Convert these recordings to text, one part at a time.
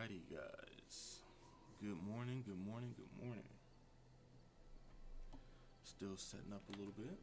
Alrighty, guys. Good morning, good morning, good morning. Still setting up a little bit.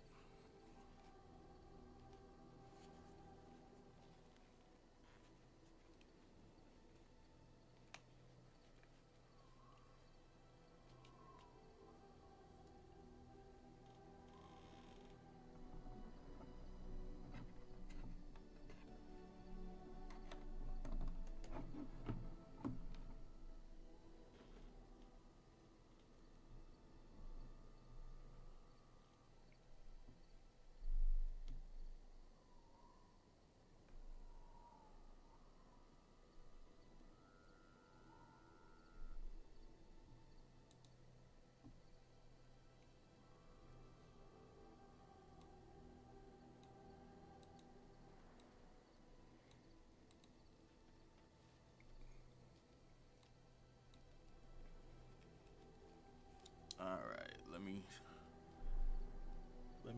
Alright, let me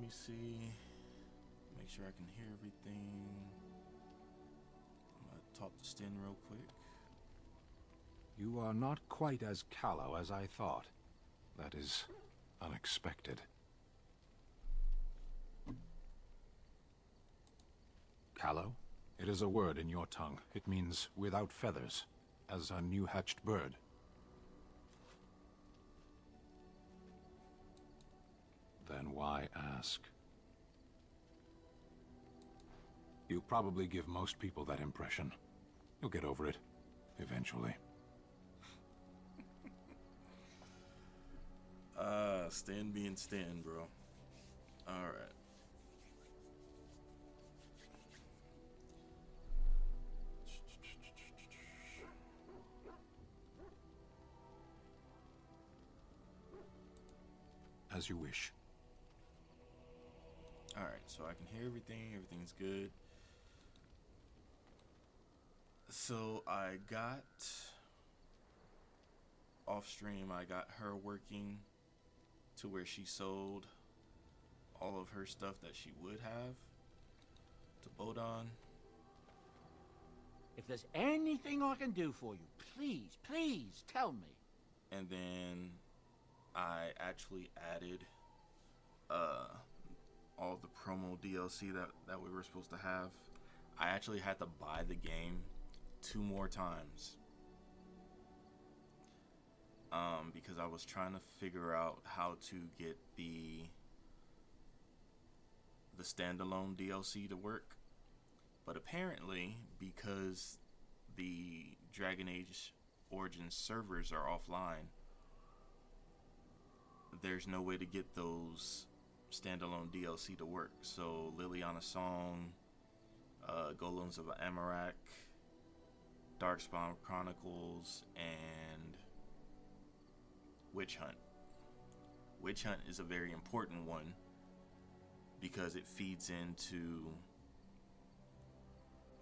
see. Make sure I can hear everything. I'm gonna talk to Sten real quick. You are not quite as callow as I thought. That is unexpected. Callow? It is a word in your tongue. It means without feathers, as a new-hatched bird. Then why ask? You probably give most people that impression. You'll get over it, eventually. Stan being Stan, bro. Alright. As you wish. Alright, so I can hear everything. Everything's good. So I got off stream, I got her working to where she sold all of her stuff that she would have to Bodon. If there's anything I can do for you, please, please tell me. And then I actually added all the promo DLC that we were supposed to have. I actually had to buy the game 2 more times. Because I was trying to figure out how to get the standalone DLC to work. But apparently, because the Dragon Age Origins servers are offline, there's no way to get those standalone DLC to work. So Liliana Song, Golems of Amarak, Darkspawn Chronicles, and Witch Hunt. Witch Hunt is a very important one because it feeds into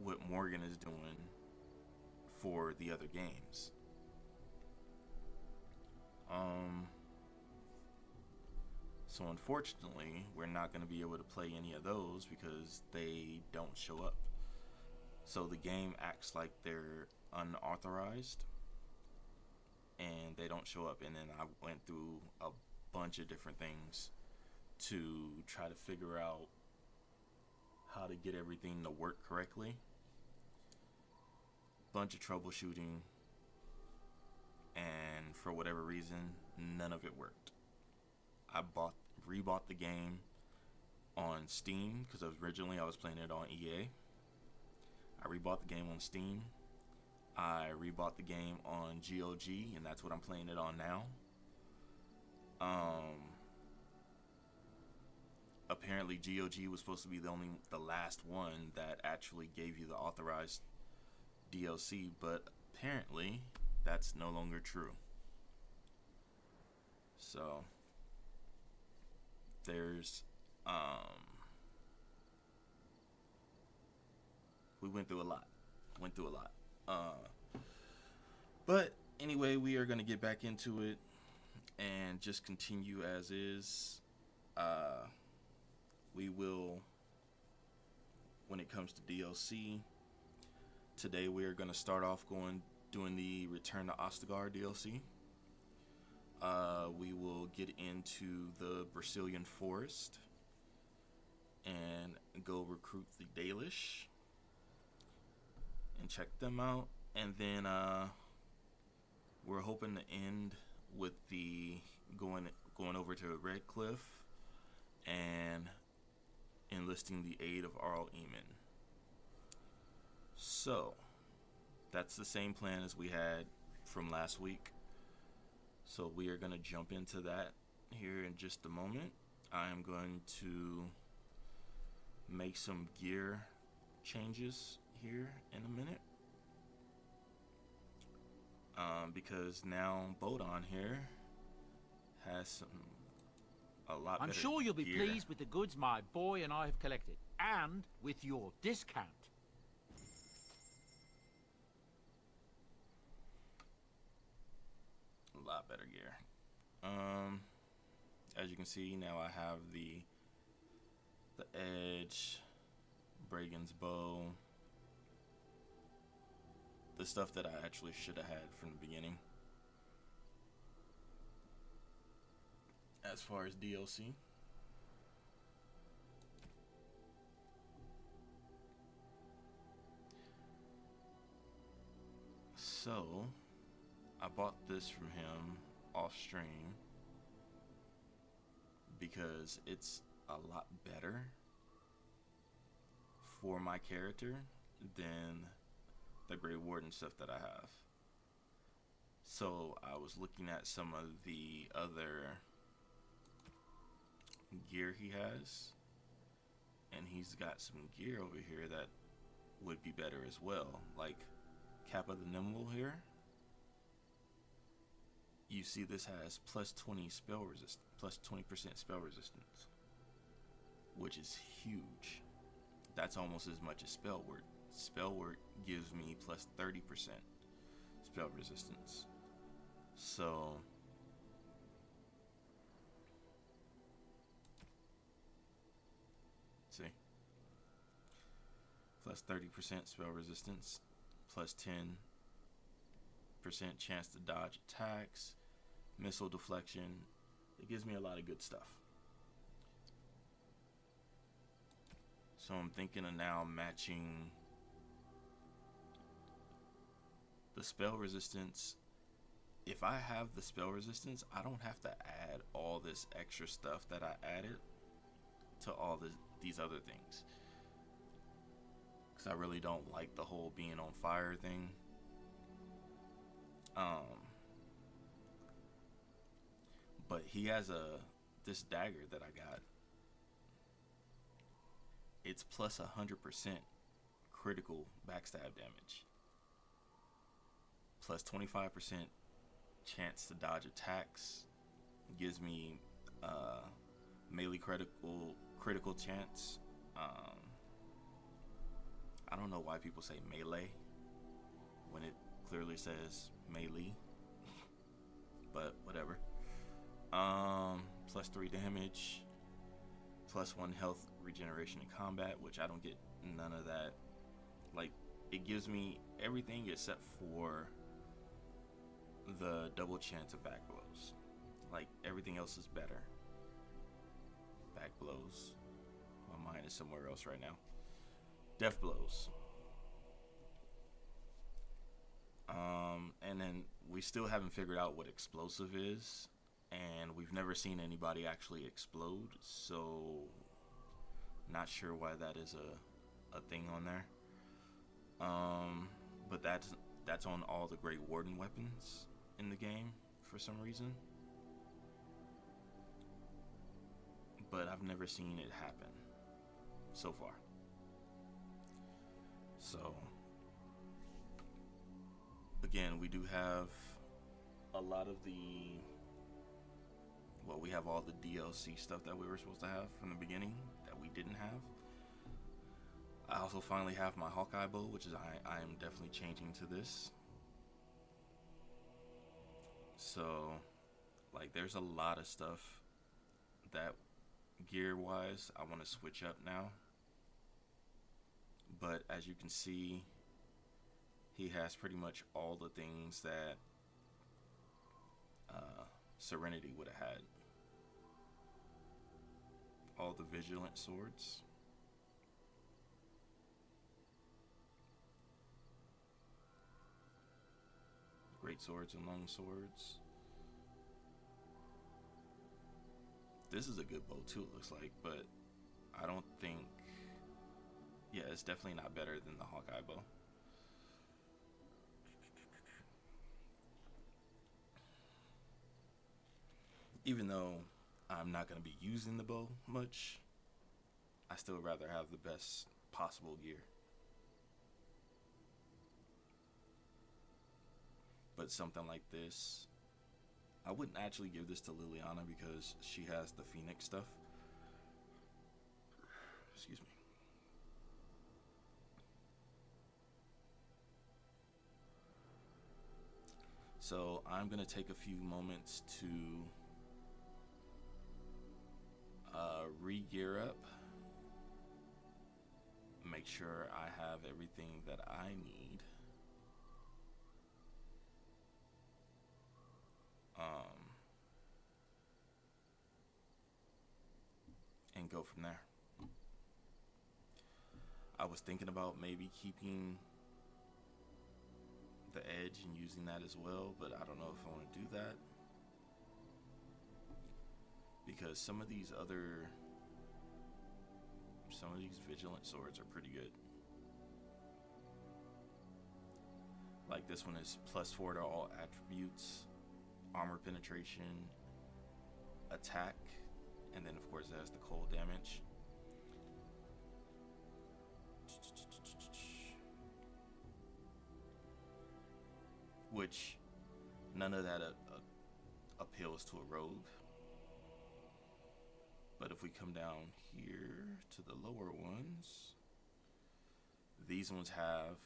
what Morgan is doing for the other games. So unfortunately, we're not going to be able to play any of those because they don't show up. So the game acts like they're unauthorized and they don't show up. And then I went through a bunch of different things to try to figure out how to get everything to work correctly. Bunch of troubleshooting, and for whatever reason, none of it worked. I rebought the game on Steam because originally I was playing it on EA. I rebought the game on Steam. I rebought the game on GOG, and that's what I'm playing it on now. Apparently GOG was supposed to be the last one that actually gave you the authorized DLC, but apparently that's no longer true. So there's we went through a lot. But anyway, we are going to get back into it and just continue as is. We will, when it comes to DLC, today we are going to start off going doing the Return to Ostagar DLC. We will get into the Brecilian Forest and go recruit the Dalish and check them out. And then we're hoping to end with the going over to Red Cliff and enlisting the aid of Arl Eamon. So that's the same plan as we had from last week. So we are going to jump into that here in just a moment. I am going to make some gear changes here in a minute. Because now Bodon here has a lot better I'm sure you'll be gear. pleased with the goods my boy and I have collected, and with your discount. A lot better gear. As you can see, now I have the edge, Bragan's bow, the stuff that I actually should have had from the beginning. As far as DLC, so I bought this from him off stream because it's a lot better for my character than the Grey Warden stuff that I have. So I was looking at some of the other gear he has, and he's got some gear over here that would be better as well, like Kappa the Nimble here. You see this has plus 20 spell resist, plus 20% spell resistance, which is huge. That's almost as much as Spellwort. Spellwort gives me plus 30% spell resistance. So see, plus 30% spell resistance, plus 10% chance to dodge attacks, missile deflection. It gives me a lot of good stuff. So I'm thinking of now matching the spell resistance. If I have the spell resistance, I don't have to add all this extra stuff that I added to all these other things, because I really don't like the whole being on fire thing. But he has this dagger that I got. It's plus 100% critical backstab damage, plus 25% chance to dodge attacks. It gives me melee critical chance. I don't know why people say melee when it clearly says melee, but whatever. Plus 3 damage, plus 1 health regeneration in combat, which I don't get none of that. Like, it gives me everything except for the double chance of back blows. Like, everything else is better. Back blows. My mind is somewhere else right now. Death blows. And then we still haven't figured out what explosive is, and we've never seen anybody actually explode, so not sure why that is a thing on there. But that's on all the Grey Warden weapons in the game for some reason. But I've never seen it happen so far. So again, we do have a lot of we have all the DLC stuff that we were supposed to have from the beginning that we didn't have. I also finally have my Hawkeye bow, which is I am definitely changing to this. So, like, there's a lot of stuff that gear-wise I want to switch up now. But as you can see he has pretty much all the things that Serenity would have had. All the vigilant swords. Great swords and long swords. This is a good bow too, it looks like, but I don't think... Yeah, it's definitely not better than the Hawkeye bow. Even though I'm not going to be using the bow much, I still rather have the best possible gear. But something like this, I wouldn't actually give this to Liliana because she has the Phoenix stuff. Excuse me. So I'm going to take a few moments to re-gear up, make sure I have everything that I need, and go from there. I was thinking about maybe keeping the edge and using that as well, but I don't know if I want to do that, because some of these vigilant swords are pretty good. Like this one is +4 to all attributes, armor penetration, attack, and then of course it has the cold damage. Which none of that appeals to a rogue. But if we come down here to the lower ones, these ones have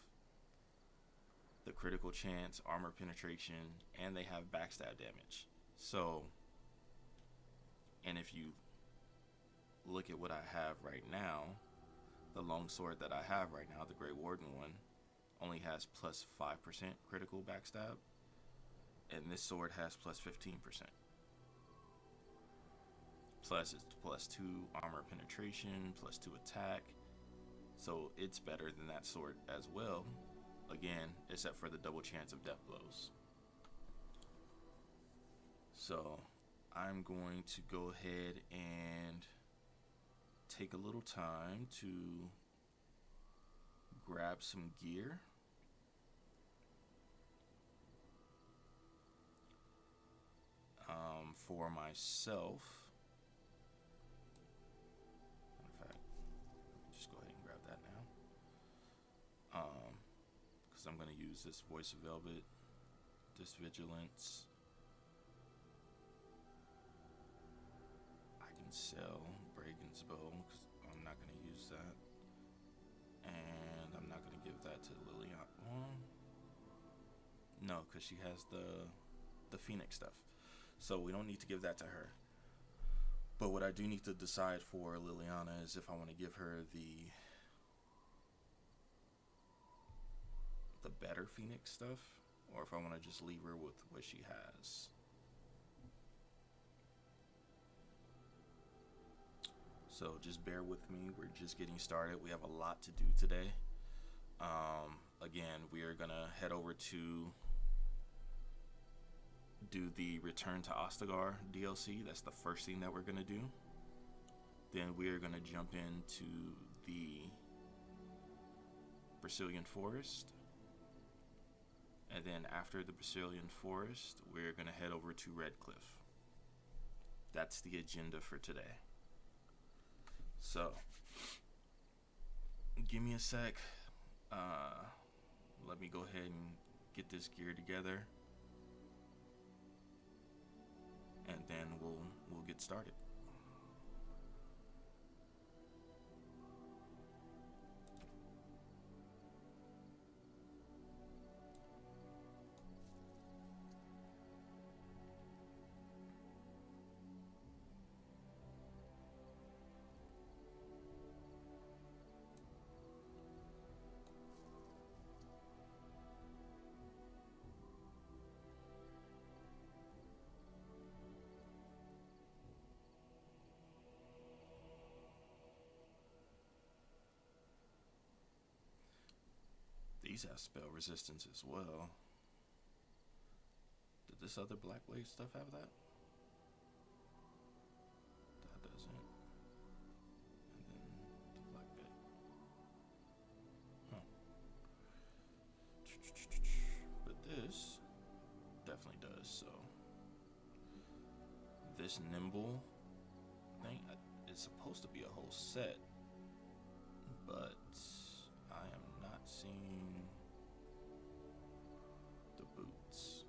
the critical chance, armor penetration, and they have backstab damage. So, and if you look at what I have right now, the longsword that I have right now, the Grey Warden one, only has +5% critical backstab, and this sword has +15%. Plus it's +2 armor penetration, +2 attack, so it's better than that sword as well, again, except for the double chance of death blows. So I'm going to go ahead and take a little time to grab some gear. For myself. In fact, just go ahead and grab that now. Because I'm going to use this Voice of Velvet, this Vigilance. I can sell Bragan's Bow because I'm not going to use that. And I'm not going to give that to Liliana. No, because she has the Phoenix stuff. So we don't need to give that to her. But what I do need to decide for Liliana is if I want to give her the better Phoenix stuff, or if I want to just leave her with what she has. So just bear with me, we're just getting started. We have a lot to do today. Again, we are gonna head over to do the Return to Ostagar DLC. That's the first thing that we're gonna do. Then we are gonna jump into the Brecilian Forest, and then after the Brecilian Forest we're gonna head over to Redcliffe. That's the agenda for today. So give me a sec, let me go ahead and get this gear together, and then we'll get started. These have spell resistance as well. Did this other Black Blade stuff have that? That doesn't. And then the Black Bit. Huh. But this definitely does, so. This nimble thing is supposed to be a whole set, but I am not seeing the boots.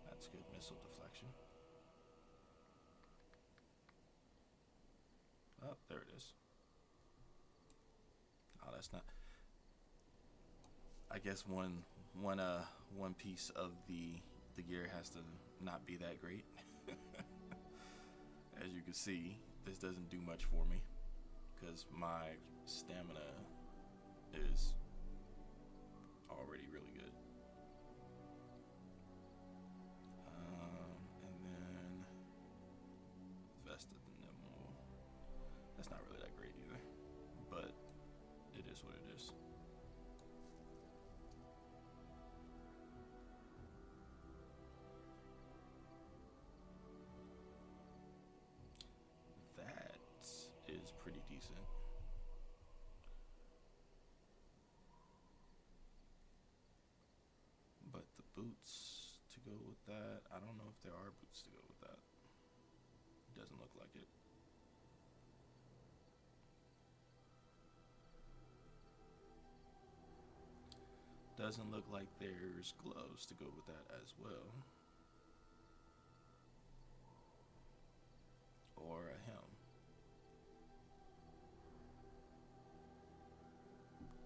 That's good missile deflection. Oh, there it is. Oh, that's not. I guess one piece of the gear has to not be that great. As you can see, this doesn't do much for me because my stamina is already really good. And then Vest of the Nimble. That's not really that great either, but it is what it is. That is pretty decent. But the boots to go with that, I don't know if there are boots to go with that. It doesn't look like it. Doesn't look like there's gloves to go with that as well. Or a helm.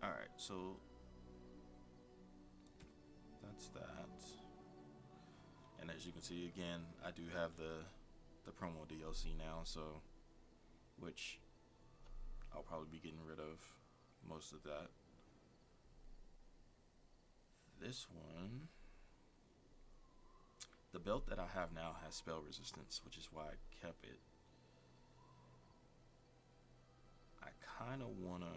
Alright, so that's that. And as you can see again, I do have the promo DLC now, so which I'll probably be getting rid of most of that. This one, the belt that I have now has spell resistance, which is why I kept it. I kind of want to,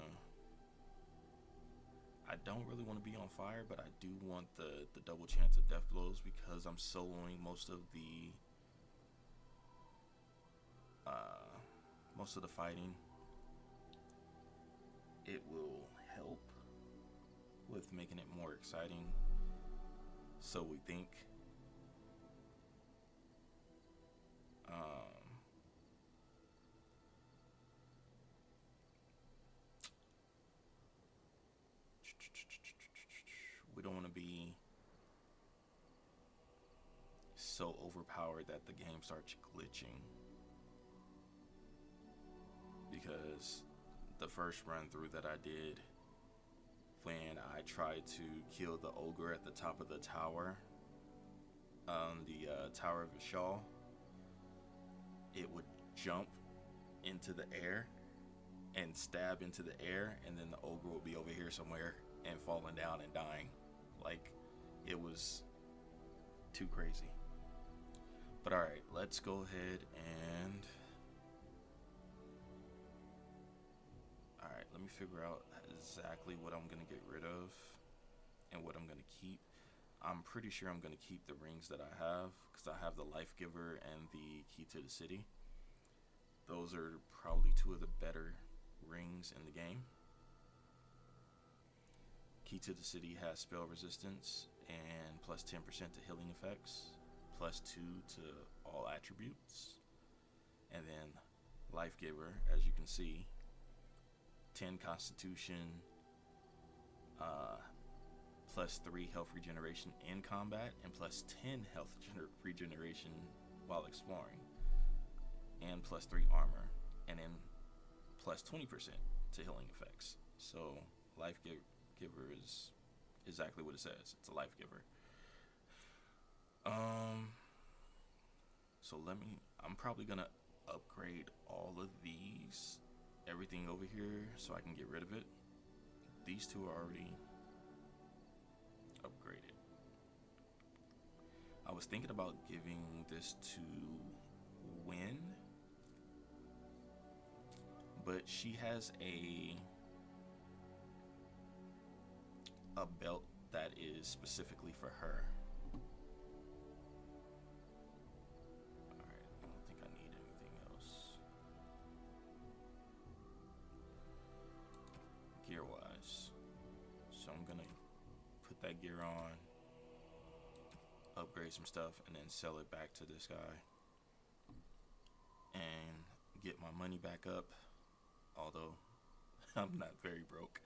I don't really want to be on fire, but I do want the double chance of death blows because I'm soloing most of the fighting. It will help with making it more exciting, so we think. We don't want to be so overpowered that the game starts glitching, because the first run through that I did, when I tried to kill the ogre at the top of the tower, the Tower of Vishal, it would jump into the air and stab into the air, and then the ogre would be over here somewhere and falling down and dying. Like, it was too crazy. But alright, let's go ahead and alright, let me figure out exactly what I'm gonna get rid of and what I'm gonna keep. I'm pretty sure I'm gonna keep the rings that I have, because I have the Life Giver and the Key to the City. Those are probably two of the better rings in the game. Key to the City has spell resistance and plus 10% to healing effects, plus 2 to all attributes. And then Life Giver, as you can see, 10 Constitution, plus 3 health regeneration in combat, and plus 10 health regeneration while exploring, and plus 3 armor, and then plus 20% to healing effects. So Life Giver is exactly what it says. It's a Life Giver. So I'm probably gonna upgrade all of these, everything over here, so I can get rid of it. These two are already upgraded. I was thinking about giving this to Win, but she has a belt that is specifically for her. Alright, I don't think I need anything else. Gear wise. So I'm gonna put that gear on, upgrade some stuff, and then sell it back to this guy and get my money back up, although I'm not very broke.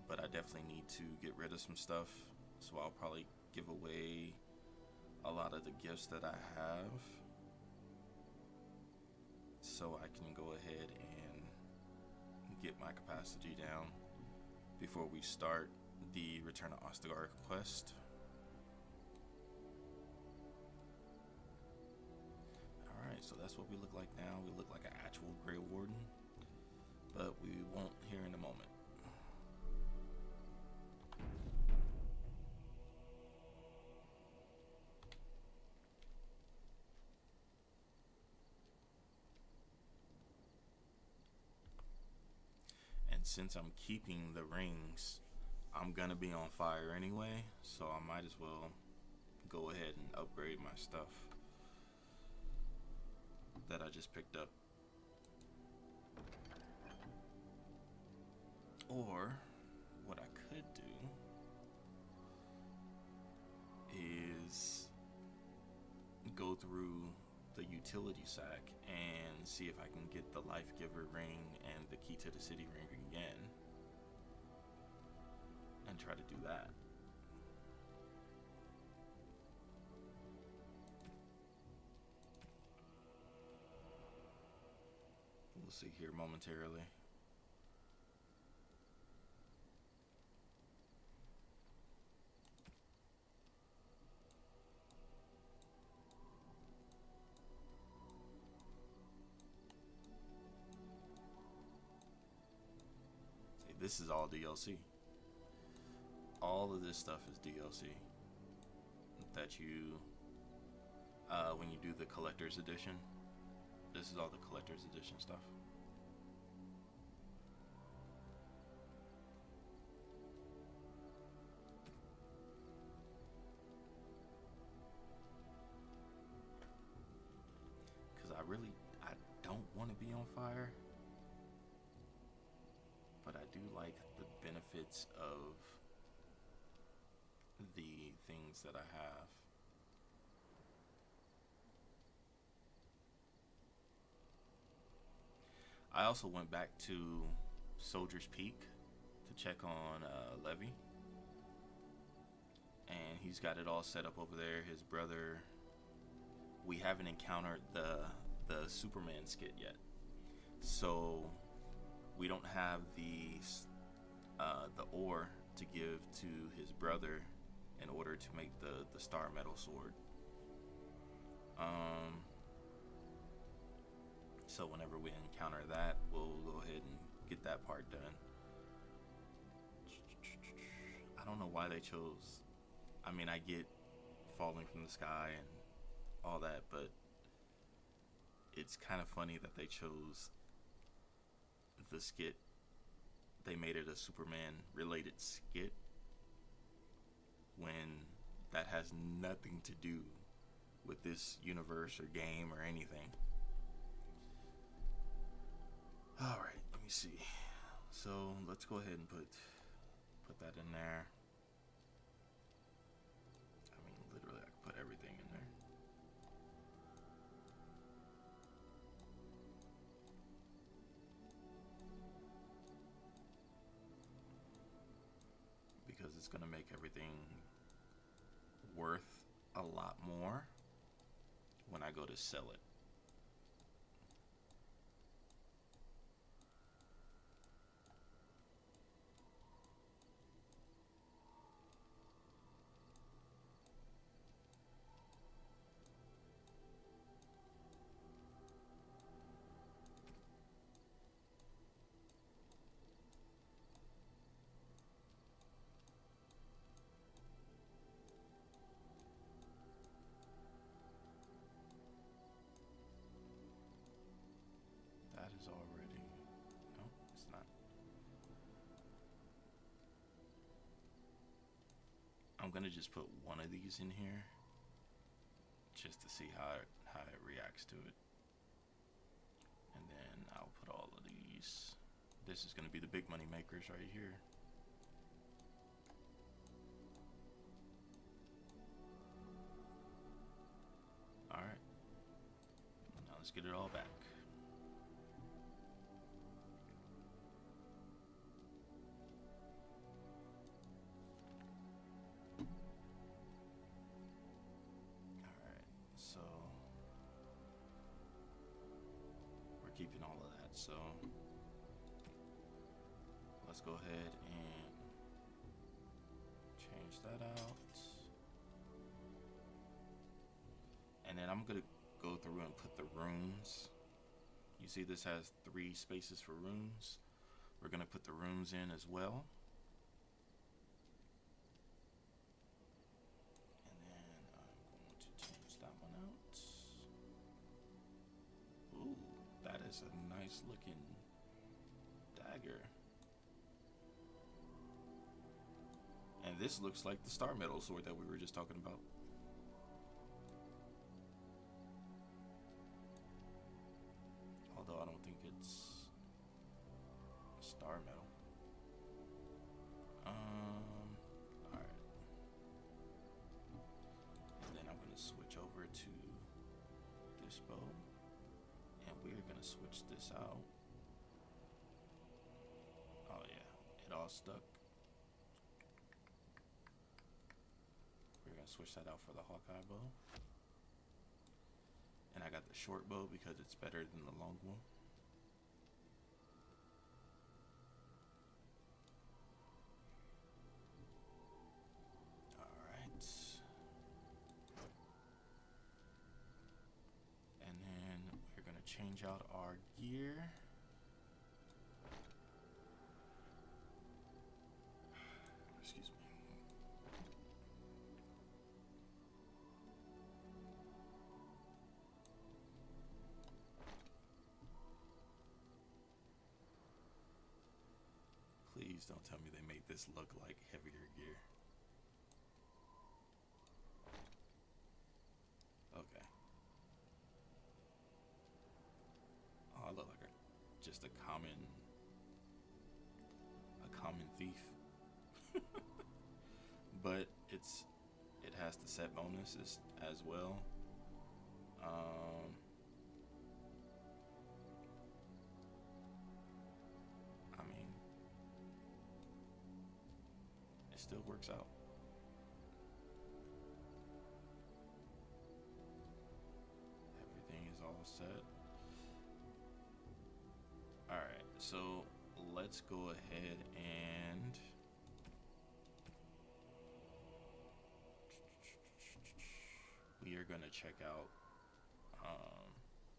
But I definitely need to get rid of some stuff, so I'll probably give away a lot of the gifts that I have, so I can go ahead and get my capacity down before we start the Return to Ostagar quest. Alright, so that's what we look like now. We look like an actual Grey Warden, but we won't here in a moment. And since I'm keeping the rings, I'm gonna be on fire anyway, so I might as well go ahead and upgrade my stuff that I just picked up. Or what I could do is go through the utility sack and see if I can get the Life Giver ring and the Key to the City ring again, and try to do that. We'll see here momentarily. See, this is all DLC. All of this stuff is DLC that you, when you do the collector's edition, this is all the collector's edition stuff. Because I don't want to be on fire, but I do like the benefits of the things that I have. I also went back to Soldier's Peak to check on Levy, and he's got it all set up over there. His brother, we haven't encountered the Superman skit yet, so we don't have the ore to give to his brother in order to make the Star Metal sword. So whenever we encounter that, we'll go ahead and get that part done. I don't know why they chose, I mean, I get falling from the sky and all that, but it's kind of funny that they chose the skit. They made it a Superman related skit when that has nothing to do with this universe or game or anything. Alright, let me see. So let's go ahead and put that in there. I mean, literally, I could put everything in there. Because it's going to make everything worth a lot more when I go to sell it. I'm gonna just put one of these in here just to see how it reacts to it. And then I'll put all of these. This is gonna be the big money makers right here. Alright. Now let's get it all back. So we're keeping all of that, so let's go ahead and change that out. And then I'm gonna go through and put the runes. You see this has 3 spaces for runes. We're gonna put the runes in as well. Is a nice looking dagger. And this looks like the star metal sword that we were just talking about. Although I don't think it's star metal. Alright. And then I'm gonna switch over to this bow. We're gonna switch this out. Oh yeah, it all stuck. We're gonna switch that out for the Hawkeye bow. And I got the short bow because it's better than the long bow. Alright. And then we're gonna change out our gear. Excuse me. Please don't tell me they made this look like heavier gear. Okay. Oh, I look like just a common thief. But it has the set bonuses as well. I mean, it still works out. Everything is all set. Alright, so let's go ahead and we are going to check out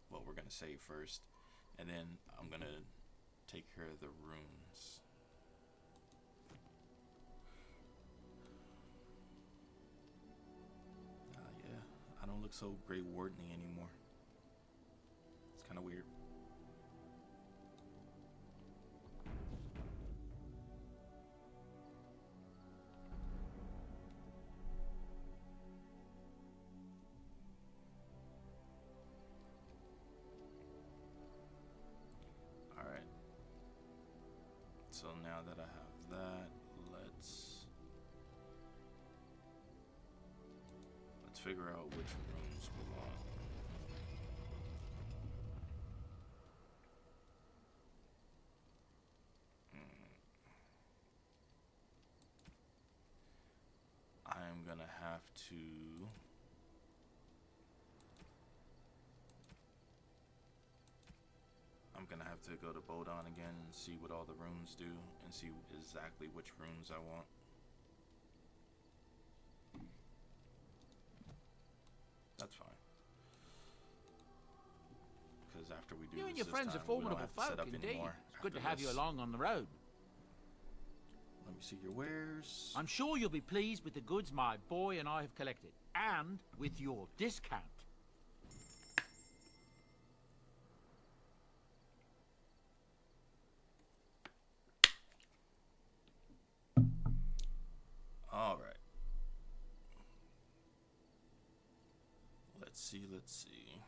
what we're going to save first, and then I'm going to take care of the runes. Yeah, I don't look so Grey Warden-y anymore. It's kind of weird. So now that I have that, let's figure out which runes we want. I'm gonna have to go to Bodon again and see what all the runes do and see exactly which runes I want. That's fine. Because after we do you this and your this friends time, are formidable we don't have to set folk up indeed. anymore It's good to after have you this. along on the road. Let me see your wares. I'm sure you'll be pleased with the goods my boy and I have collected, and with your discount. All right. Let's see.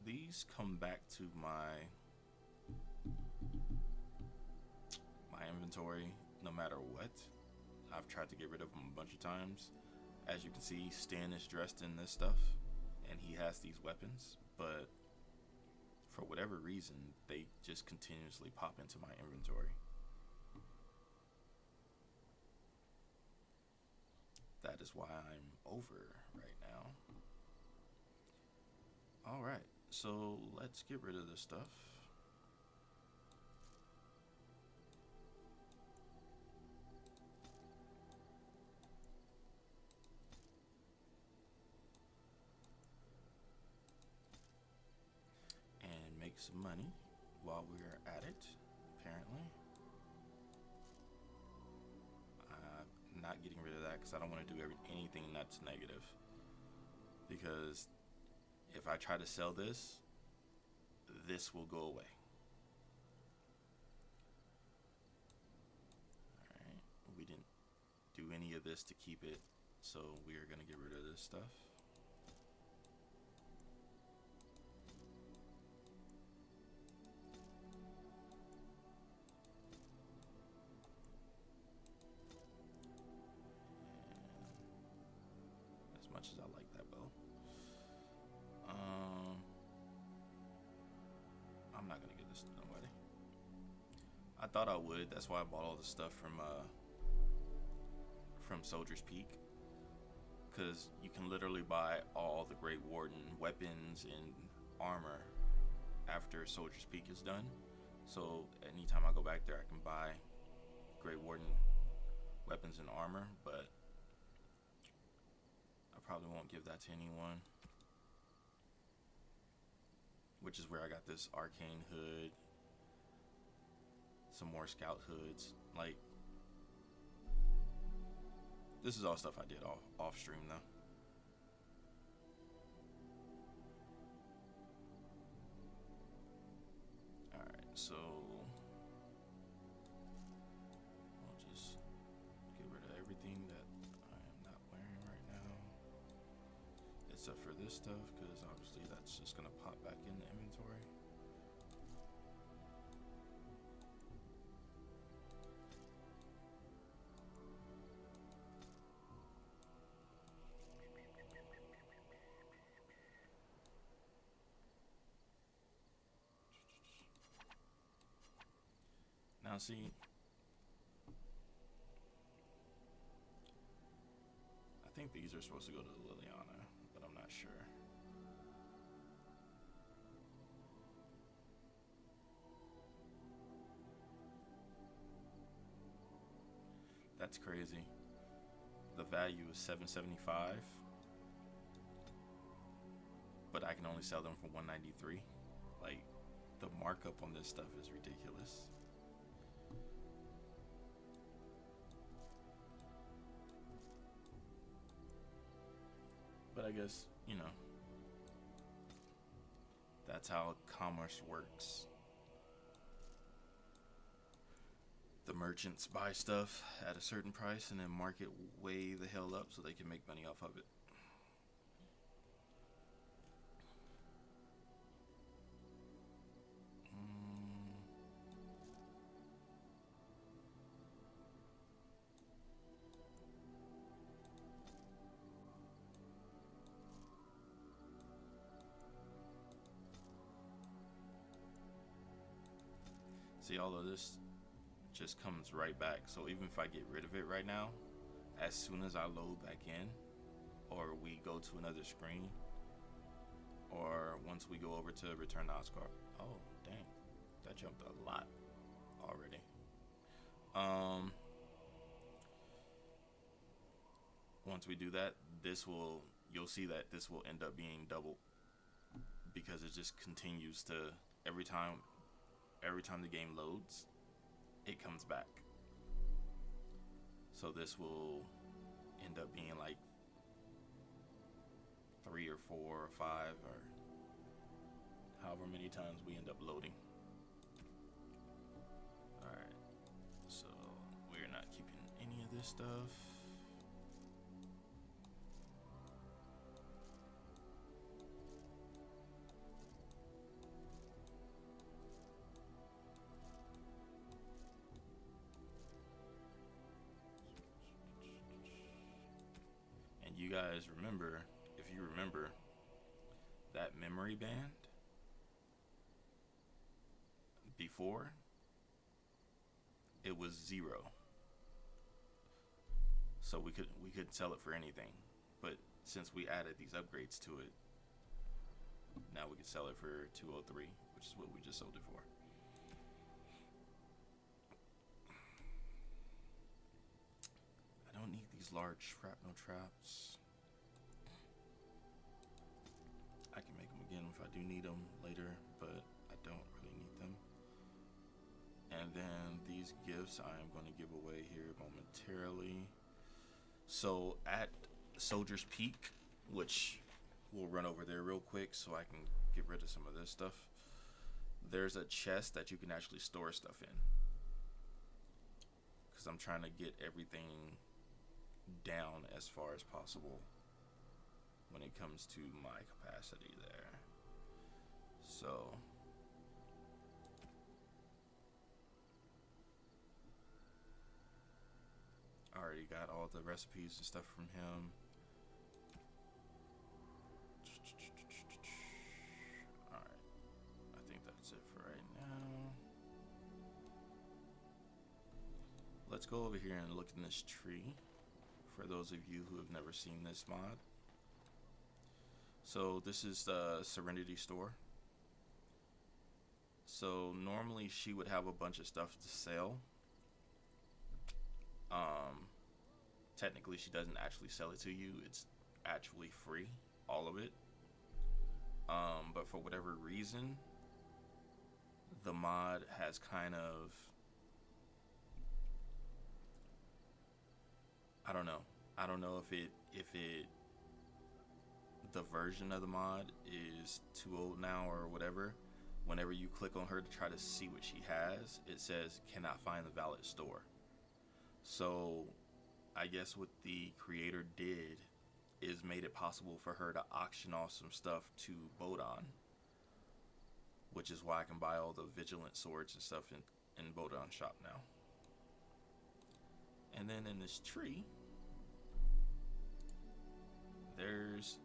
These come back to my inventory no matter what. I've tried to get rid of them a bunch of times. As you can see, Stan is dressed in this stuff and he has these weapons, but for whatever reason they just continuously pop into my inventory. That is why I'm over right now. Alright, so let's get rid of this stuff. And make some money while we're at it, apparently. I'm not getting rid of that because I don't want to do anything that's negative. Because if I try to sell this, this will go away. Alright, we didn't do any of this to keep it, so we are going to get rid of this stuff. And as much as I like that bow, I'm not gonna get this to nobody. I thought I would. That's why I bought all the stuff from Soldier's Peak, because you can literally buy all the Grey Warden weapons and armor after Soldier's Peak is done. So anytime I go back there, I can buy Grey Warden weapons and armor, but I probably won't give that to anyone. Which is where I got this arcane hood, some more scout hoods. Like, this is all stuff I did off stream though. Alright, so I'll just get rid of everything that I am not wearing right now, except for this stuff, because obviously that's just gonna pop back in the inventory. Now see, I think these are supposed to go to Liliana, but I'm not sure. That's crazy. The value is $775, but I can only sell them for $193. Like, the markup on this stuff is ridiculous. But I guess, you know, that's how commerce works. The merchants buy stuff at a certain price and then market way the hell up so they can make money off of it. See, all of this just comes right back. So even if I get rid of it right now, as soon as I load back in, or we go to another screen, or once we go over to return the Oscar, oh dang, that jumped a lot already. Once we do that, you'll see that this will end up being double, because it just continues to, every time the game loads, it comes back. So this will end up being like 3 or 4 or 5 or however many times we end up loading. this stuff. And you guys remember, if you remember, that memory band before, it was 0. So we could sell it for anything, but since we added these upgrades to it, now we can sell it for 203, which is what we just sold it for. I don't need these large shrapnel traps. I can make them again if I do need them later, but I don't really need them. And then these gifts I am going to give away here momentarily. So at Soldier's Peak, which we'll run over there real quick so I can get rid of some of this stuff, there's a chest that you can actually store stuff in, because I'm trying to get everything down as far as possible when it comes to my capacity there. So I already got all the recipes and stuff from him. Alright, I think that's it for right now. Let's go over here and look in this tree, for those of you who have never seen this mod. So this is the Serenity store. So normally she would have a bunch of stuff to sell. Technically she doesn't actually sell it to you, it's actually free, all of it. But for whatever reason, the mod has kind of, I don't know if the version of the mod is too old now or whatever. Whenever you click on her to try to see what she has, it says cannot find the valid store. So I guess what the creator did is made it possible for her to auction off some stuff to Bodon, which is why I can buy all the vigilant swords and stuff in Bodon shop now. And then in this tree, there's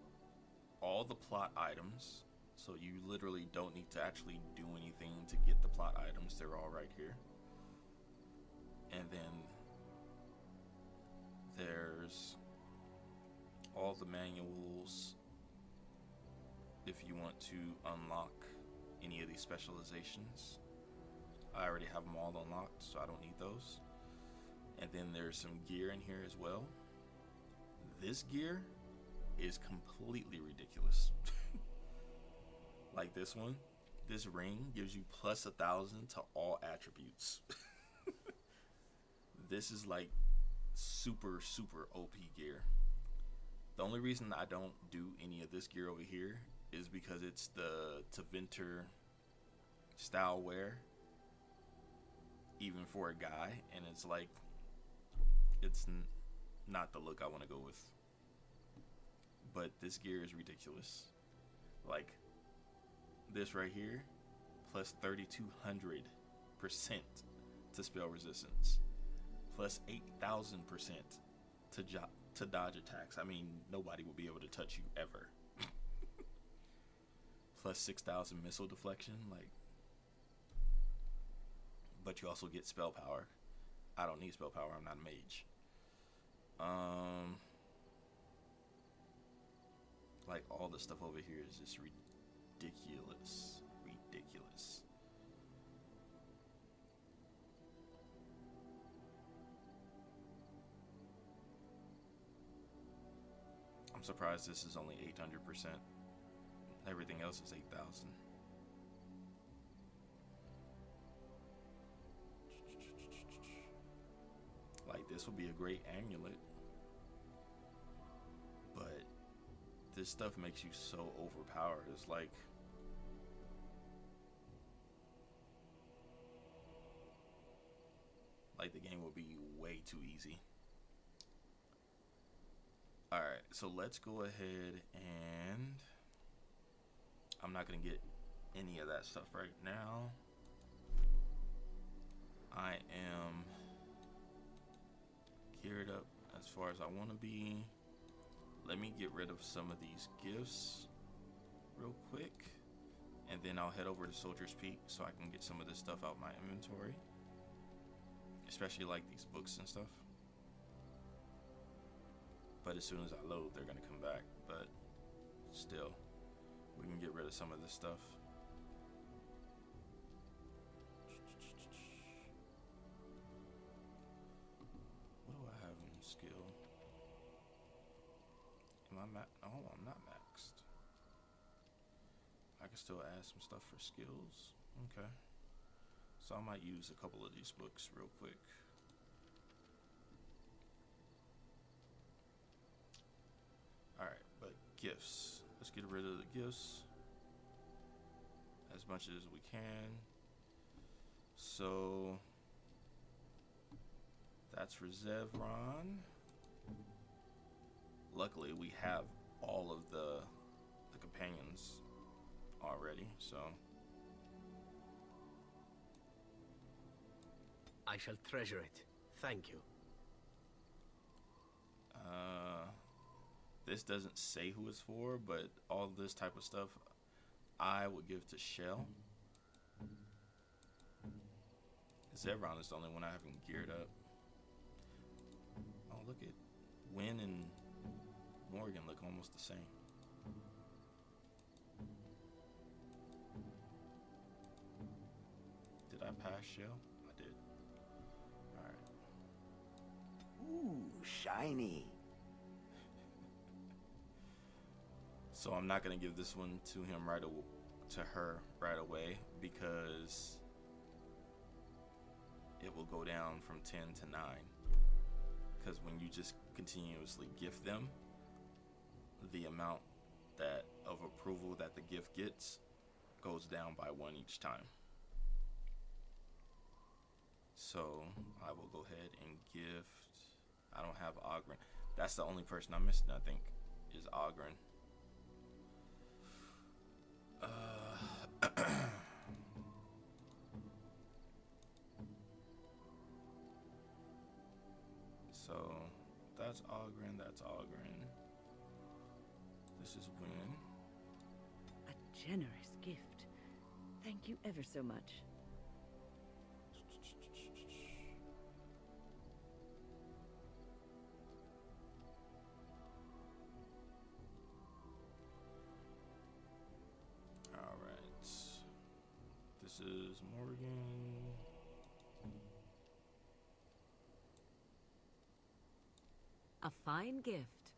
all the plot items. So you literally don't need to actually do anything to get the plot items. They're all right here. And then there's all the manuals if you want to unlock any of these specializations. I already have them all unlocked, so I don't need those. And then there's some gear in here as well. This gear is completely ridiculous. Like this one, this ring gives you plus 1,000 to all attributes. This is like super OP gear. The only reason I don't do any of this gear over here is because it's the Tevinter style wear, even for a guy, and it's like, it's not the look I want to go with. But this gear is ridiculous. Like this right here, plus 3,200% to spell resistance, plus 8,000% to dodge attacks. I mean, nobody will be able to touch you ever. Plus 6,000 missile deflection, like. But you also get spell power. I don't need spell power. I'm not a mage. Like all the stuff over here is just ridiculous. I'm surprised this is only 800%. Everything else is 8,000. Like this would be a great amulet, but this stuff makes you so overpowered. It's like, the game will be way too easy. Alright, so let's go ahead and... I'm not going to get any of that stuff right now. I am geared up as far as I want to be. Let me get rid of some of these gifts real quick. And then I'll head over to Soldier's Peak so I can get some of this stuff out my inventory. Especially like these books and stuff. But as soon as I load, they're gonna come back. But still, we can get rid of some of this stuff. What do I have in skill? Am I oh, I'm not maxed. I can still add some stuff for skills. Okay. So I might use a couple of these books real quick. Alright, but gifts. Let's get rid of the gifts as much as we can. So that's for Zevron. Luckily we have all of the companions already, so I shall treasure it. Thank you. This doesn't say who it's for, but all this type of stuff I would give to Shell. Zevron is the only one I haven't geared up. Oh, look at Wynn and Morgan look almost the same. Did I pass Shell? I did. Alright. Ooh, shiny. So I'm not gonna give this one to him to her right away, because it will go down from 10 to 9. Because when you just continuously gift them, the amount of approval that the gift gets goes down by 1 each time. So I will go ahead and gift. I don't have Ogren. That's the only person I'm missing, I think, is Ogren. So that's Ogren, that's Ogren. This is Wynn. A generous gift. Thank you ever so much. Alright. This is Morgan. A fine gift.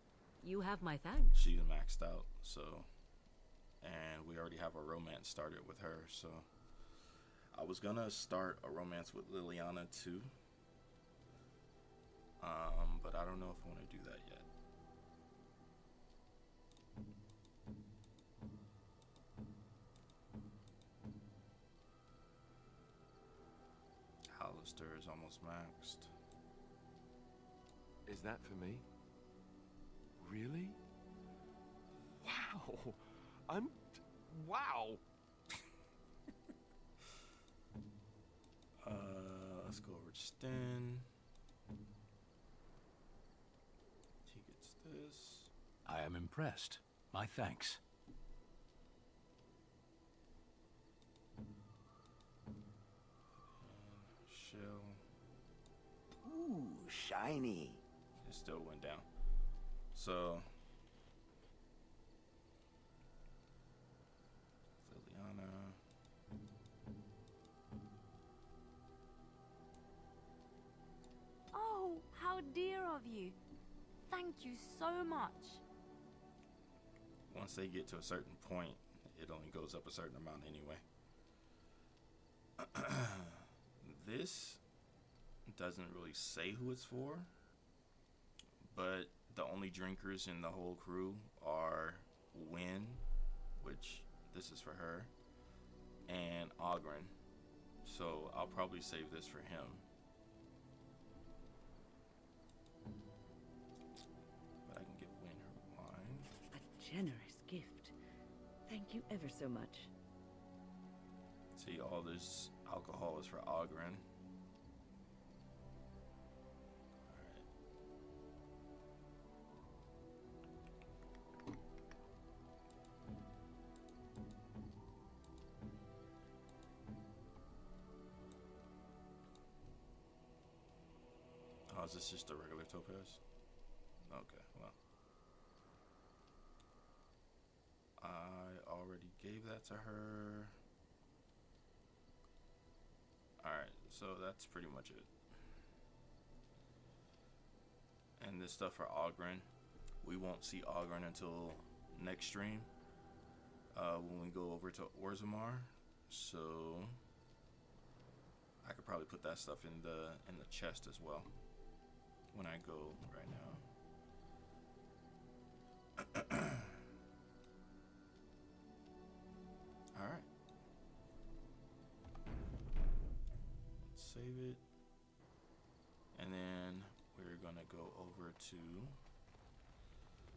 You have my thanks. She's maxed out, so, and we already have a romance started with her, so I was gonna start a romance with Liliana too, but I don't know if I want to do that yet. Hollister is almost maxed. Is that for me? Really? Wow. Wow. Let's go over to Sten. He gets this. I am impressed. My thanks. And Shell. Ooh, shiny. It still went down. So Liliana. Oh, how dear of you. Thank you so much. Once they get to a certain point, it only goes up a certain amount anyway. This doesn't really say who it's for, but the only drinkers in the whole crew are Wynn, which this is for her, and Ogren. So I'll probably save this for him. But I can get Wynn. generous gift. Thank you ever so much. See, all this alcohol is for Ogren. Oh, is this just a regular topaz? Okay, well. I already gave that to her. Alright, so that's pretty much it. And this stuff for Ogren, we won't see Ogren until next stream, when we go over to Orzammar. So I could probably put that stuff in the chest as well when I go right now. All right. Let's save it. And then we're going to go over to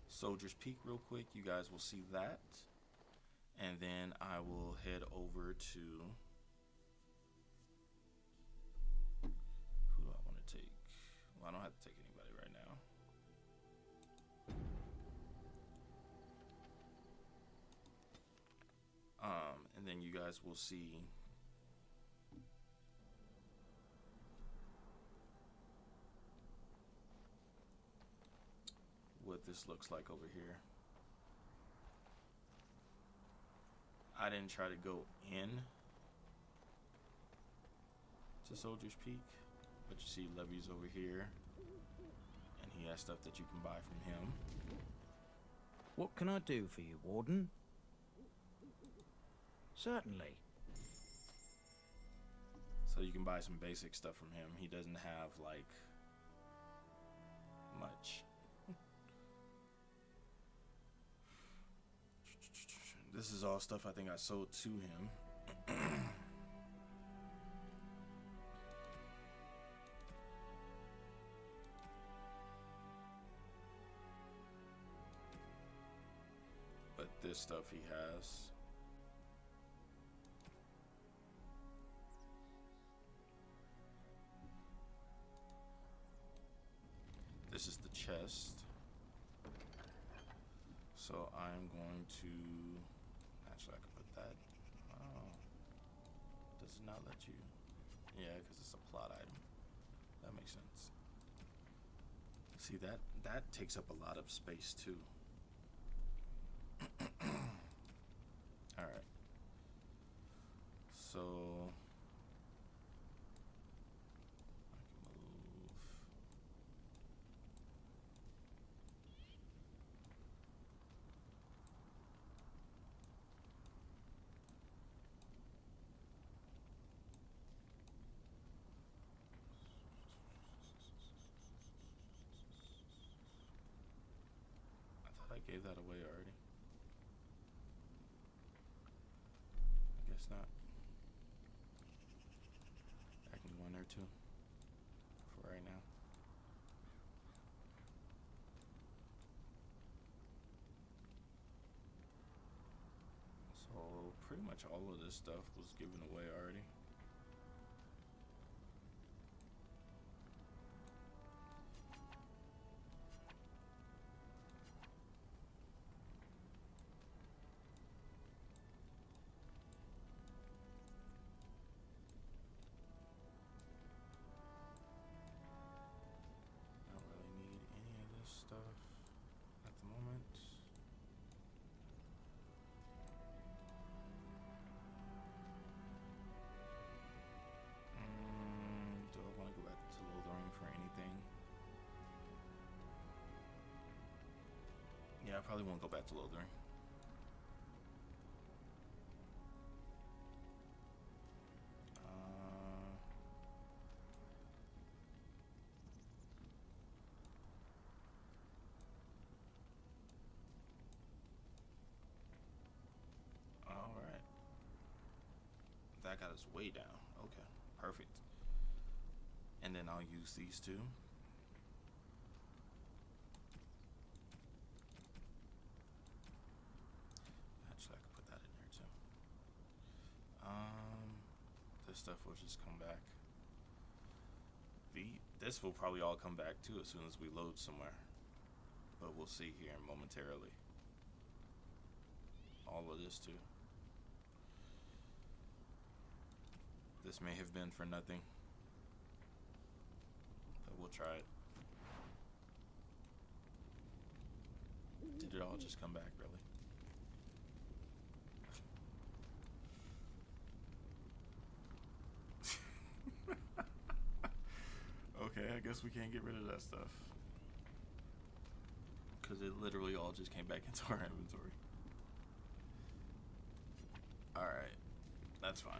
Soldier's Peak real quick. You guys will see that. And then I will head over to... Who do I want to take? Well, I don't have to take anybody right now. And then you guys will see what this looks like over here. I didn't try to go in to Soldier's Peak, but you see Levy's over here, and he has stuff that you can buy from him. What can I do for you, Warden? Certainly. So you can buy some basic stuff from him. He doesn't have, like, much. This is all stuff I think I sold to him. But this stuff he has. This is the chest. So I'm going to... Actually, I can put that... Oh. Does it not let you... Yeah, because it's a plot item. That makes sense. See, that takes up a lot of space, too. Alright. So... I can move... I gave that away already. I guess not. I can go in there too. For right now. So pretty much all of this stuff was given away already. Stuff at the moment. Do I want to go back to Lothering for anything? Yeah, I probably won't go back to Lothering. That got us way down. Okay, perfect. And then I'll use these two. stuff will just come back. This will probably all come back too as soon as we load somewhere. But we'll see here momentarily. All of this too. This may have been for nothing. But we'll try it. Did it all just come back, really? Okay, I guess we can't get rid of that stuff. Because it literally all just came back into our inventory. Alright, that's fine.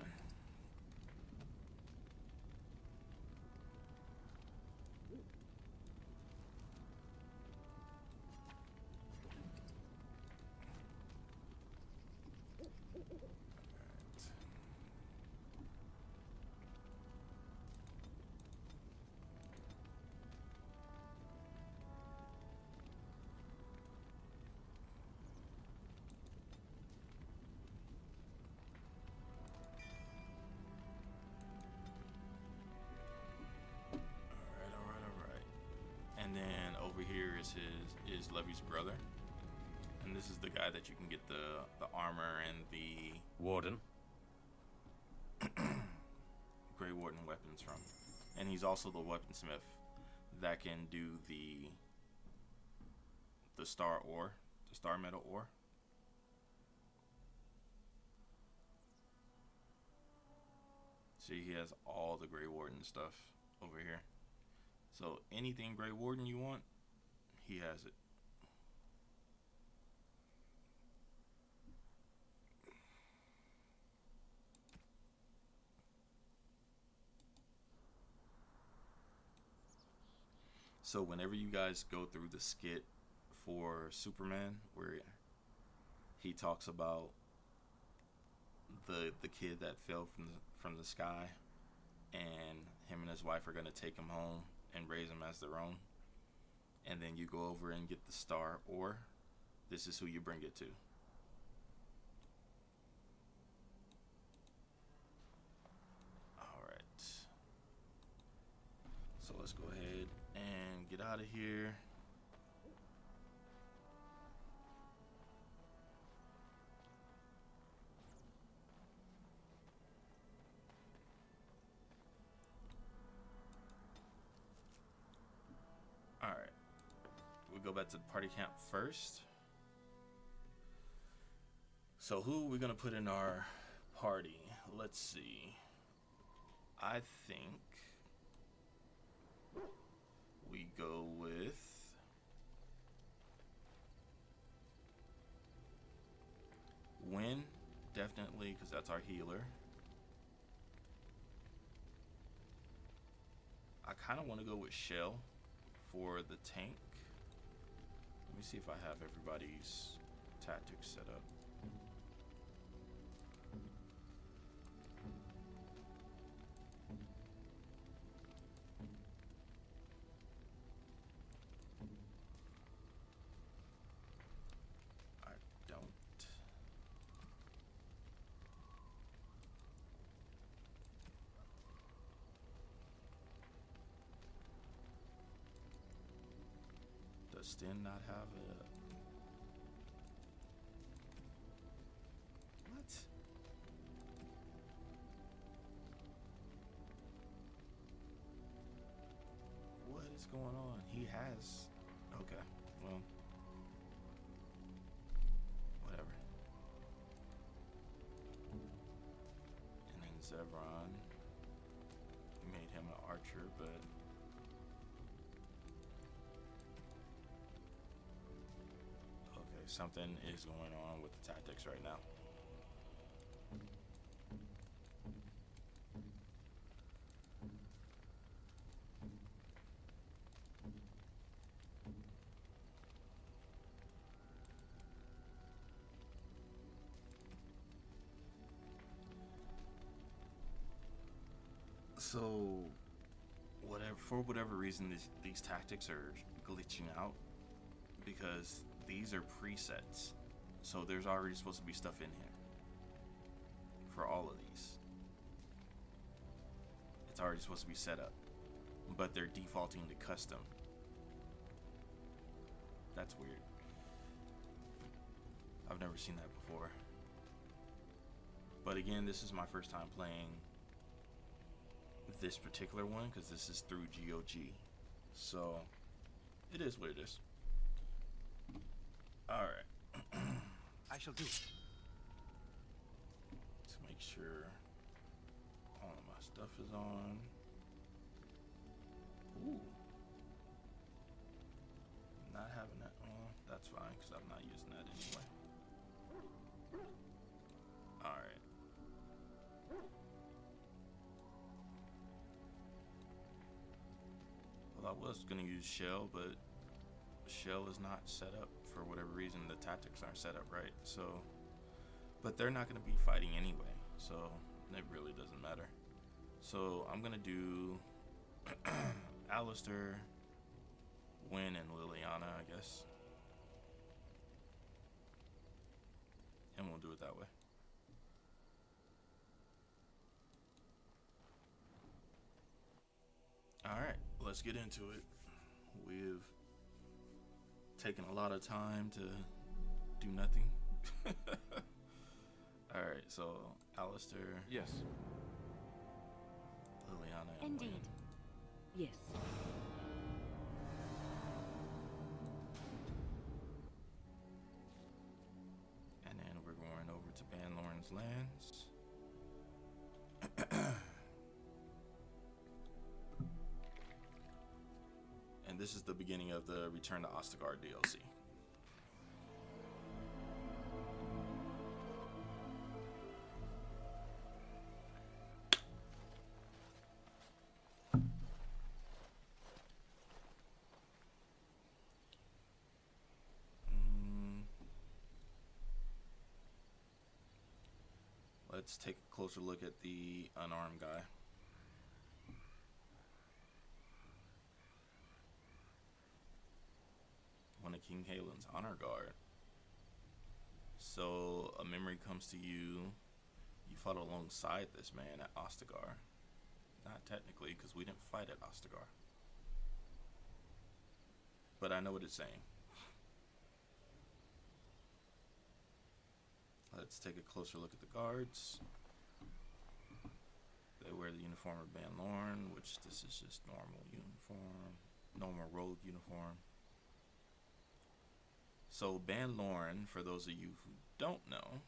And then over here is Levy's brother, and this is the guy that you can get the armor and the Warden. Grey Warden weapons from, and he's also the weaponsmith that can do the star ore, the star metal ore. See, he has all the Grey Warden stuff over here. So anything Grey Warden you want, he has it. So whenever you guys go through the skit for Superman, where he talks about the kid that fell from the sky, and him and his wife are gonna take him home and raise them as their own, and then you go over and get the star ore, this is who you bring it to. Alright, so let's go ahead and get out of here. Alright, we go back to the party camp first. So who are we gonna put in our party? Let's see. I think we go with Win, definitely, because that's our healer. I kind of want to go with Shell for the tank. Let me see if I have everybody's tactics set up. I don't. Does Sten not have a... What? What is going on? He has... Okay, well... Whatever. And then Zevron. We made him an archer, but... Something is going on with the tactics right now. So, for whatever reason, these tactics are glitching out because these are presets, so there's already supposed to be stuff in here for all of these. It's already supposed to be set up, but they're defaulting to custom. That's weird. I've never seen that before. But again, this is my first time playing this particular one because this is through GOG. So it is what it is. Alright. I shall do it. Let's make sure all of my stuff is on. Ooh. Not having that on. That's fine because I'm not using that anyway. Alright. Well, I was going to use Shell, but Shell is not set up for whatever reason. The tactics aren't set up right. So, but they're not going to be fighting anyway. So it really doesn't matter. So I'm going to do Alistair, Wynn, and Liliana, I guess. And we'll do it that way. Alright, let's get into it. We've taken a lot of time to do nothing. Alright, so Alistair. Yes. Liliana, and Indeed. Wynn. Yes. And then we're going over to Banlorn's lands. And this is the beginning of the Return to Ostagar DLC. Let's take a closer look at the unarmed guy. One of King Halen's honor guard. So a memory comes to you. You fought alongside this man at Ostagar. Not technically, because we didn't fight at Ostagar. But I know what it's saying. Let's take a closer look at the guards. They wear the uniform of Banlorn, which this is just normal uniform, normal rogue uniform. So Banlorn, for those of you who don't know,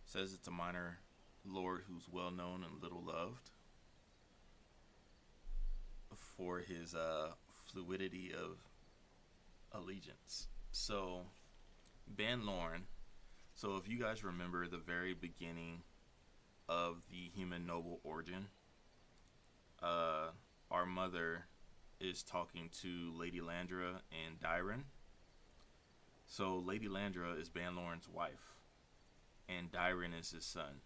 says it's a minor lord who's well known and little loved for his fluidity of allegiance. So Banlorn, so if you guys remember the very beginning of the human noble origin, our mother is talking to Lady Landra and Dyron. So Lady Landra is Banlorn's wife, and Dyron is his son.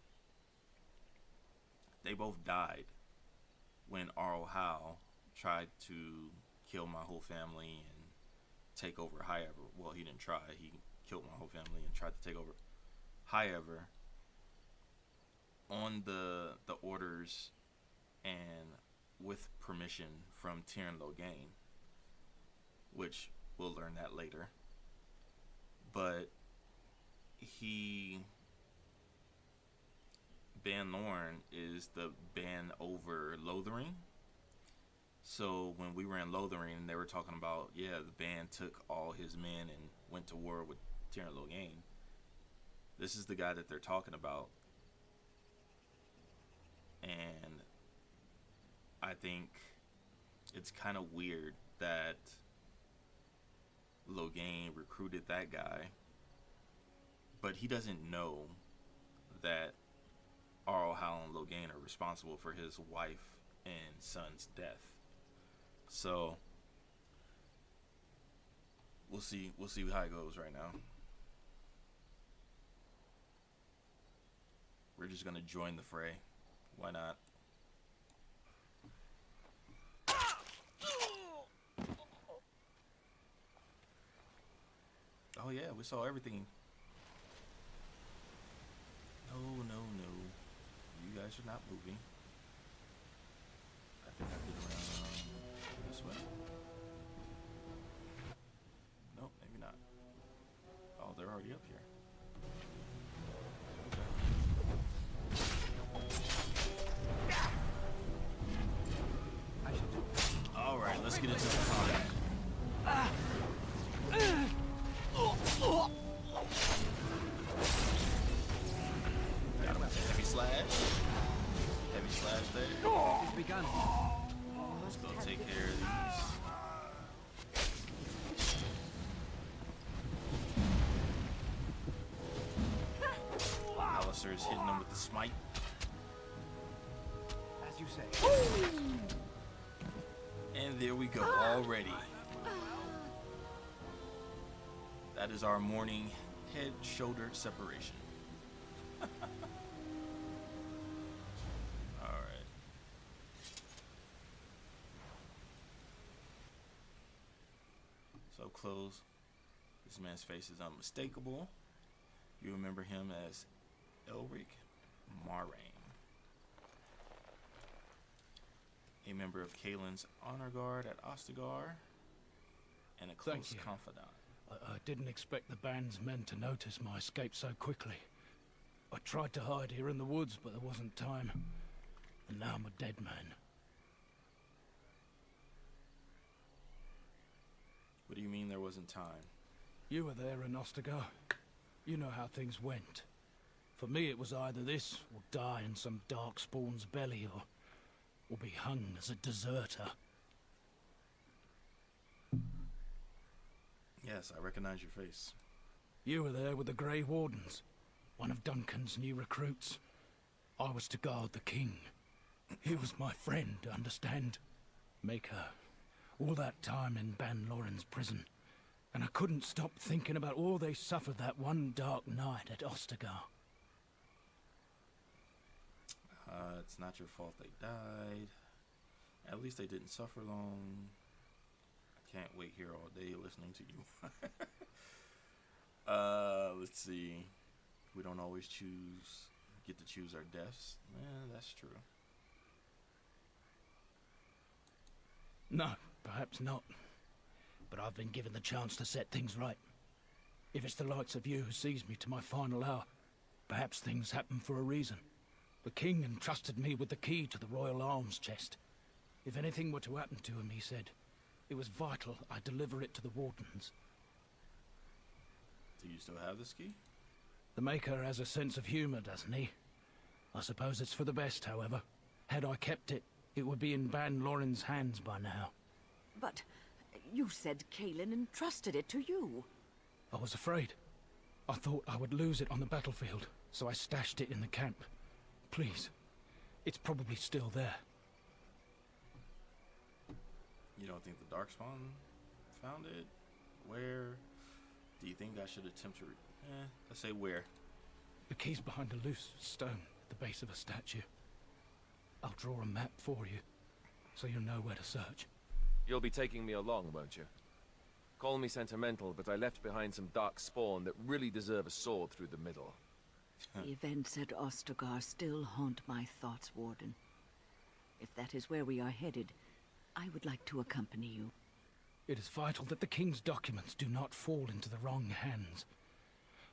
They both died when Arl Howe tried to kill my whole family and take over Highever. Well, he didn't try. He killed my whole family and tried to take over Highever on the orders and with permission from Tyrion Logain, which we'll learn that later. But Banlorn is the ban over Lothering. So when we were in Lothering, they were talking about, yeah, the ban took all his men and went to war with Tyrion Logain. This is the guy that they're talking about. And I think it's kind of weird that Logain recruited that guy, but he doesn't know that Arl Howe and Logain are responsible for his wife and son's death. So we'll see how it goes right now. We're just gonna join the fray. Why not? Oh yeah, we saw everything. No. You guys are not moving. think I get around this way. Nope, maybe not. Oh, they're already up here. All right, let's get into the combat. Got him. Heavy slash. Heavy slash there. It's begun. Let's go take care of these. Alistair's hitting them with the smite. As you say. And there we go, already. That is our morning head-shoulder separation. Alright. So close. This man's face is unmistakable. You remember him as Elric Moraine, a member of Kaelin's honor guard at Ostagar, and a close confidant. I didn't expect the band's men to notice my escape so quickly. I tried to hide here in the woods, but there wasn't time. And now I'm a dead man. What do you mean there wasn't time? You were there in Ostagar. You know how things went. For me, it was either this, or die in some darkspawn's belly, or be hung as a deserter. Yes, I recognize your face. You were there with the Grey Wardens, one of Duncan's new recruits. I was to guard the king. He was my friend, understand? Maker. All that time in Ban Loren's prison. And I couldn't stop thinking about all they suffered that one dark night at Ostagar. It's not your fault they died. At least they didn't suffer long. I can't wait here all day listening to you. Let's see. We don't always get to choose our deaths. Yeah, that's true. No, perhaps not. But I've been given the chance to set things right. If it's the likes of you who sees me to my final hour, perhaps things happen for a reason. The king entrusted me with the key to the royal arms chest. If anything were to happen to him, he said, it was vital I deliver it to the wardens. Do you still have this key? The Maker has a sense of humor, doesn't he? I suppose it's for the best, however. Had I kept it, it would be in Ban Loren's hands by now. But you said Caelin entrusted it to you. I was afraid. I thought I would lose it on the battlefield, so I stashed it in the camp. Please, it's probably still there. You don't think the darkspawn found it? Where? Do you think I should attempt to let's say where? The key's behind a loose stone at the base of a statue. I'll draw a map for you, so you'll know where to search. You'll be taking me along, won't you? Call me sentimental, but I left behind some dark spawn that really deserve a sword through the middle. The events at Ostagar still haunt my thoughts, Warden. If that is where we are headed, I would like to accompany you. It is vital that the king's documents do not fall into the wrong hands.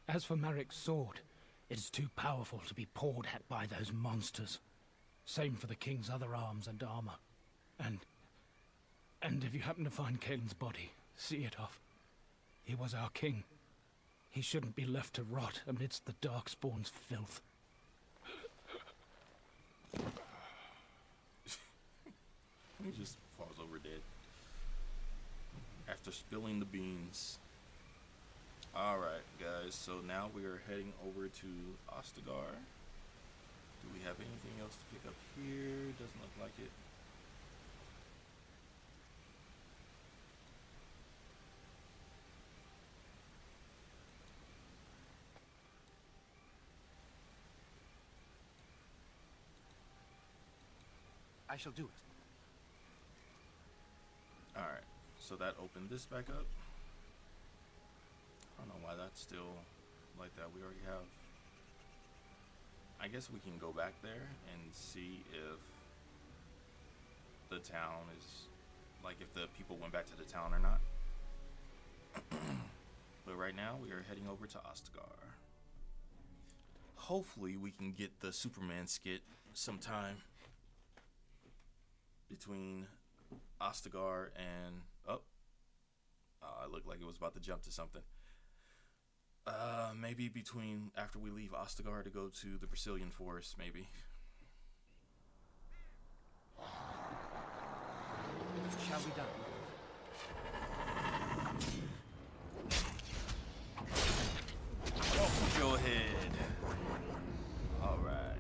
As for Marik's sword, it is too powerful to be pawed at by those monsters. Same for the king's other arms and armor. And if you happen to find Caelin's body, see it off. He was our king. He shouldn't be left to rot amidst the darkspawn's filth. He just falls over dead after spilling the beans. Alright guys, so now we are heading over to Ostagar. Do we have anything else to pick up here? Doesn't look like it. I shall do it. Alright, so that opened this back up. I don't know why that's still like that. We already have... I guess we can go back there and see if the the town is, like, if the people went back to the town or not. But right now we are heading over to Ostagar. Hopefully we can get the Superman skit sometime between Ostagar and I looked like it was about to jump to something. Maybe between after we leave Ostagar to go to the Brecilian Forest, maybe. Shall we done? Oh, go ahead. All right.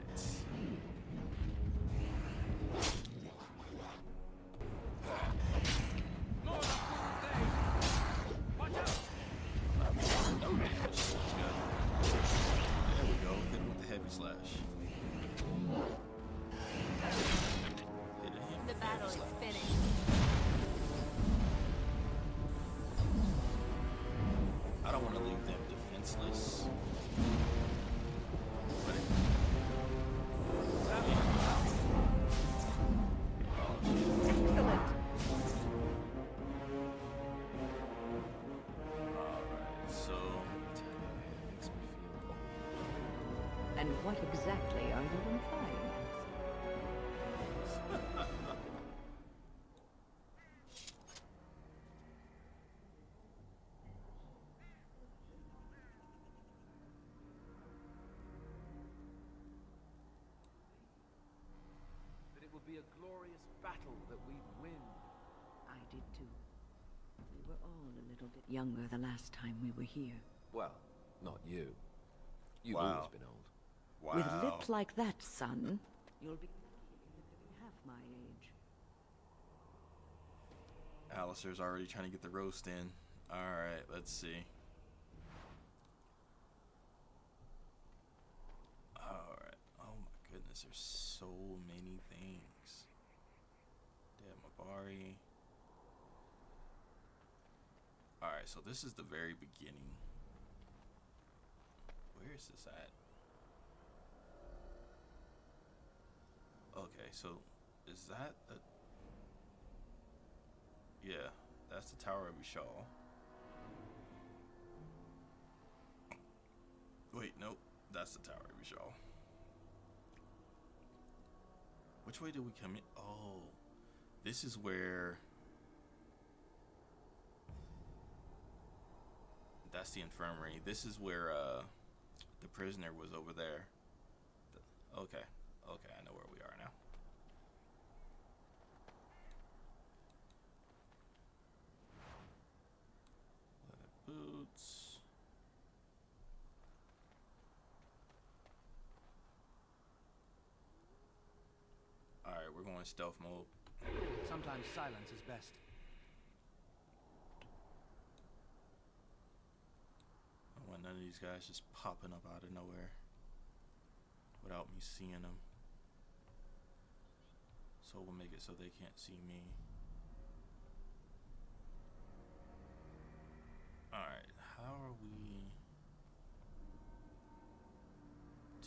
There we go. Hit him with the heavy slash. Hit him The with battle heavy is slash. finished. I don't want to leave them defenseless. But it, Excellent. Alright, so Makes me feel old. And what exactly are you implying? That it will be a glorious battle that we'd win. I did too. We were all a little bit younger the last time we were here. Well, not you. You've Wow. always been old. wow. With lips like that, son, you'll be half my age. Alistair's already trying to get the roast in. Alright, let's see. Alright. Oh my goodness, there's so many things. Dead Mabari. Alright, so this is the very beginning. Where is this at? Okay, so is that the... Yeah, that's the Tower of Ishal. Wait, nope, that's the Tower of Ishal. Which way did we come in? Oh, this is where... That's the infirmary. This is where the prisoner was over there. Okay, I know where we are now. Leather boots. Alright, we're going stealth mode. Sometimes silence is best. I want none of these guys just popping up out of nowhere without me seeing them. So we'll make it so they can't see me. Alright, how are we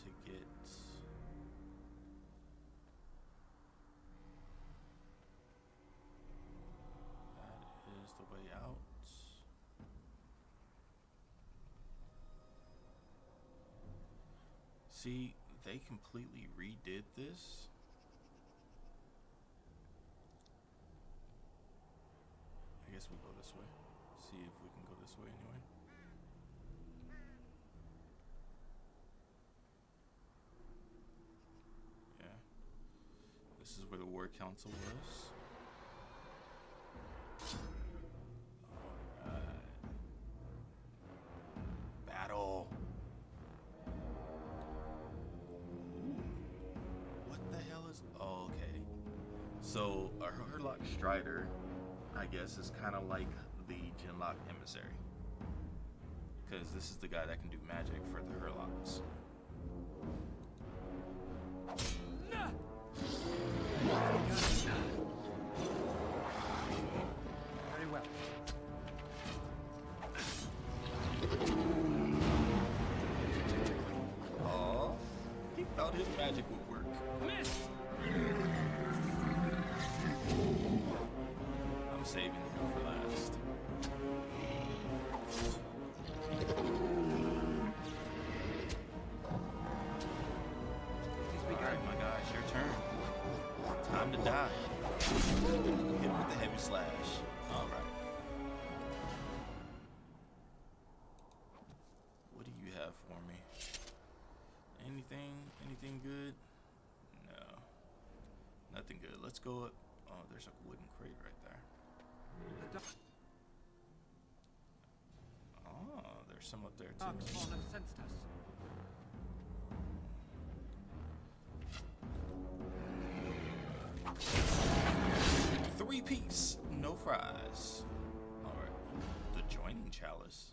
to get... That is the way out. See, they completely redid this. I guess we'll go this way. See if we can go this way anyway. Yeah. This is where the War Council was. Alright. Battle. What the hell is... Oh, okay. So, a Hurlock Strider, I guess, is kind of like the Genlock Emissary. Because this is the guy that can do magic for the Hurlocks. Very well. Oh, he thought his magic would work. Miss! Time to die. Hit him with the heavy slash. Alright. What do you have for me? Anything good? No. Nothing good. Let's go up. Oh, there's a wooden crate right there. Oh, there's some up there too. Darkspawn have sensed us. Three-piece, no fries. Alright. The joining chalice.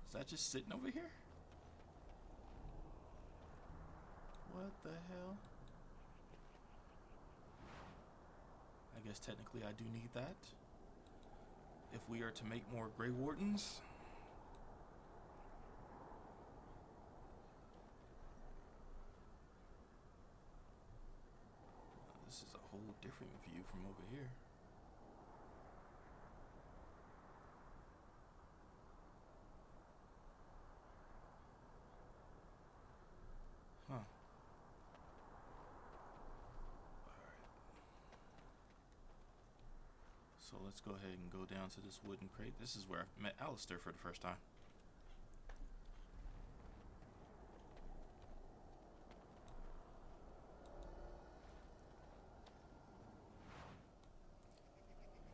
Is that just sitting over here? What the hell? I guess technically I do need that. If we are to make more Grey Wardens. This is a whole different view from over here. Huh. Alright. So let's go ahead and go down to this wooden crate. This is where I met Alistair for the first time.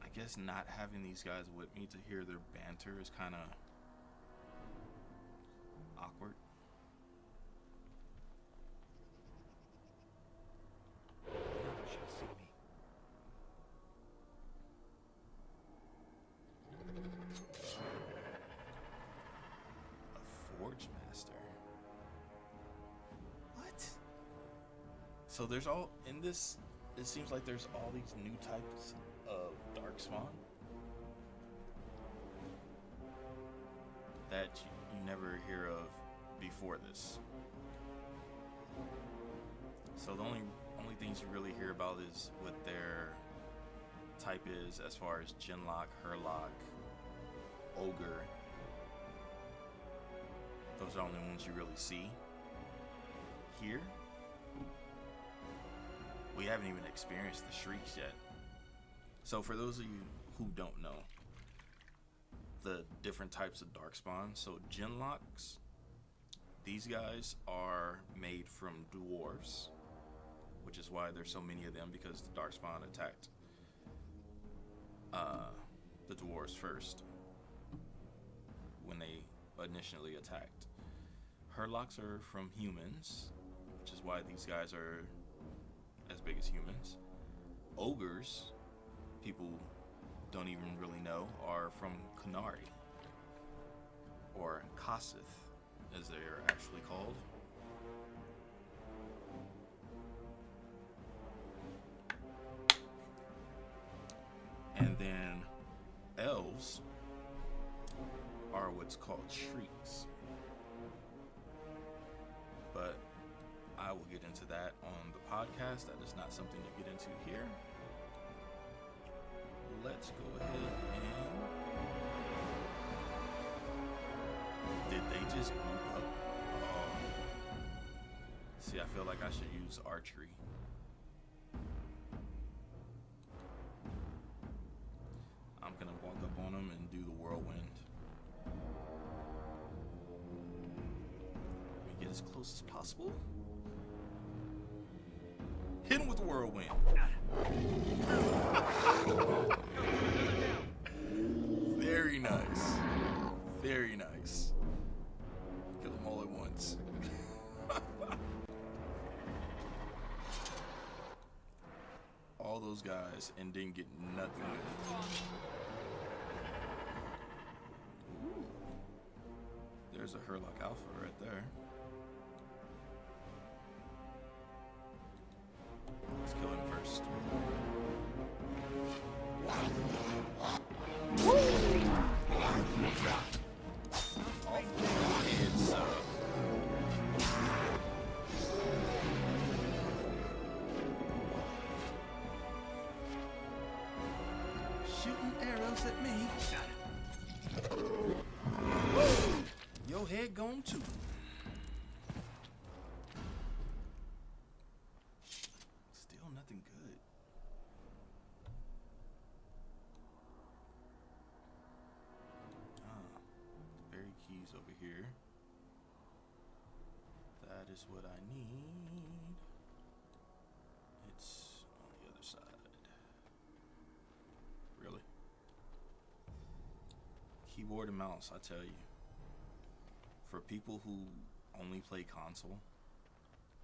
I guess not having these guys with me to hear their banter is kind of awkward. None shall see me. A Forge Master. What? So there's all in this. It seems like there's all these new types of darkspawn that you never hear of before this. So the only things you really hear about is what their type is, as far as Genlock, Herlock, Ogre. Those are the only ones you really see. Here, we haven't even experienced the Shrieks yet. So for those of you who don't know the different types of darkspawn, so Genlocks, these guys are made from dwarves, which is why there's so many of them, because the darkspawn attacked the dwarves first when they initially attacked. Herlocks are from humans, which is why these guys are as big as humans. Ogres, people don't even really know, are from Kunari, or Kosith as they're actually called. And then elves are what's called shrieks, but I will get into that on the podcast. That is not something to get into here. Let's go ahead and... Did they just group up? Oh. See, I feel like I should use archery. I'm gonna walk up on them and do the whirlwind. Let me get as close as possible. Hit him with the whirlwind. Very nice. Very nice. Kill them all at once. All those guys and didn't get nothing with it. Ooh. There's a Herlock Alpha right there. Let's kill him first. Shooting arrows at me. Your head gone too. Still nothing nothing good. Ah, berry keys over here. That is what I need. It's on the other side. Really? Keyboard and mouse, I tell you. For people who only play console,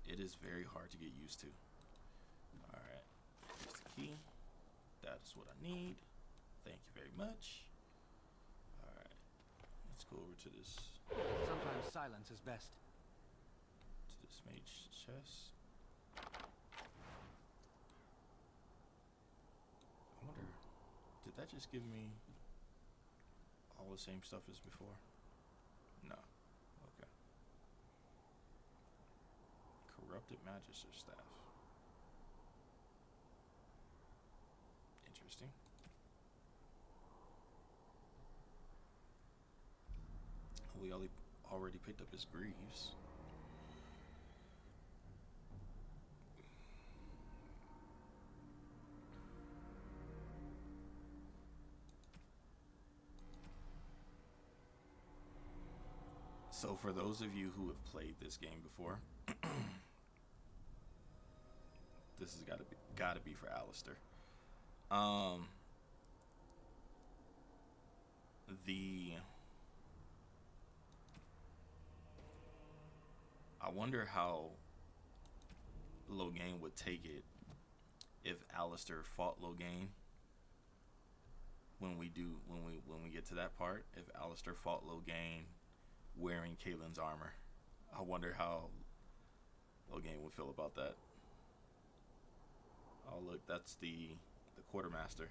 it is very hard to get used to. Alright, here's the key. That is what I need. Thank you very much. Alright, let's go over to this. Sometimes silence is best. To this mage chest. I wonder, did that just give me all the same stuff as before? No. Okay. Corrupted Magister Staff. Interesting. We already picked up his greaves. So for those of you who have played this game before, this has gotta be for Alistair. I wonder how Logain would take it if Alistair fought Logain. When we get to that part, if Alistair fought Logain wearing Caelin's armor, I wonder how Logain would feel about that. Oh look, that's the quartermaster.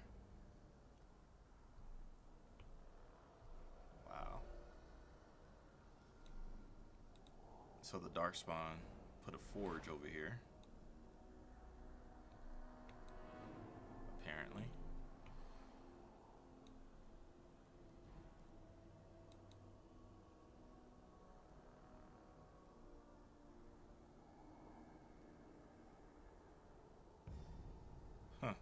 Wow. So the darkspawn put a forge over here. Apparently. Huh.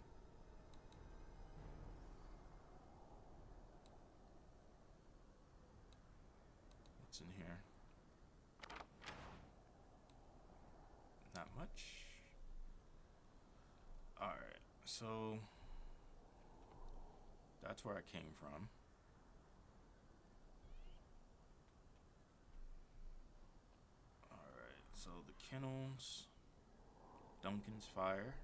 What's in here? Not much. Alright, so that's where I came from. Alright, so the kennels, Duncan's Fire.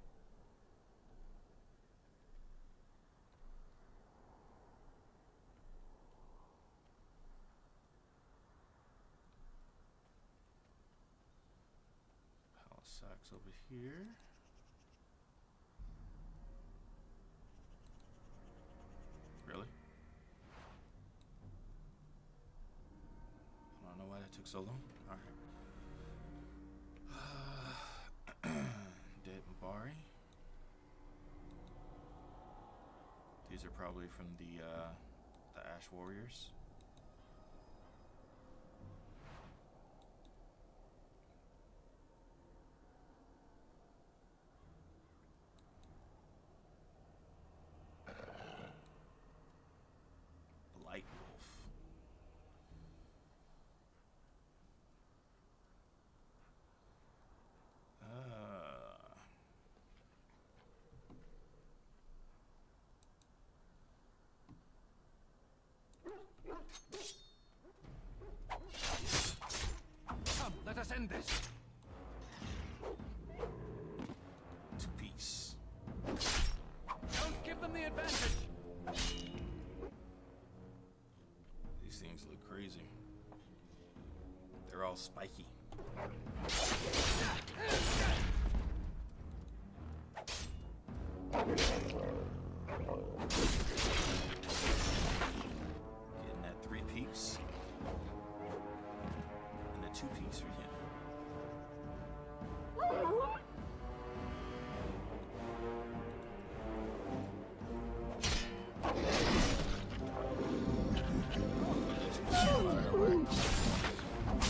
Sacks over here. Really? I don't know why that took so long. Alright. Dead Mabari. These are probably from the Ash Warriors. Blight wolf. Come, let us end this. To peace. Don't give them the advantage. These things look crazy. They're all spiky. Getting that 3 peaks. And the 2 peaks for him.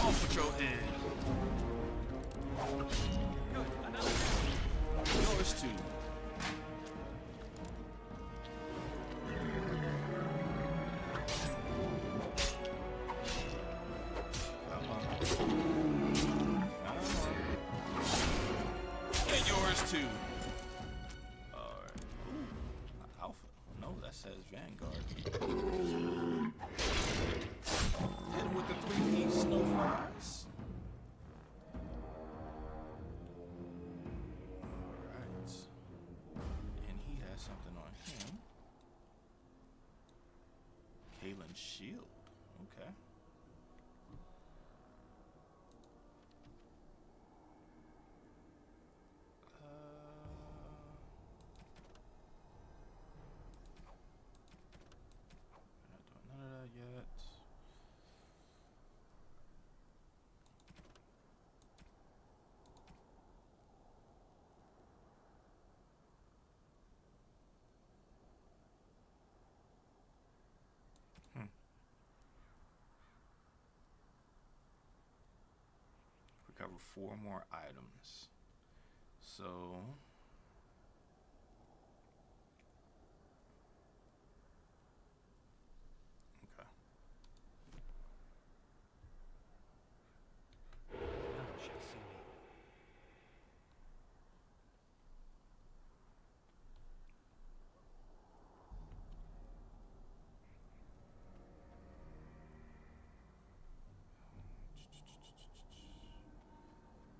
Off with your head. Good, another. Yours too. 2. And yours too. Alright. Ooh. Alpha. No, that says Vanguard. Hit him with the 3D snow fries. Alright. And he has something on him. Kalen's shield. Okay. We're not doing none of that yet. Recover 4 more items. So okay. None shall see me.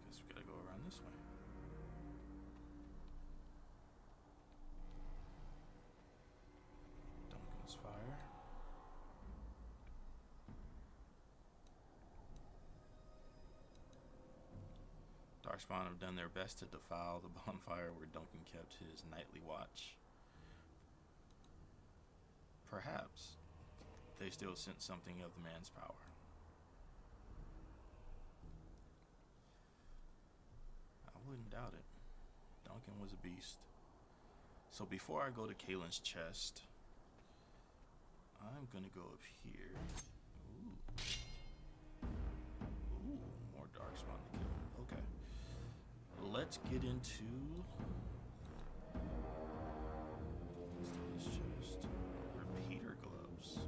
Guess we gotta go around this way. Duncan's fire. Darkspawn have done their best to defile the bonfire where Duncan kept his nightly watch. Perhaps they still sense something of the man's power. I wouldn't doubt it. Duncan was a beast. So before I go to Kalen's chest, I'm gonna go up here. Ooh, more darkspawn to kill. Okay. Let's get into his chest. Repeater gloves.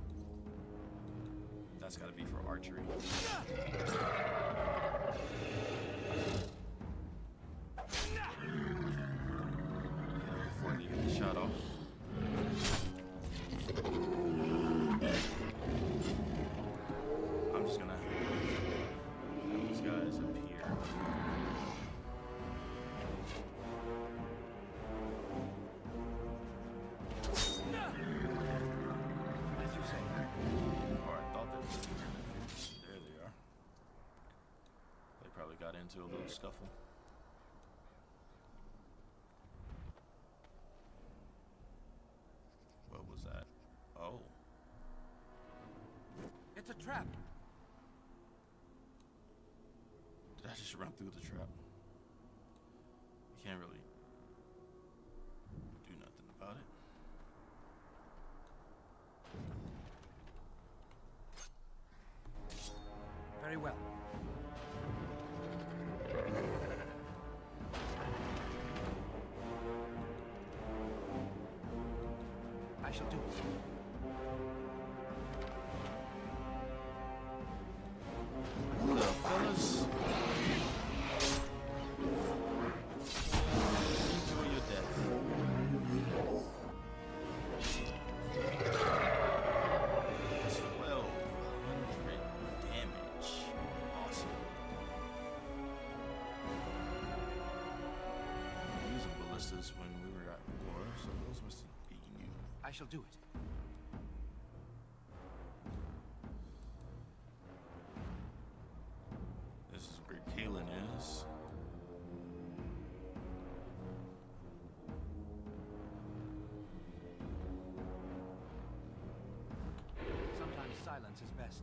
That's gotta be for archery. Before they get the shot off. I'm just gonna have these guys up here. As you say. Or I thought they were here. There they are. They probably got into a little scuffle. What was that? Oh. It's a trap. Did I just run through the trap? You can't really do nothing about it. Very well. I shall do it. What up, fellas? Enjoy your death. 1,200 damage. Awesome. We were using ballistas when we were at war, so those must be new. I shall do it. This is where Kalen is. Sometimes silence is best.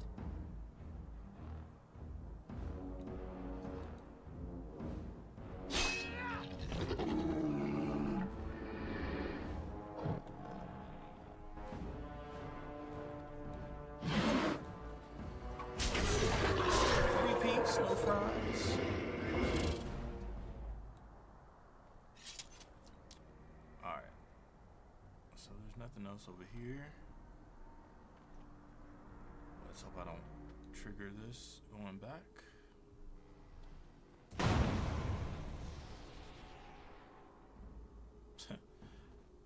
nothing else over here. Let's hope I don't trigger this going back.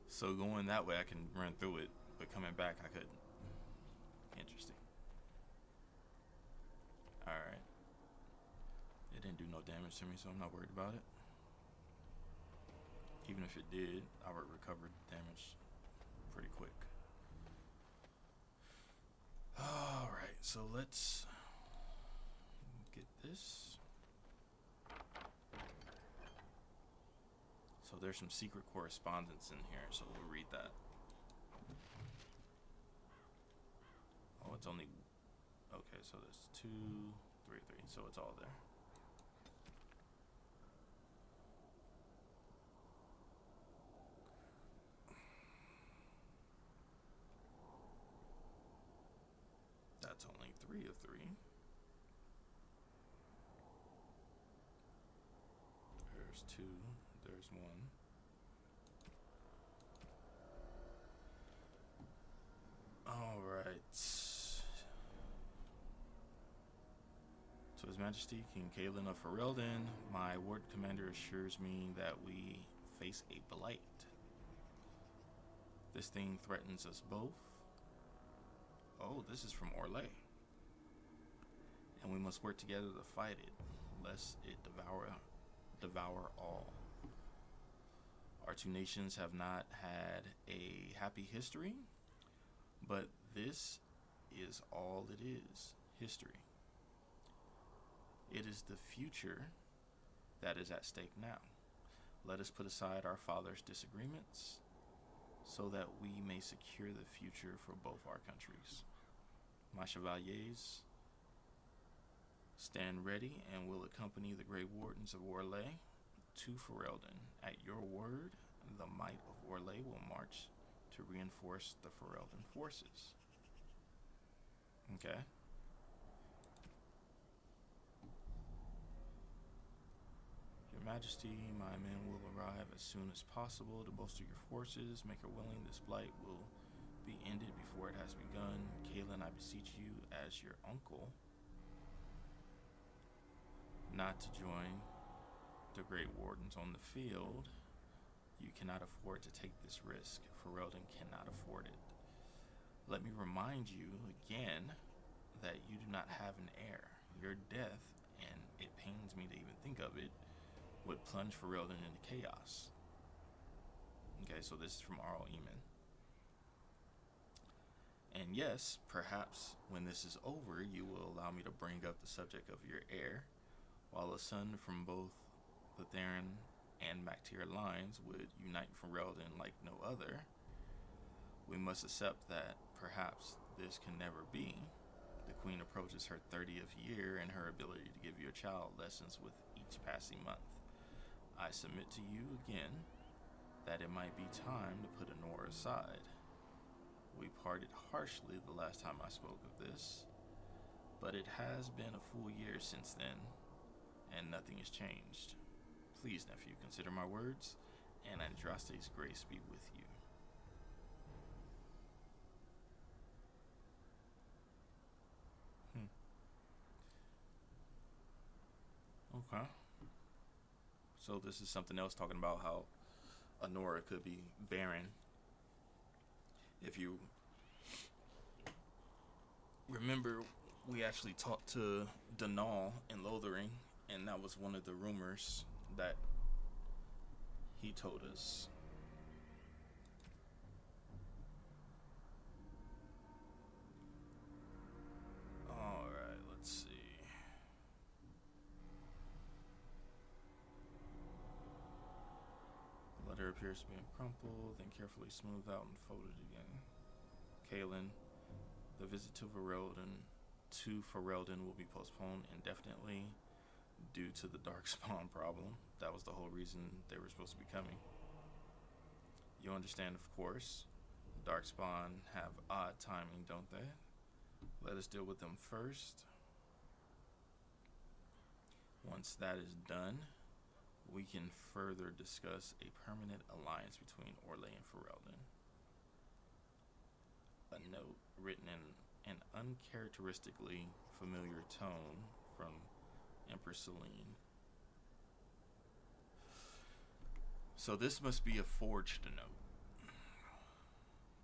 So going that way I can run through it, but coming back I couldn't. Interesting. Alright. It didn't do no damage to me, so I'm not worried about it. Even if it did, I would recover damage pretty quick. Alright, so let's get this. So there's some secret correspondence in here, so we'll read that. Oh, it's only... Okay, so there's 2, 3, 3, so it's all there. That's only 3 of 3. There's 2. There's 1. All right. To His Majesty, King Caelan of Ferelden, my ward commander assures me that we face a blight. This thing threatens us both. Oh, this is from Orlais. And we must work together to fight it, lest it devour all. Our two nations have not had a happy history, but this is all it is, history. It is the future that is at stake now. Let us put aside our father's disagreements so that we may secure the future for both our countries. My chevaliers, stand ready and will accompany the Grey Wardens of Orlais to Ferelden. At your word, the might of Orlais will march to reinforce the Ferelden forces. Okay. Your Majesty, my men will arrive as soon as possible to bolster your forces. Make her willing. This blight will be ended before it has begun. Caelan, I beseech you, as your uncle, not to join the Great Wardens on the field. You cannot afford to take this risk. Ferelden cannot afford it. Let me remind you again that you do not have an heir. Your death, and it pains me to even think of it, would plunge Ferelden into chaos. Okay, so this is from Arl Eamon. And yes, perhaps when this is over, you will allow me to bring up the subject of your heir, while a son from both the Theron and Mactyr lines would unite Ferelden like no other. We must accept that perhaps this can never be. The Queen approaches her 30th year, and her ability to give your child lessens with each passing month. I submit to you again that it might be time to put Honor aside. We parted harshly the last time I spoke of this, but it has been a full year since then, and nothing has changed. Please, nephew, consider my words, and Andraste's grace be with you. Okay. So this is something else talking about how Honora could be barren. If you remember, we actually talked to Danal in Lothering, and that was one of the rumors that he told us. Alright, let's see. The letter appears to be crumpled, then carefully smoothed out and folded again. Caelan, the visit to Ferelden will be postponed indefinitely due to the darkspawn problem. That was the whole reason they were supposed to be coming. You understand, of course. Darkspawn have odd timing, don't they? Let us deal with them first. Once that is done, we can further discuss a permanent alliance between Orlais and Ferelden. a note written in an uncharacteristically familiar tone from Empress Celine. So this must be a forged note.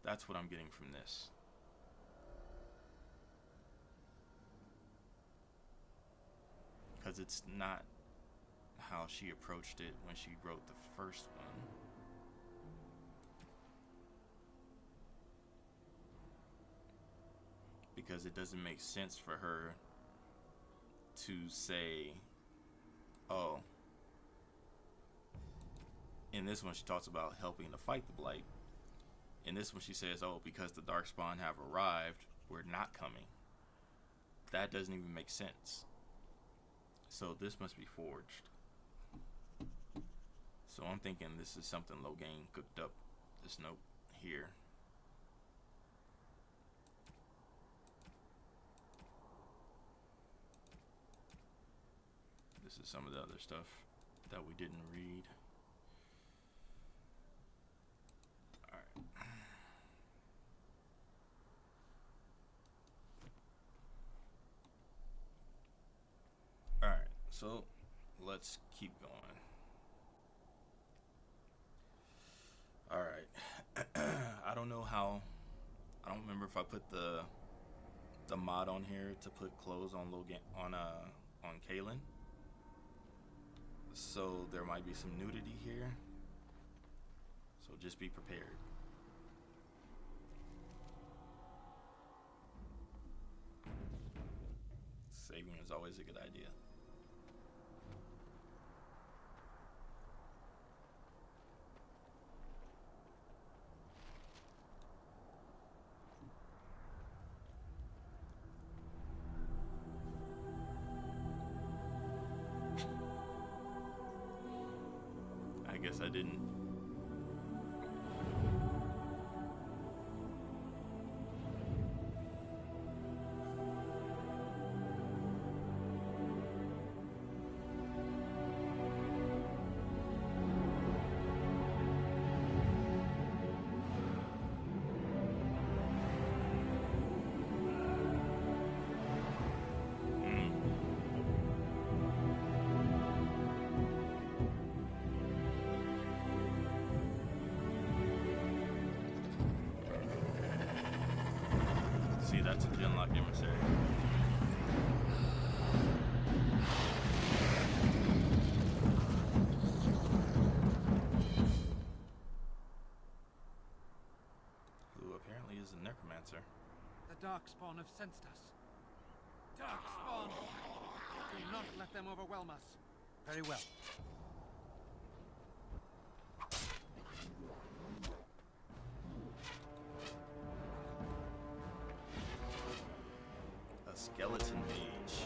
That's what I'm getting from this. Because it's not how she approached it when she wrote the first one. Because it doesn't make sense for her to say, oh, in this one she talks about helping to fight the Blight. In this one she says, oh, because the darkspawn have arrived, we're not coming. That doesn't even make sense. So this must be forged. So I'm thinking this is something Logain cooked up, this note here. This is some of the other stuff that we didn't read. Alright. Alright, so let's keep going. Alright. I don't know how, I don't remember if I put the mod on here to put clothes on Logain on Kalen. So there might be some nudity here. So just be prepared. Saving is always a good idea. I guess I didn't. See, that's a genlock emissary. Who apparently is a necromancer. The darkspawn have sensed us. Darkspawn! Do not let them overwhelm us. Very well. Skeleton mage.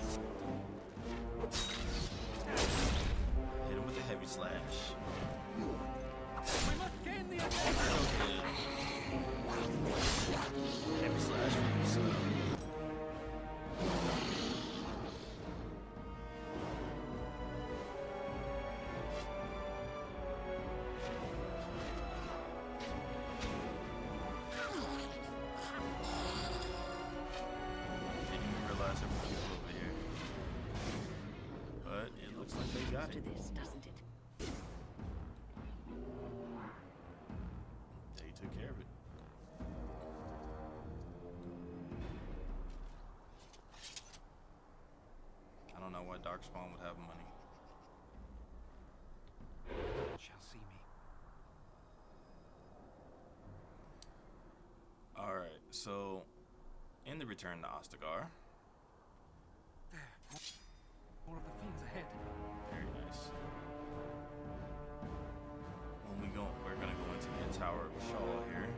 Hit him with a heavy slash. We must gain the advantage! Heavy slash from the sun. To this, doesn't it? They took care of it. I don't know why darkspawn would have money. Shall see me. Alright, so in the Return to Ostagar. There. More of the fiends ahead. Very nice. We're gonna go into the Tower of Shaw here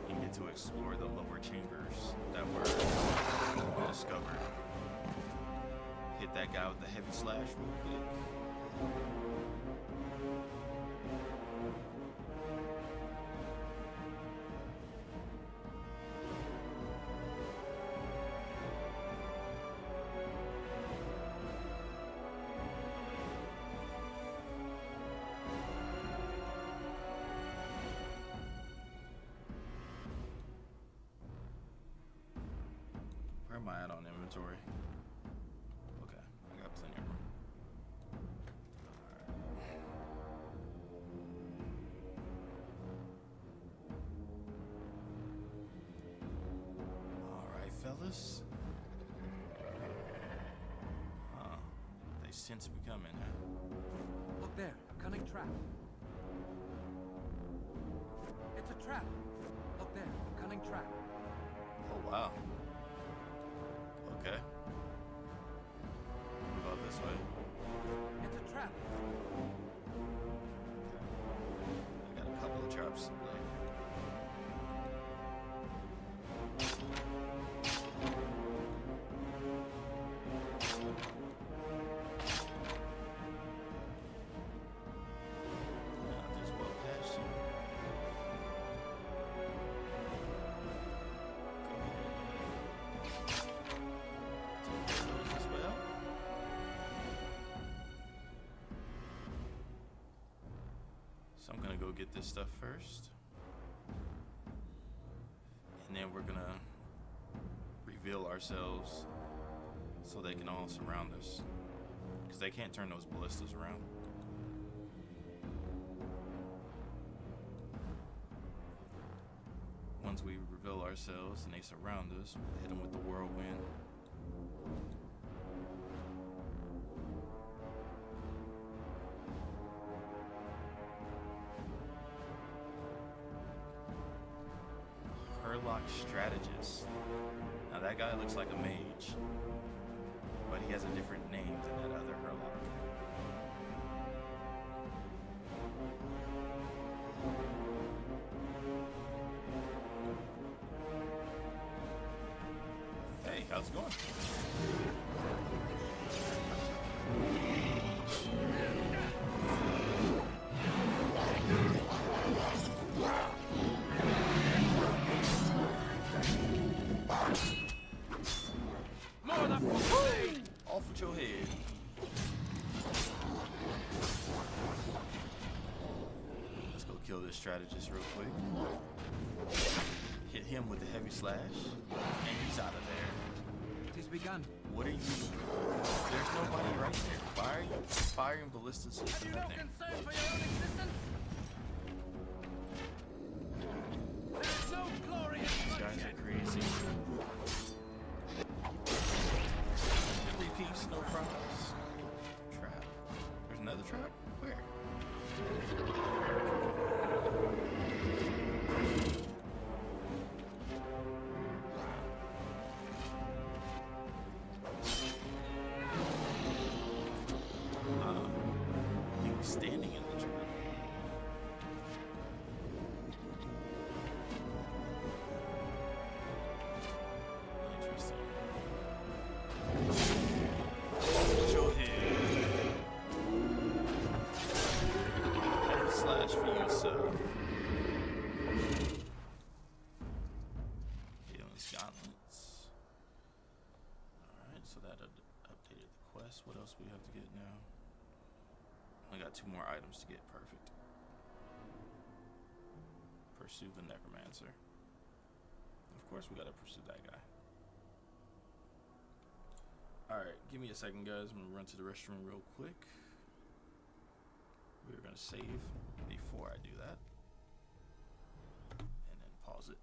and get to explore the lower chambers that were discovered. Hit that guy with the heavy slash real quick. am I at on inventory? Okay, I got plenty of room. Alright, fellas. Huh. They sense me coming, huh? Look there, a cunning trap. It's a trap. Look there, a cunning trap. Oh, wow. Okay. What about this way? It's a trap. I got a couple of traps. I'll just walk past you. As well. So I'm gonna go get this stuff first, and then we're gonna reveal ourselves so they can all surround us, because they can't turn those ballistas around. Once we reveal ourselves and they surround us, we'll hit them with the whirlwind. Herlock strategist. Now that guy looks like a mage, but he has a different name than that other Herlock. Hey, how's it going? Off with your head. Let's go kill this strategist real quick. Hit him with the heavy slash, and he's out of there. It has begun. What are you? There's nobody right there. Why are you firing ballistas Have into you that no thing? concern for your own existence? There's no glory in These guys bloodshed. are crazy. Repeats, no problems. Trap. There's another trap? Where? He was standing in the trap. Interesting. Your head. Heavy slash for you, sir. Healing gauntlets. Alright, so that updated the quest. What else we have to get now? I got 2 more items to get. Perfect. Pursue the necromancer. Of course, we gotta pursue that guy. Alright, give me a second, guys. I'm gonna run to the restroom real quick. We're gonna save before I do that. And then pause it.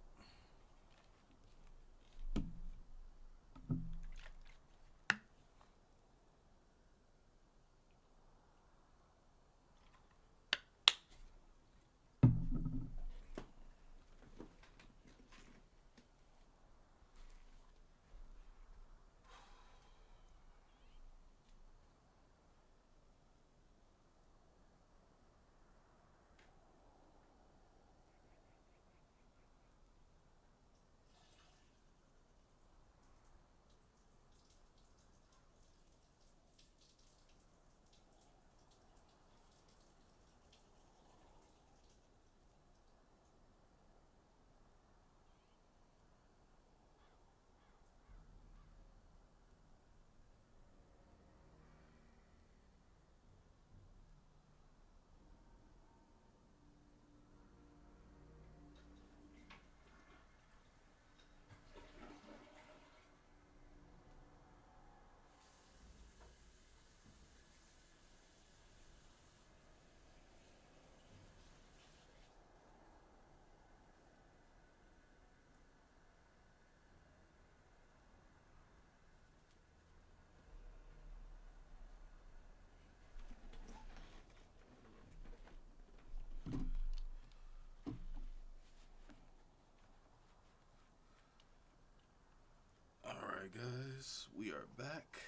guys, we are back.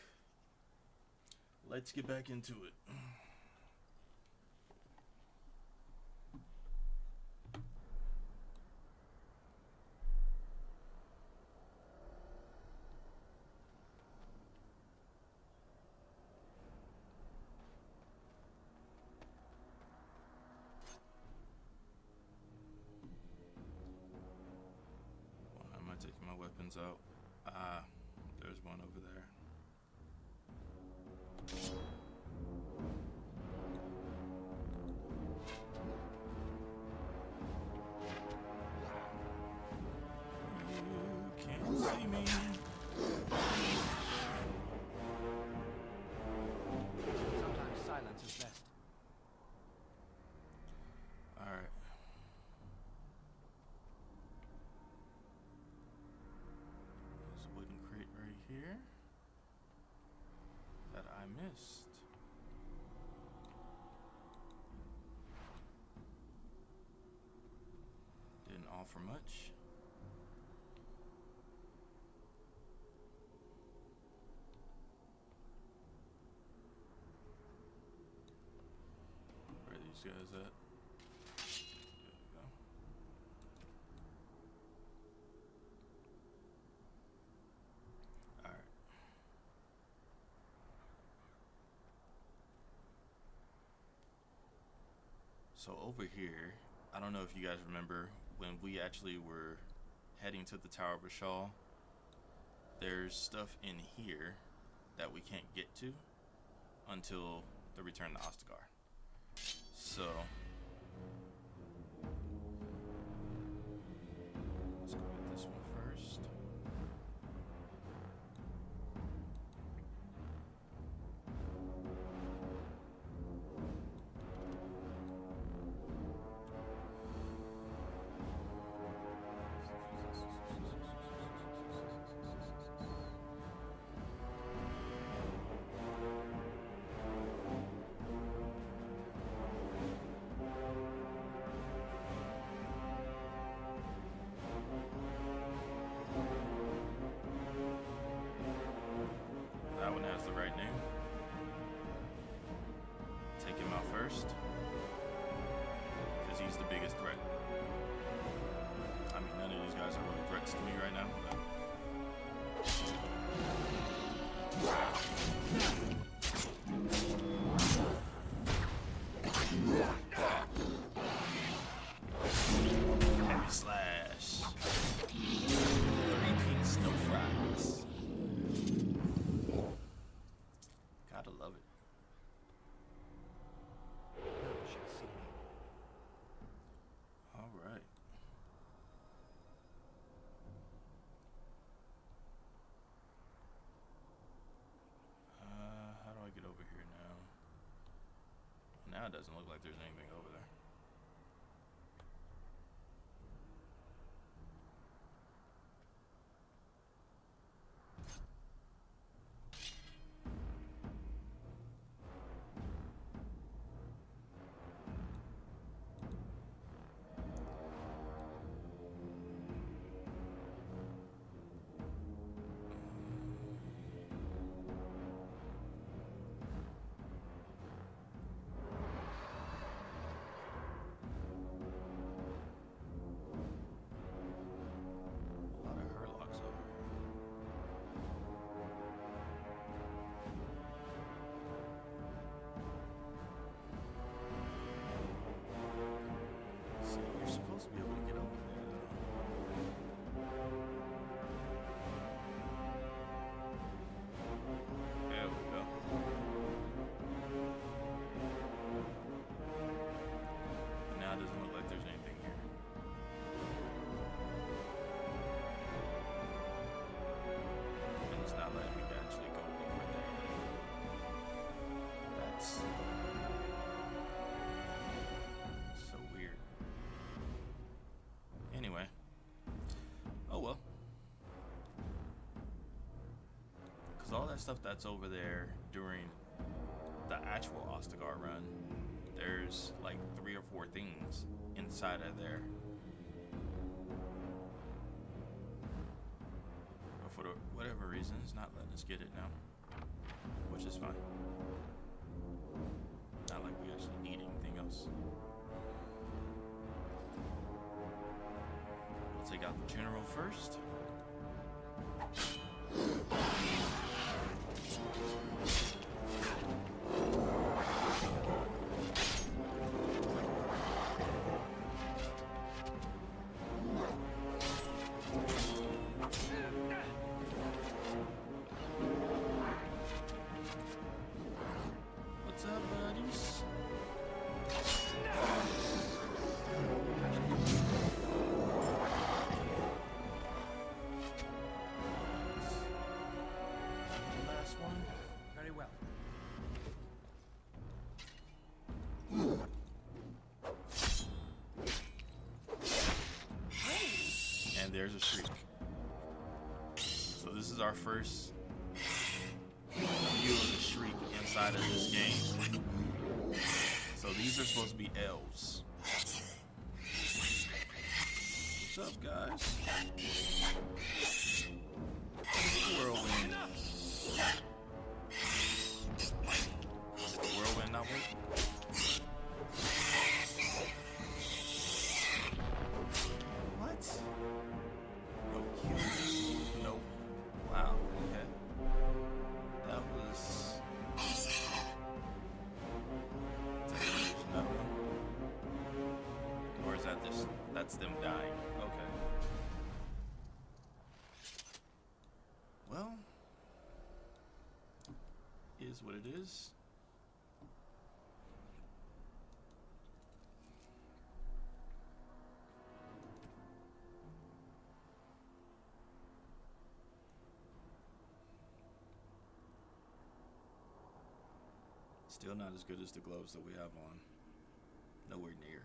Let's get back into it. Why am I taking my weapons out? Ah, there's one over there. You can't see me. Sometimes silence is best. Alright. There's a wooden crate right here that I missed. Didn't offer much. Where are these guys at? There we go. Alright. So over here, I don't know if you guys remember when we actually were heading to the Tower of Brecilian, there's stuff in here that we can't get to until the return to Ostagar. So let's go get this one first. That one has the right name. Take him out first, because he's the biggest threat. I mean, none of these guys are really threats to me right now, but... Heavy slash. 3-piece, no fries. Gotta love it. None shall see me. All right. How do I get over here now? Now it doesn't look like there's anything over there. A lot of Hurlocks over here. See, you're supposed to be able to get over there, though. There we go. But now it doesn't look like there's anything here. And it's not letting me actually go over there. That's so weird. Anyway. Oh well. Because all that stuff that's over there during the actual Ostagar run, there's like 3 or 4 things inside of there. But for whatever reason, it's not letting us get it now, which is fine. Not like we actually need anything else. We'll take out the general first. What's up, buddies? Last one. Very well. And there's a shriek. So this is our first view of the shriek inside of this game. So these are supposed to be elves. What's up, guys? Whirlwind. Whirlwind not work? What? No kills. Nope. Wow. Okay. That was. No. Or is that this? That's them dying. Okay. Well, is what it is. Still not as good as the gloves that we have on. Nowhere near.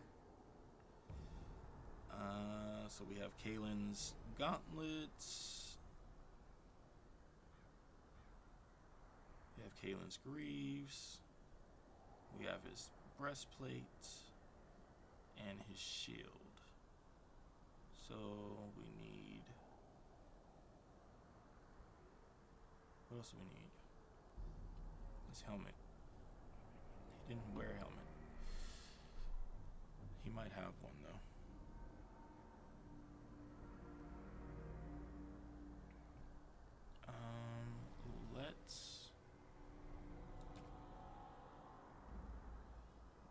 So we have Kalen's gauntlets. We have Kalen's greaves. We have his breastplate and his shield. So we need. What else do we need? His helmet. He didn't wear a helmet. He might have one though.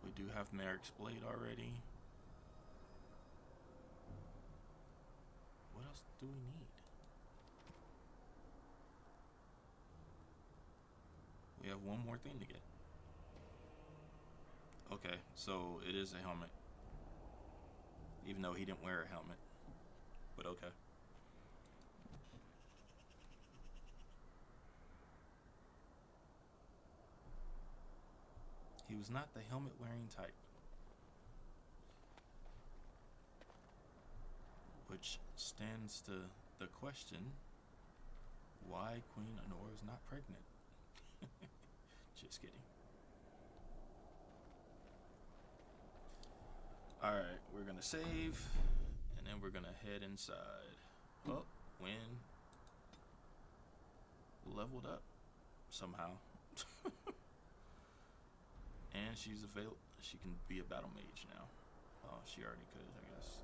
We do have Merrick's blade already. What else do we need? We have one more thing to get. Okay, so it is a helmet. Even though he didn't wear a helmet. But okay. He was not the helmet wearing type. Which stands to the question, why Queen Honora is not pregnant? Just kidding. Alright, we're gonna save, and then we're gonna head inside. Oh, Wynn leveled up somehow. And she's available. She can be a battle mage now. Oh, she already could, I guess.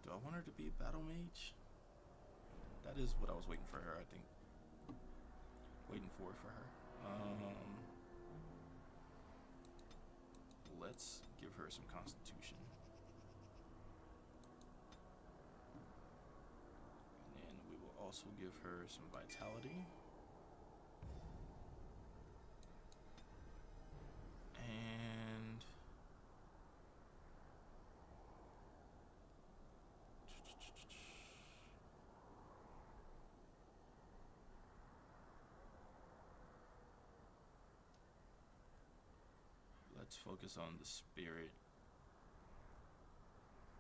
Do I want her to be a battle mage? That is what I was waiting for her, I think. Waiting for her. Let's give her some constitution. And then we will also give her some vitality. And let's focus on the spirit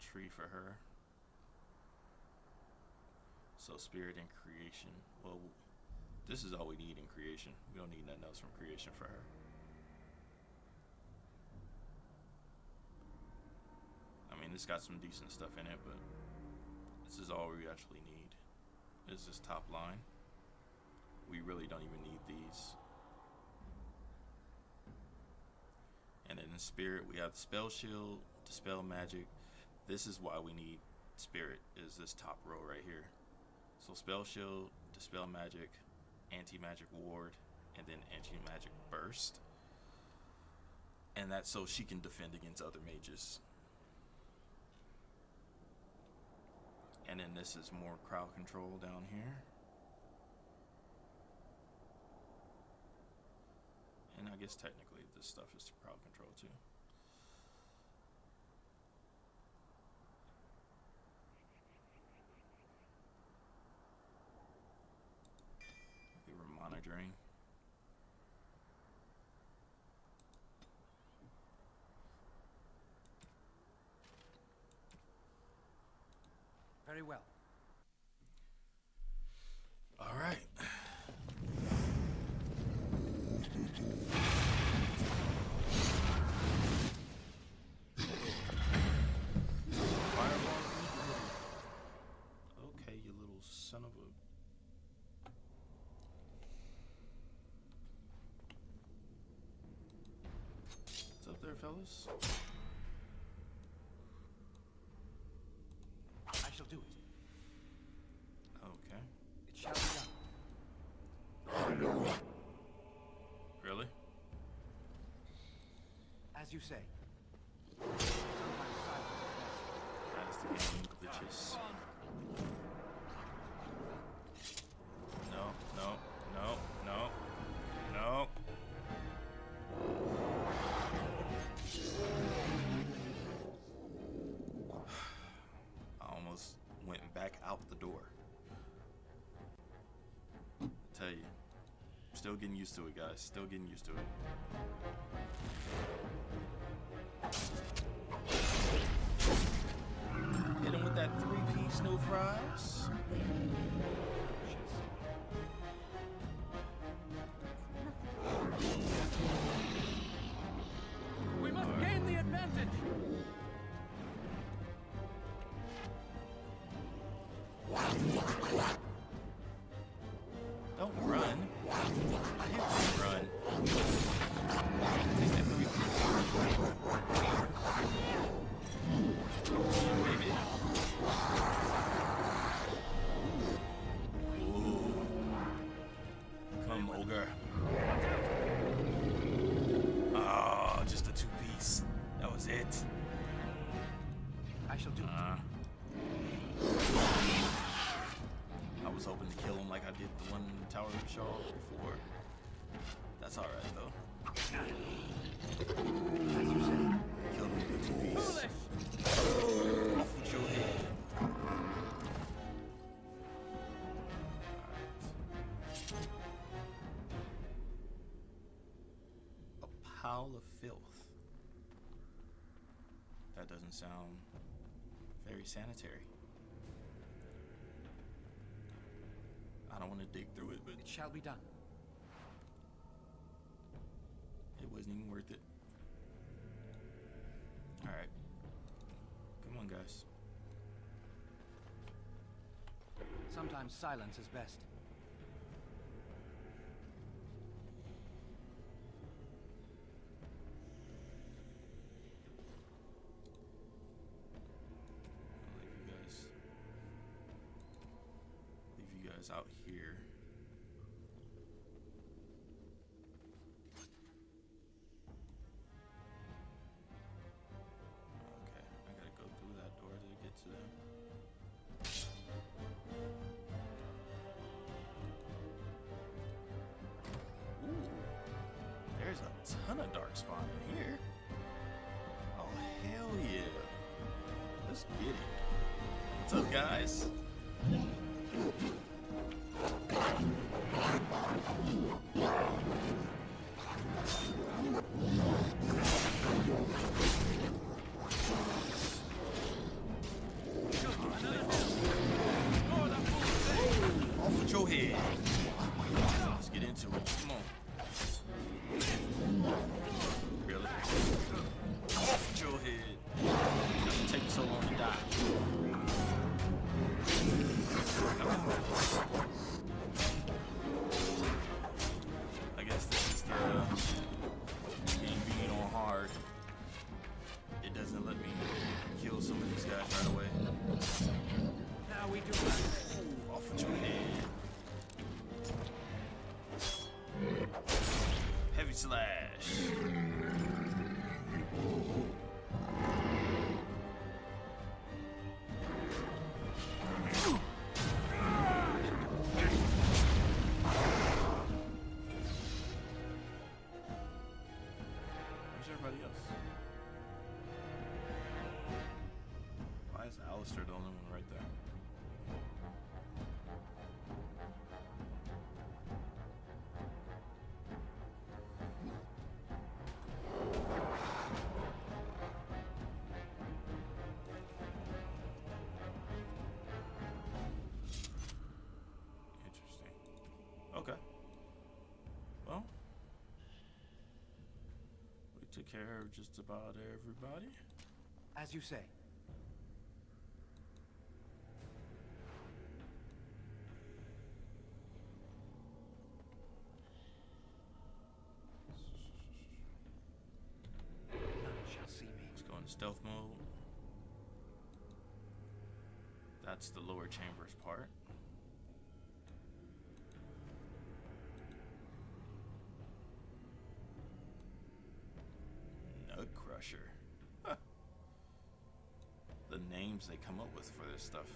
tree for her. So spirit and creation. Well, this is all we need in creation. We don't need nothing else from creation for her. I mean, it's got some decent stuff in it, but this is all we actually need. is this top line. We really don't even need these. And then in spirit, we have the spell shield, dispel magic. This is why we need spirit, is this top row right here. So spell shield, dispel magic, anti-magic ward, and then anti-magic burst. And that's so she can defend against other mages. And then this is more crowd control down here. And I guess technically this stuff is crowd control too. We were monitoring. Very well. All right. Okay, you little son of a... What's up there, fellas? I shall do it. Okay. It shall be done. Really? As you say. As the game glitches. No, no, no, no, no. I almost went back out the door. I tell you, still getting used to it, guys. Still getting used to it. Hit him with that 3-piece no fries. We must gain the advantage. Don't run. I hate when you run. Take that 3-piece. Baby. Ooh. Come, ogre. Oh, just a 2-piece. That was it. I shall do it. I was hoping to kill him like I did the one in the Tower of Shaw before. That's alright though. As you say. Killed him with a 2-piece. Off with your head. Alright. A pile of filth. That doesn't sound very sanitary. I don't want to dig through it, but It shall be done. it wasn't even worth it. Alright. Come on, guys. Sometimes silence is best. Leave you guys out here. Okay, I gotta go through that door to get to them. Ooh, there's a ton of darkspawn in here. Oh, hell yeah. Let's get it. What's up, guys? Off with your head. Let's get into it. Come on. Really? Off with your head. Doesn't take so long to die. Come on. guys right away. Now we do that. Ooh, off with your head. Heavy slash. Where's everybody else? Why is Alistair the only one right there? Interesting. Okay. Well, we took care of just about everybody. As you say. None shall see me. Let's go into stealth mode. That's the lower chambers part. Nut Crusher. Huh. The names they come up with for this stuff.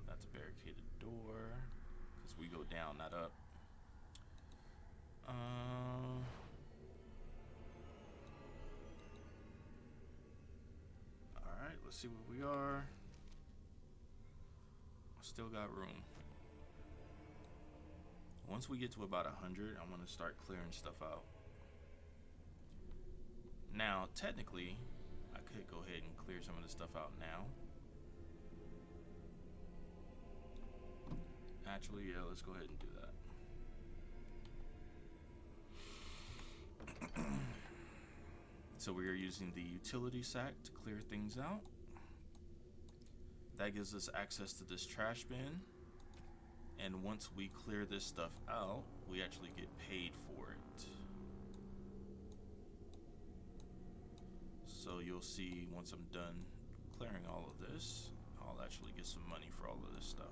That's a barricaded door. Because we go down, not up. Alright, let's see where we are. Still got room. Once we get to about 100, I'm going to start clearing stuff out. Now, technically, I could go ahead and clear some of this stuff out now. Actually, yeah, let's go ahead and do that. So we are using the utility sack to clear things out. That gives us access to this trash bin. And once we clear this stuff out, we actually get paid for it. So you'll see once I'm done clearing all of this, I'll actually get some money for all of this stuff.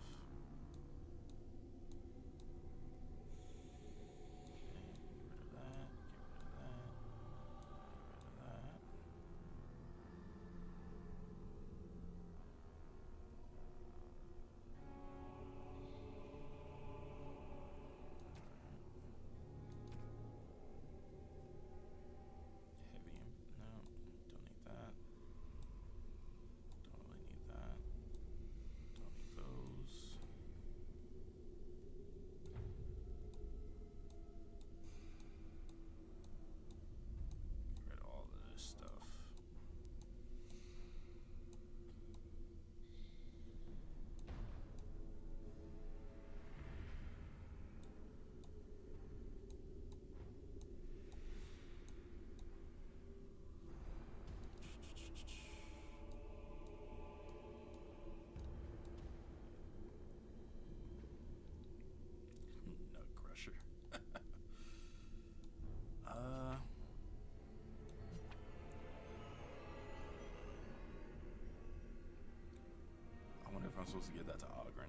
I'm supposed to get that to Ogren.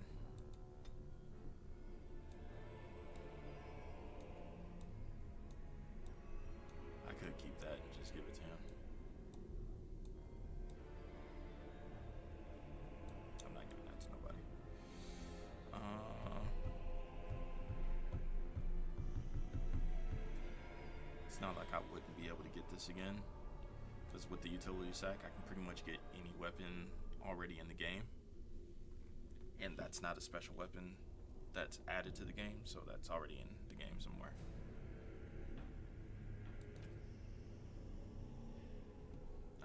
I could keep that and just give it to him. I'm not giving that to nobody. It's not like I wouldn't be able to get this again, because with the utility sack I can pretty much get any weapon already in the game. And that's not a special weapon that's added to the game, so that's already in the game somewhere.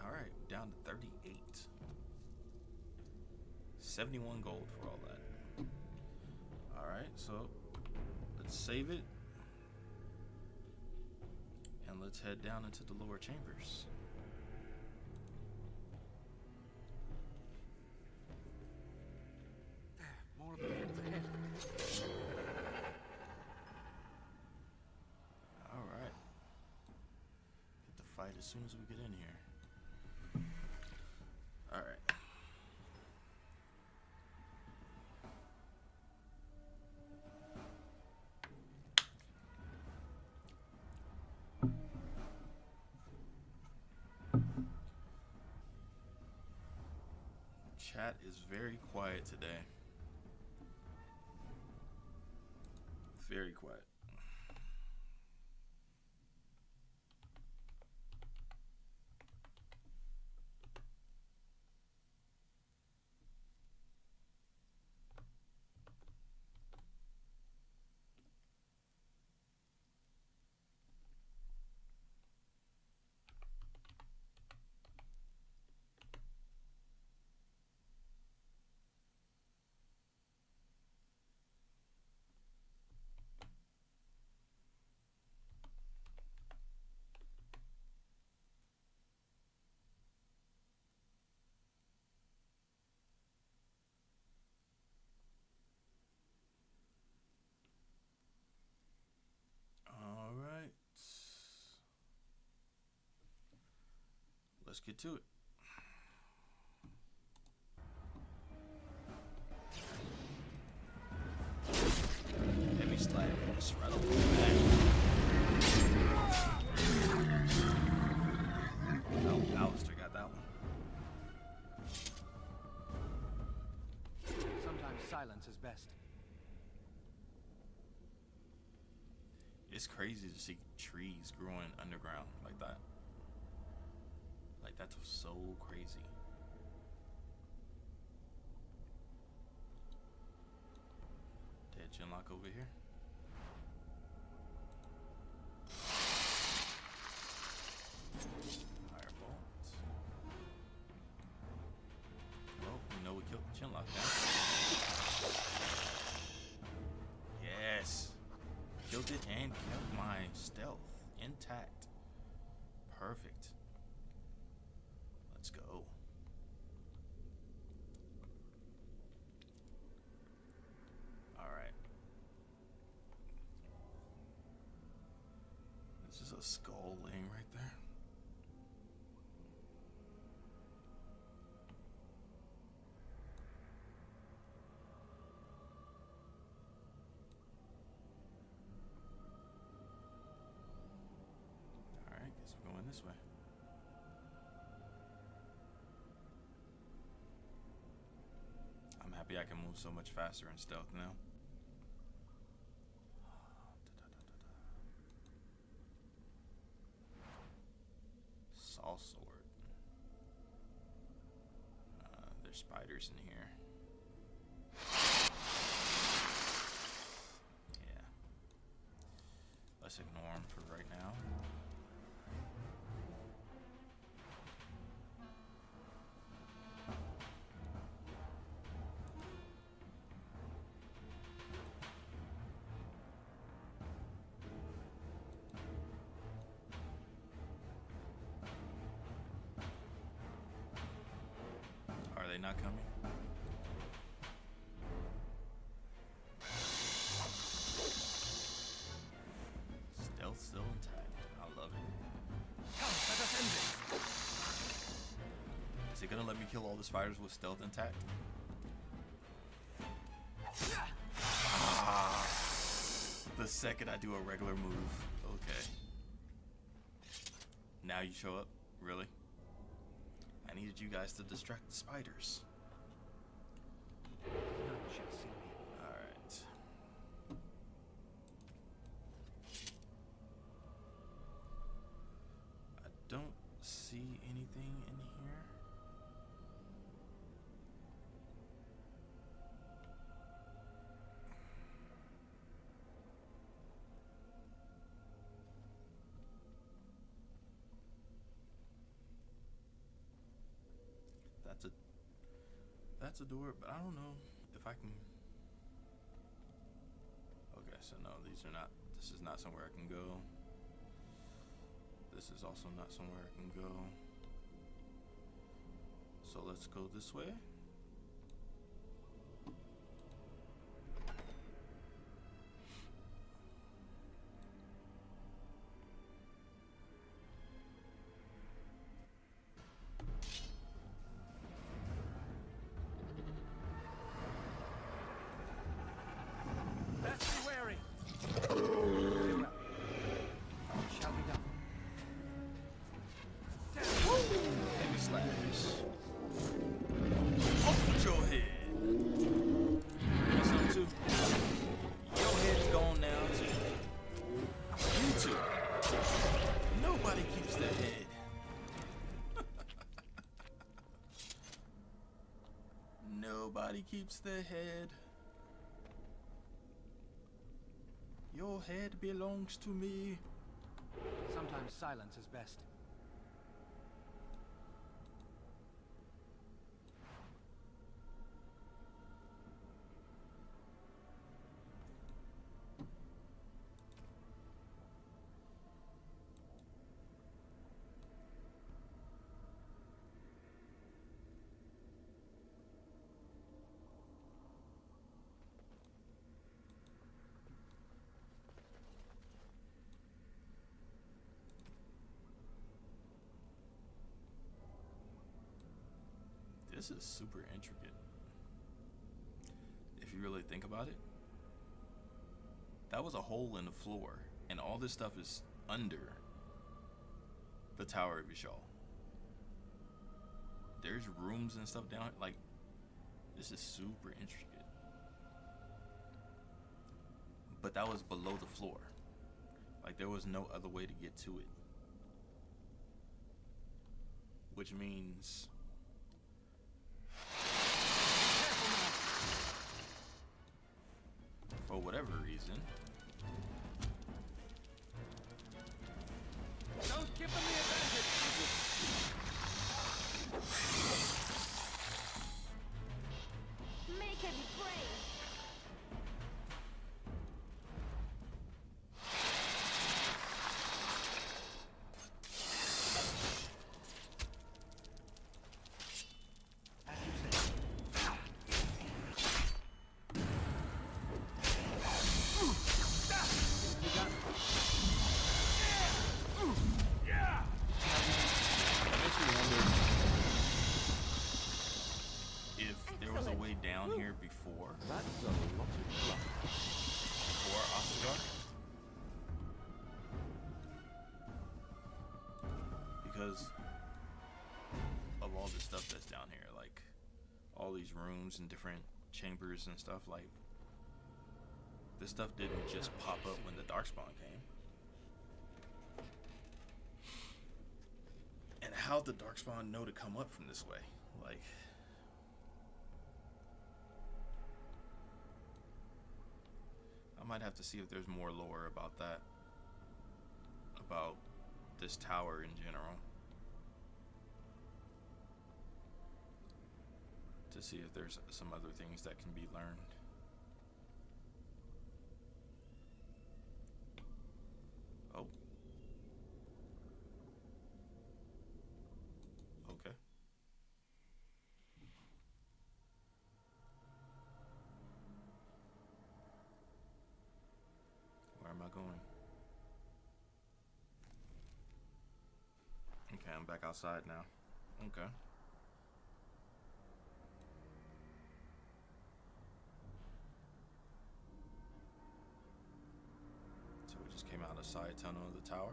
Alright, down to 38. 71 gold for all that. Alright, so let's save it. And let's head down into the lower chambers. More of the hands ahead. Alright. Get the fight as soon as we get in here. All right. Chat is very quiet today. Very quiet. Let's get to it. Heavy slide pass right off the back. Oh, Alistair got that one. Sometimes silence is best. It's crazy to see trees growing underground like that. Like, that's so crazy. Dead Genlock over here. Firebolt. Well, we know we killed the Genlock now. Yes. Killed it and kept my stealth intact. Perfect. Let's go. All right. This is a skull laying right there. All right, guess we're going this way. I'm happy I can move so much faster in stealth now. Saw sword. There's spiders in here. Yeah. Let's ignore them for right now. Are they not coming? Stealth still intact. I love it. Come, let us end this. Is it gonna let me kill all the spiders with stealth intact? Ah, the second I do a regular move. Okay. Now you show up? Really? I needed you guys to distract the spiders. None shall see me. Alright. I don't see anything in here. That's a door, but I don't know if I can. Okay, so no, these are not. This is not somewhere I can go. This is also not somewhere I can go. So let's go this way. Nobody keeps the head. Your head belongs to me. Sometimes silence is best. This is super intricate. If you really think about it, that was a hole in the floor, and all this stuff is under the Tower of Yashal. There's rooms and stuff down. Like, this is super intricate. But that was below the floor. Like, there was no other way to get to it. Which means for whatever reason, Don't give them the advantage! Make it brave! down here before. That's a lot of luck. Before Ostagar. Because of all the stuff that's down here, like all these rooms and different chambers and stuff, like this stuff didn't just pop up when the darkspawn came. And how'd the darkspawn know to come up from this way? Like, I might have to see if there's more lore about that, about this tower in general, to see if there's some other things that can be learned. Oh. Okay. Where am I going? Okay, I'm back outside now. Okay. So we just came out a side tunnel of the tower.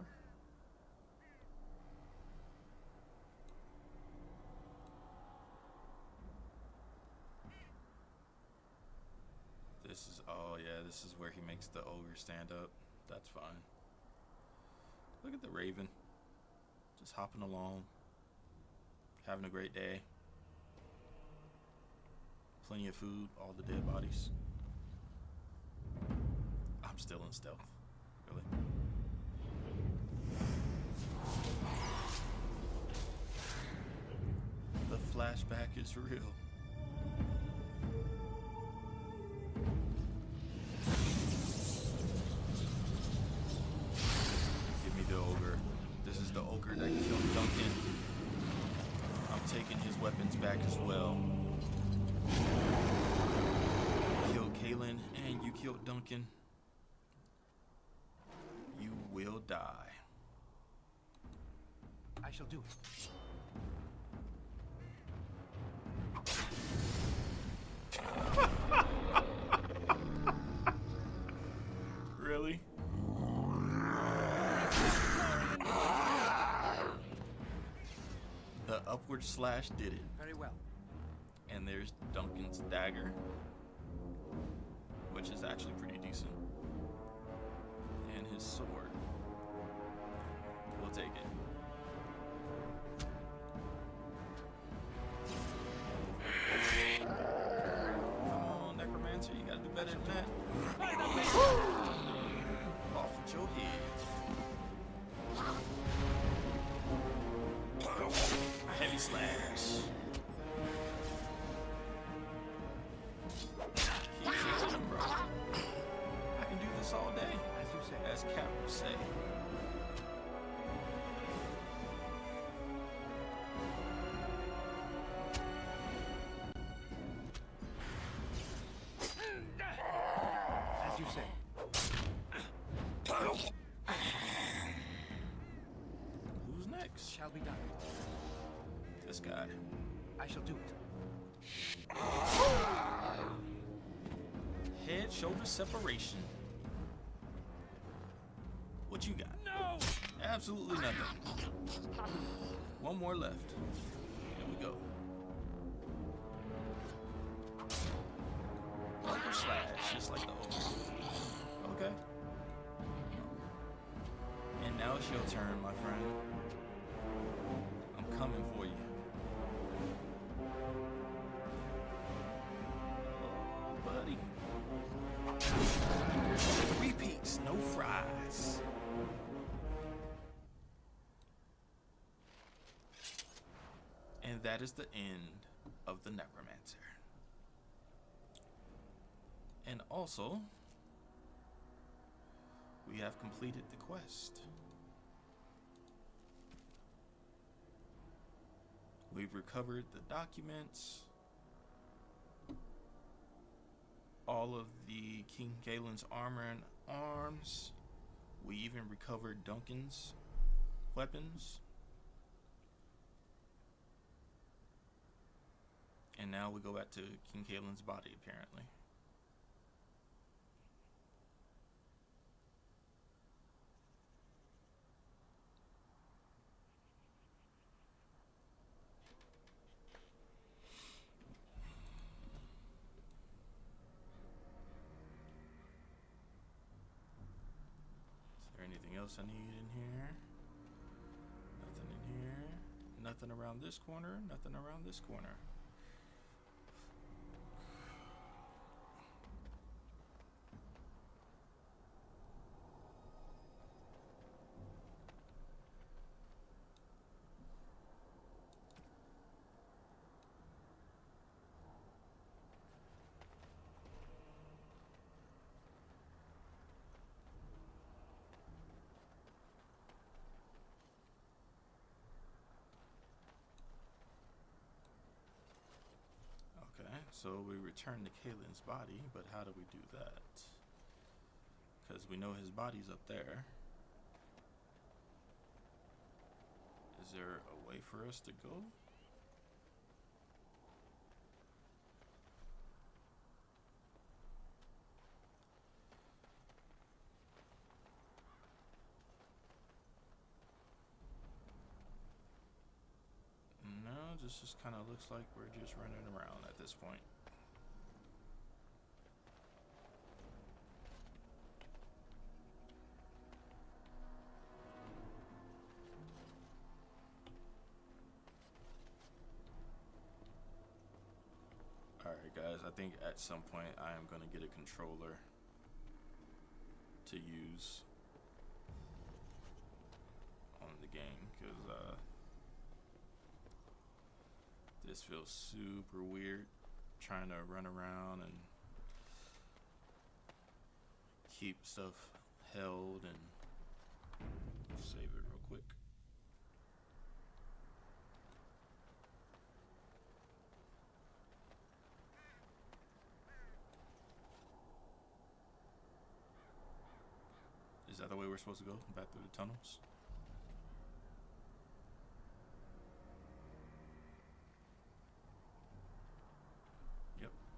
This is, oh yeah, this is where he makes the ogre stand up. That's fine. Look at the raven. Just hopping along. Having a great day. Plenty of food, all the dead bodies. I'm still in stealth. Really? The flashback is real. Give me the ogre. This is the ogre that killed Duncan. I'm taking his weapons back as well. You killed Kaelin and you killed Duncan. You will die. I shall do it. Really? The upward slash did it. Very well. And there's Duncan's dagger, which is actually pretty decent. And his sword. We'll take it. Body slash. Keep shooting, bro. I can do this all day. As you say. As Cap will say. As you say. Who's next? Shall be done. This guy. I shall do it. Head, shoulder separation. What you got? No! Absolutely nothing. One more left. Here we go. Upper slash, just like the old. Okay. And now it's your turn, my friend. I'm coming for you. Oh, buddy. Repeats, no fries. And that is the end of the Necromancer. And also, we have completed the quest. We've recovered the documents, all of the King Galen's armor and arms. We even recovered Duncan's weapons. And now we go back to King Galen's body, apparently. Is there anything else I need in here? Nothing in here. Nothing around this corner. Nothing around this corner. So we return to Kalen's body, but how do we do that? Because we know his body's up there. Is there a way for us to go? This just kind of looks like we're just running around at this point. Alright guys, I think at some point I am going to get a controller to use on the game, because this feels super weird trying to run around and keep stuff held. And save it real quick. Is that the way we're supposed to go? Back through the tunnels?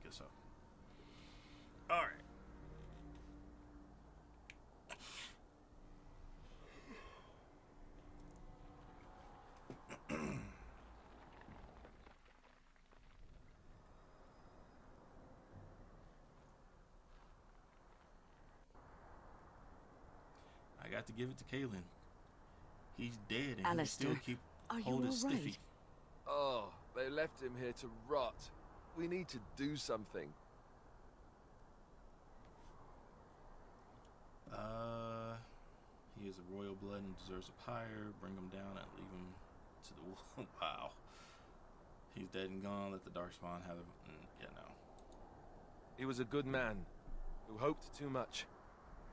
So, all right. I got to give it to Kalen. He's dead, and Alistair, he still keep are hold you his all right? stiffy. Oh, they left him here to rot. We need to do something. He is a royal blood and deserves a pyre. Bring him down and leave him to the wow. He's dead and gone. Let the darkspawn have yeah, no. He was a good man who hoped too much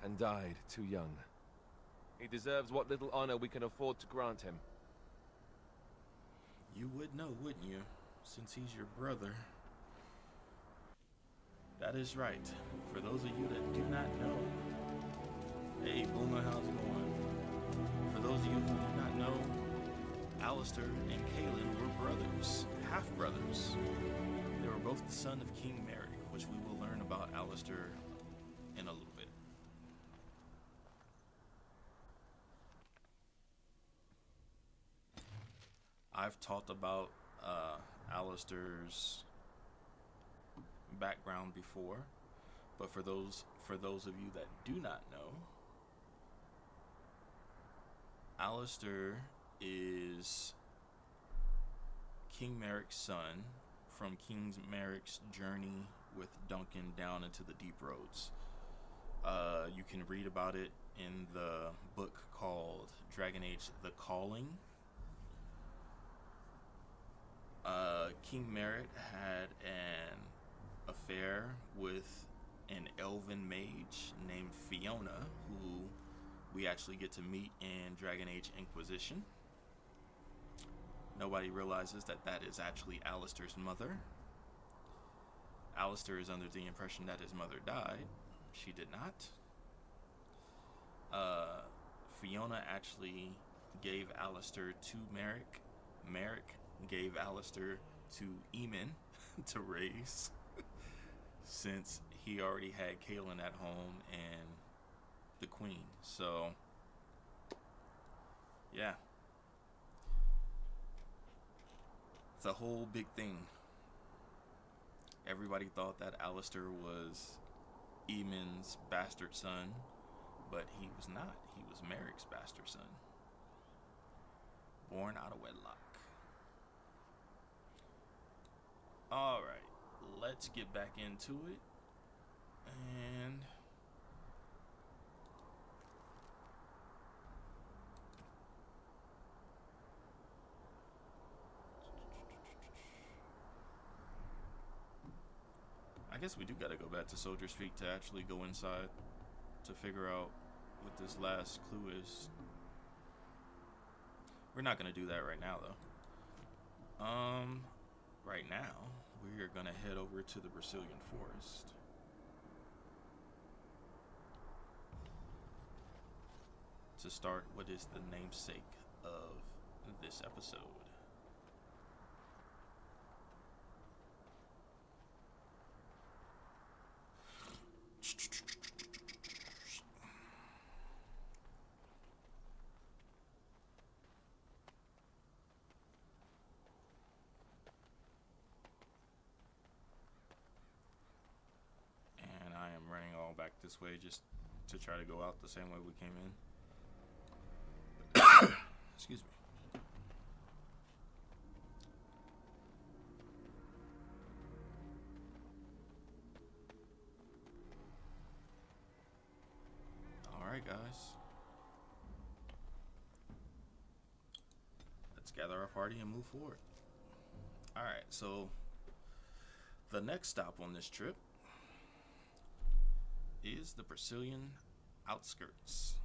and died too young. He deserves what little honor we can afford to grant him. You would know, wouldn't you? Since he's your brother. That is right. For those of you that do not know. Hey, Boomer, how's it going? For those of you who do not know, Alistair and Kaelin were brothers. Half-brothers. They were both the son of King Merrick, which we will learn about Alistair in a little bit. I've talked about Alistair's background before, but for those of you that do not know, Alistair is King Merrick's son from King Merrick's journey with Duncan down into the Deep Roads. You can read about it in the book called Dragon Age: The Calling. King Merrick had an affair with an elven mage named Fiona, who we actually get to meet in Dragon Age Inquisition. Nobody realizes that that is actually Alistair's mother. Alistair is under the impression that his mother died. She did not. Fiona actually gave Alistair to Merrick. Merrick gave Alistair to Eamon to raise, since he already had Kaelin at home and the queen. So, yeah. It's a whole big thing. Everybody thought that Alistair was Eamon's bastard son, but he was not. He was Merrick's bastard son. Born out of wedlock. Alright, let's get back into it. And I guess we do gotta go back to Soldier's Feet to actually go inside to figure out what this last clue is. We're not gonna do that right now, though. Right now, we are gonna head over to the Brecilian Forest. To start what is the namesake of this episode. And I am running all back this way just to try to go out the same way we came in. Excuse me. Alright, guys. Let's gather our party and move forward. Alright, so the next stop on this trip is the Brecilian outskirts.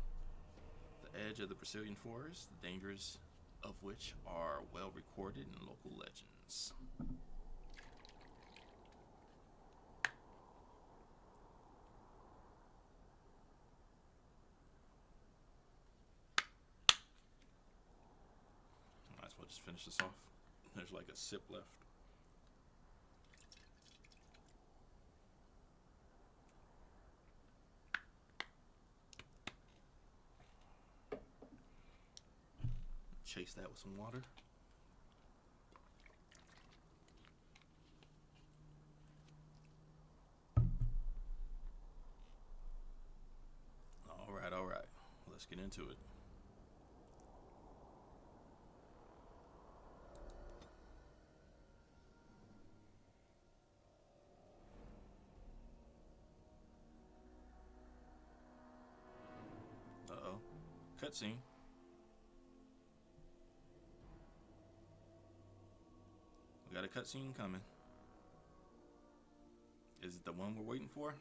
The edge of the Brecilian Forest, the dangers of which are well recorded in local legends. Might as well just finish this off. There's like a sip left. Chase that with some water. All right. Let's get into it. Uh-oh. Cutscene. got a cutscene coming. Is it the one we're waiting for?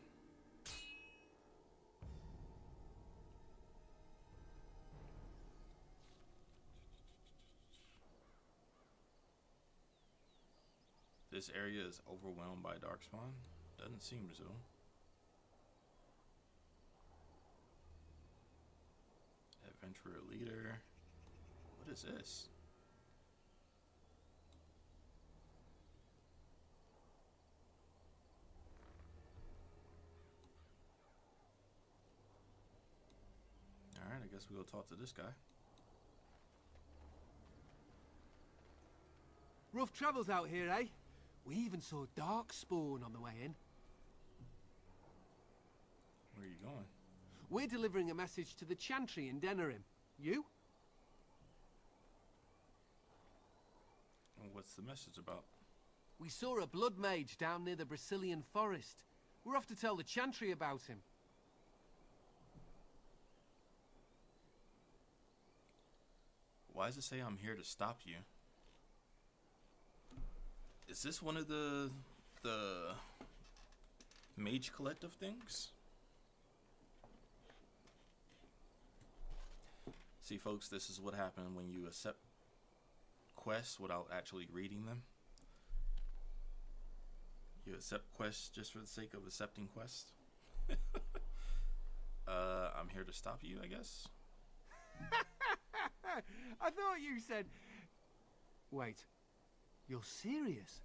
This area is overwhelmed by darkspawn. Doesn't seem so. Adventurer leader. What is this? Alright, I guess we'll go talk to this guy. Rough travels out here, eh? We even saw darkspawn on the way in. Where are you going? We're delivering a message to the Chantry in Denerim. You? Well, what's the message about? We saw a blood mage down near the Brecilian Forest. We're off to tell the Chantry about him. Why does it say I'm here to stop you? Is this one of the Mage Collective things? See, folks, this is what happened when you accept quests without actually reading them. You accept quests just for the sake of accepting quests. I'm here to stop you, I guess. I thought you said... Wait, you're serious?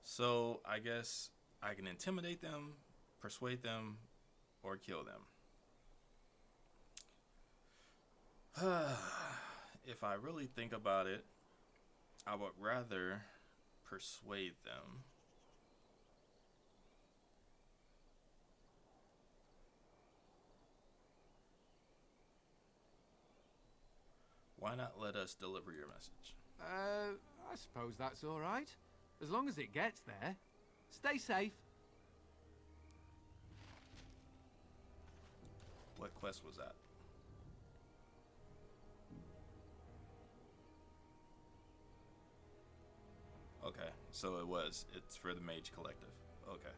So, I guess I can intimidate them, persuade them, or kill them. If I really think about it, I would rather persuade them. Why not let us deliver your message? I suppose that's all right. As long as it gets there. Stay safe. What quest was that? Okay, so it's for the Mage Collective. Okay.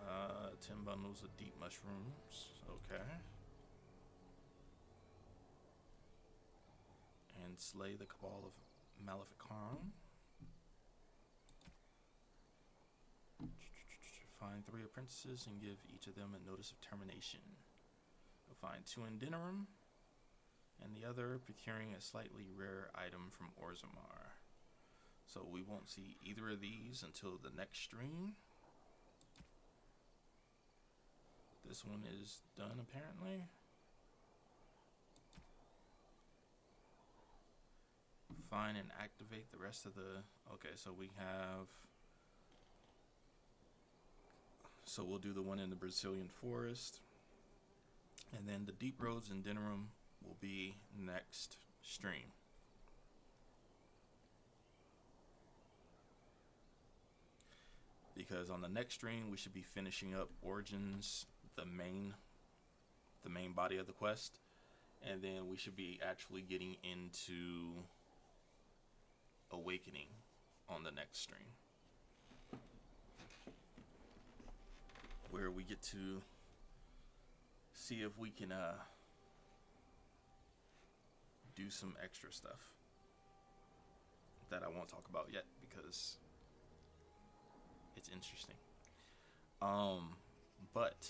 Uh, 10 bundles of deep mushrooms. Okay. And slay the Cabal of Maleficarum. Find 3 apprentices and give each of them a notice of termination. You'll find 2 in Denerim, and the other procuring a slightly rare item from Orzammar. So we won't see either of these until the next stream. This one is done, apparently. Find and activate the rest of the... Okay, so we have... So we'll do the one in the Brecilian Forest. And then the Deep Roads in Denerim will be next stream. Because on the next stream we should be finishing up Origins, the main body of the quest, and then we should be actually getting into Awakening on the next stream, where we get to see if we can do some extra stuff that I won't talk about yet because it's interesting. But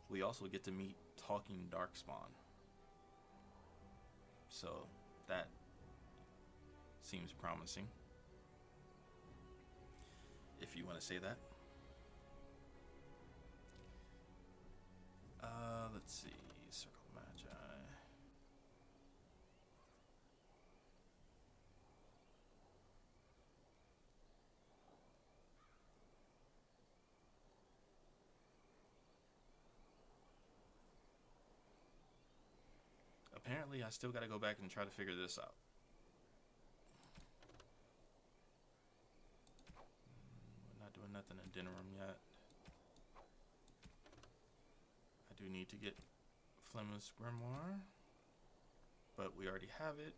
we also get to meet talking darkspawn, so that seems promising, if you want to say that. Let's see, Circle of Magi. Apparently Apparently, I still got to go back and try to figure this out. We're not doing nothing in Denerim yet. I do need to get Flemeth's Grimoire, but we already have it.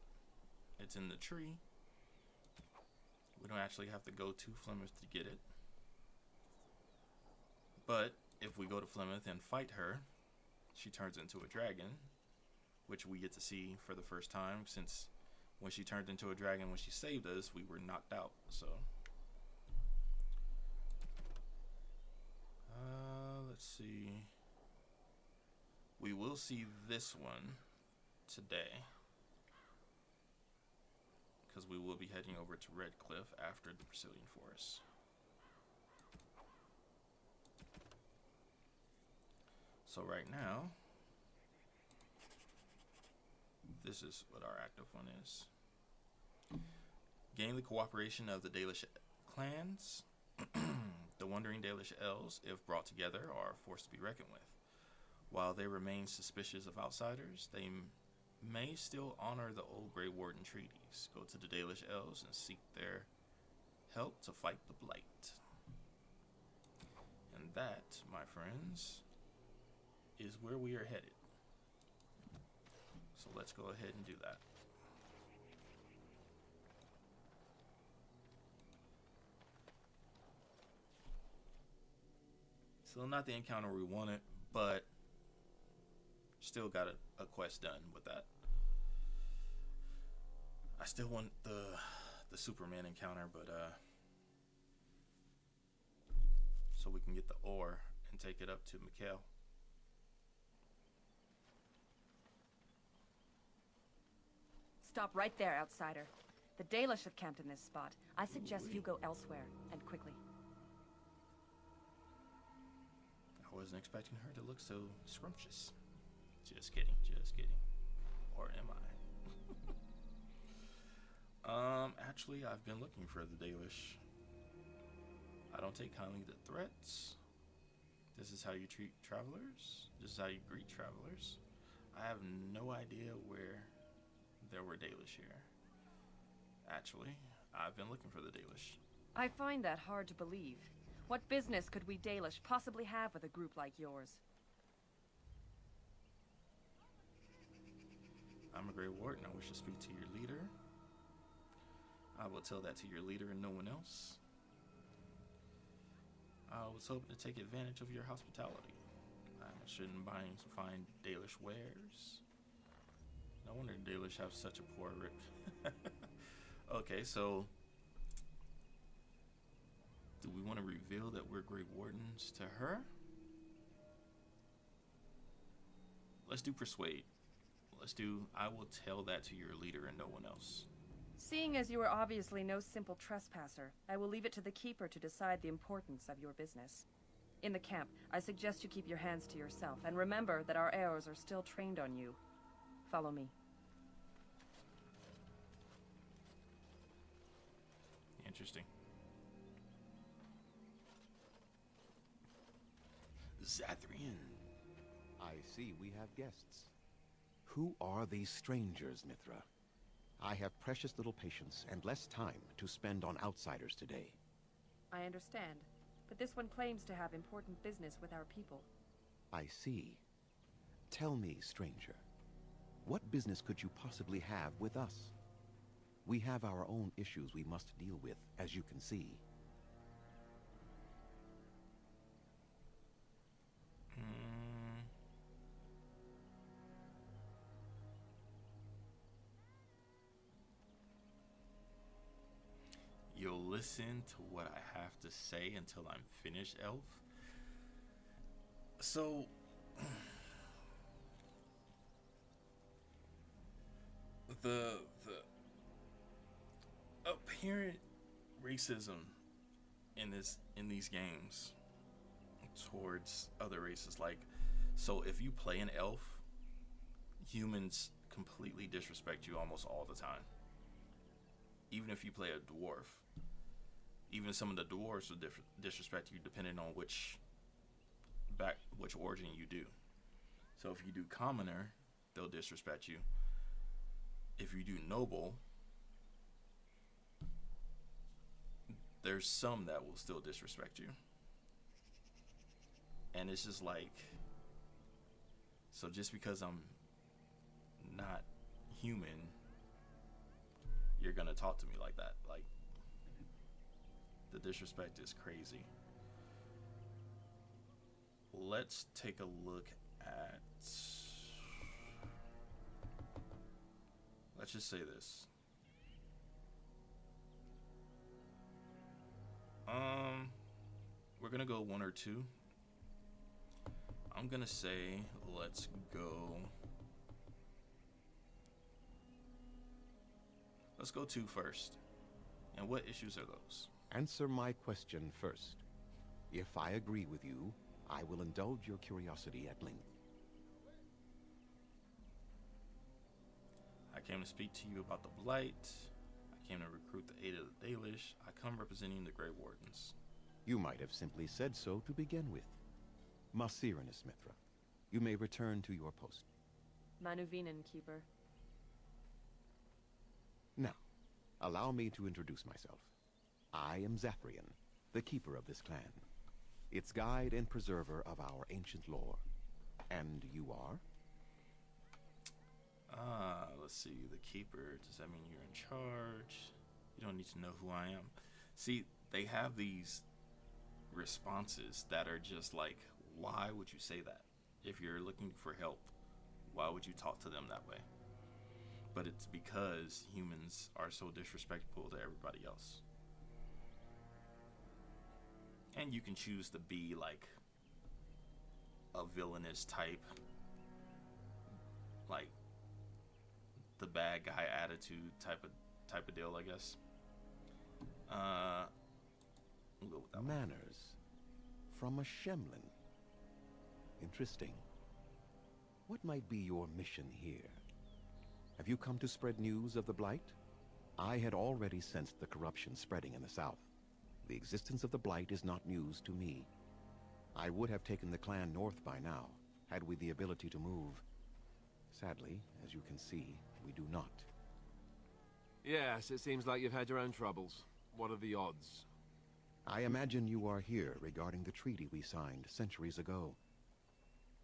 It's in the tree. We don't actually have to go to Flemeth to get it. But if we go to Flemeth and fight her, she turns into a dragon, which we get to see for the first time, since when she turned into a dragon when she saved us, we were knocked out. So let's see. We will see this one today, because we will be heading over to Redcliffe after the Brecilian Forest. So right now, this is what our active one is. Gain the cooperation of the Dalish clans. The wandering Dalish Elves, if brought together, are a force to be reckoned with. While they remain suspicious of outsiders, they may still honor the old Grey Warden treaties. Go to the Dalish Elves and seek their help to fight the Blight. And that, my friends, is where we are headed. So let's go ahead and do that. Still not the encounter we wanted, but still got a quest done with that. I still want the Superman encounter, but so we can get the ore and take it up to Mikhail. Stop right there, outsider. The Dalish have camped in this spot. I suggest you go elsewhere, and quickly. I wasn't expecting her to look so scrumptious. Just kidding, just kidding. Or am I? Actually, I've been looking for the Dalish. I don't take kindly to threats. This is how you treat travelers. This is how you greet travelers. I have no idea where there were Dalish here. Actually, I've been looking for the Dalish. I find that hard to believe. What business could we Dalish possibly have with a group like yours? I'm a Grey Warden. I wish to speak to your leader. I will tell that to your leader and no one else. I was hoping to take advantage of your hospitality. I'm interested in buying some fine Dalish wares. No wonder Dalish have such a poor rip. Okay, so do we want to reveal that we're Grey Wardens to her? Let's do persuade. Let's do I will tell that to your leader and no one else. Seeing as you are obviously no simple trespasser, I will leave it to the Keeper to decide the importance of your business. In the camp, I suggest you keep your hands to yourself, and remember that our arrows are still trained on you. Follow me. Interesting. Zathrian. I see we have guests. Who are these strangers, Mithra? I have precious little patience and less time to spend on outsiders today. I understand, but this one claims to have important business with our people. I see. Tell me, stranger, what business could you possibly have with us? We have our own issues we must deal with, as you can see. You'll listen to what I have to say until I'm finished, Elf. So, the apparent racism in these games towards other races, like, so if you play an elf, humans completely disrespect you almost all the time. Even if you play a dwarf, even some of the dwarves will disrespect you depending on which origin you do. So if you do commoner, they'll disrespect you. you do noble, there's some that will still disrespect you. And it's just like, so just because I'm not human, you're gonna talk to me like that. Like, the disrespect is crazy. Let's take a look at, let's just say this. We're gonna go 1 or 2. I'm gonna say let's go 2 first. And what issues are those? Answer my question first. If I agree with you, I will indulge your curiosity at length. I came to speak to you about the Blight. I came to recruit the aid of the Dalish. I come representing the Grey Wardens. You might have simply said so to begin with. Masiranus Mithra, you may return to your post. Manuvinen, Keeper. Now, allow me to introduce myself. I am Zathrian, the keeper of this clan, its guide and preserver of our ancient lore. And you are? Let's see, the keeper. Does that mean you're in charge? You don't need to know who I am. See, they have these responses that are just like, why would you say that? If you're looking for help, why would you talk to them that way? But it's because humans are so disrespectful to everybody else. And you can choose to be like a villainous type, like the bad guy attitude type of deal, I guess. We'll go with that one. Manners from a Shemlin. Interesting. What might be your mission here? Have you come to spread news of the Blight? I had already sensed the corruption spreading in the south. The existence of the Blight is not news to me. I would have taken the clan north by now, had we the ability to move. Sadly, as you can see, we do not. Yes, it seems like you've had your own troubles. What are the odds? I imagine you are here regarding the treaty we signed centuries ago.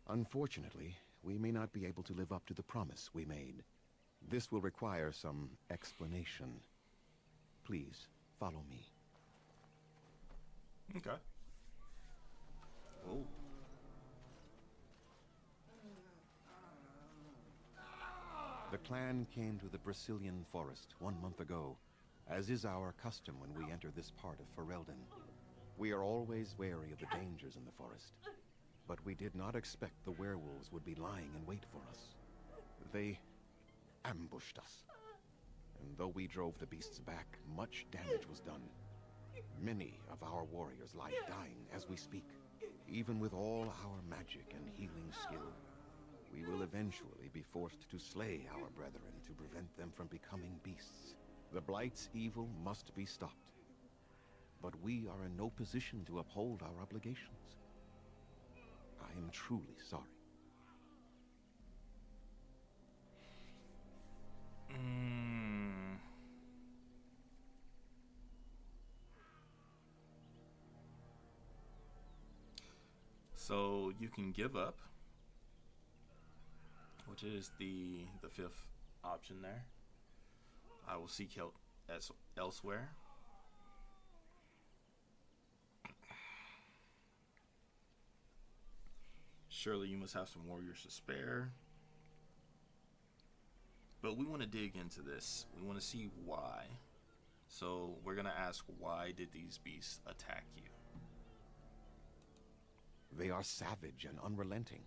Unfortunately, we may not be able to live up to the promise we made. This will require some explanation. Please, follow me. Okay. Oh. The clan came to the Brecilian Forest 1 month ago, as is our custom when we enter this part of Ferelden. We are always wary of the dangers in the forest, but we did not expect the werewolves would be lying in wait for us. They ambushed us, and though we drove the beasts back, much damage was done. Many of our warriors lie dying as we speak. Even with all our magic and healing skill, we will eventually be forced to slay our brethren to prevent them from becoming beasts. The Blight's evil must be stopped, but we are in no position to uphold our obligations. I am truly sorry. So you can give up, which is the fifth option there. I will seek help elsewhere. Surely you must have some warriors to spare. But we want to dig into this. We want to see why. So we're going to ask, why did these beasts attack you? They are savage and unrelenting.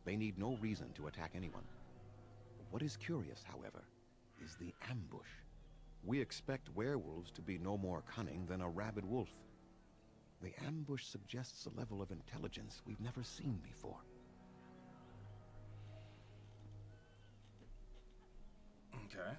They need no reason to attack anyone. What is curious, however, is the ambush. We expect werewolves to be no more cunning than a rabid wolf. The ambush suggests a level of intelligence we've never seen before. Okay.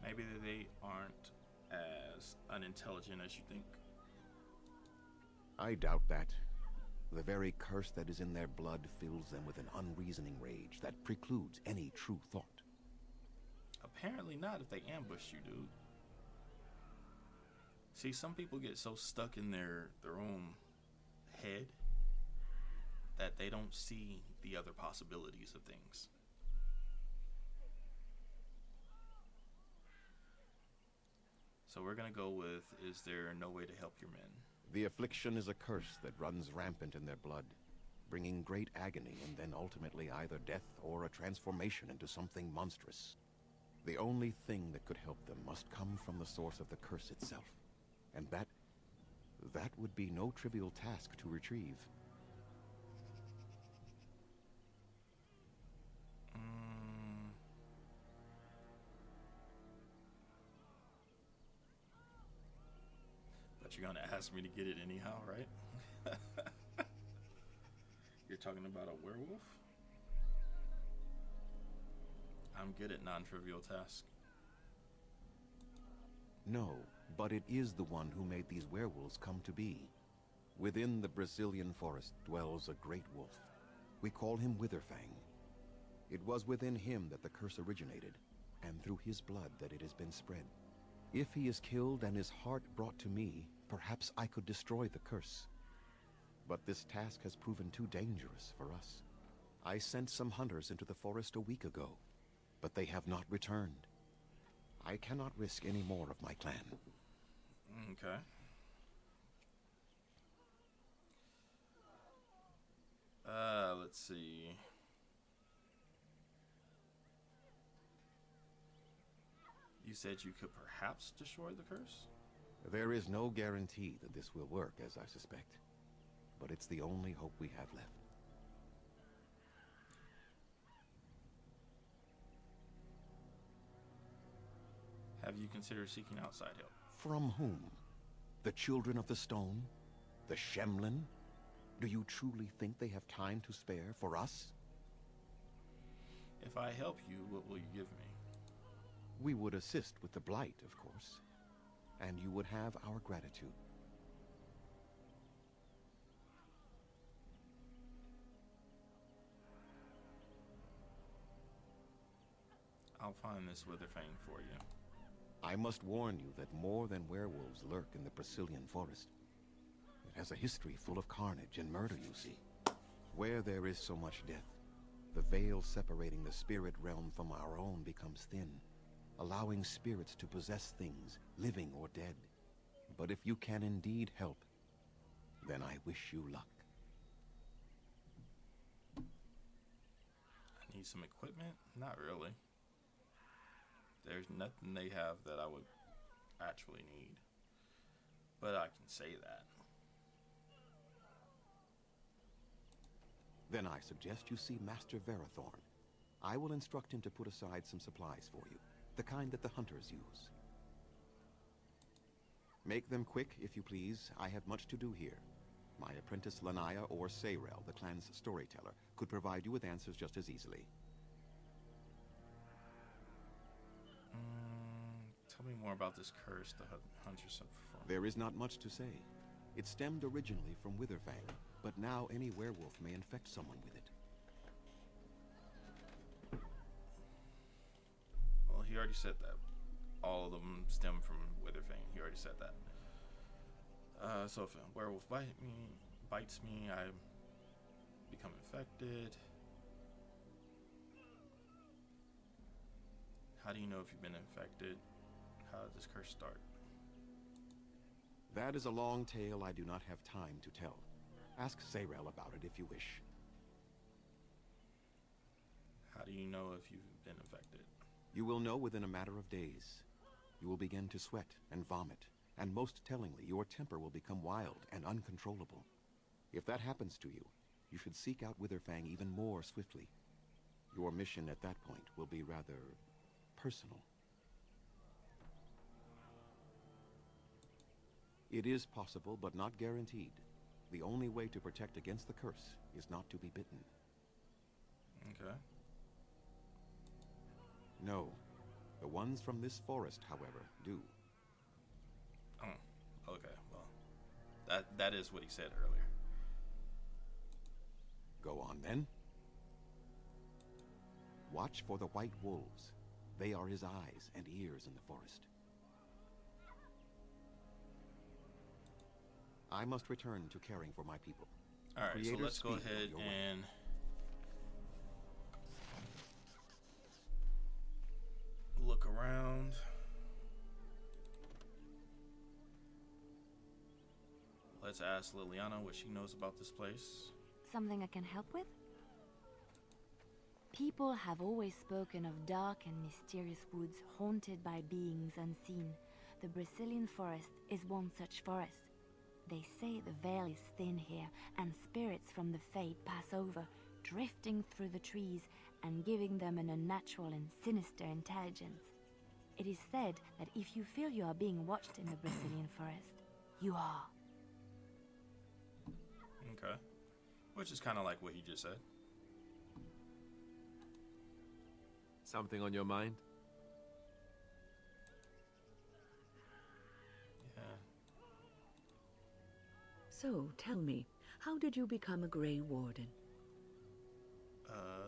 Maybe they aren't as unintelligent as you think. I doubt that. The very curse that is in their blood fills them with an unreasoning rage that precludes any true thought. Apparently not if they ambush you, dude. See, some people get so stuck in their own head that they don't see the other possibilities of things. So we're gonna go with, is there no way to help your men? The affliction is a curse that runs rampant in their blood, bringing great agony and then ultimately either death or a transformation into something monstrous. The only thing that could help them must come from the source of the curse itself. And that would be no trivial task to retrieve. But you're gonna ask me to get it anyhow, right? You're talking about a werewolf? I'm good at non-trivial tasks. No, but it is the one who made these werewolves come to be. Within the Brecilian Forest dwells a great wolf. We call him Witherfang. It was within him that the curse originated, and through his blood that it has been spread. If he is killed and his heart brought to me, perhaps I could destroy the curse. But this task has proven too dangerous for us. I sent some hunters into the forest a week ago, but they have not returned. I cannot risk any more of my clan. Okay. Let's see. You said you could perhaps destroy the curse? There is no guarantee that this will work, as I suspect. But it's the only hope we have left. Have you considered seeking outside help? From whom? The Children of the Stone? The Shemlin? Do you truly think they have time to spare for us? If I help you, what will you give me? We would assist with the Blight, of course. And you would have our gratitude. I'll find this Witherfang for you. I must warn you that more than werewolves lurk in the Brecilian Forest. It has a history full of carnage and murder, you see. Where there is so much death, the veil separating the spirit realm from our own becomes thin, allowing spirits to possess things, living or dead. But if you can indeed help, then I wish you luck. I need some equipment? Not really. There's nothing they have that I would actually need. But I can say that. Then I suggest you see Master Verathorn. I will instruct him to put aside some supplies for you, the kind that the hunters use. Make them quick, if you please. I have much to do here. My apprentice Lanaya or Sayrel, the clan's storyteller, could provide you with answers just as easily. Tell me more about this curse the hunters have performed. There is not much to say. It stemmed originally from Witherfang, but now any werewolf may infect someone with it. Well, he already said that. All of them stem from Witherfang. He already said that. So if a werewolf bites me, I become infected. How do you know if you've been infected? How did this curse start? That is a long tale I do not have time to tell. Ask Sayrel about it if you wish. How do you know if you've been infected? You will know within a matter of days. You will begin to sweat and vomit, and most tellingly, your temper will become wild and uncontrollable. If that happens to you, you should seek out Witherfang even more swiftly. Your mission at that point will be rather personal. It is possible, but not guaranteed. The only way to protect against the curse is not to be bitten. Okay. No. The ones from this forest, however, do. Oh. That is what he said earlier. Go on, then. Watch for the white wolves. They are his eyes and ears in the forest. I must return to caring for my people. Alright, so let's go ahead and look around. Let's ask Liliana what she knows about this place. Something I can help with? People have always spoken of dark and mysterious woods haunted by beings unseen. The Brecilian Forest is one such forest. They say the veil is thin here, and spirits from the fade pass over, drifting through the trees and giving them an unnatural and sinister intelligence. It is said that if you feel you are being watched in the Brecilian Forest, you are. Okay. Which is kind of like what he just said. Something on your mind? Yeah. So, tell me, how did you become a Grey Warden?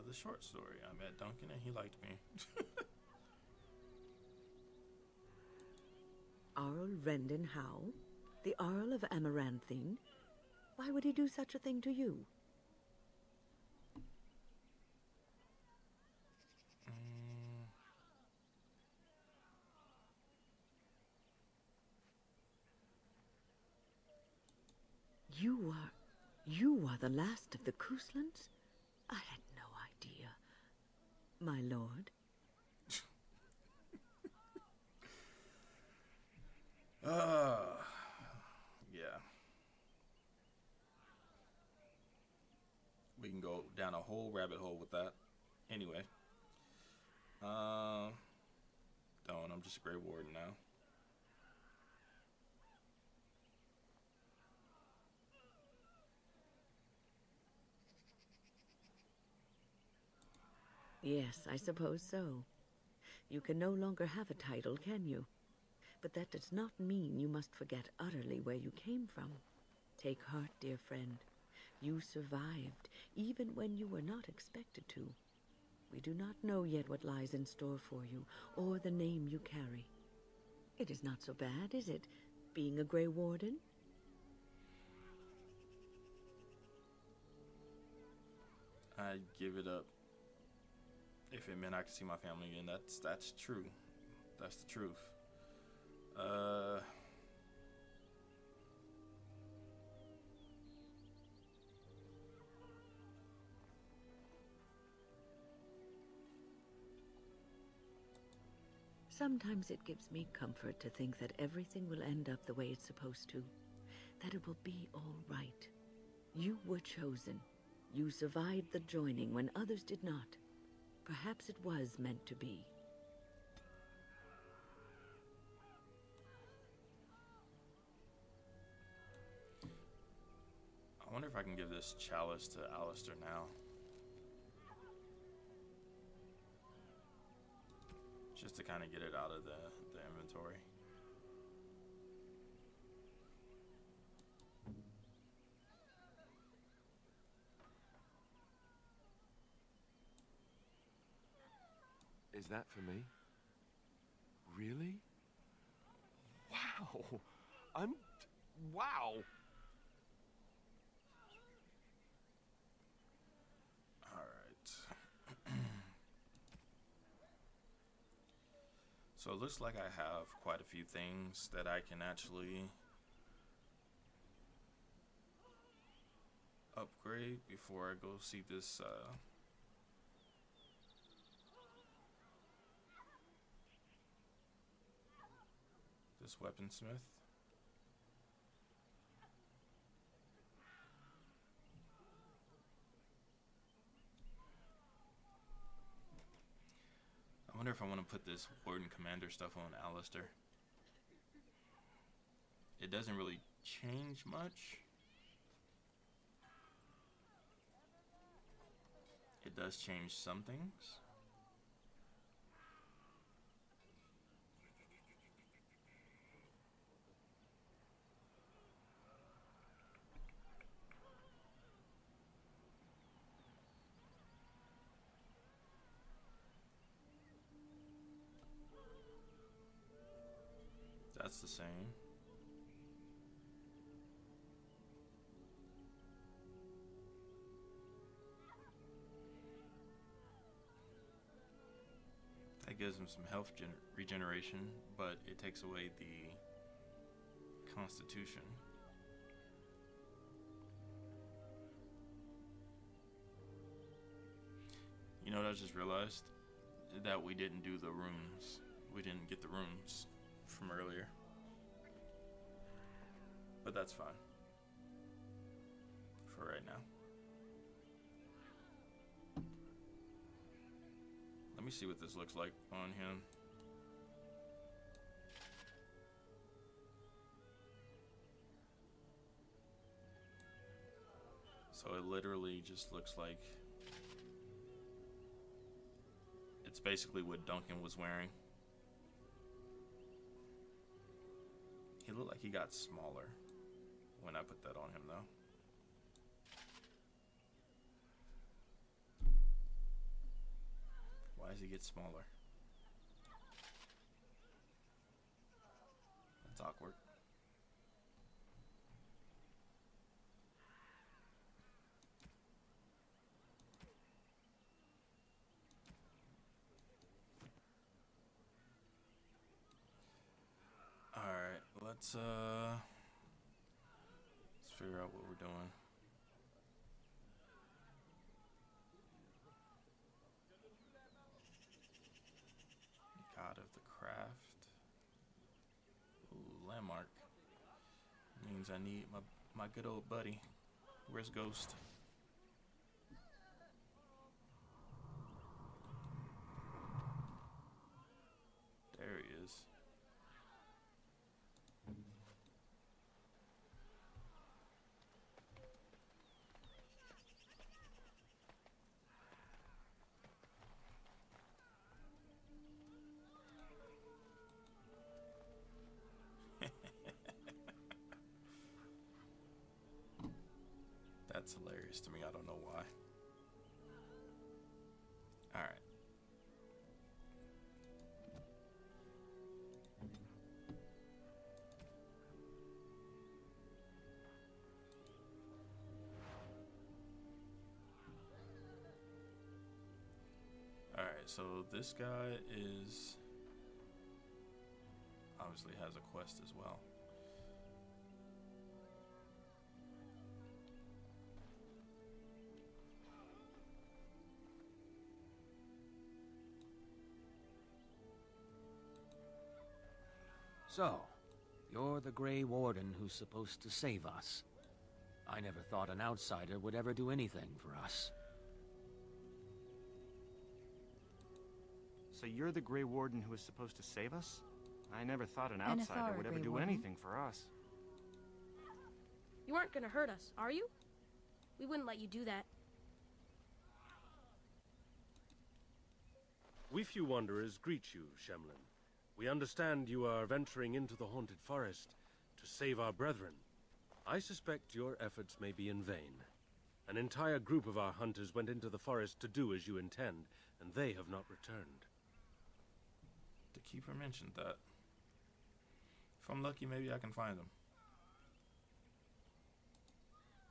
The short story. I met Duncan and he liked me. Arl Rendon Howe? The Earl of Amaranthine? Why would he do such a thing to you? You are the last of the Couslands? I had no idea. My lord? Yeah. We can go down a whole rabbit hole with that. Anyway. Don't. I'm just a Grey Warden now. Yes, I suppose so. You can no longer have a title, can you? But that does not mean you must forget utterly where you came from. Take heart, dear friend. You survived, even when you were not expected to. We do not know yet what lies in store for you, or the name you carry. It is not so bad, is it, being a Grey Warden? I'd give it up if it meant I could see my family again. That's true. That's the truth. Sometimes it gives me comfort to think that everything will end up the way it's supposed to. That it will be all right. You were chosen. You survived the joining when others did not. Perhaps it was meant to be. I wonder if I can give this chalice to Alistair now. Just to kind of get it out of the inventory. Is that for me? Really? Wow! Wow! So it looks like I have quite a few things that I can actually upgrade before I go see this this weaponsmith. I wonder if I want to put this Warden Commander stuff on Alistair. It doesn't really change much. It does change some things. that's the same. That gives him some health regeneration, but it takes away the constitution. You know what I just realized? That we didn't do the runes. We didn't get the runes from earlier. But that's fine. For right now. Let me see what this looks like on him. So it literally just looks like it's basically what Duncan was wearing. He looked like he got smaller when I put that on him, though. Why does he get smaller? That's awkward. Alright, let's figure out what we're doing. God of the craft. Ooh, landmark. Means I need my good old buddy. Where's Ghost? There he is. That's hilarious to me. I don't know why. All right. All right. So this guy is obviously has a quest as well. So, you're the Grey Warden who's supposed to save us. I never thought an outsider would ever do anything for us. So you're the Grey Warden who was supposed to save us? I never thought an outsider would ever do anything for us. You aren't gonna hurt us, are you? We wouldn't let you do that. We few wanderers greet you, Shemlin. We understand you are venturing into the haunted forest to save our brethren. I suspect your efforts may be in vain. An entire group of our hunters went into the forest to do as you intend, and they have not returned. The Keeper mentioned that. If I'm lucky, maybe I can find them.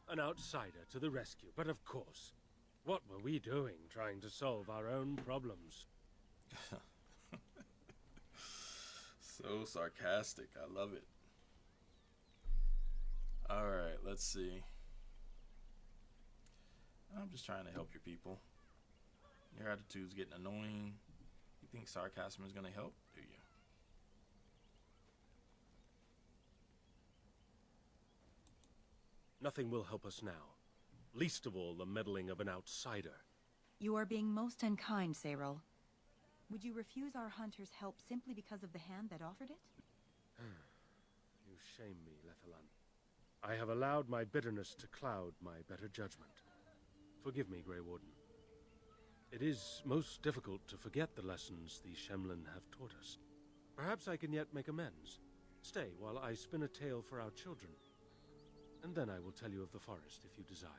An outsider to the rescue, but of course. What were we doing trying to solve our own problems? So sarcastic. I love it. Alright, let's see. I'm just trying to help your people. Your attitude's getting annoying. You think sarcasm is going to help, do you? Nothing will help us now. Least of all, the meddling of an outsider. You are being most unkind, Cyril. Would you refuse our hunter's help simply because of the hand that offered it? You shame me, Lethalan. I have allowed my bitterness to cloud my better judgment. Forgive me, Grey Warden. It is most difficult to forget the lessons the Shemlin have taught us. Perhaps I can yet make amends. Stay while I spin a tale for our children. And then I will tell you of the forest if you desire.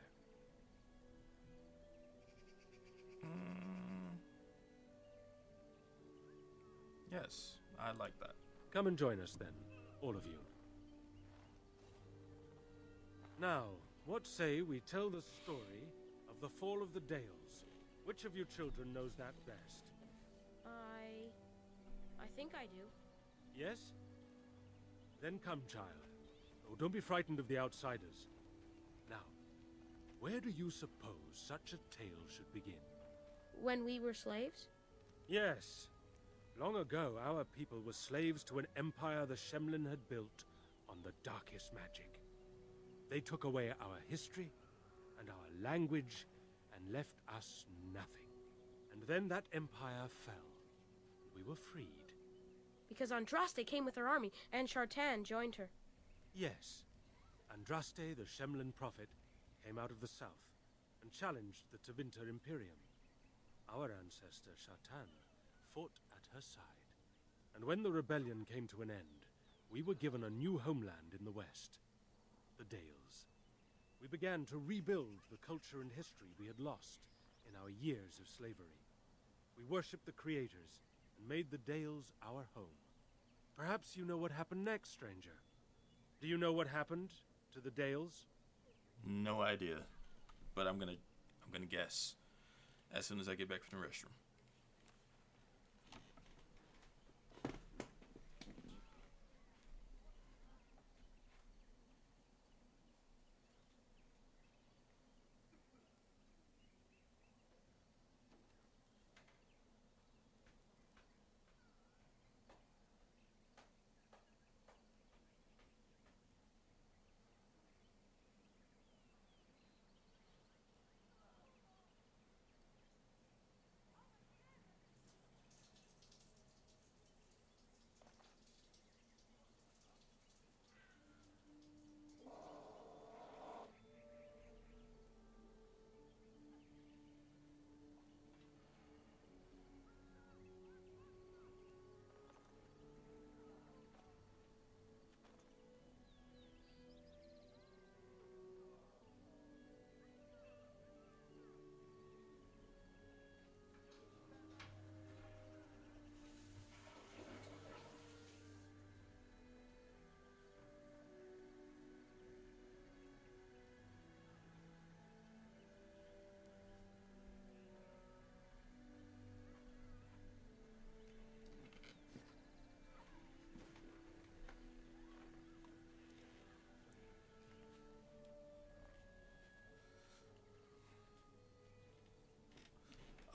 Yes, I like that. Come and join us then. All of you. Now, what say we tell the story of the fall of the Dales? Which of you children knows that best? I think I do. Yes? Then come, child. Oh, don't be frightened of the outsiders. Now, where do you suppose such a tale should begin? When we were slaves? Yes. Long ago, our people were slaves to an empire the Shemlin had built on the darkest magic. They took away our history and our language and left us nothing. And then that empire fell. We were freed. Because Andraste came with her army, and Shartan joined her. Yes. Andraste, the Shemlin prophet, came out of the south and challenged the Tevinter Imperium. Our ancestor, Shartan, fought at her side. And when the rebellion came to an end, we were given a new homeland in the west, the Dales. We began to rebuild the culture and history we had lost in our years of slavery. We worshipped the creators and made the Dales our home. Perhaps you know what happened next, stranger. Do you know what happened to the Dales? No idea, but I'm gonna guess as soon as I get back from the restroom.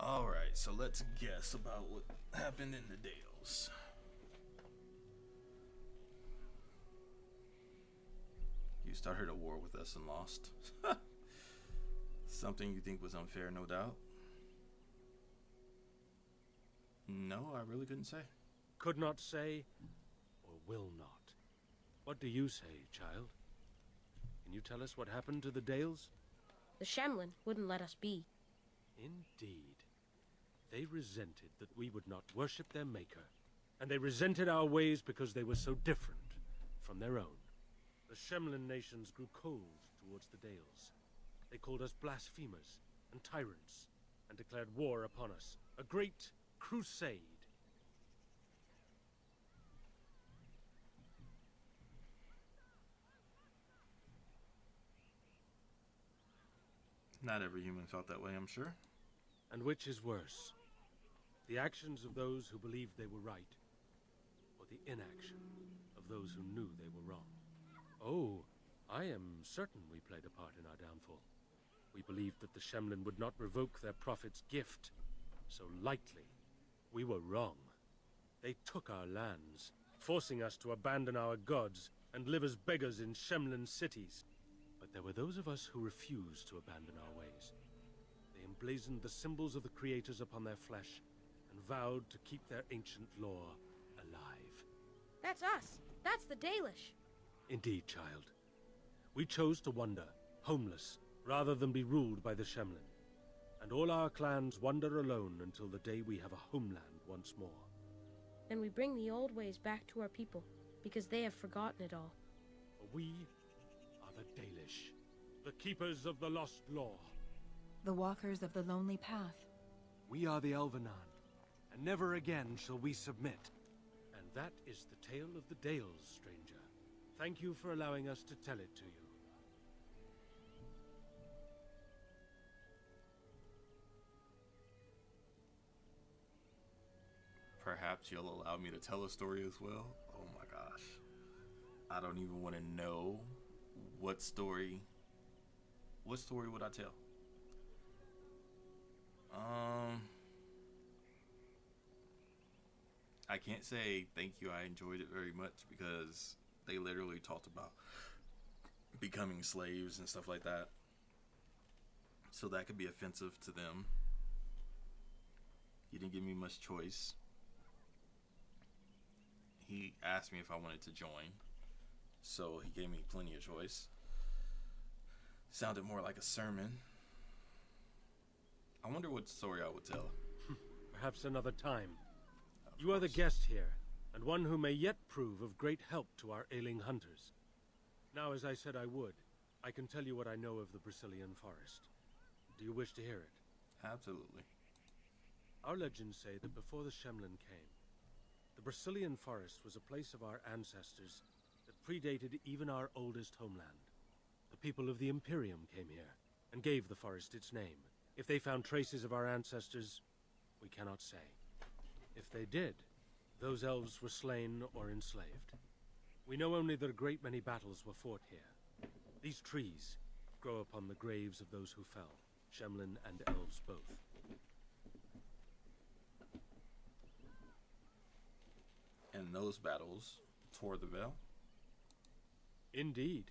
Alright, so let's guess about what happened in the Dales. You started a war with us and lost. Something you think was unfair, no doubt? No, I really couldn't say. Could not say, or will not. What do you say, child? Can you tell us what happened to the Dales? The Shemlin wouldn't let us be. Indeed. They resented that we would not worship their maker, and they resented our ways because they were so different from their own. The Shemlin nations grew cold towards the Dales. They called us blasphemers and tyrants, and declared war upon us. A great crusade. Not every human felt that way, I'm sure. And which is worse? The actions of those who believed they were right, or the inaction of those who knew they were wrong? Oh, I am certain we played a part in our downfall. We believed that the Shemlin would not revoke their prophet's gift so lightly. We were wrong. They took our lands, forcing us to abandon our gods and live as beggars in Shemlin cities. But there were those of us who refused to abandon our ways. They emblazoned the symbols of the creators upon their flesh and vowed to keep their ancient lore alive. That's us. That's the Dalish. Indeed, child. We chose to wander, homeless, rather than be ruled by the Shemlin. And all our clans wander alone until the day we have a homeland once more. Then we bring the old ways back to our people, because they have forgotten it all. For we are the Dalish, the keepers of the lost law. The walkers of the lonely path. We are the Elvenan, and never again shall we submit. And that is the tale of the Dales, stranger. Thank you for allowing us to tell it to you. Perhaps you'll allow me to tell a story as well? Oh my gosh. I don't even want to know what story would I tell? I can't say thank you, I enjoyed it very much, because they literally talked about becoming slaves and stuff like that. So that could be offensive to them. He didn't give me much choice. He asked me if I wanted to join, so he gave me plenty of choice. Sounded more like a sermon. I wonder what story I would tell. Perhaps another time. You are the guest here, and one who may yet prove of great help to our ailing hunters. Now, as I said I would, I can tell you what I know of the Brecilian Forest. Do you wish to hear it? Absolutely. Our legends say that before the Shemlen came, the Brecilian Forest was a place of our ancestors that predated even our oldest homeland. The people of the Imperium came here, and gave the forest its name. If they found traces of our ancestors, we cannot say. If they did, those elves were slain or enslaved. We know only that a great many battles were fought here. These trees grow upon the graves of those who fell, Shemlen and elves both. And those battles tore the veil? Indeed.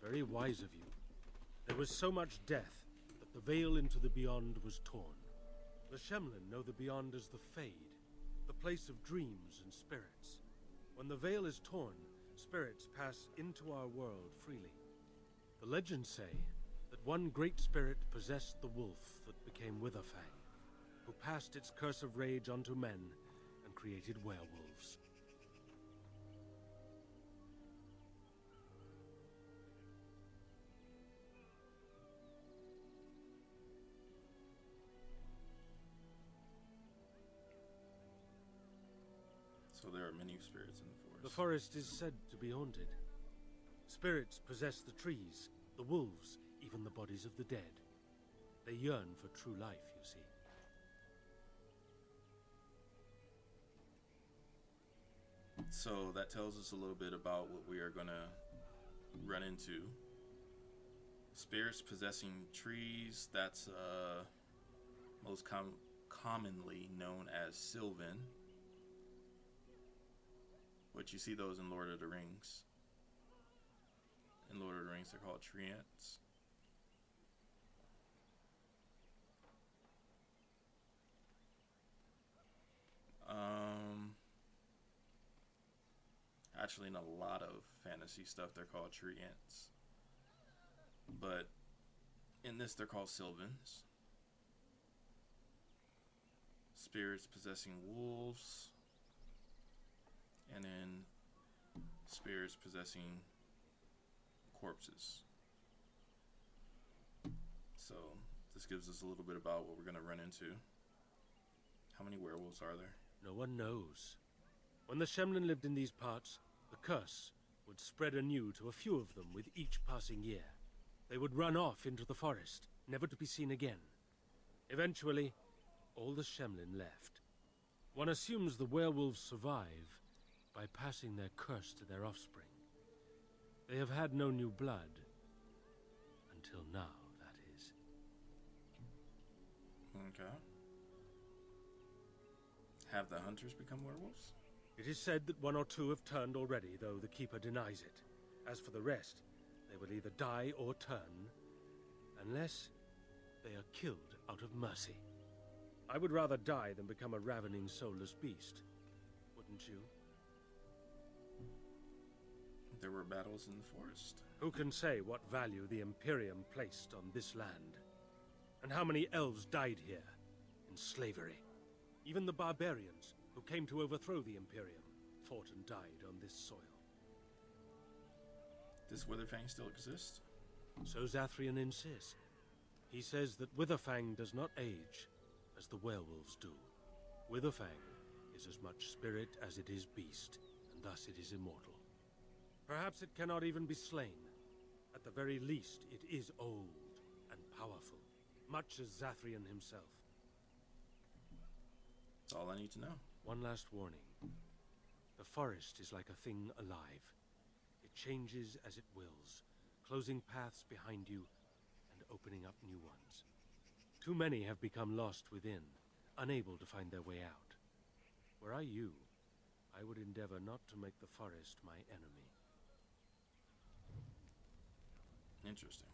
Very wise of you. There was so much death that the veil into the beyond was torn. The Shemlen know the beyond as the Fade, the place of dreams and spirits. When the veil is torn, spirits pass into our world freely. The legends say that one great spirit possessed the wolf that became Witherfang, who passed its curse of rage onto men and created werewolves. So there are many spirits in the forest. The forest is said to be haunted. Spirits possess the trees, the wolves, even the bodies of the dead. They yearn for true life, you see. So that tells us a little bit about what we are going to run into. Spirits possessing trees, that's most commonly known as Sylvan. But you see those in Lord of the Rings. In Lord of the Rings, they're called treants. Actually, in a lot of fantasy stuff, they're called treants. But in this, they're called Sylvans. Spirits possessing wolves. And then spirits possessing corpses. So this gives us a little bit about what we're going to run into. How many werewolves are there? No one knows. When the Shemlen lived in these parts, the curse would spread anew to a few of them with each passing year. They would run off into the forest, never to be seen again. Eventually, all the Shemlen left. One assumes the werewolves survive by passing their curse to their offspring. They have had no new blood. Until now, that is. Okay. Have the hunters become werewolves? It is said that one or two have turned already, though the Keeper denies it. As for the rest, they will either die or turn, unless they are killed out of mercy. I would rather die than become a ravening, soulless beast. Wouldn't you? There were battles in the forest. Who can say what value the Imperium placed on this land? And how many elves died here, in slavery? Even the barbarians, who came to overthrow the Imperium, fought and died on this soil. Does Witherfang still exist? So Zathrian insists. He says that Witherfang does not age, as the werewolves do. Witherfang is as much spirit as it is beast, and thus it is immortal. Perhaps it cannot even be slain. At the very least, it is old and powerful, much as Zathrian himself. That's all I need to know. One last warning. The forest is like a thing alive. It changes as it wills, closing paths behind you and opening up new ones. Too many have become lost within, unable to find their way out. Were I you, I would endeavor not to make the forest my enemy. Interesting.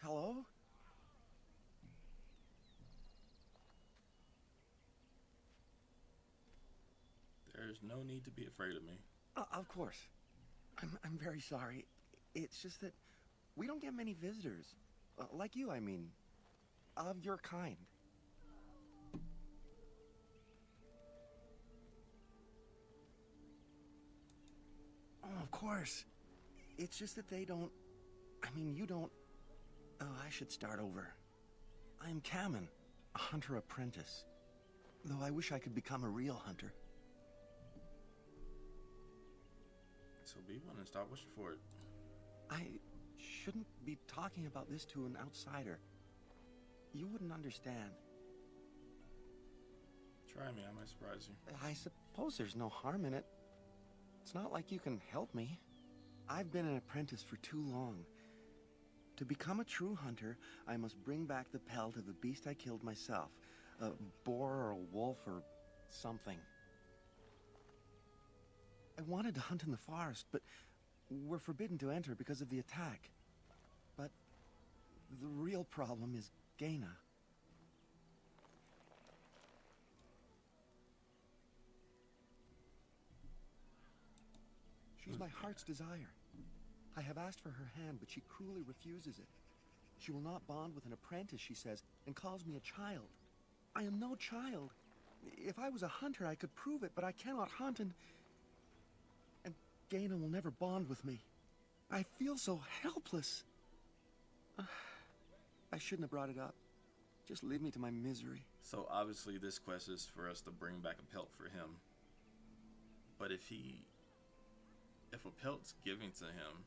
Hello? There's no need to be afraid of me. Of course. I'm very sorry. It's just that we don't get many visitors. Like you, I mean. Of your kind. Oh, of course. It's just that they don't... I mean, you don't... Oh, I should start over. I am Kamen, a hunter apprentice. Though I wish I could become a real hunter. So be one and stop wishing for it. I shouldn't be talking about this to an outsider. You wouldn't understand. Try me, I might surprise you. I suppose there's no harm in it. It's not like you can help me. I've been an apprentice for too long. To become a true hunter, I must bring back the pelt of the beast I killed myself. A boar or a wolf or something. I wanted to hunt in the forest, but we're forbidden to enter because of the attack. But the real problem is Gaina. She's my heart's desire. I have asked for her hand, but she cruelly refuses it. She will not bond with an apprentice, she says, and calls me a child. I am no child. If I was a hunter, I could prove it, but I cannot hunt, and Gaina will never bond with me. I feel so helpless. I shouldn't have brought it up. Just leave me to my misery. So obviously this quest is for us to bring back a pelt for him. But if a pelt's given to him,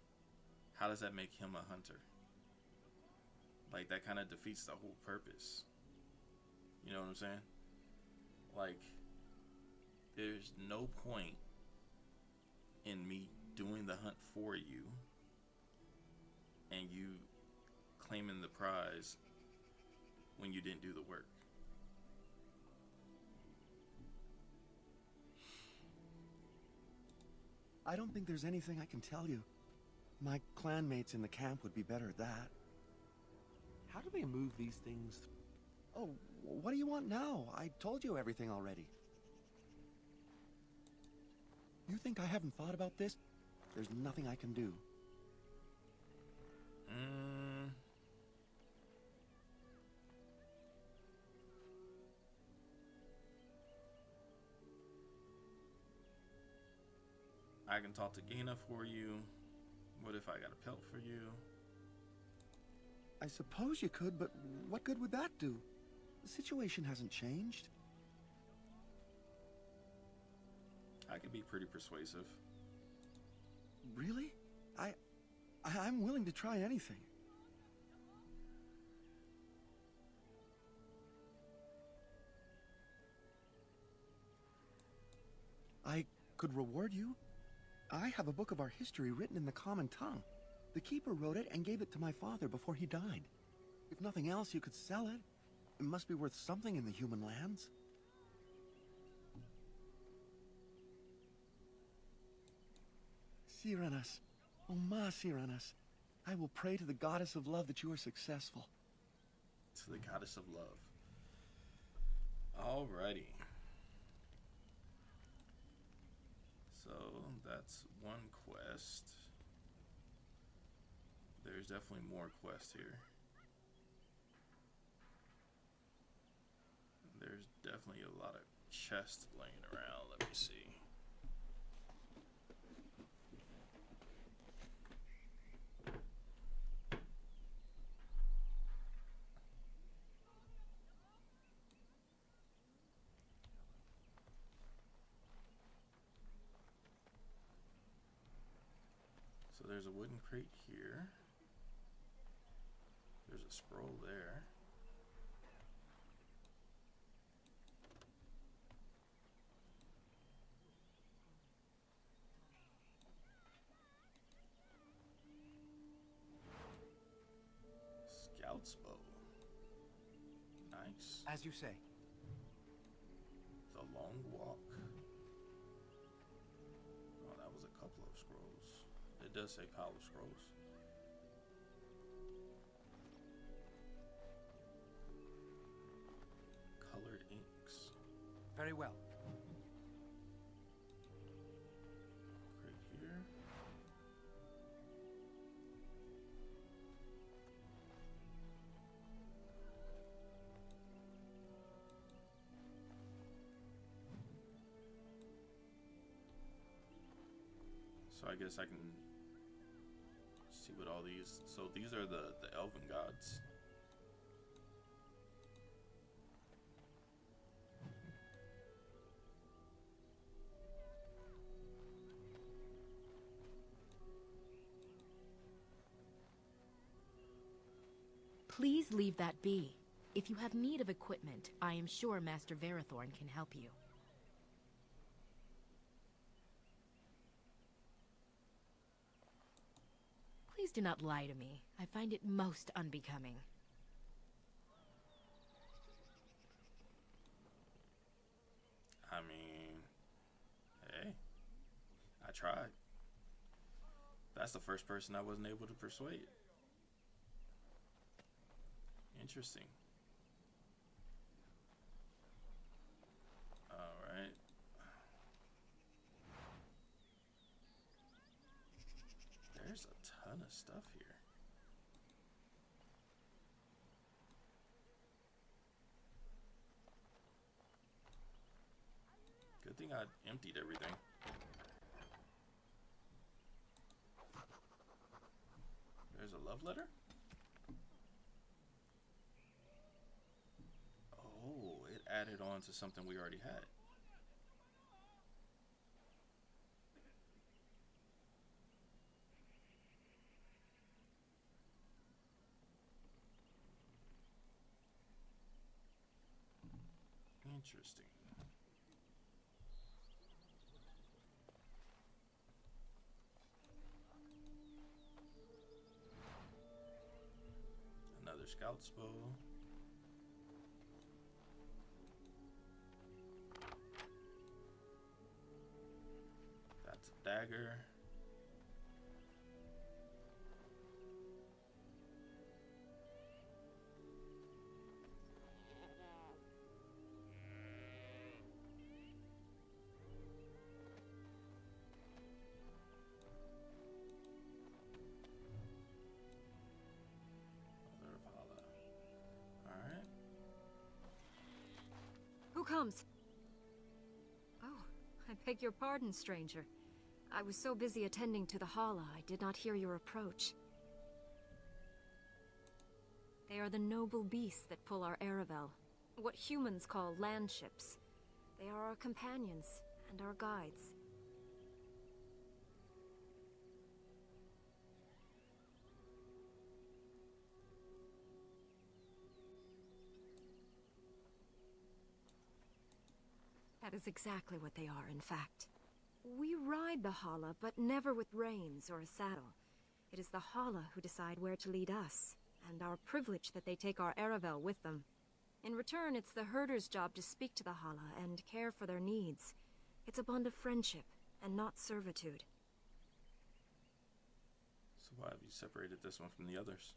how does that make him a hunter? Like, that kind of defeats the whole purpose. You know what I'm saying? Like, there's no point in me doing the hunt for you and you claiming the prize when you didn't do the work. I don't think there's anything I can tell you. My clanmates in the camp would be better at that. How do they move these things? Oh, what do you want now? I told you everything already. You think I haven't thought about this? There's nothing I can do. I can talk to Gaina for you. What if I got a pelt for you? I suppose you could, but what good would that do? The situation hasn't changed. I could be pretty persuasive. Really? I'm willing to try anything. I could reward you. I have a book of our history written in the common tongue. The Keeper wrote it and gave it to my father before he died. If nothing else, you could sell it. It must be worth something in the human lands. Cyranas, oh ma Cyranas, I will pray to the goddess of love that you are successful. To the goddess of love. Alrighty. So So that's one quest. There's definitely more quests here. There's definitely a lot of chests laying around. Let me see. So there's a wooden crate here. There's a scroll there. Scout's bow. Nice. As you say. The long walk. Oh, that was a couple of scrolls. It does say pile of scrolls. Colored inks. Very well. Right here. So I guess I can see what all these. So these are the elven gods. Please leave that be. If you have need of equipment, I am sure Master Verathorn can help you. Please do not lie to me. I find it most unbecoming. I mean, hey, I tried. That's the first person I wasn't able to persuade. Interesting. Alright. There's a ton of stuff here. Good thing I emptied everything. There's a love letter? Oh, it added on to something we already had. Interesting. Another scout's bow. That's a dagger. Who comes? Oh, I beg your pardon, stranger. I was so busy attending to the Hala, I did not hear your approach. They are the noble beasts that pull our Aravel, what humans call land ships. They are our companions and our guides. That is exactly what they are, in fact. We ride the Hala, but never with reins or a saddle. It is the Hala who decide where to lead us, and our privilege that they take our Aravel with them. In return, it's the herder's job to speak to the Hala and care for their needs. It's a bond of friendship, and not servitude. So why have you separated this one from the others?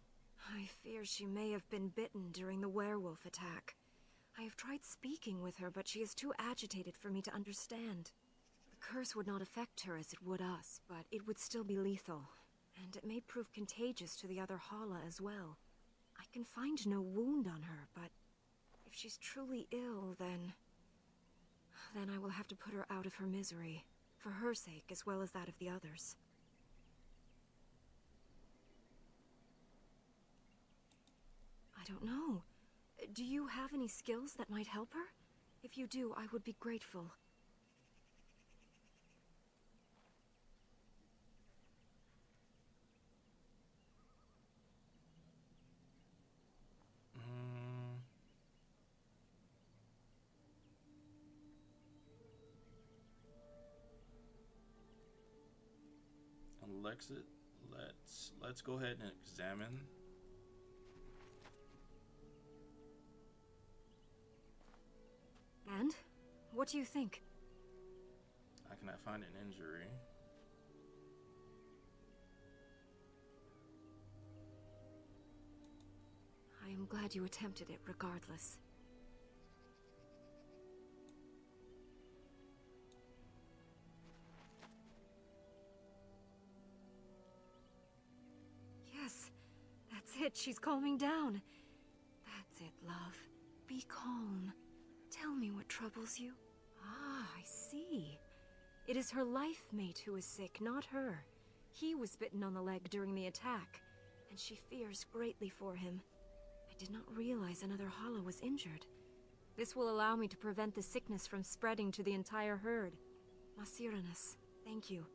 I fear she may have been bitten during the werewolf attack. I have tried speaking with her, but she is too agitated for me to understand. The curse would not affect her as it would us, but it would still be lethal. And it may prove contagious to the other Hala as well. I can find no wound on her, but if she's truly ill, then I will have to put her out of her misery, for her sake as well as that of the others. I don't know. Do you have any skills that might help her? If you do, I would be grateful. Let's go ahead and examine. And? What do you think? I cannot find an injury. I am glad you attempted it regardless. Yes, that's it. She's calming down. That's it, love. Be calm. Tell me what troubles you. Ah, I see. It is her life mate who is sick, not her. He was bitten on the leg during the attack, and she fears greatly for him. I did not realize another Hala was injured. This will allow me to prevent the sickness from spreading to the entire herd. Masiranus, thank you.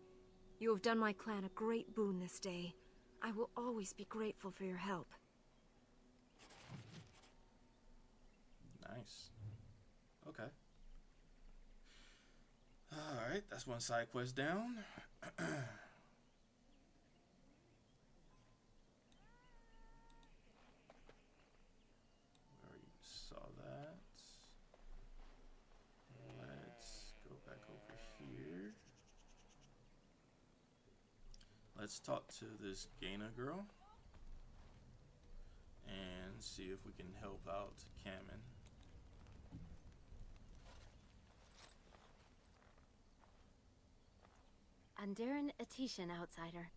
You have done my clan a great boon this day. I will always be grateful for your help. Nice. Okay. Alright, that's one side quest down. Already saw that. Let's go back over here. Let's talk to this Gaina girl and see if we can help out Kamen. Andaran Atishan, outsider.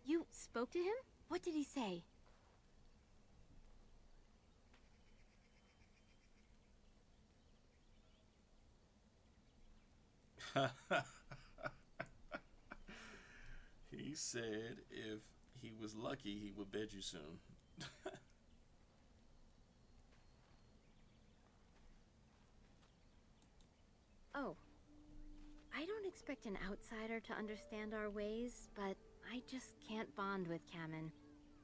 You spoke to him? What did he say? He said if he was lucky, he would bed you soon. Oh. I don't expect an outsider to understand our ways, but I just can't bond with Kamen.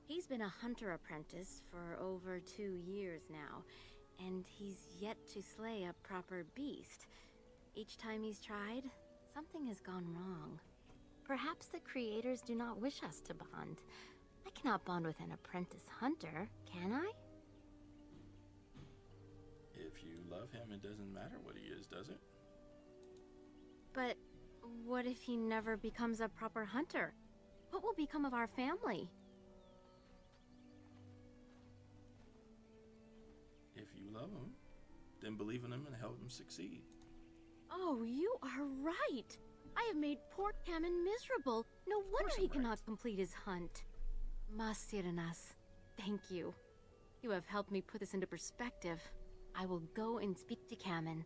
He's been a hunter apprentice for over 2 years now, and he's yet to slay a proper beast. Each time he's tried, something has gone wrong. Perhaps the creators do not wish us to bond. I cannot bond with an apprentice hunter, can I? If you love him, it doesn't matter what he is, does it? But what if he never becomes a proper hunter? What will become of our family? If you love him, then believe in him and help him succeed. Oh, you are right. I have made poor Kamen miserable. No wonder he cannot complete his hunt. Masiranas, thank you. You have helped me put this into perspective. I will go and speak to Kamen.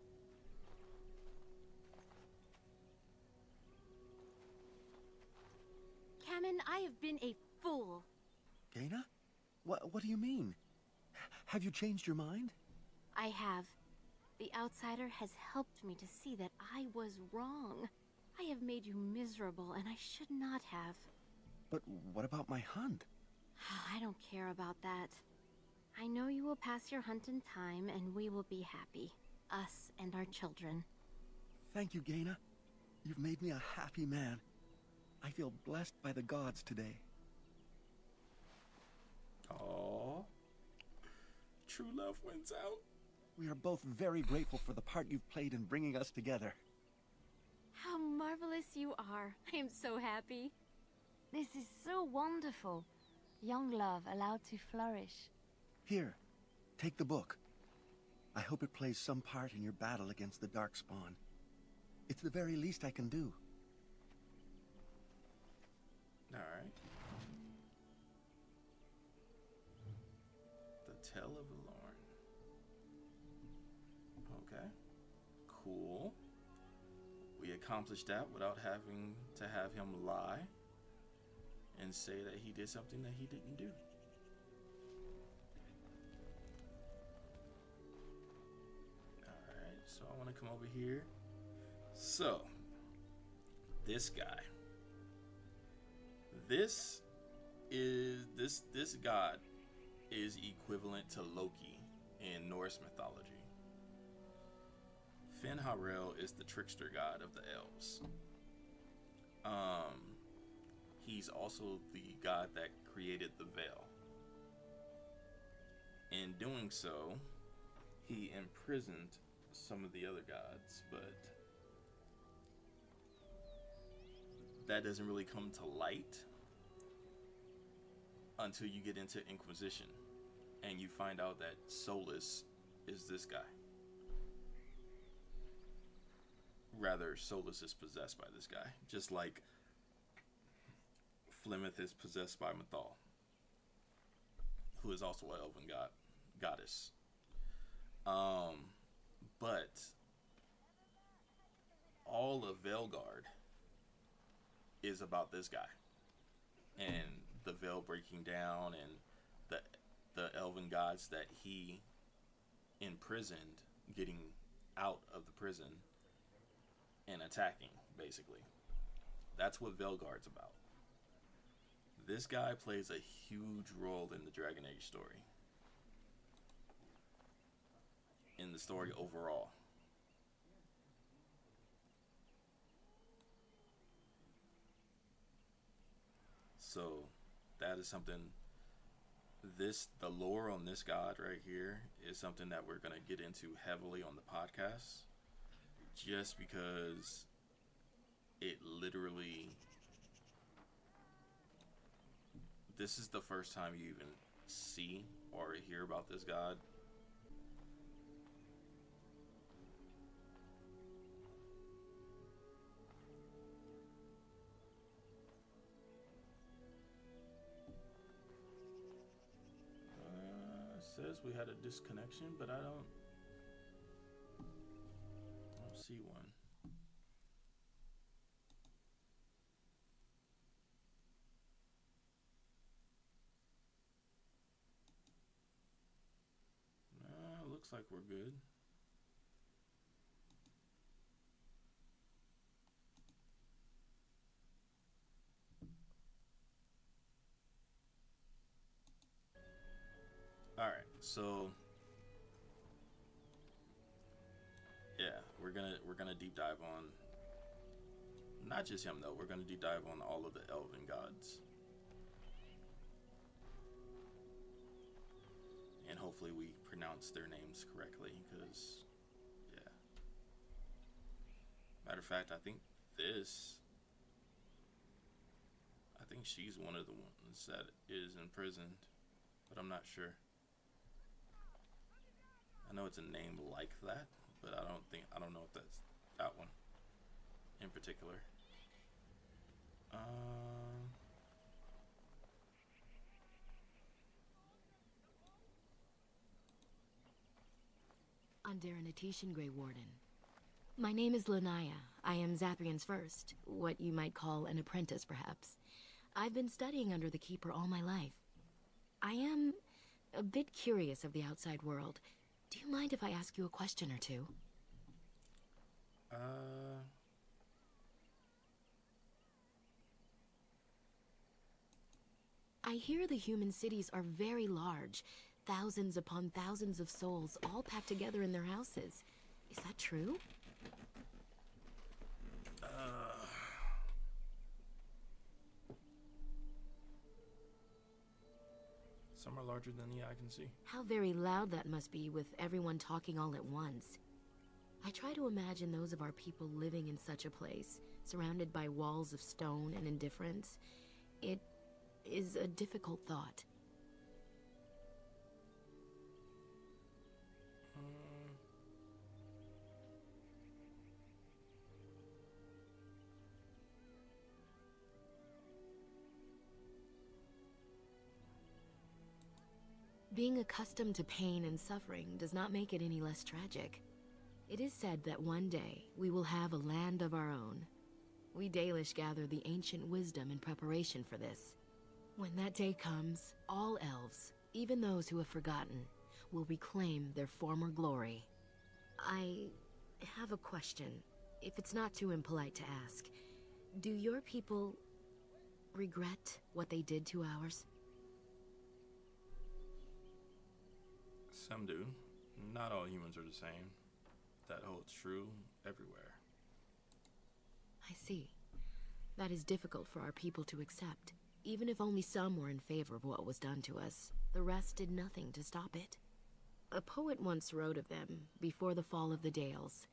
Kamen, I have been a fool. Gaina? What do you mean? Have you changed your mind? I have. The outsider has helped me to see that I was wrong. I have made you miserable, and I should not have. But what about my hunt? I don't care about that. I know you will pass your hunt in time, and we will be happy. Us and our children. Thank you, Gaina. You've made me a happy man. I feel blessed by the gods today. Aww. True love wins out. We are both very grateful for the part you've played in bringing us together. How marvelous you are. I am so happy. This is so wonderful. Young love allowed to flourish. Here, take the book. I hope it plays some part in your battle against the darkspawn. It's the very least I can do. Alright. The Tale of Lorn. Okay. Cool. We accomplished that without having to have him lie and say that he did something that he didn't do. Alright, so I want to come over here. So, this guy. This god is equivalent to Loki in Norse mythology. Fen'Harel is the trickster god of the elves. He's also the god that created the veil. In doing so, he imprisoned some of the other gods, but that doesn't really come to light until you get into Inquisition and you find out that Solus is this guy. Rather, Solus is possessed by this guy, just like Flemeth is possessed by Mythal, who is also an elven goddess. But all of Veilguard is about this guy and the veil breaking down and the elven gods that he imprisoned getting out of the prison and attacking, basically. That's what Veilguard's about. This guy plays a huge role in the Dragon Age story. In the story overall. So that is something, the lore on this god right here is something that we're going to get into heavily on the podcast, just because it literally, this is the first time you even see or hear about this god. Says we had a disconnection, but I don't see one. Looks like we're good. All right, so yeah, we're gonna deep dive on not just him though. We're gonna deep dive on all of the elven gods, and hopefully we pronounce their names correctly. Because yeah, matter of fact, I think she's one of the ones that is imprisoned, but I'm not sure. I know it's a name like that, but I don't know if that's that one in particular. Underanitation, Grey Warden. My name is Lanaya. I am Zathrian's first, what you might call an apprentice, perhaps. I've been studying under the Keeper all my life. I am a bit curious of the outside world. Do you mind if I ask you a question or two? I hear the human cities are very large. Thousands upon thousands of souls, all packed together in their houses. Is that true? Some are larger than the eye can see. How very loud that must be with everyone talking all at once. I try to imagine those of our people living in such a place, surrounded by walls of stone and indifference. It is a difficult thought. Being accustomed to pain and suffering does not make it any less tragic. It is said that one day we will have a land of our own. We Dalish gather the ancient wisdom in preparation for this. When that day comes, all elves, even those who have forgotten, will reclaim their former glory. I have a question, if it's not too impolite to ask. Do your people regret what they did to ours? Some do. Not all humans are the same. That holds true everywhere. I see. That is difficult for our people to accept. Even if only some were in favor of what was done to us, the rest did nothing to stop it. A poet once wrote of them, before the fall of the Dales.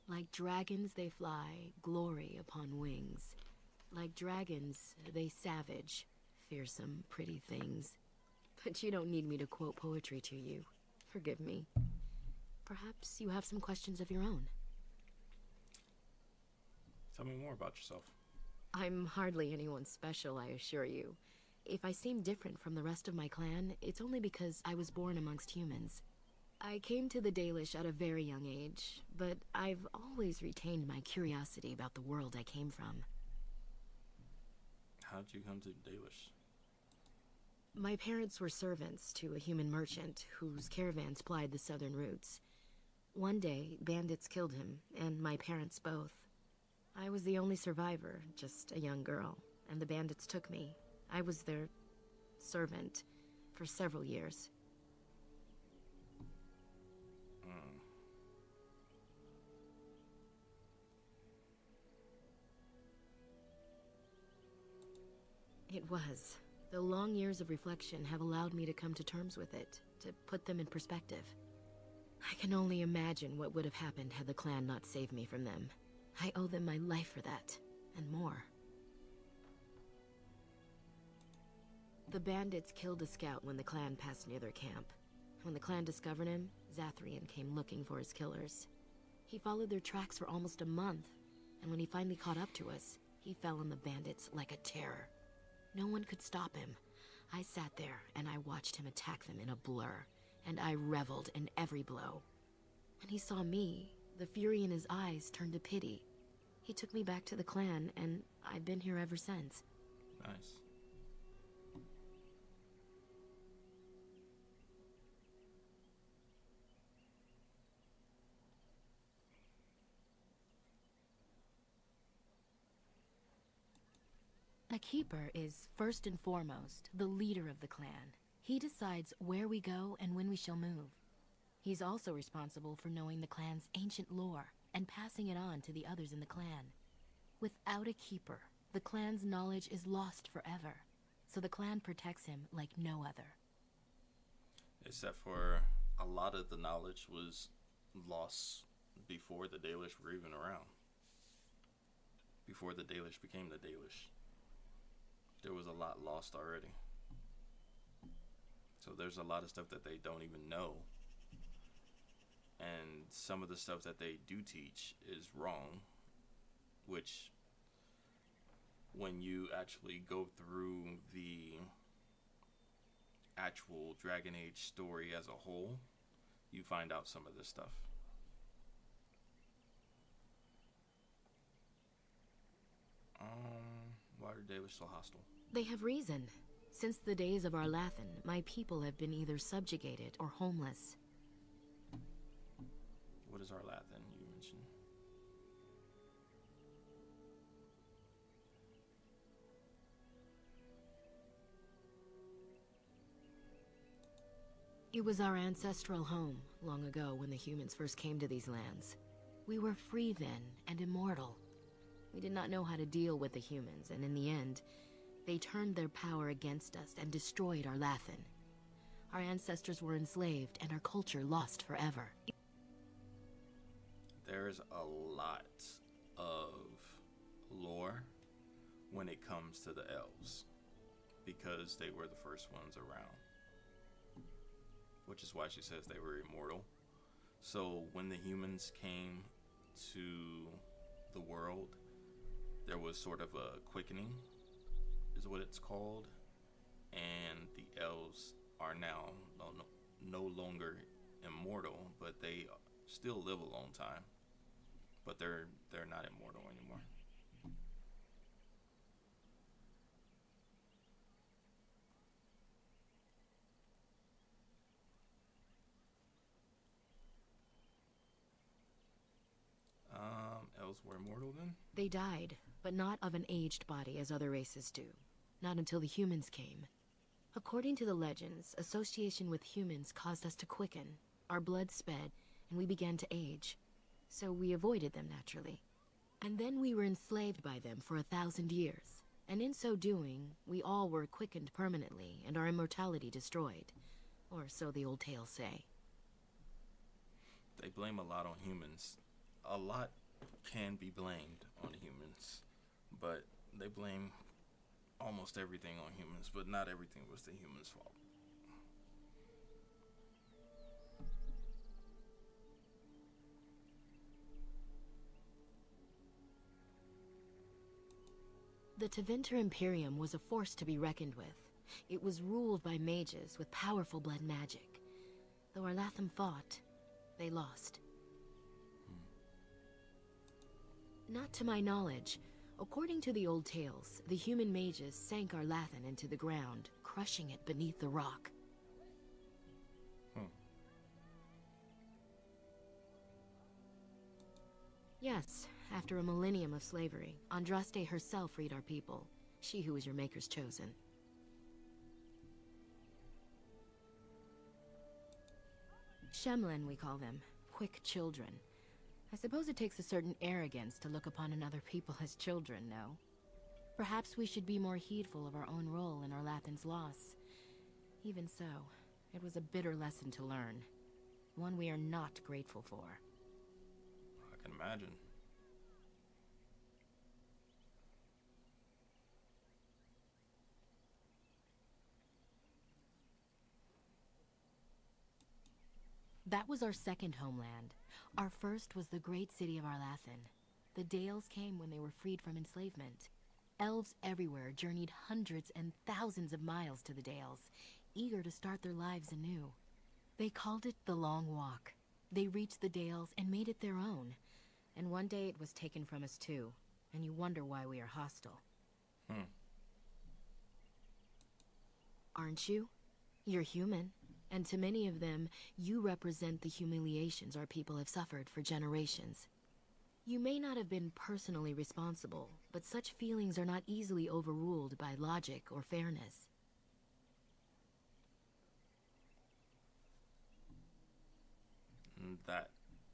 Like dragons they fly, glory upon wings. Like dragons, they savage, fearsome, pretty things. But you don't need me to quote poetry to you. Forgive me. Perhaps you have some questions of your own. Tell me more about yourself. I'm hardly anyone special, I assure you. If I seem different from the rest of my clan, it's only because I was born amongst humans. I came to the Dalish at a very young age, but I've always retained my curiosity about the world I came from. How'd you come to Dalish? My parents were servants to a human merchant whose caravans plied the southern routes. One day, bandits killed him, and my parents both. I was the only survivor, just a young girl, and the bandits took me. I was their servant for several years. It was. The long years of reflection have allowed me to come to terms with it, to put them in perspective. I can only imagine what would have happened had the clan not saved me from them. I owe them my life for that, and more. The bandits killed a scout when the clan passed near their camp. When the clan discovered him, Zathrian came looking for his killers. He followed their tracks for almost a month, and when he finally caught up to us, he fell on the bandits like a terror. No one could stop him. I sat there and I watched him attack them in a blur, and I reveled in every blow. When he saw me, the fury in his eyes turned to pity. He took me back to the clan, and I've been here ever since. Nice. A keeper is, first and foremost, the leader of the clan. He decides where we go and when we shall move. He's also responsible for knowing the clan's ancient lore and passing it on to the others in the clan. Without a keeper, the clan's knowledge is lost forever, so the clan protects him like no other. Except for a lot of the knowledge was lost before the Dalish were even around. Before the Dalish became the Dalish. There was a lot lost already. So there's a lot of stuff that they don't even know. And some of the stuff that they do teach is wrong, which when you actually go through the actual Dragon Age story as a whole, you find out some of this stuff. Why are Dalish so hostile? They have reason. Since the days of Arlathan, my people have been either subjugated or homeless. What is Arlathan you mentioned? It was our ancestral home, long ago when the humans first came to these lands. We were free then, and immortal. We did not know how to deal with the humans, and in the end, they turned their power against us and destroyed Arlathan. Our ancestors were enslaved, and our culture lost forever. There's a lot of lore when it comes to the elves, because they were the first ones around. Which is why she says they were immortal. So when the humans came to the world, there was sort of a quickening, is what it's called, and the elves are now no longer immortal, but they still live a long time. But they're not immortal anymore. Elves were immortal then? They died, but not of an aged body as other races do. Not until the humans came. According to the legends, association with humans caused us to quicken. Our blood sped, and we began to age. So we avoided them naturally. And then we were enslaved by them for 1,000 years. And in so doing, we all were quickened permanently and our immortality destroyed. Or so the old tales say. They blame a lot on humans. A lot can be blamed on humans, but they blame almost everything on humans, but not everything was the humans' fault. The Tevinter Imperium was a force to be reckoned with. It was ruled by mages with powerful blood magic. Though our Latham fought, they lost. Not to my knowledge. According to the old tales, the human mages sank our Lathan into the ground, crushing it beneath the rock. Yes, after a millennium of slavery, Andraste herself freed our people. She who was your maker's chosen. Shemlin, we call them. Quick children. I suppose it takes a certain arrogance to look upon another people as children, no? Perhaps we should be more heedful of our own role in our Lathan's loss. Even so, it was a bitter lesson to learn. One we are not grateful for. I can imagine. That was our second homeland. Our first was the great city of Arlathan. The Dales came when they were freed from enslavement. Elves everywhere journeyed hundreds and thousands of miles to the Dales, eager to start their lives anew. They called it the Long Walk. They reached the Dales and made it their own. And one day it was taken from us too, and you wonder why we are hostile. Aren't you? You're human. And to many of them, you represent the humiliations our people have suffered for generations. You may not have been personally responsible, but such feelings are not easily overruled by logic or fairness. And that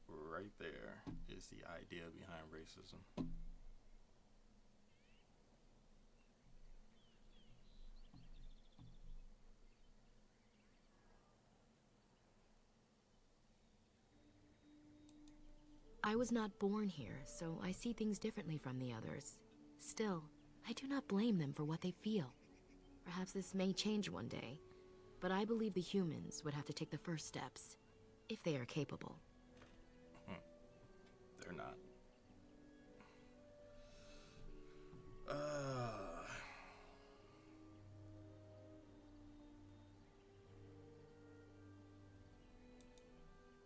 right there is the idea behind racism. I was not born here, so I see things differently from the others. Still, I do not blame them for what they feel. Perhaps this may change one day, but I believe the humans would have to take the first steps, if they are capable. They're not.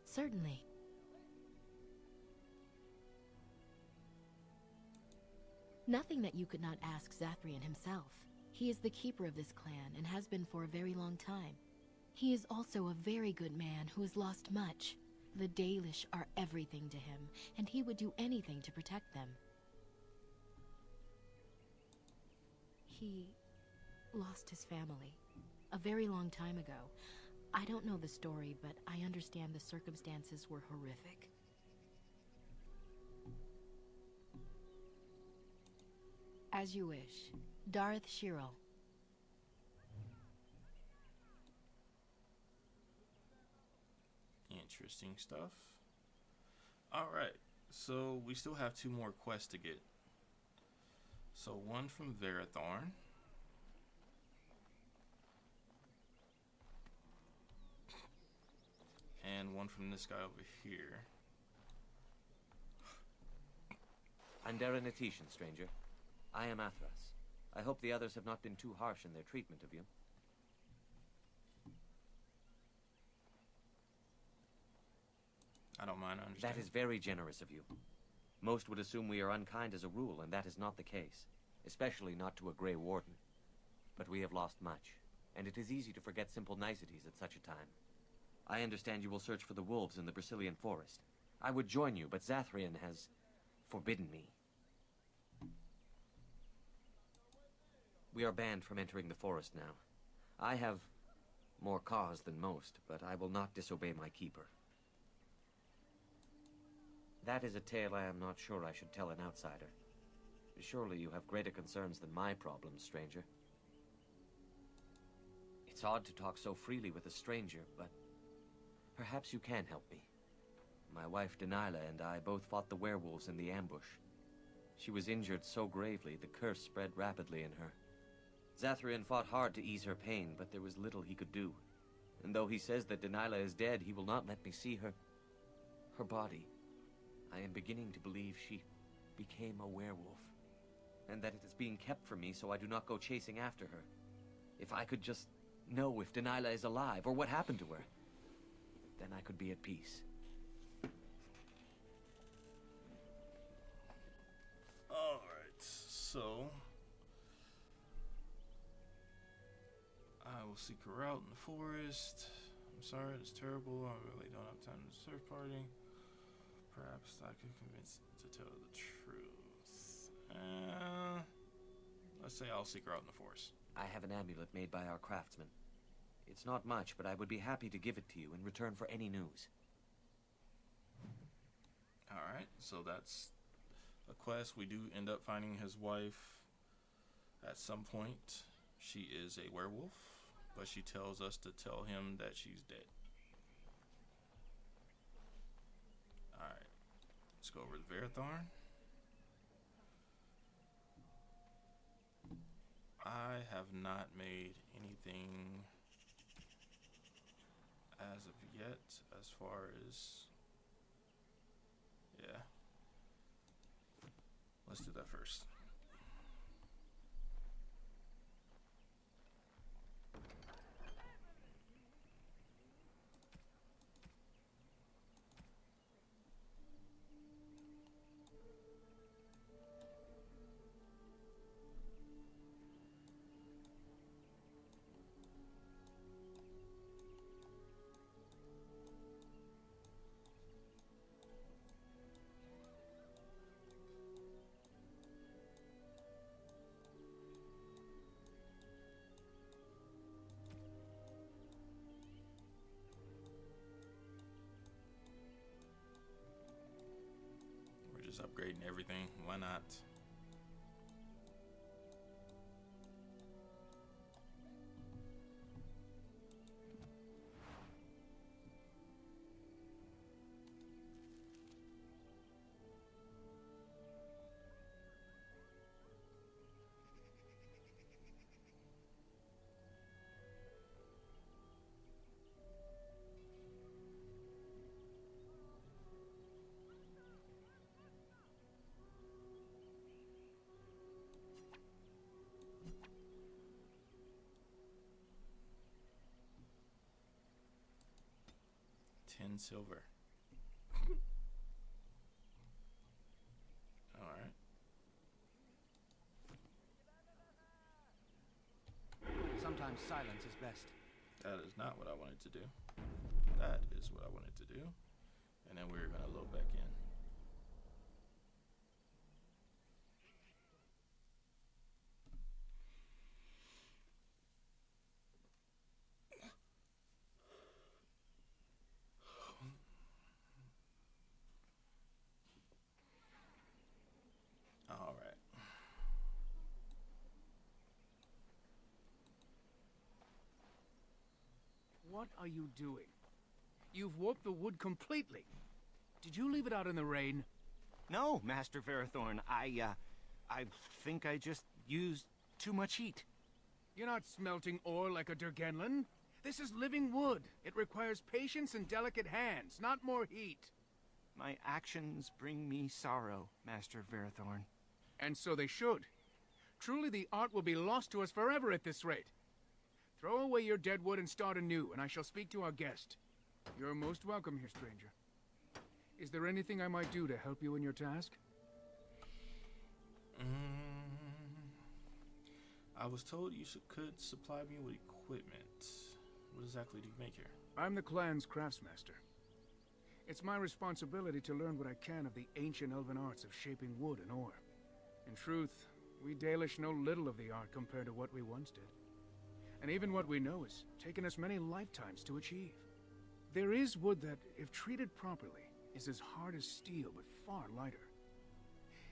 Certainly. Nothing that you could not ask Zathrian himself. He is the keeper of this clan and has been for a very long time. He is also a very good man who has lost much. The Dalish are everything to him, and he would do anything to protect them. He lost his family a very long time ago. I don't know the story, but I understand the circumstances were horrific. As you wish. Darth Shirel. Interesting stuff. Alright, so we still have 2 more quests to get. So one from Verathorn. And one from this guy over here. Andera Natishan, stranger. I am Athras. I hope the others have not been too harsh in their treatment of you. I don't mind, I understand. That is very generous of you. Most would assume we are unkind as a rule, and that is not the case. Especially not to a Grey Warden. But we have lost much, and it is easy to forget simple niceties at such a time. I understand you will search for the wolves in the Brecilian Forest. I would join you, but Zathrian has forbidden me. We are banned from entering the forest now. I have more cause than most, but I will not disobey my keeper. That is a tale I am not sure I should tell an outsider. Surely you have greater concerns than my problems, stranger. It's odd to talk so freely with a stranger, but perhaps you can help me. My wife Dalilah and I both fought the werewolves in the ambush. She was injured so gravely, the curse spread rapidly in her. Zathrian fought hard to ease her pain, but there was little he could do. And though he says that Dalilah is dead, he will not let me see her body. I am beginning to believe she became a werewolf, and that it is being kept from me so I do not go chasing after her. If I could just know if Dalilah is alive, or what happened to her, then I could be at peace. Alright, so I will seek her out in the forest. I'm sorry, it's terrible. I really don't have time to surf party. Perhaps I could convince him to tell the truth. Let's say I'll seek her out in the forest. I have an amulet made by our craftsman. It's not much, but I would be happy to give it to you in return for any news. Alright, so that's a quest. We do end up finding his wife at some point. She is a werewolf, but she tells us to tell him that she's dead. Alright, let's go over to Varathorn. I have not made anything as of yet as far as, yeah. Let's do that first. Just upgrading everything. Why not? Silver. Alright. Sometimes silence is best. That is not what I wanted to do. That is what I wanted to do. And then we're going to load back in. What are you doing? You've warped the wood completely. Did you leave it out in the rain? No, Master Varathorn. I think I just used too much heat. You're not smelting ore like a Durgenlin. This is living wood. It requires patience and delicate hands, not more heat. My actions bring me sorrow, Master Varathorn. And so they should. Truly the art will be lost to us forever at this rate. Throw away your dead wood and start anew, and I shall speak to our guest. You're most welcome here, stranger. Is there anything I might do to help you in your task? I was told you could supply me with equipment. What exactly do you make here? I'm the clan's craftsmaster. It's my responsibility to learn what I can of the ancient elven arts of shaping wood and ore. In truth, we Dalish know little of the art compared to what we once did. And even what we know has taken us many lifetimes to achieve. There is wood that, if treated properly, is as hard as steel but far lighter.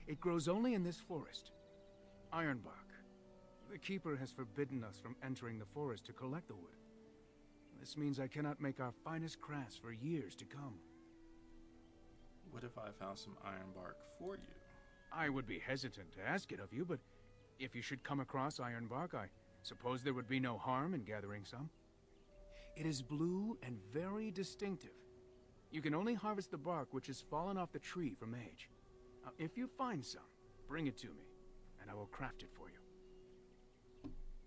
It grows only in this forest. Ironbark. The Keeper has forbidden us from entering the forest to collect the wood. This means I cannot make our finest crafts for years to come. What if I found some ironbark for you? I would be hesitant to ask it of you, but if you should come across ironbark, I suppose there would be no harm in gathering some. It is blue and very distinctive. You can only harvest the bark which has fallen off the tree from age. Now, if you find some, bring it to me, and I will craft it for you.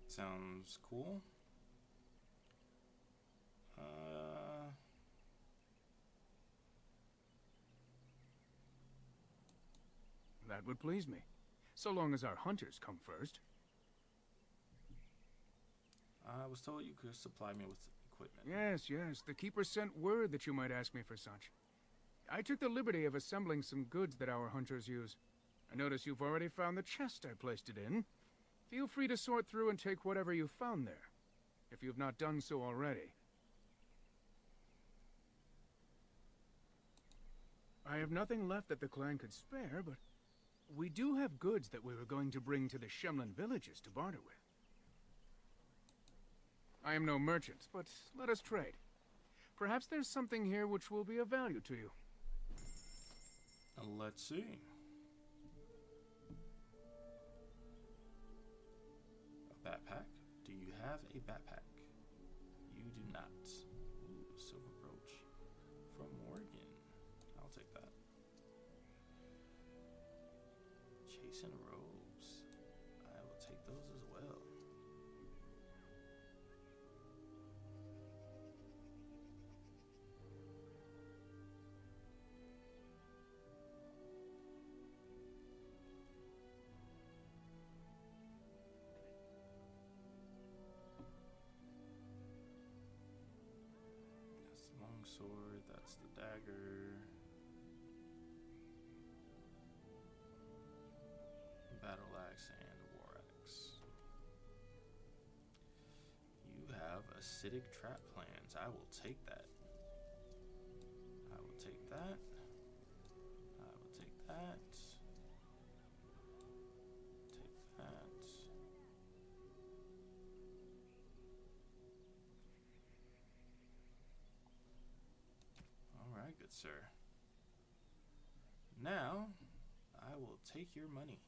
Sounds cool. That would please me, so long as our hunters come first. I was told you could supply me with equipment. Yes, the Keeper sent word that you might ask me for such. I took the liberty of assembling some goods that our hunters use. I notice you've already found the chest I placed it in. Feel free to sort through and take whatever you found there, if you've not done so already. I have nothing left that the clan could spare, but we do have goods that we were going to bring to the Shemlin villages to barter with. I am no merchant, but let us trade. Perhaps there's something here which will be of value to you. Let's see. A backpack? Do you have a backpack? You do not. Ooh, silver brooch from Morgan. I'll take that. Chasing robes. I will take those as well. That's the long sword, that's the dagger. Battle axe and war axe. You have acidic trap plans. I will take that. I will take that. I will take that. Take that. Alright, good sir. Now, I will take your money.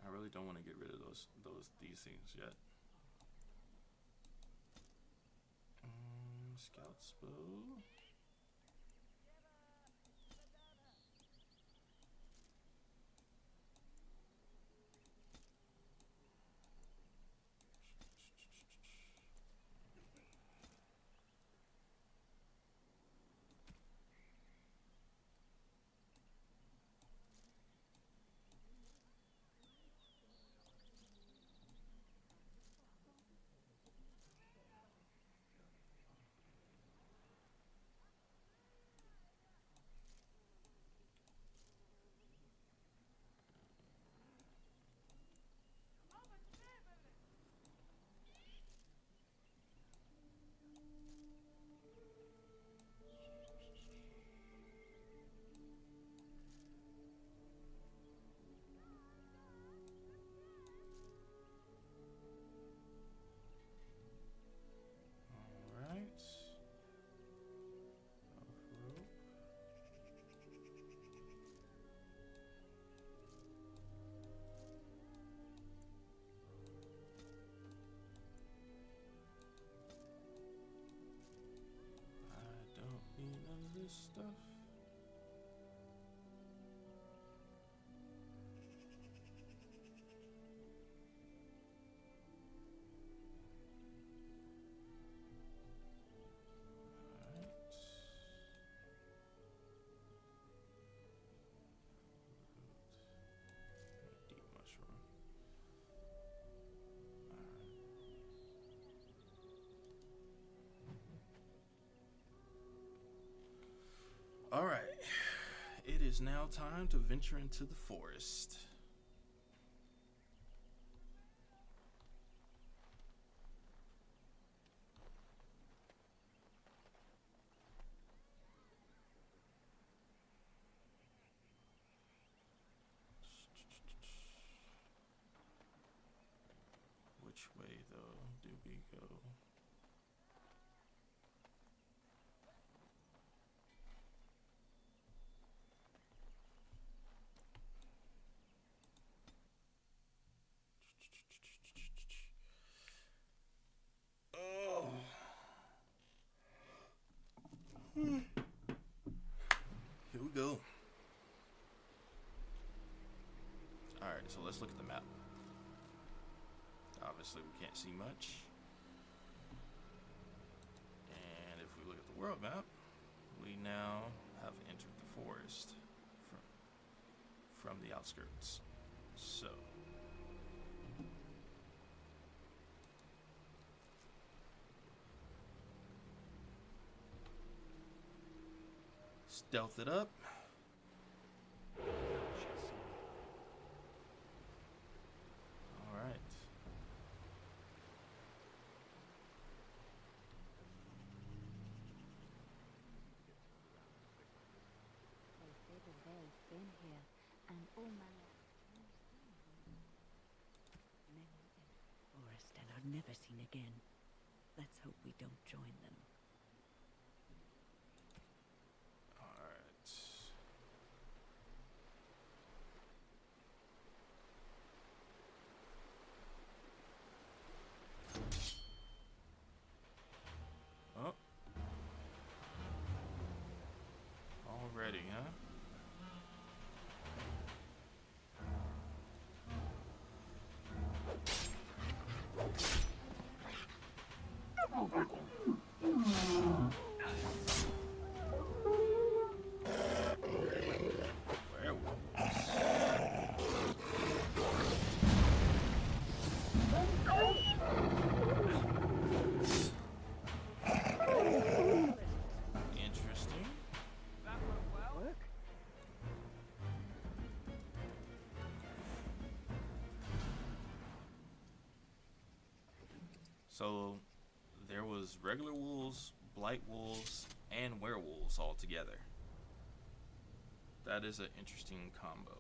I really don't want to get rid of these things yet. Scout's bow. Stuff. Alright. It is now time to venture into the forest. Which way, though, do we go? Oh. Here we go. Alright, so let's look at the map. Obviously, we can't see much. And if we look at the world map, we now have entered the forest from the outskirts. So, stealth it up. Alright. They say the veil's been here, and all manner Many enter the forest and are never seen again. Let's hope we don't join them. Alright. Oh. Already, huh? Interesting. That went well. So there was regular wolves, blight wolves, and werewolves all together. That is an interesting combo.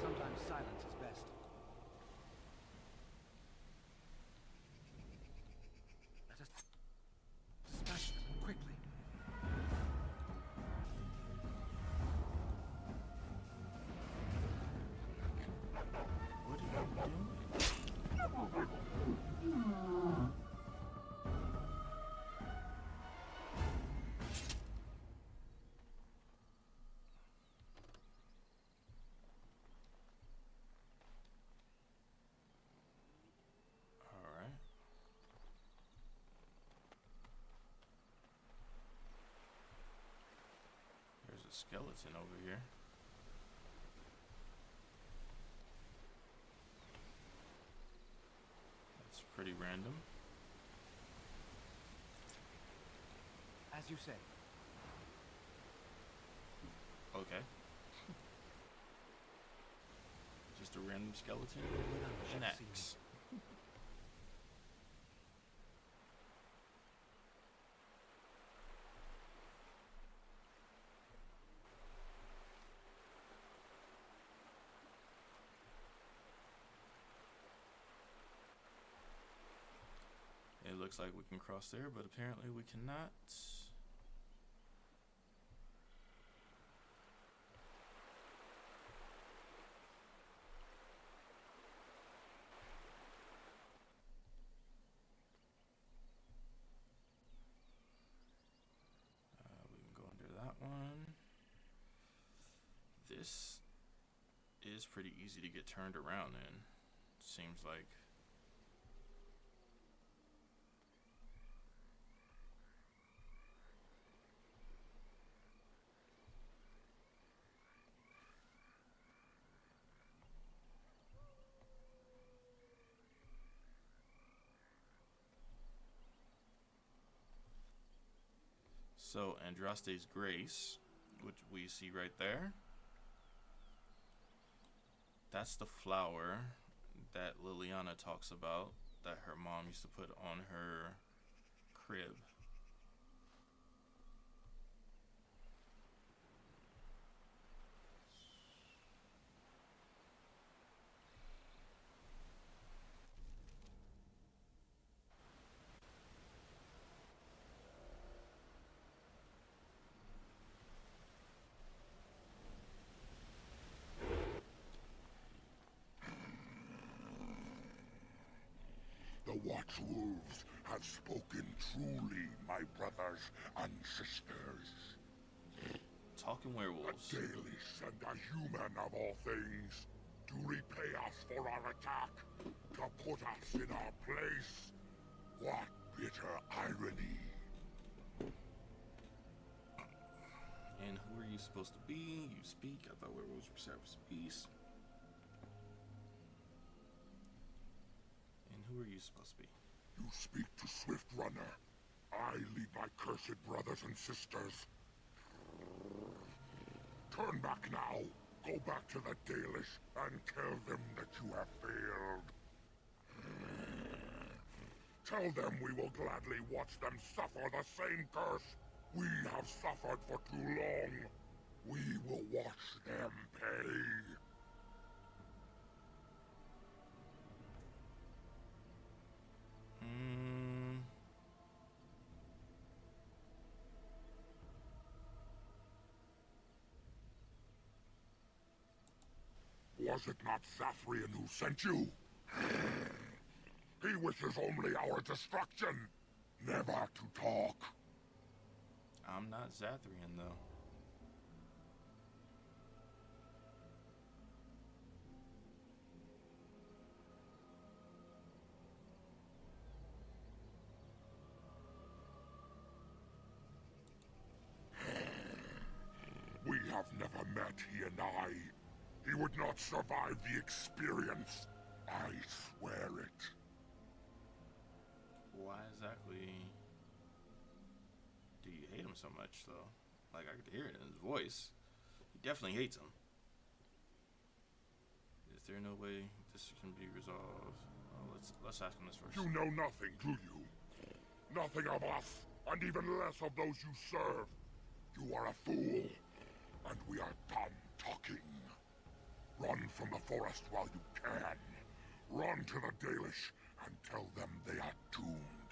Sometimes silence is best. Let us smash them quickly. What are you doing? Alright. There's a skeleton over here. That's pretty random. As you say. Okay. Just a random skeleton with an axe. It looks like we can cross there, but apparently we cannot. We can go under that one. This is pretty easy to get turned around in. Seems like. So Andraste's Grace which we see right there. That's the flower that Liliana talks about that her mom used to put on her crib. The Watchwolves have spoken truly, my brothers and sisters. Talking werewolves. A Dalish and a human of all things, to repay us for our attack, to put us in our place. What bitter irony. And who are you supposed to be? You speak. I thought werewolves were service beasts. And who are you supposed to be? You speak to Swift Runner. I lead my cursed brothers and sisters. Turn back now. Go back to the Dalish and tell them that you have failed. Tell them we will gladly watch them suffer the same curse we have suffered for too long. We will watch them pay. Was it not Zathrian who sent you? He wishes only our destruction, never to talk. I'm not Zathrian, though. We have never met, he and I. He would not survive the experience. I swear it. Why exactly do you hate him so much, though? Like, I could hear it in his voice. He definitely hates him. Is there no way this can be resolved? Oh, let's ask him this first. You know nothing, do you? Nothing of us, and even less of those you serve. You are a fool, and we are done talking. Run from the forest while you can. Run to the Dalish and tell them they are doomed.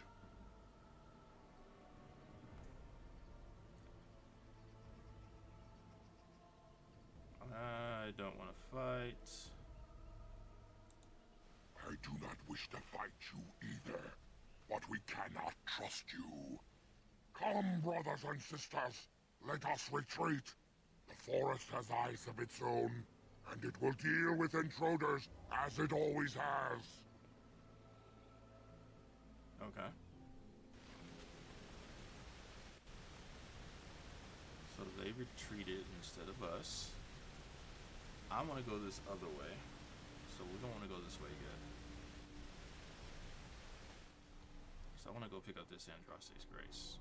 I don't want to fight. I do not wish to fight you either, but we cannot trust you. Come, brothers and sisters, let us retreat. The forest has eyes of its own, and it will deal with intruders as it always has. Okay. So they retreated instead of us. I want to go this other way, so we don't want to go this way yet. So I want to go pick up this Andraste's Grace.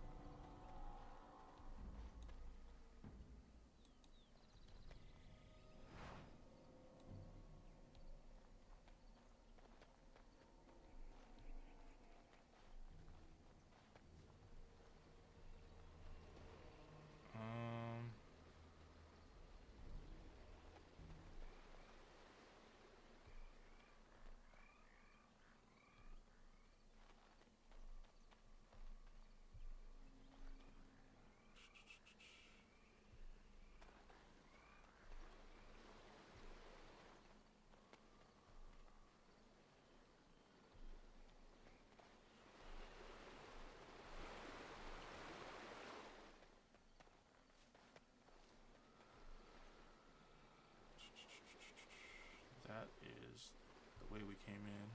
That is the way we came in.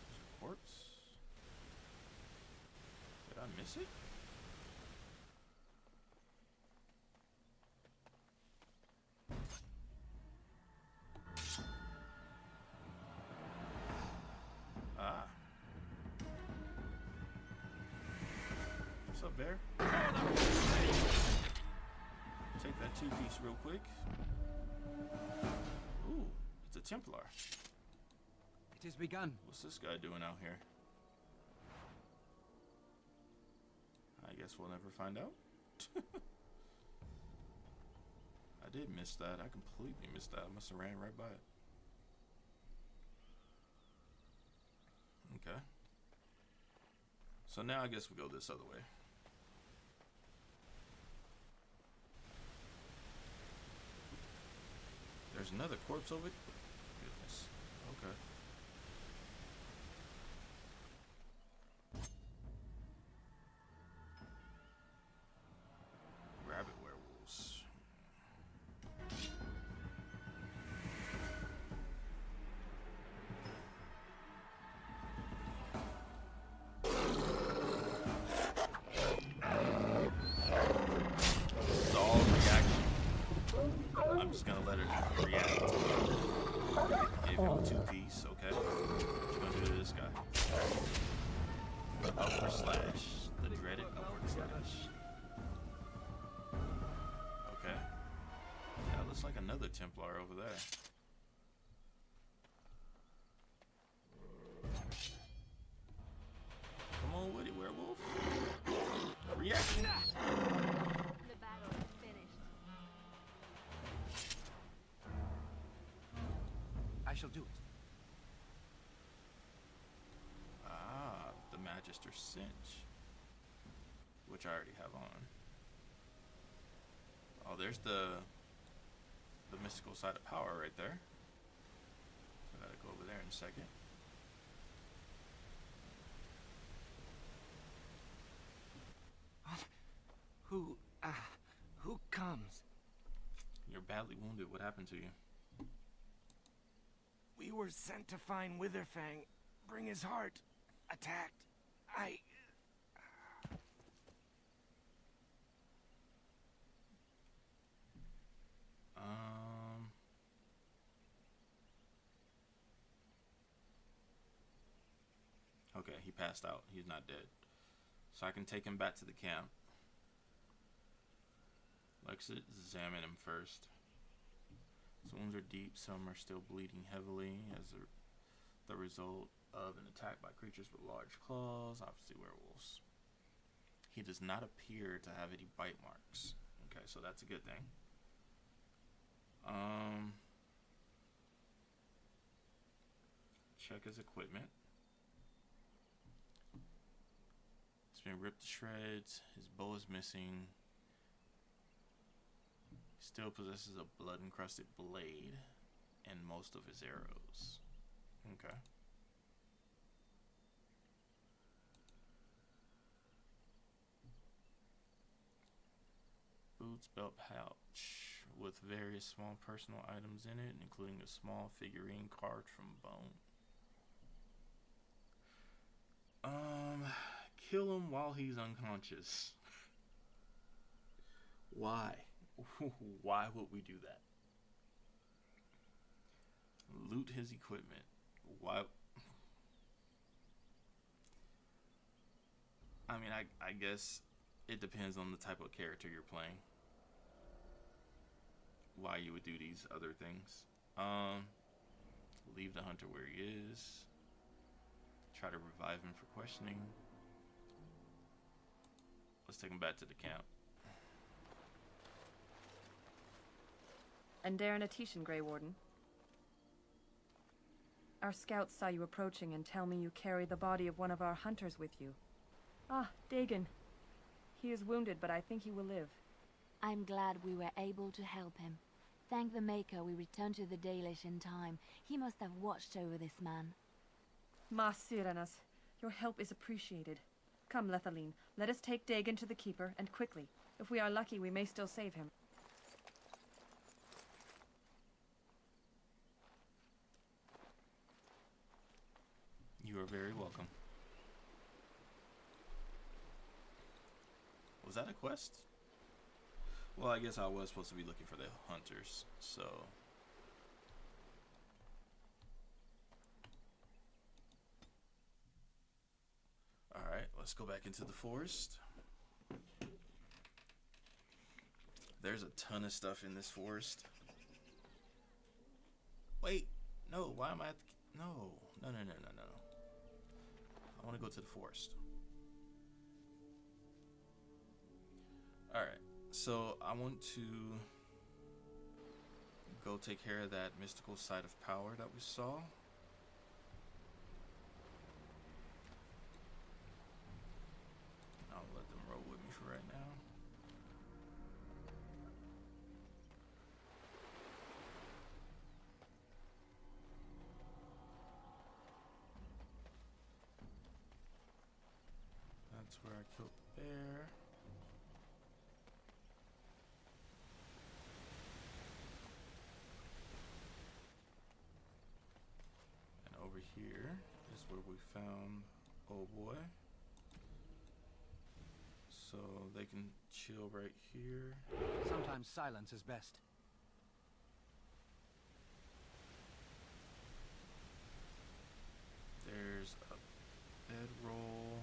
There's a corpse. Did I miss it? up, Bear? Take that 2-piece real quick. Ooh, it's a Templar. It has begun. What's this guy doing out here? I guess we'll never find out. I did miss that. I completely missed that. I must have ran right by it. Okay. So now I guess we go this other way. There's another corpse over it. Goodness. Okay. Rabbit werewolves. It's all reaction. I'm just gonna let it react. Gave him a 2-piece, okay. What you gonna do to this guy? Upward slash. The dreaded upward slash. Okay. That looks like another Templar over there. Come on with it, werewolf. Reaction. The battle is finished. I shall do it. Ah, the Magister Cinch. Which I already have on. Oh, there's the mystical side of power right there. I gotta go over there in a second. Who comes? You're badly wounded. What happened to you? We were sent to find Witherfang. Bring his heart. Attacked. Okay, he passed out. He's not dead. So I can take him back to the camp. Let's examine him first. His wounds are deep. Some are still bleeding heavily as the result of an attack by creatures with large claws, obviously werewolves. He does not appear to have any bite marks. Okay, so that's a good thing. Check his equipment. It's been ripped to shreds. His bow is missing. He still possesses a blood-encrusted blade and most of his arrows. Okay. Boots, belt pouch with various small personal items in it, including a small figurine carved from bone. Kill him while he's unconscious. Why? Why would we do that? Loot his equipment. Why? I mean, I guess it depends on the type of character you're playing. Why you would do these other things. Leave the hunter where he is. Try to revive him for questioning. Let's take him back to the camp. And Darren Atishan, Grey Warden. Our scouts saw you approaching and tell me you carry the body of one of our hunters with you. Ah, Dagon. He is wounded, but I think he will live. I'm glad we were able to help him. Thank the Maker we returned to the Dalish in time. He must have watched over this man. Ma Syranas, your help is appreciated. Come, Lethaline, let us take Dagon to the Keeper, and quickly. If we are lucky, we may still save him. You are very welcome. Was that a quest? Well, I guess I was supposed to be looking for the hunters, so... Alright, let's go back into the forest. There's a ton of stuff in this forest. Wait, no, why am I at the... No. I want to go to the forest. Alright, so I want to go take care of that mystical site of power that we saw. I'll let them roll with me for right now. That's where I killed the bear. And over here is where we found old boy. So they can chill right here. Sometimes silence is best. There's a bedroll,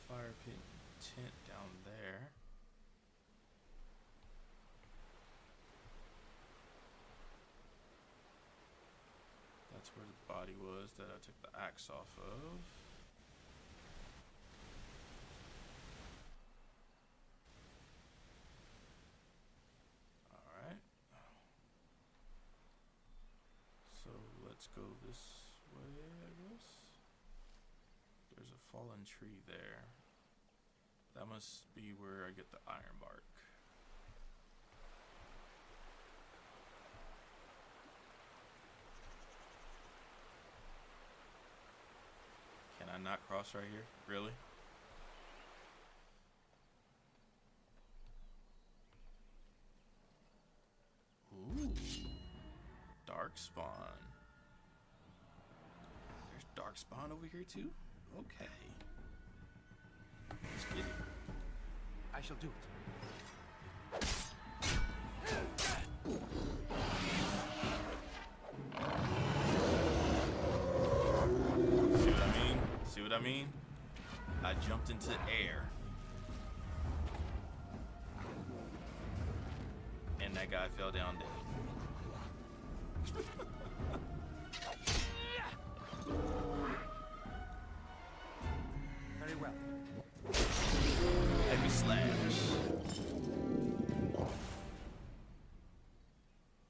fire pit, tent down there. That's where the body was that I took the axe off of. Alright. So let's go this way, I guess. There's a fallen tree there. That must be where I get the iron bark. Can I not cross right here? Really? Ooh. Darkspawn. There's darkspawn over here too? Okay. Let's get it. I shall do it. See what I mean? I jumped into air. And that guy fell down dead. Very well. Heavy slash.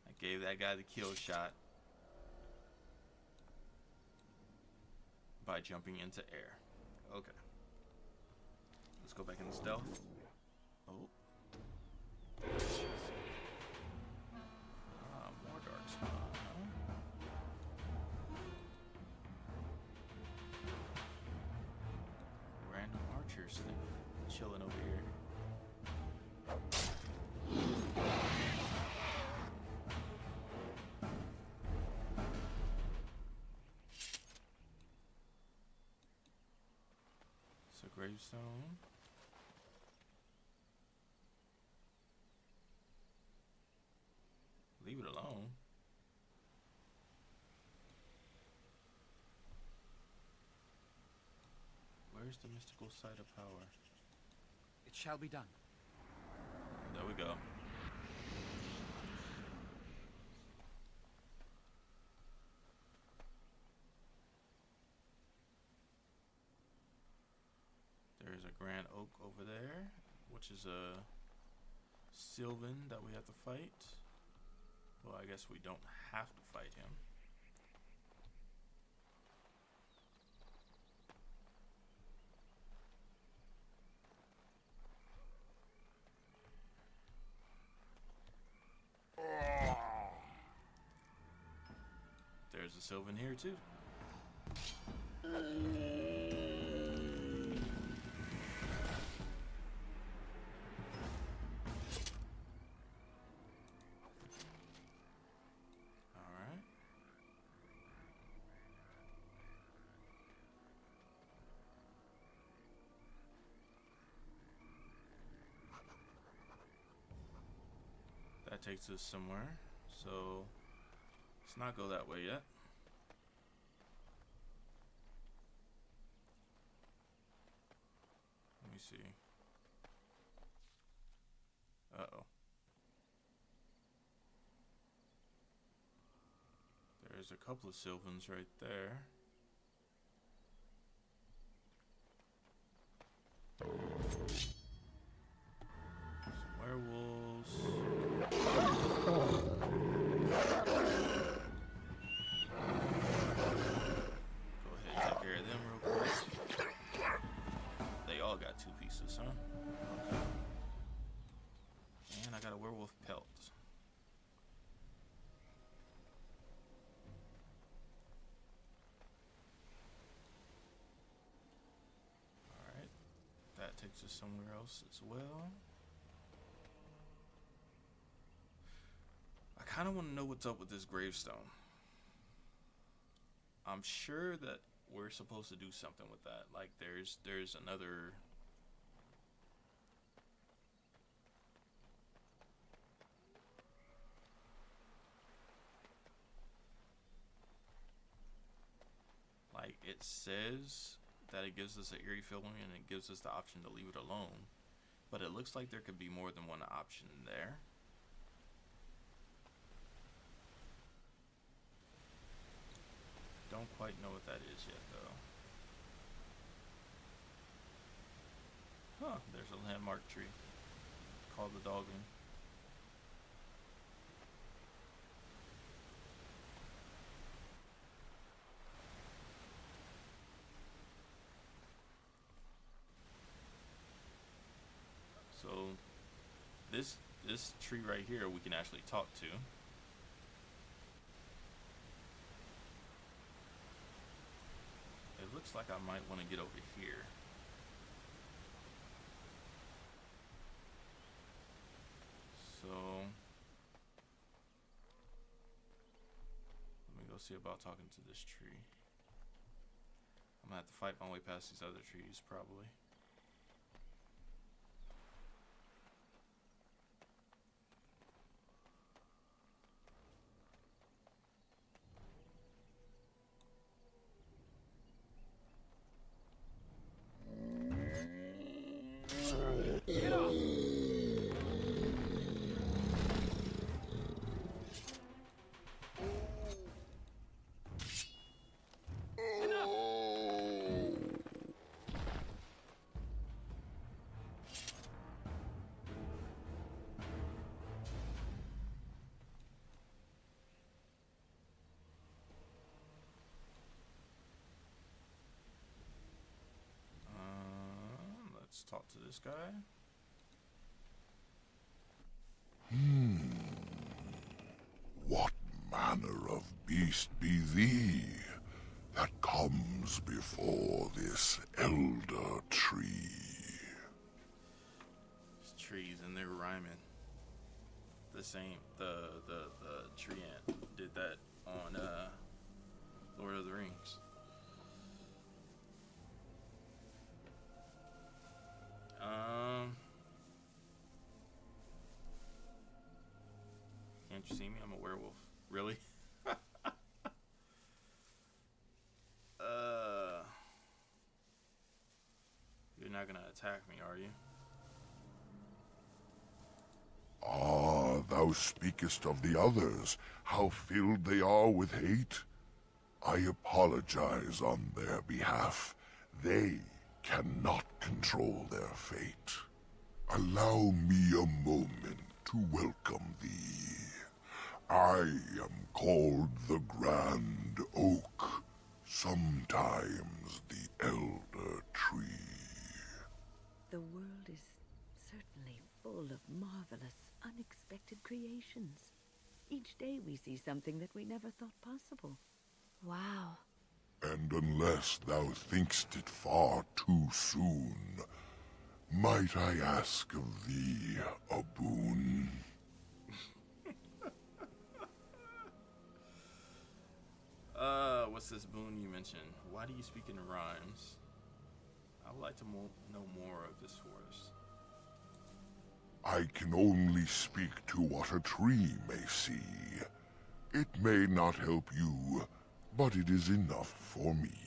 I gave that guy the kill shot by jumping into air. Okay. Let's go back into stealth. Oh. Ah, more dark spawn. Random archers chilling over here. So gravestone. Leave it alone. Where's the mystical site of power? It shall be done. There we go. There's a grand oak over there, which is a Sylvan that we have to fight. Well, I guess we don't have to fight him. There's a Sylvan here too. Alright. That takes us somewhere, so let's not go that way yet. Let me see. Uh-oh. There's a couple of Sylvans right there. Some werewolves. Go ahead and take care of them real quick. They all got 2 pieces, huh? Okay. And I got a werewolf pelt. Alright. That takes us somewhere else as well. I kind of want to know what's up with this gravestone. I'm sure that we're supposed to do something with that. Like there's another like it says that it gives us an eerie feeling and it gives us the option to leave it alone. But it looks like there could be more than one option there. Don't quite know what that is yet, though. Huh, there's a landmark tree called the Dogging. So this tree right here we can actually talk to. It looks like I might want to get over here. So let me go see about talking to this tree. I'm gonna have to fight my way past these other trees probably. Get off! Let's talk to this guy. What manner of beast be thee that comes before this elder tree? It's trees and they're rhyming. The same, the tree ant did that on Lord of the Rings. Can't you see me? I'm a werewolf. Really? You're not gonna attack me, are you? Ah, thou speakest of the others, how filled they are with hate. I apologize on their behalf. They cannot control their fate. Allow me a moment to welcome thee. I am called the Grand Oak, sometimes the Elder Tree. The world is certainly full of marvelous, unexpected creations. Each day we see something that we never thought possible. Wow. And unless thou thinkst it far too soon, might I ask of thee a boon? What's this boon you mentioned? Why do you speak in rhymes? I would like to know more of this forest. I can only speak to what a tree may see. It may not help you, but it is enough for me.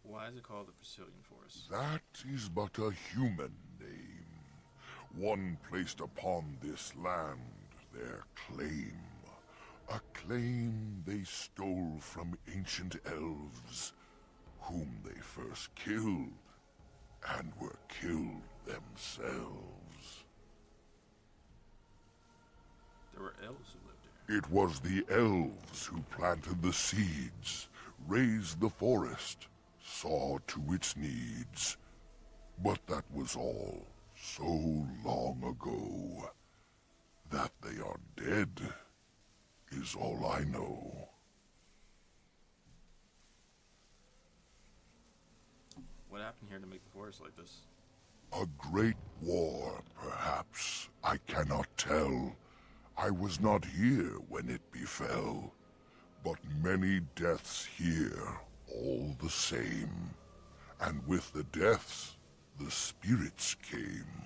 Why is it called the Brecilian Forest? That is but a human name. One placed upon this land their claim. A claim they stole from ancient elves, whom they first killed, and were killed themselves. There were elves who lived there. It was the elves who planted the seeds, raised the forest, saw to its needs. But that was all so long ago. That they are dead is all I know. What happened here to make the forest like this? A great war, perhaps. I cannot tell. I was not here when it befell. But many deaths here, all the same. And with the deaths, the spirits came.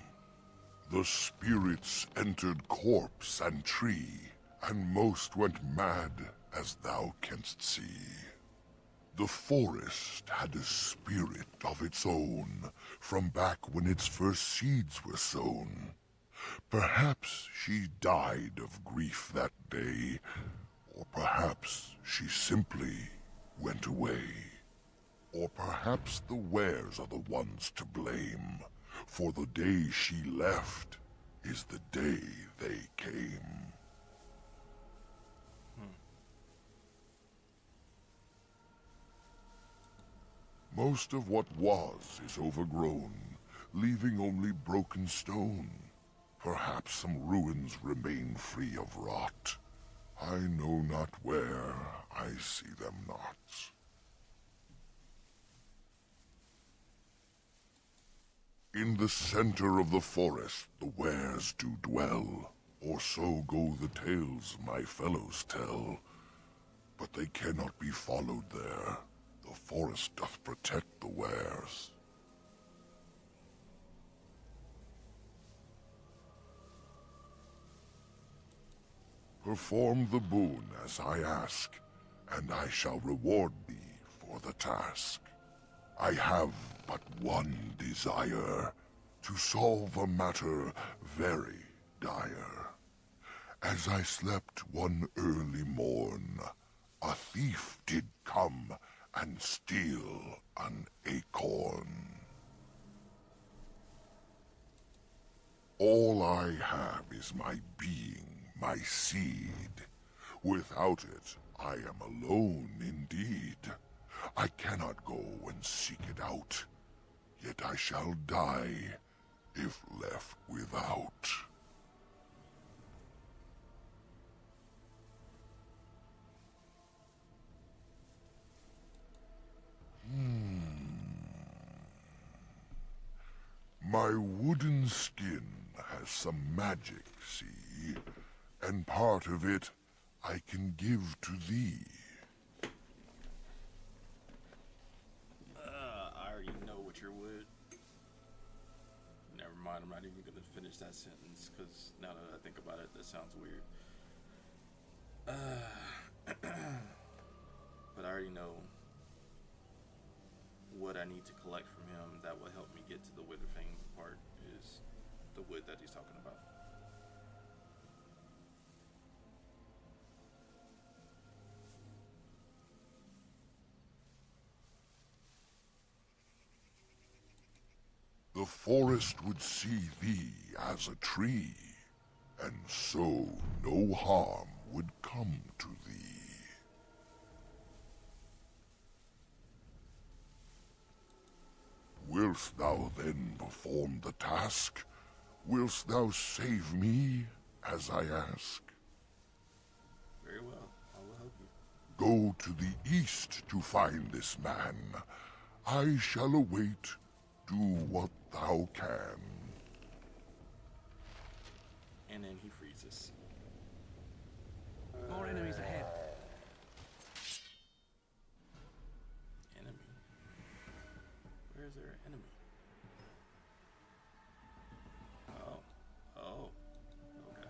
The spirits entered corpse and tree, and most went mad, as thou canst see. The forest had a spirit of its own, from back when its first seeds were sown. Perhaps she died of grief that day, or perhaps she simply went away. Or perhaps the wares are the ones to blame, for the day she left is the day they came. Most of what was is overgrown, leaving only broken stone. Perhaps some ruins remain free of rot. I know not where, I see them not. In the center of the forest the wares do dwell, or so go the tales my fellows tell. But they cannot be followed there. The forest doth protect the wares. Perform the boon as I ask, and I shall reward thee for the task. I have but one desire, to solve a matter very dire. As I slept one early morn, a thief did come and steal an acorn. All I have is my being, my seed. Without it, I am alone indeed. I cannot go and seek it out, yet I shall die if left without. My wooden skin has some magic, see, and part of it I can give to thee. I already know what your wood. Never mind, I'm not even gonna finish that sentence, because now that I think about it, that sounds weird. But I already know what I need to collect from him that will help me get to the Witherfang part is the wood that he's talking about. The forest would see thee as a tree, and so no harm would come to thee. Wilt thou then perform the task? Wilt thou save me, as I ask? Very well, I will help you. Go to the east to find this man. I shall await. Do what thou can. And then he freezes. More enemies ahead. Enemy? Where is there an enemy? Oh. Okay.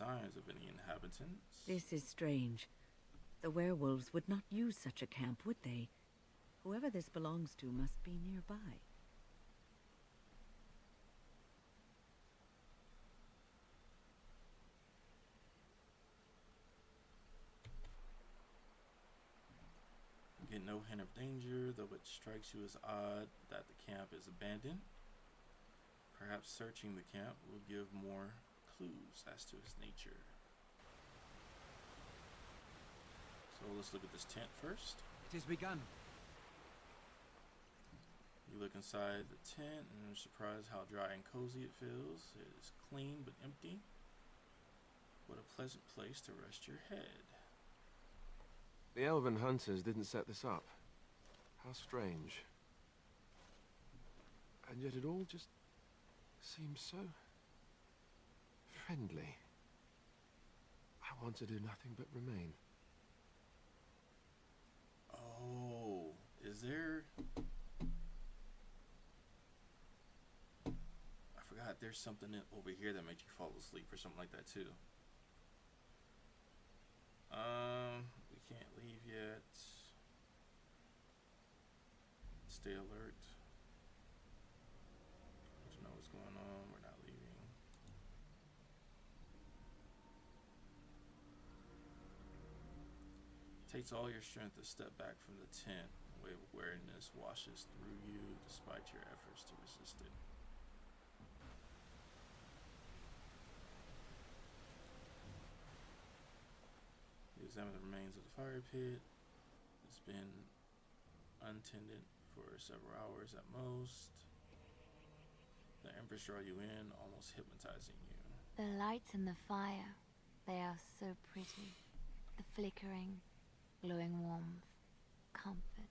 signs of any inhabitants. This is strange. The werewolves would not use such a camp, would they? Whoever this belongs to must be nearby. Get no hint of danger, though it strikes you as odd that the camp is abandoned. Perhaps searching the camp will give more clues as to its nature. So let's look at this tent first. It is begun. You look inside the tent and are surprised how dry and cozy it feels. It is clean but empty. What a pleasant place to rest your head. The elven hunters didn't set this up. How strange. And yet it all just seems so friendly. I want to do nothing but remain. Oh, is there... I forgot, there's something over here that makes you fall asleep or something like that too. We can't leave yet. Stay alert. Need to know what's going on. We're not leaving. Takes all your strength to step back from the tent. A wave of weariness washes through you despite your efforts to resist it. You examine the remains of the fire pit. It's been untended for several hours at most. The embers draw you in, almost hypnotizing you. The lights in the fire, they are so pretty. The flickering, glowing warmth, comfort.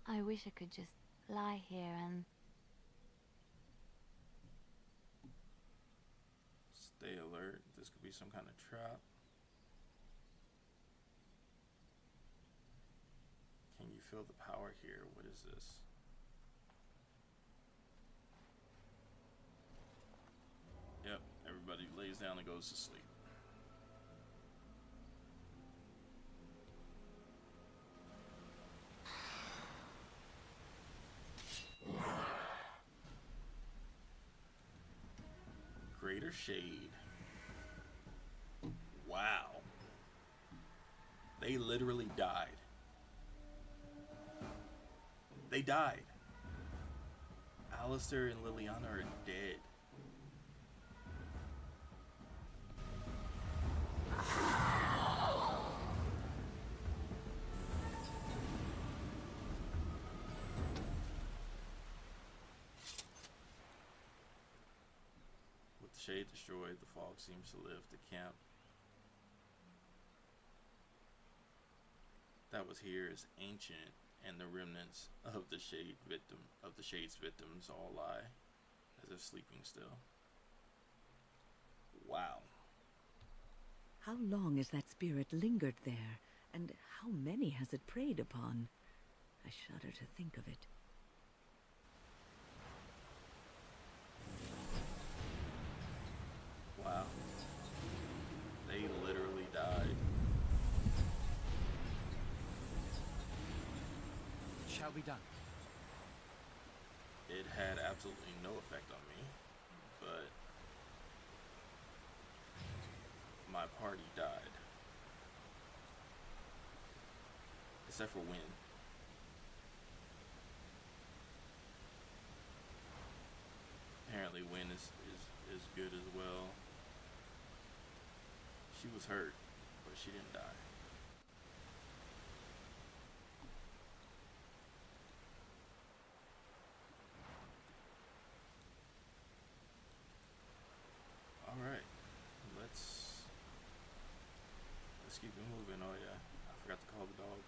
I wish I could just lie here and... Stay alert. This could be some kind of trap. Can you feel the power here? What is this? Yep, everybody lays down and goes to sleep. Greater shade. Wow. They literally died. They died. Alistair and Liliana are dead. With the shade destroyed, the fog seems to lift. The camp that was here is ancient, and the remnants of the shade's victims all lie as if sleeping still. Wow. How long has that spirit lingered there, and how many has it preyed upon? I shudder to think of it. Wow. They literally died. Shall be done. It had absolutely no effect on me, but my party died. Except for Wynn. Apparently Wynn is good as well. She was hurt, but she didn't die. Alright, let's keep it moving. Oh yeah, I forgot to call the dog.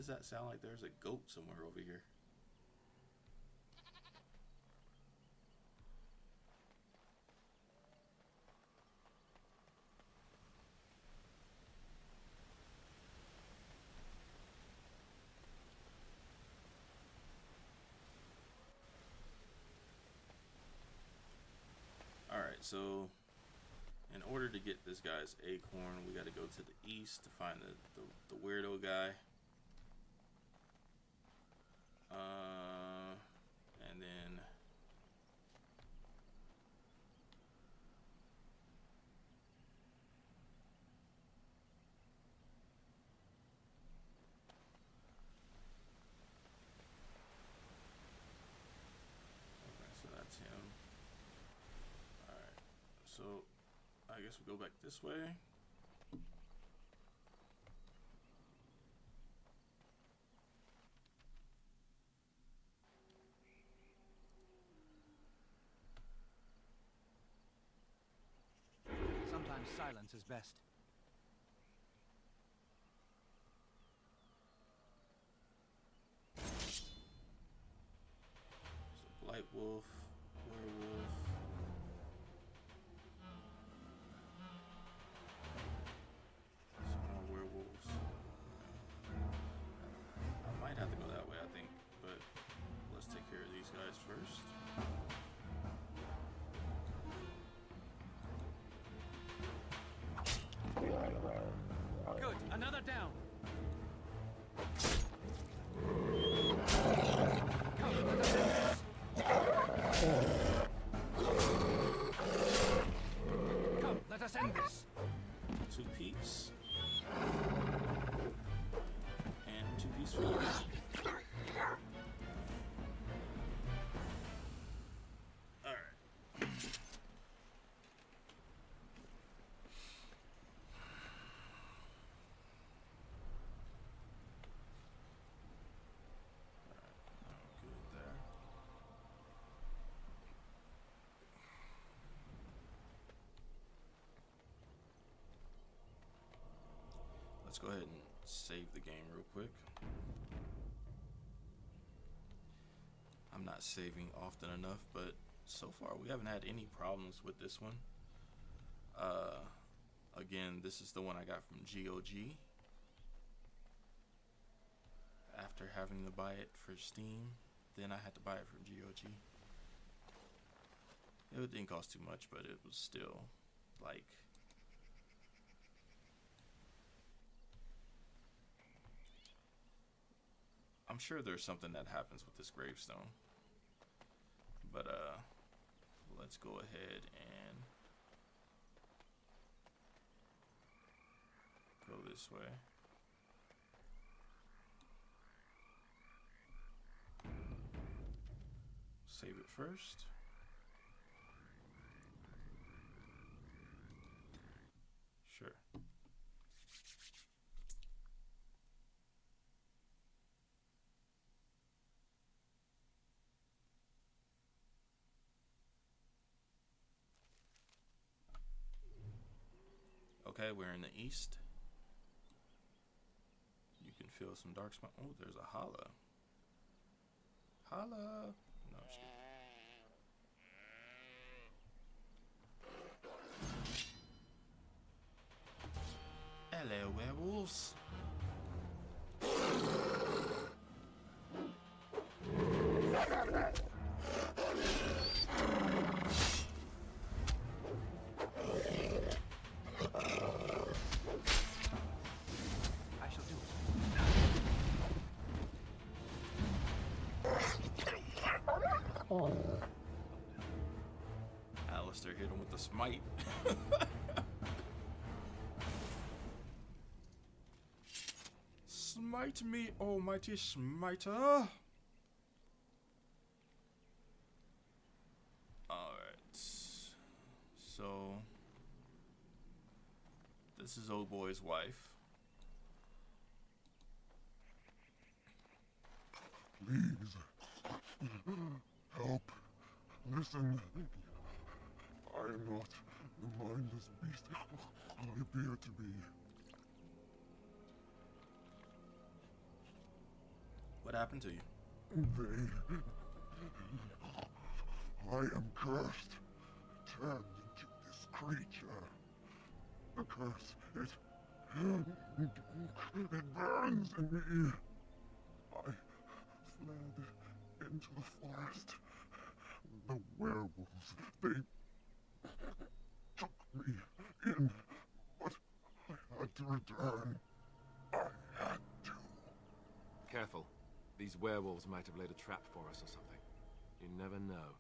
does that sound like? There's a goat somewhere over here. Alright, so in order to get this guy's acorn, we got to go to the east to find the weirdo guy. And then okay, so that's him. Alright, so I guess we go back this way. Sometimes silence is best. So Blight wolf, werewolf. Some more werewolves. I might have to go that way, I think, but let's take care of these guys first. Good, another down. Come, let us end this. 2 piece. And 2 piece for you. Let's go ahead and save the game real quick. I'm not saving often enough, but so far we haven't had any problems with this one. Again, this is the one I got from GOG. After having to buy it for Steam, then I had to buy it from GOG. It didn't cost too much, but it was still like... I'm sure there's something that happens with this gravestone. But let's go ahead and go this way. Save it first. Sure. Okay, we're in the east. You can feel some darkspawn. Oh, there's a holla. Holla. No, I'm just kidding. Hello, werewolves. Alistair hit him with the smite. Smite me, almighty smiter. Alright. So, this is old boy's wife. Please. Help. Listen. I am not the mindless beast I appear to be. What happened to you? I am cursed, turned into this creature. The curse, it burns in me. I fled into the forest. The werewolves, they took me in, but I had to return. I had to. Careful. These werewolves might have laid a trap for us or something. You never know.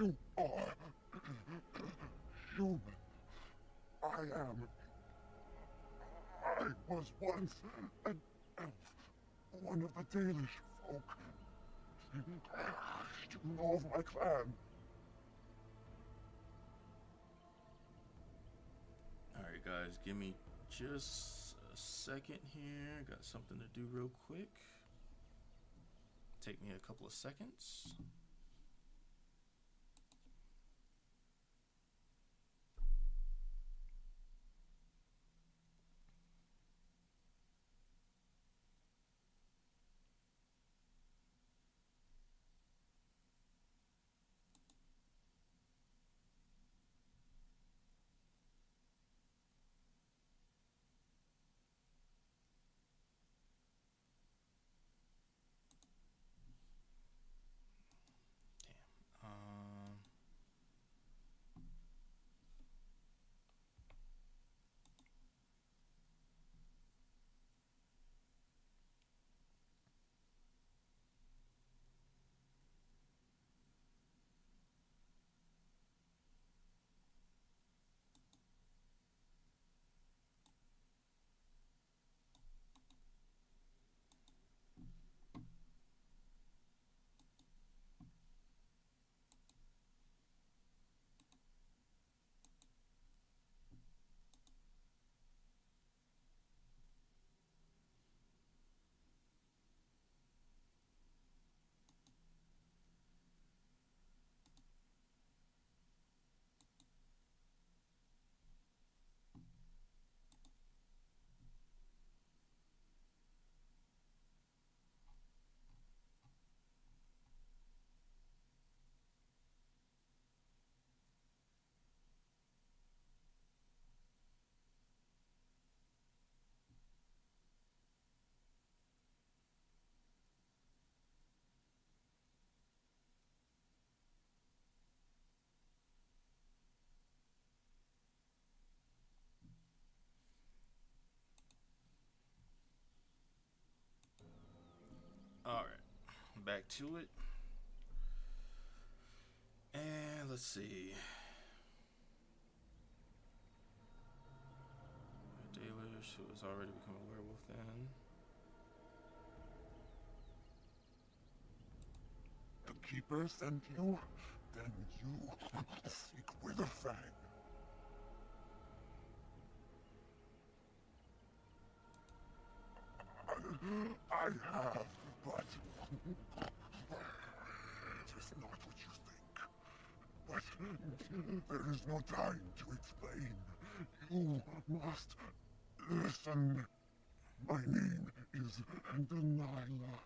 You are human. I was once an elf, one of the Dalish folk. You know of my clan. Alright guys, give me just a second here. Got something to do real quick. Take me a couple of seconds. Alright, back to it. And let's see. Dalish, who has already become a werewolf then. The Keeper sent you? Then you seek Witherfang. I have, but it is not what you think. But there is no time to explain. You must listen. My name is Dalilah.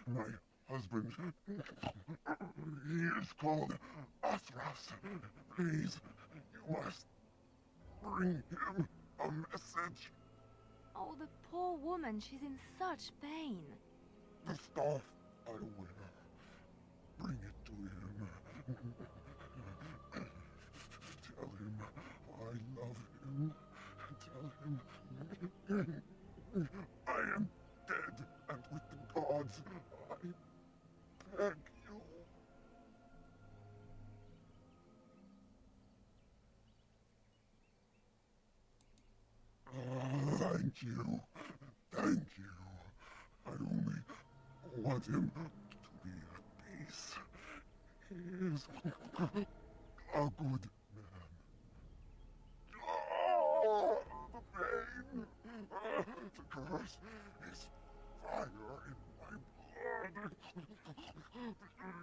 My husband, he is called Athras. Please, you must bring him a message. Oh, the poor woman, she's in such pain. The staff I wear. Bring it to him. Tell him I love him. Tell him I am dead, and with the gods, I beg you. Thank you. Thank you. I only want him to be at peace. He is a good man. Oh, the pain! The curse is fire in my blood.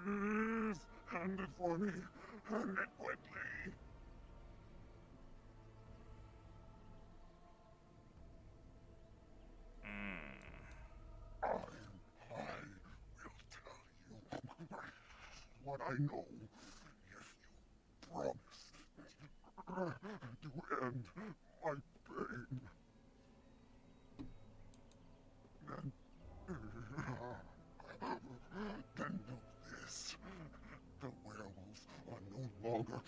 Please, hand it for me. Hand it quickly. I what I know. If you promise to end my pain, then know this. The werewolves are no longer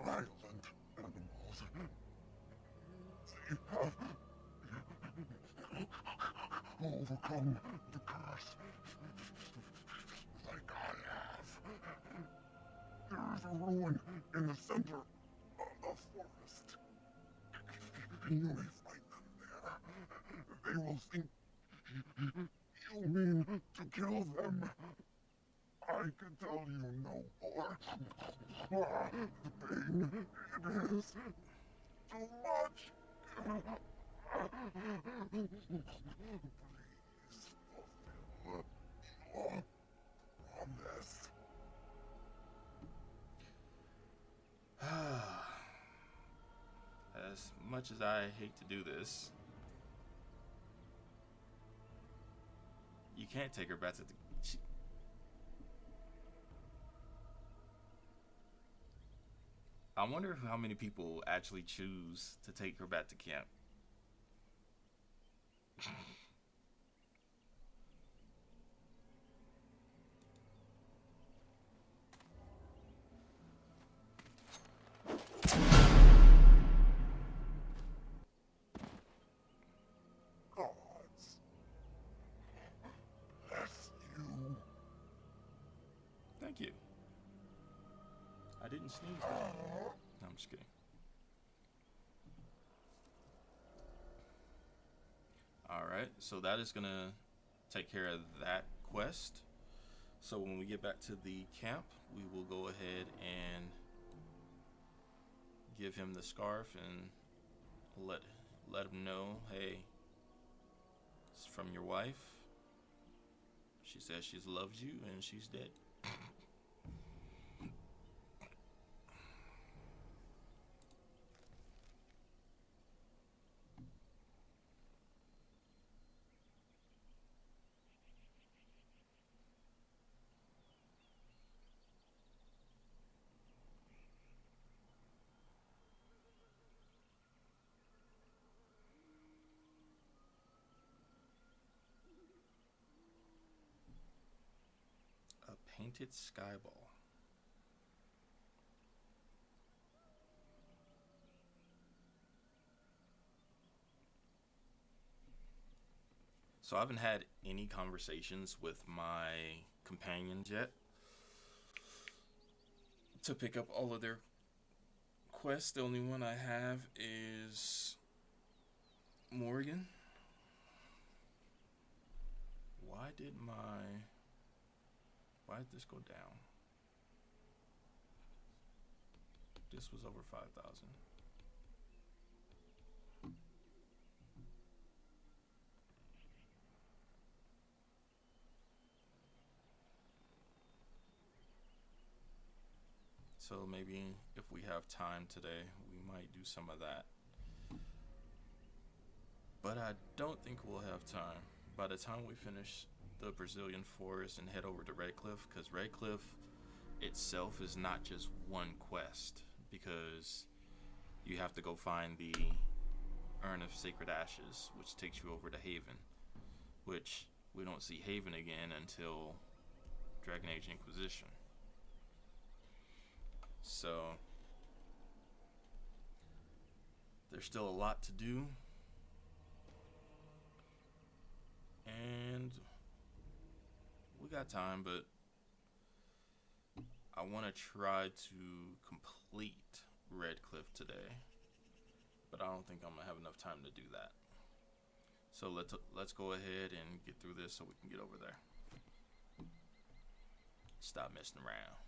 violent animals. They have overcome the curse like I have. There is a ruin in the center of the forest. You may find them there. They will think you mean to kill them. I can tell you no more. The pain, it is too much. Please fulfill your promise. As much as I hate to do this, you can't take her back to the... I wonder how many people actually choose to take her back to camp. Gods bless you. Thank you. I didn't sneeze. No, I'm just kidding. Alright, so that is gonna take care of that quest. So when we get back to the camp, we will go ahead and give him the scarf and let him know, hey, it's from your wife. She says she loves you and she's dead. Painted skyball. So I haven't had any conversations with my companions yet to pick up all of their quests. The only one I have is Morgan. Why did this go down? This was over 5,000. So maybe if we have time today, we might do some of that. But I don't think we'll have time. By the time we finish the Brecilian Forest and head over to Redcliffe, because Redcliffe itself is not just one quest, because you have to go find the Urn of Sacred Ashes, which takes you over to Haven, which we don't see Haven again until Dragon Age Inquisition. So there's still a lot to do, and we got time, but I want to try to complete Redcliffe today, but I don't think I'm gonna have enough time to do that. So let's go ahead and get through this so we can get over there. Stop messing around.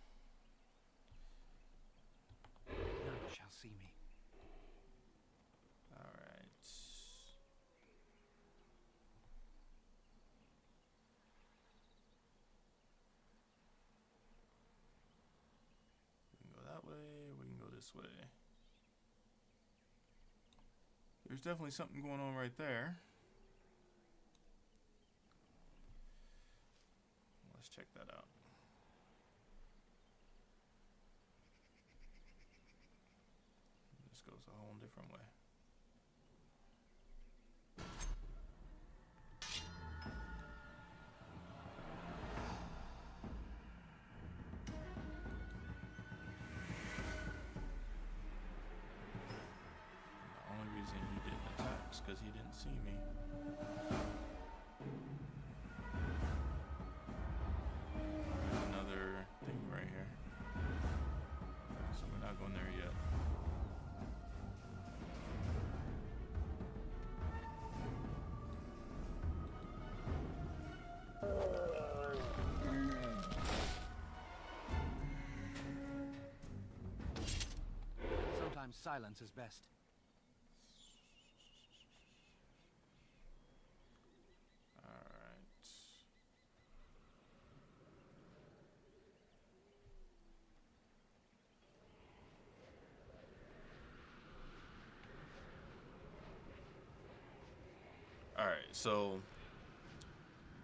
None shall see me. All right. We can go that way, we can go this way. There's definitely something going on right there. Let's check that out. goes a whole different way. The only reason he didn't attack is because he didn't see me. Another thing right here. So we're not going there yet. Sometimes silence is best. Alright, so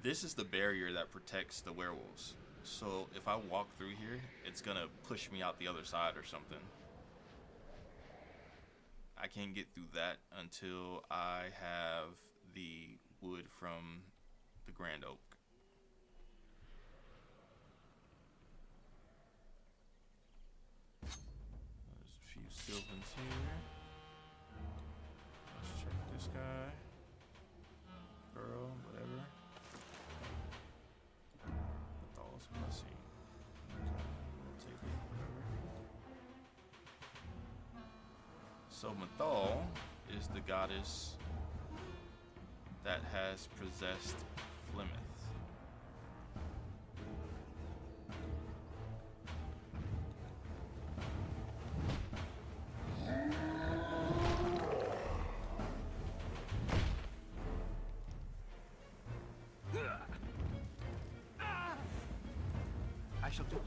this is the barrier that protects the werewolves. So if I walk through here, it's gonna push me out the other side or something. I can't get through that until I have the wood from the Grand Oak. There's a few Sylvans here. Let's check this guy. Girl, whatever. Mathal's blessing. Okay, we'll take it, whatever. So Mathal is the goddess that has possessed Flemeth. I shall do it.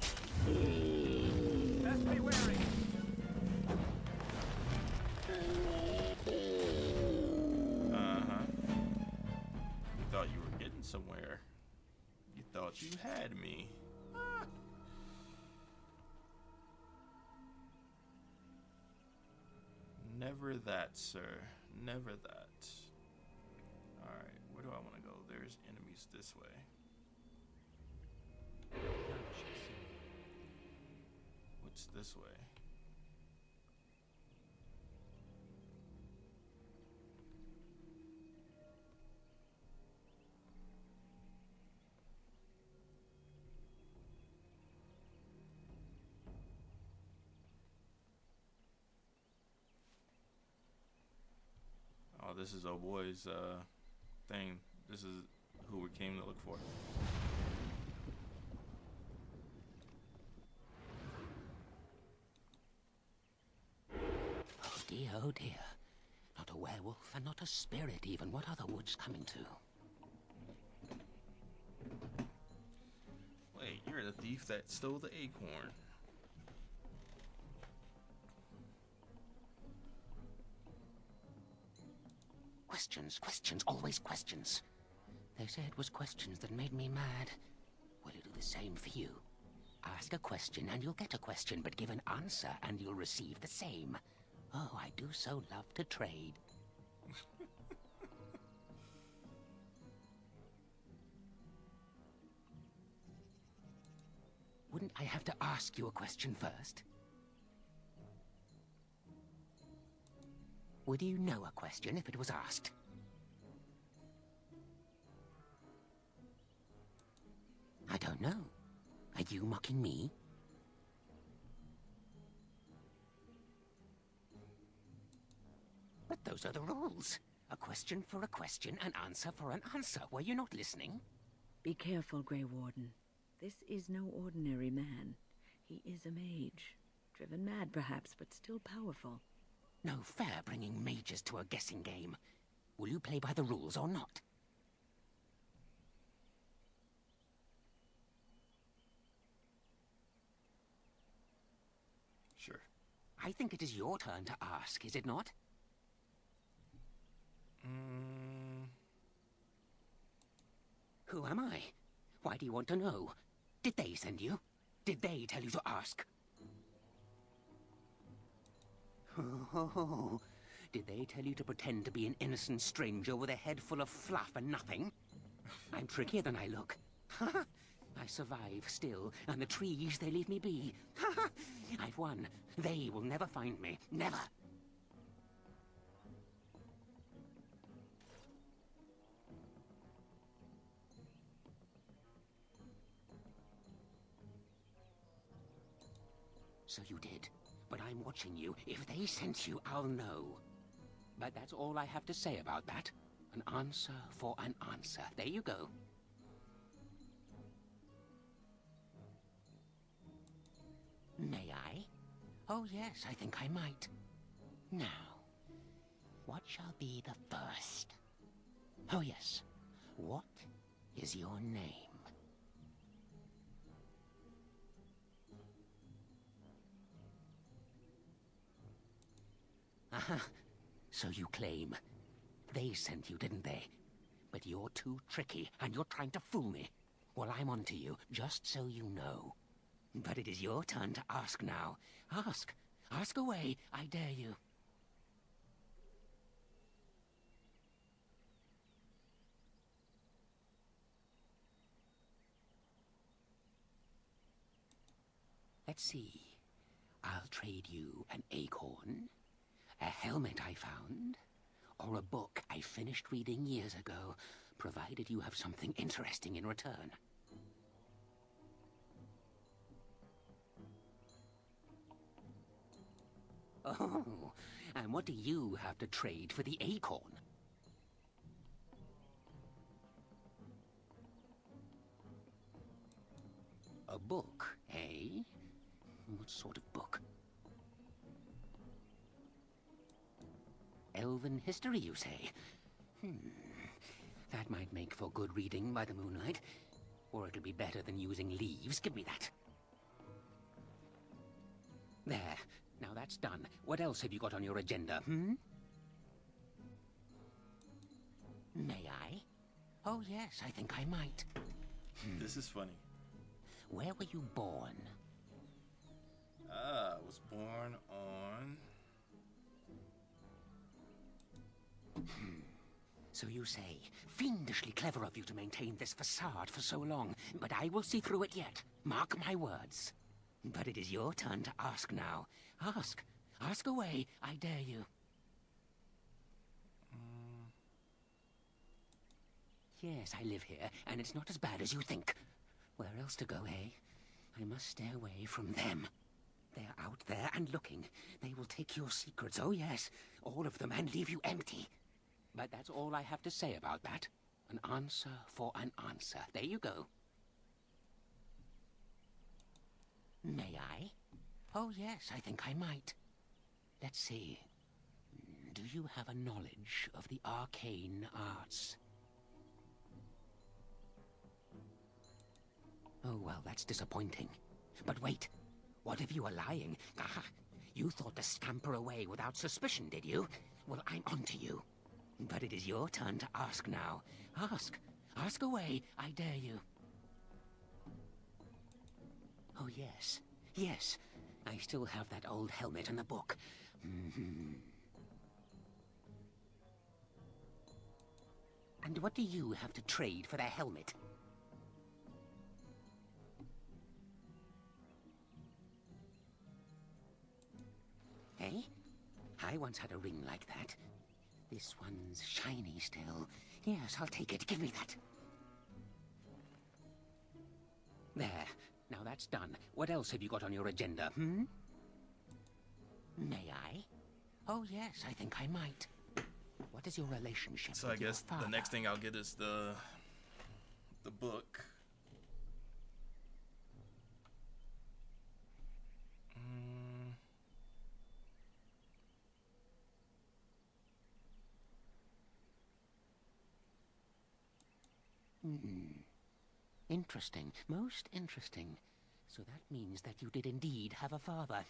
Best be wary. You thought you were getting somewhere. You thought you had me. Never that, sir. Never that. Alright, where do I want to go? There's enemies this way. What's this way? Oh, this is old boy's thing. This is who we came to look for. Oh dear. Not a werewolf and not a spirit even. What are the woods coming to? Wait, you're the thief that stole the acorn. Questions, always questions. They say it was questions that made me mad. Will you do the same for you? Ask a question and you'll get a question, but give an answer and you'll receive the same. Oh, I do so love to trade. Wouldn't I have to ask you a question first? Would you know a question if it was asked? I don't know. Are you mocking me? But those are the rules. A question for a question, an answer for an answer. Were you not listening? Be careful, Grey Warden. This is no ordinary man. He is a mage. Driven mad, perhaps, but still powerful. No fair bringing mages to a guessing game. Will you play by the rules or not? Sure. I think it is your turn to ask, is it not? Who am I? Why do you want to know? Did they send you? Did they tell you to ask? Oh, did they tell you to pretend to be an innocent stranger with a head full of fluff and nothing? I'm trickier than I look. I survive still, and the trees, they leave me be. I've won. They will never find me. Never. So you did. But I'm watching you. If they sent you, I'll know. But that's all I have to say about that. An answer for an answer. There you go. May I? Oh yes, I think I might. Now, what shall be the first? Oh yes, what is your name? Aha, so you claim. They sent you, didn't they? But you're too tricky, and you're trying to fool me. Well, I'm on to you, just so you know. But it is your turn to ask now. Ask. Ask away, I dare you. Let's see. I'll trade you an acorn, a helmet I found, or a book I finished reading years ago, provided you have something interesting in return. Oh, and what do you have to trade for the acorn? A book, eh? What sort of book? Elven history, you say? That might make for good reading by the moonlight. Or it'll be better than using leaves. Give me that. There. Now that's done. What else have you got on your agenda, May I? Oh yes, I think I might. This is funny. Where were you born? I was born on... So you say. Fiendishly clever of you to maintain this facade for so long, but I will see through it yet. Mark my words. But it is your turn to ask now. Ask. Ask away, I dare you. Yes, I live here, and it's not as bad as you think. Where else to go, eh? I must stay away from them. They're out there and looking. They will take your secrets, oh yes, all of them, and leave you empty. But that's all I have to say about that. An answer for an answer. There you go. May I? Oh yes, I think I might. Let's see. Do you have a knowledge of the arcane arts? Oh, well, that's disappointing. But wait, what if you are lying? Aha, you thought to scamper away without suspicion, did you? Well, I'm onto you. But it is your turn to ask now. Ask. Ask away, I dare you. Oh, yes. Yes. I still have that old helmet and the book. And what do you have to trade for the helmet? Eh? I once had a ring like that. This one's shiny still. Yes, I'll take it. Give me that. There. Now that's done. What else have you got on your agenda, May I? Oh, yes, I think I might. What is your relationship So with I guess your father? the next thing I'll get is the book. Interesting. Most interesting. So that means that you did indeed have a father.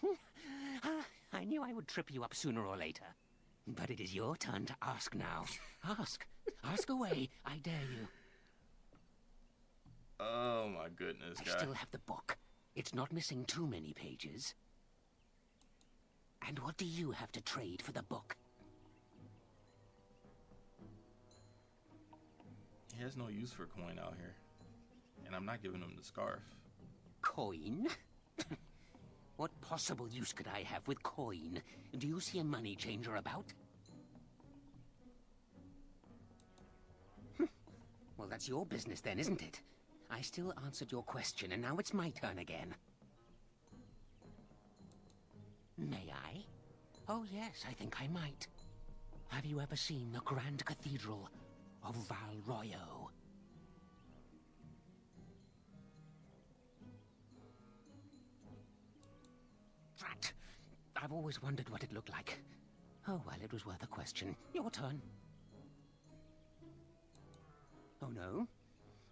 I knew I would trip you up sooner or later. But it is your turn to ask now. Ask. Ask away, I dare you. Oh my goodness, I guy. still have the book. It's not missing too many pages. And what do you have to trade for the book? He has no use for coin out here. And I'm not giving him the scarf. Coin? What possible use could I have with coin? Do you see a money changer about? Well, that's your business then, isn't it? I still answered your question, and now it's my turn again. May I? Oh yes, I think I might. Have you ever seen the Grand Cathedral of Valroyo? Drat! I've always wondered what it looked like. Oh well, it was worth a question. Your turn. Oh no?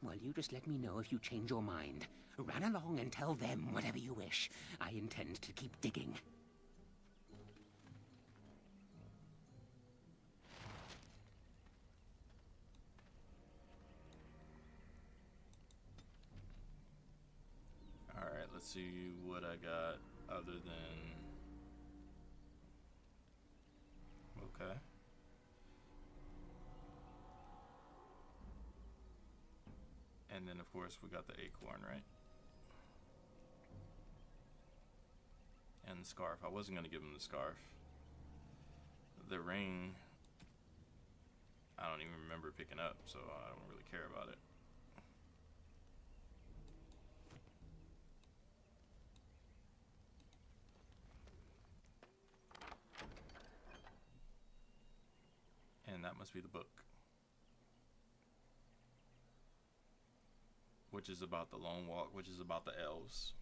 Well, you just let me know if you change your mind. Run along and tell them whatever you wish. I intend to keep digging. Alright, let's see what I got other than... Okay. And then, of course, we got the acorn, right? And the scarf. I wasn't going to give him the scarf. The ring, I don't even remember picking up, so I don't really care about it. And that must be the book. Which is about the Lone Walk, which is about the elves.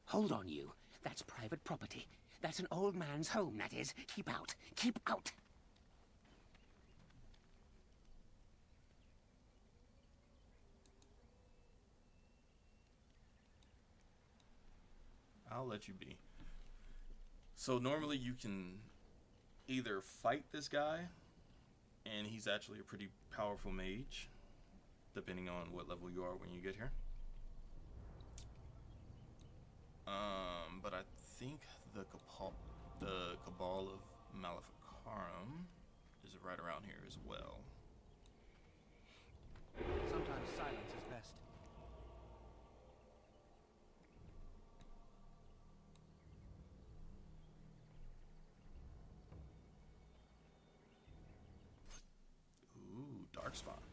Hold on, you. That's private property. That's an old man's home, that is. Keep out. Keep out. I'll let you be. So normally you can either fight this guy, and he's actually a pretty powerful mage, depending on what level you are when you get here. But I think the Cabal of Maleficarum is right around here as well. Sometimes silence is best. Ooh, darkspawn.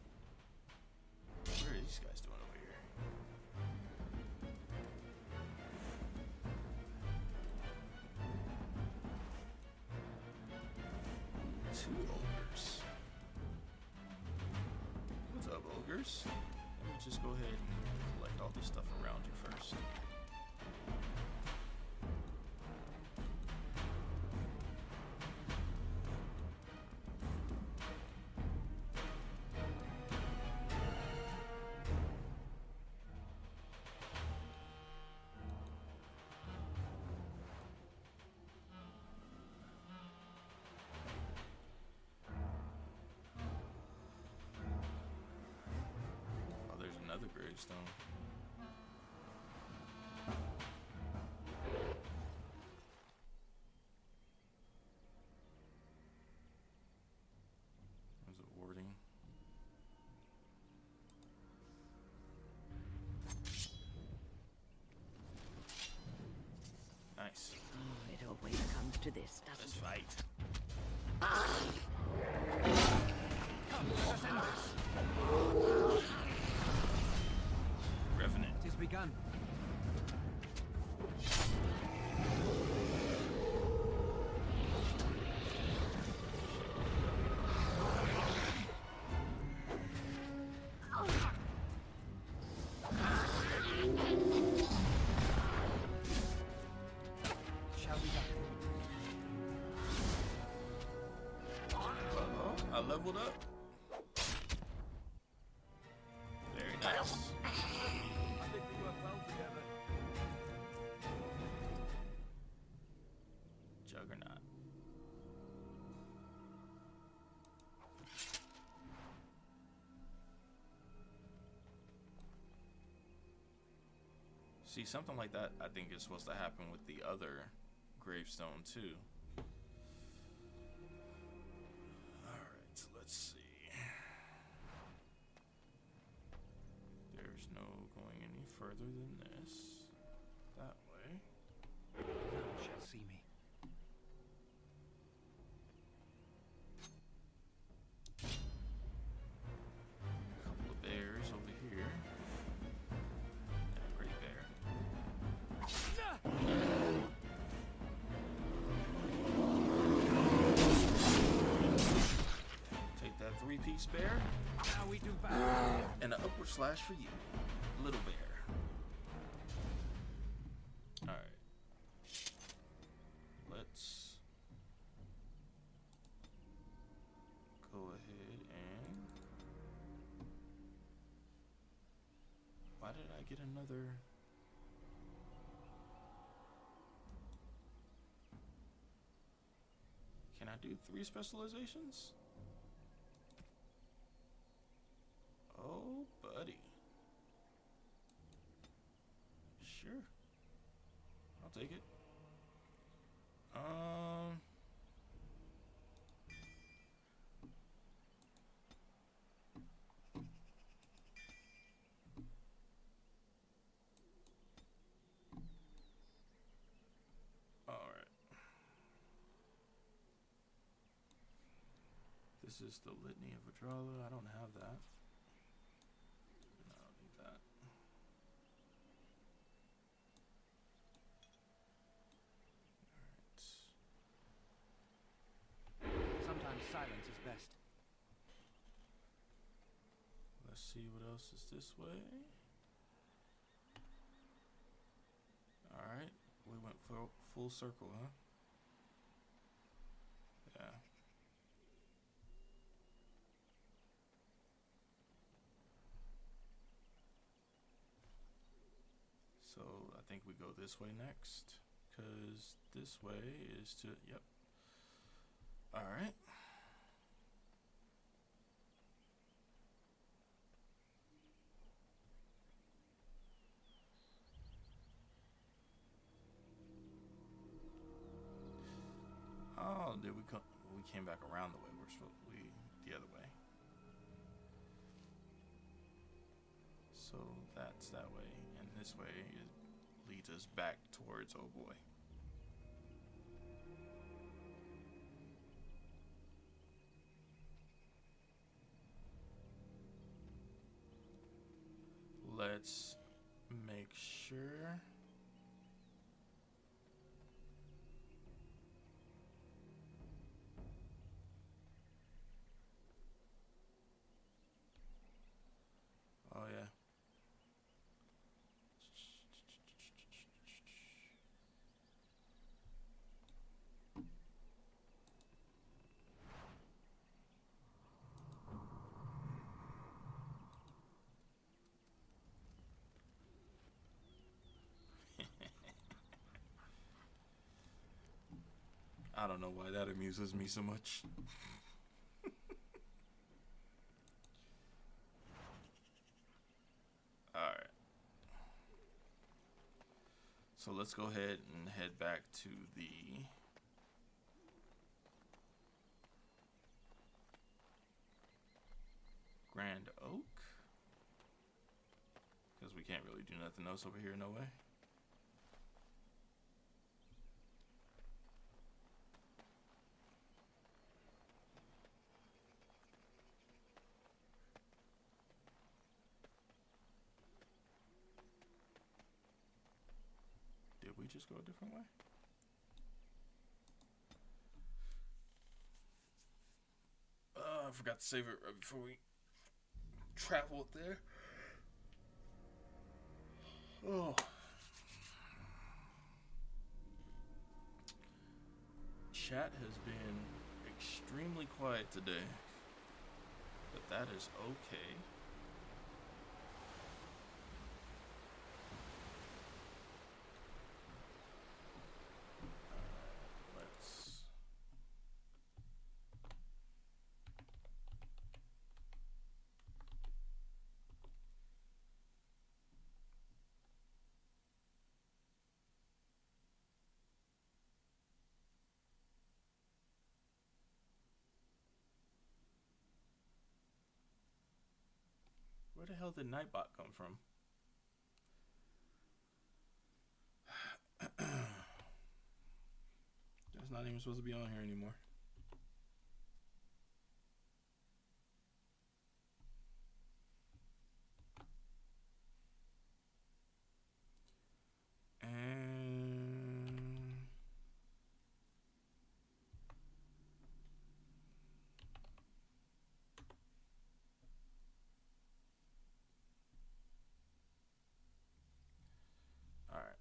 What are these guys doing over here? 2 ogres. What's up, ogres? Let me just go ahead and collect all this stuff around you first. Another gravestone. There's a warding. Nice. Oh, it always comes to this, doesn't Let's it? fight. Come, let us end this. Revenant. It is begun. Shall be done. leveled up. Very nice. I think we work well together. Juggernaut. See, something like that I think is supposed to happen with the other gravestone too. Alright, let's see. There's no going any further than this. That way. None shall see me. Couple of bears over here. And a great bear. Take that 3-piece bear. Now we do battle. And an upward slash for you, little bear. Alright. Let's go ahead and... Why did I get another... Can I do 3 specializations? Oh, buddy. Sure. I'll take it. Alright. This is the Litany of Vidrala. I don't have that. No, I don't need that. Alright. Sometimes silence is best. Let's see what else is this way. Alright. We went full circle, huh? Yeah. So I think we go this way next, because this way is to, yep. Alright. Oh, did we come? We came back around the way we're supposed to be, the other way. So that's that way, and this way leads us back towards Oh Boy. Let's make sure. Oh yeah. I don't know why that amuses me so much. Alright. So let's go ahead and head back to the Grand Oak. Because we can't really do nothing else over here, no way. Did we just go a different way? I forgot to save it right before we traveled there. Oh. Chat has been extremely quiet today. That is okay. Let's... Where the hell did Nightbot come from? That's not even supposed to be on here anymore. And all right.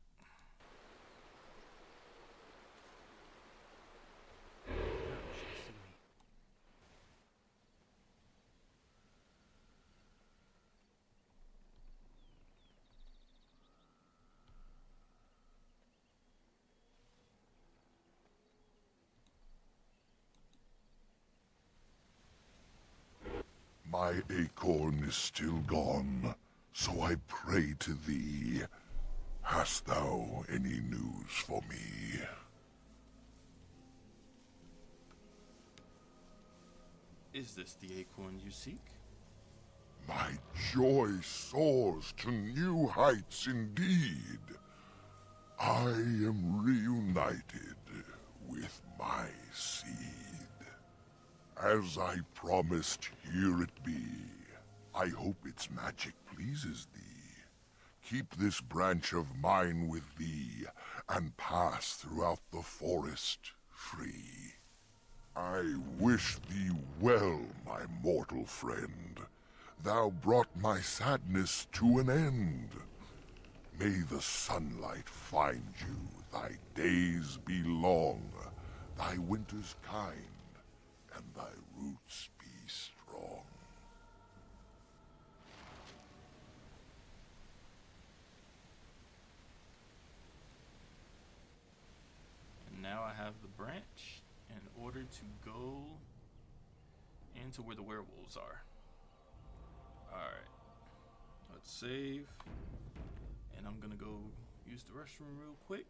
My acorn is still gone, so I pray to thee. Hast thou any news for me? Is this the acorn you seek? My joy soars to new heights indeed. I am reunited with my seed. As I promised, here it be. I hope its magic pleases thee. Keep this branch of mine with thee, and pass throughout the forest free. I wish thee well, my mortal friend. Thou brought my sadness to an end. May the sunlight find you, thy days be long, thy winters kind, and thy roots be strong. And now I have the branch in order to go into where the werewolves are. Alright. Let's save. And I'm gonna go use the restroom real quick.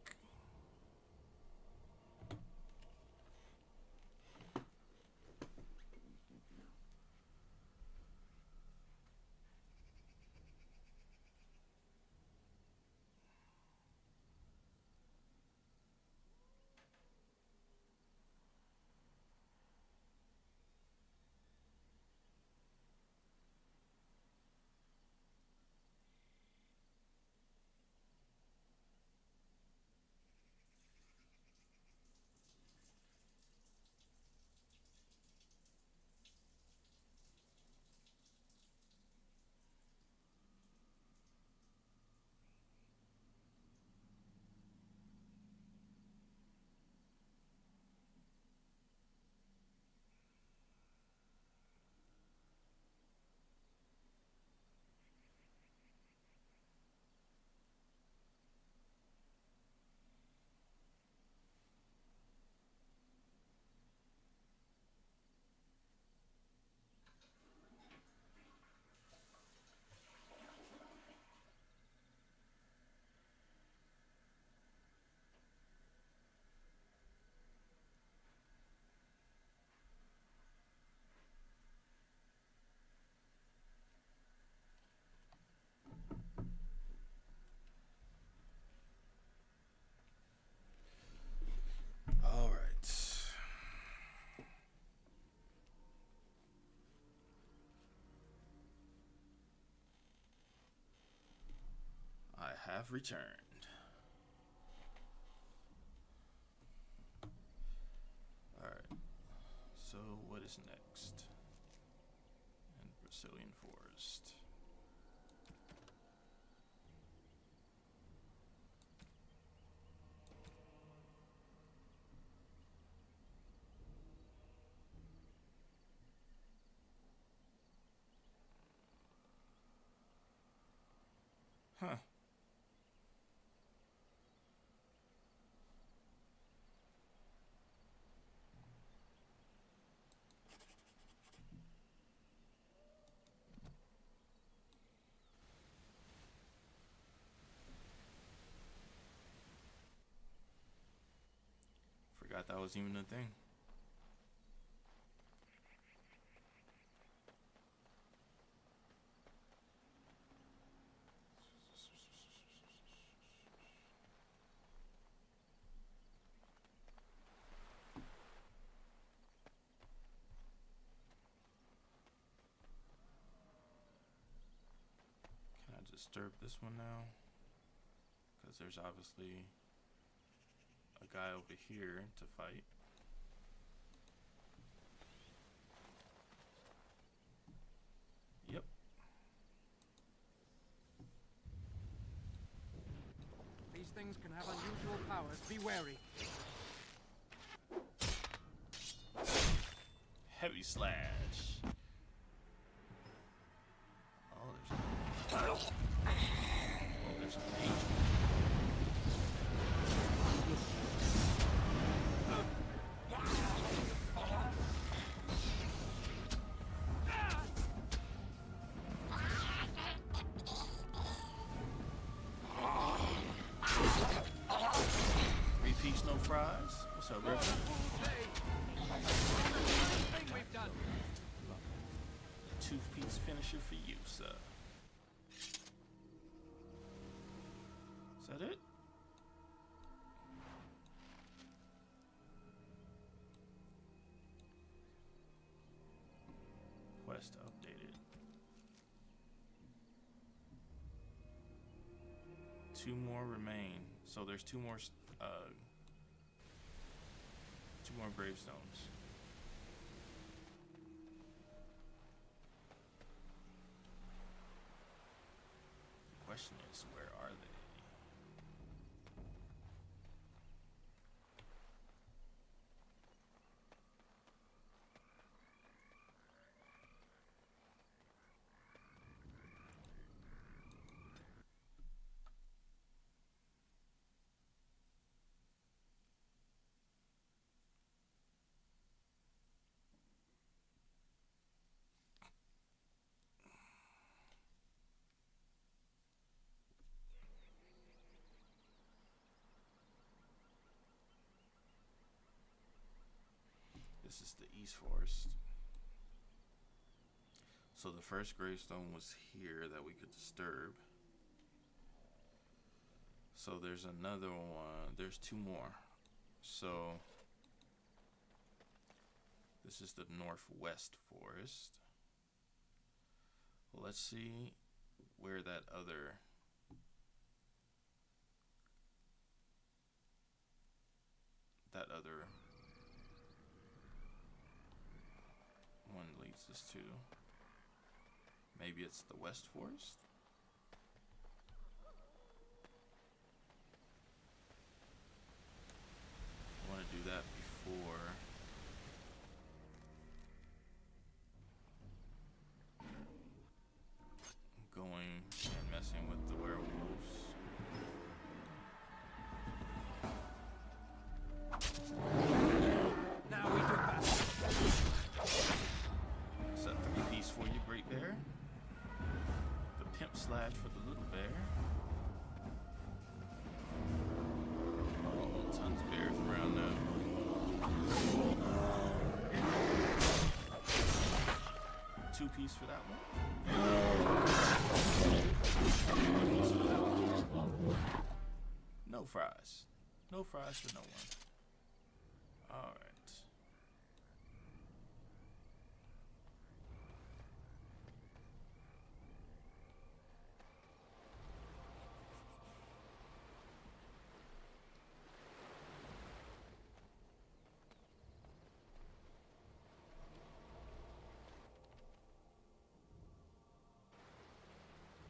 Have returned. Alright. So what is next? In Brecilian Forest. Huh. Forgot that was even a thing. Can I disturb this one now? Because there's obviously a guy over here to fight. Yep. These things can have unusual powers. Be wary. Heavy slash. Oh, there's an angel. Repeats, no fries. What's up, bro? Two-piece finisher for you, sir. Is that it? Quest updated. 2 more remain. So there's 2 more gravestones. The question is, where are they? This is the East Forest. So the first gravestone was here that we could disturb. So there's another one. There's 2 more. So this is the Northwest Forest. Well, let's see where that other one leads us to. Maybe it's the West Forest? I want to do that before going and messing with the werewolves. Now we do battle. Is that 3-piece for you, Great Bear? The Pimp Slash for the Little Bear. Oh, tons of bears around now. 2-piece for that one. No fries. No fries for no one. Alright.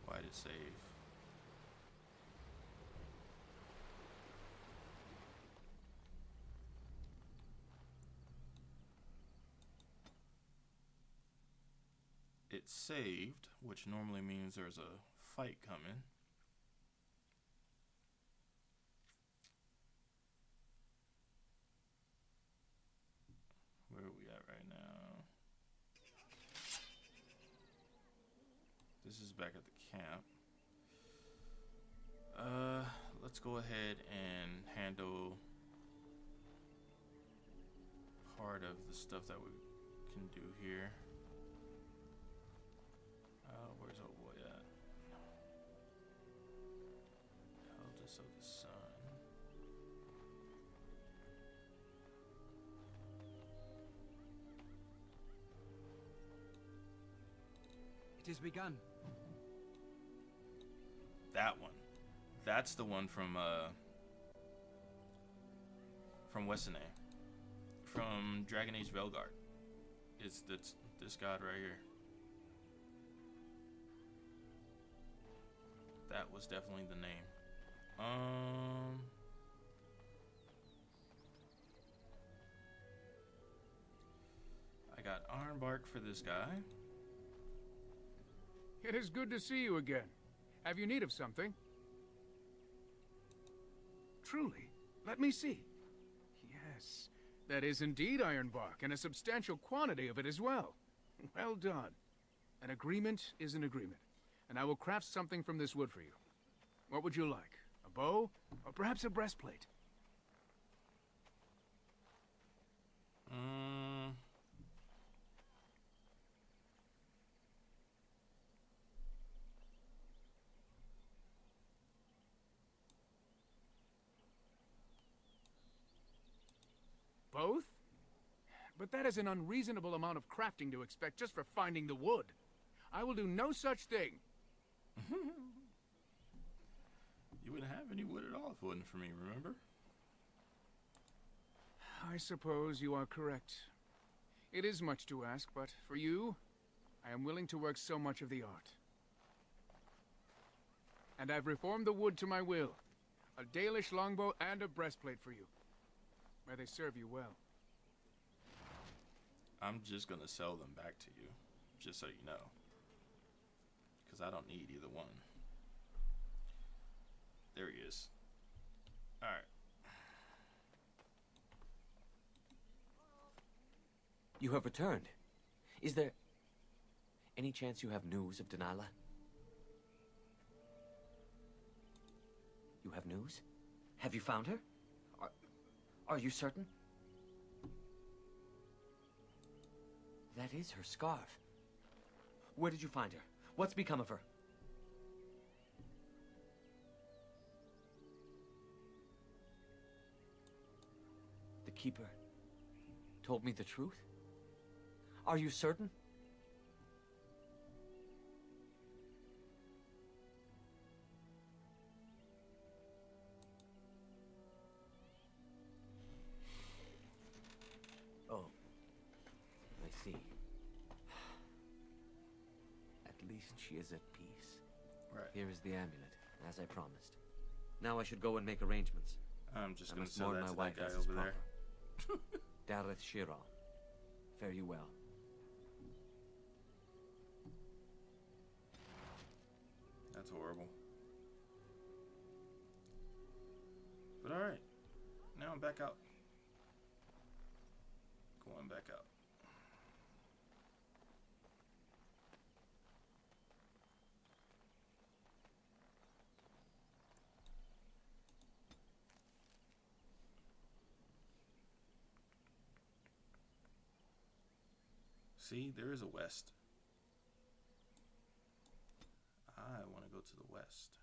Why did it save? It saved, which normally means there's a fight coming. this is back at the camp. Let's go ahead and handle part of the stuff that we can do here. Where's old boy at? Eldest of the Sun. It is begun. That one. That's the one from Wessenae. From Dragon Age Velgard. It's this god right here. That was definitely the name. I got Ironbark for this guy. It is good to see you again. Have you need of something? Truly? Let me see. Yes, that is indeed ironbark, and a substantial quantity of it as well. Well done. An agreement is an agreement, and I will craft something from this wood for you. What would you like? A bow? Or perhaps a breastplate? Both? But that is an unreasonable amount of crafting to expect just for finding the wood. I will do no such thing. You wouldn't have any wood at all if it wasn't for me, remember? I suppose you are correct. It is much to ask, but for you, I am willing to work so much of the art. And I've reformed the wood to my will. A Dalish longbow and a breastplate for you. May they serve you well. I'm just gonna sell them back to you, just so you know. Because I don't need either one. There he is. Alright. You have returned. Is there any chance you have news of Dalilah? You have news? Have you found her? Are you certain? That is her scarf. Where did you find her? What's become of her? The Keeper told me the truth? Are you certain? Oh, I see. At least she is at peace. Right. Here is the amulet, as I promised. Now I should go and make arrangements. I'm just I gonna must sell mourn that my to wife that guy as is over there. proper. Dareth Shira. Fare you well. That's horrible. But alright. Now I'm back out. Going back out. See, there is a west. I want to go to the west.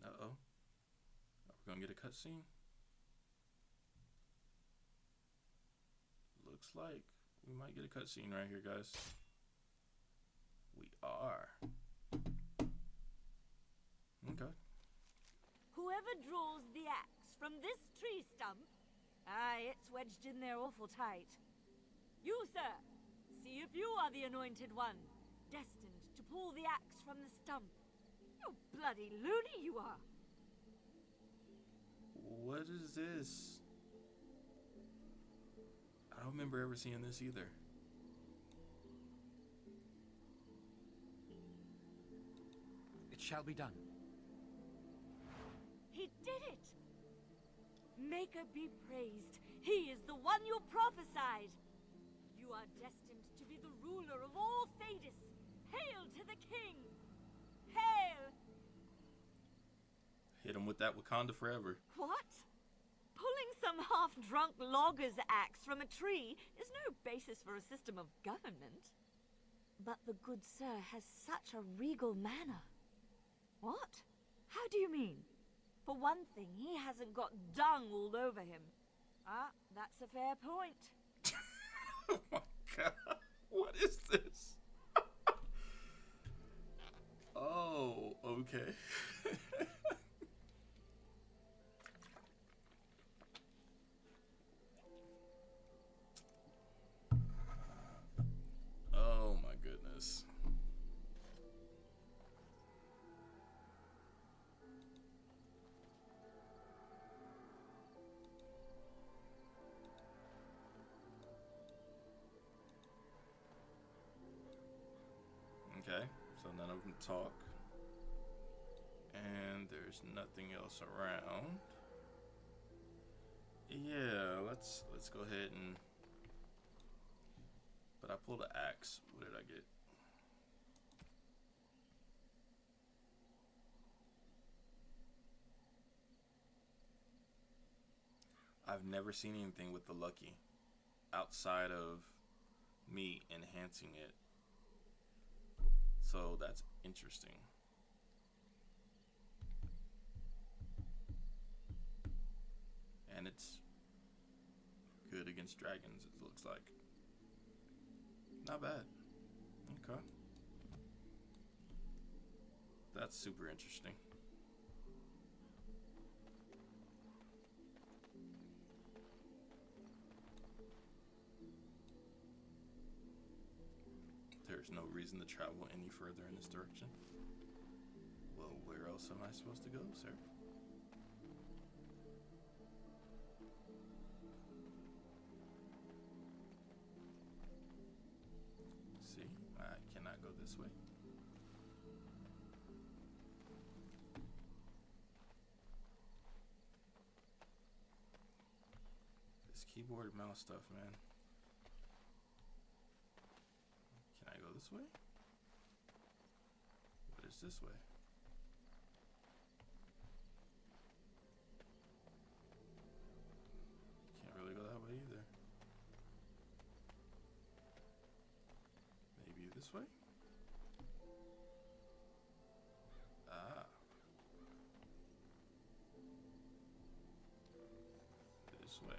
Uh-oh. Are we going to get a cutscene? Looks like we might get a cutscene right here, guys. We are. Okay. Whoever draws the axe from this tree stump, aye, it's wedged in there awful tight. You, sir, see if you are the anointed one, destined to pull the axe from the stump. You bloody loony you are. What is this? I don't remember ever seeing this either. It shall be done. He did it! Maker be praised. He is the one you prophesied. You are destined to be the ruler of all Thedas! Hail to the king! Hail! Hit him with that Wakanda forever. What? Pulling some half-drunk logger's axe from a tree is no basis for a system of government. But the good sir has such a regal manner. What? How do you mean? For one thing, he hasn't got dung all over him. Ah, that's a fair point. Oh my god. What is this? Oh, okay. Oh my goodness. Okay, so none of them talk. And there's nothing else around. Yeah, let's go ahead and... But I pulled an axe. What did I get? I've never seen anything with the lucky outside of me enhancing it. So that's interesting. And it's good against dragons, it looks like. Not bad. Okay. That's super interesting. There's no reason to travel any further in this direction. Well, where else am I supposed to go, sir? See, I cannot go this way. This keyboard and mouse stuff, man. Can I go this way? What is this way? Can't really go that way either. Maybe this way? Ah. This way.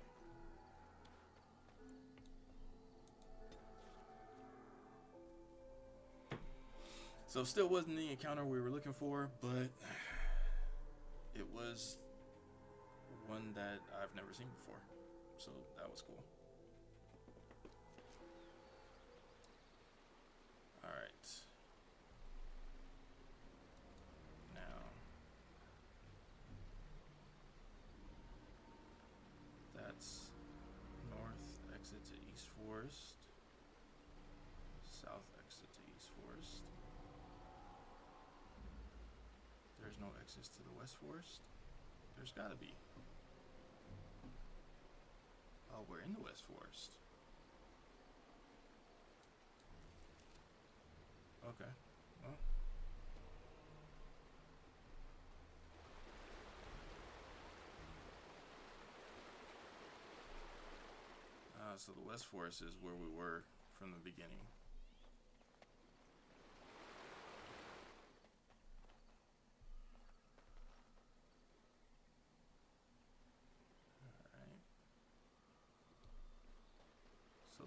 So still wasn't the encounter we were looking for, but it was one that I've never seen before. So that was cool. Alright. Now, that's north exit to East Forest. South exit to East Forest. There's no access to the West Forest? There's gotta be. Oh, we're in the West Forest. Okay. Well. So the West Forest is where we were from the beginning.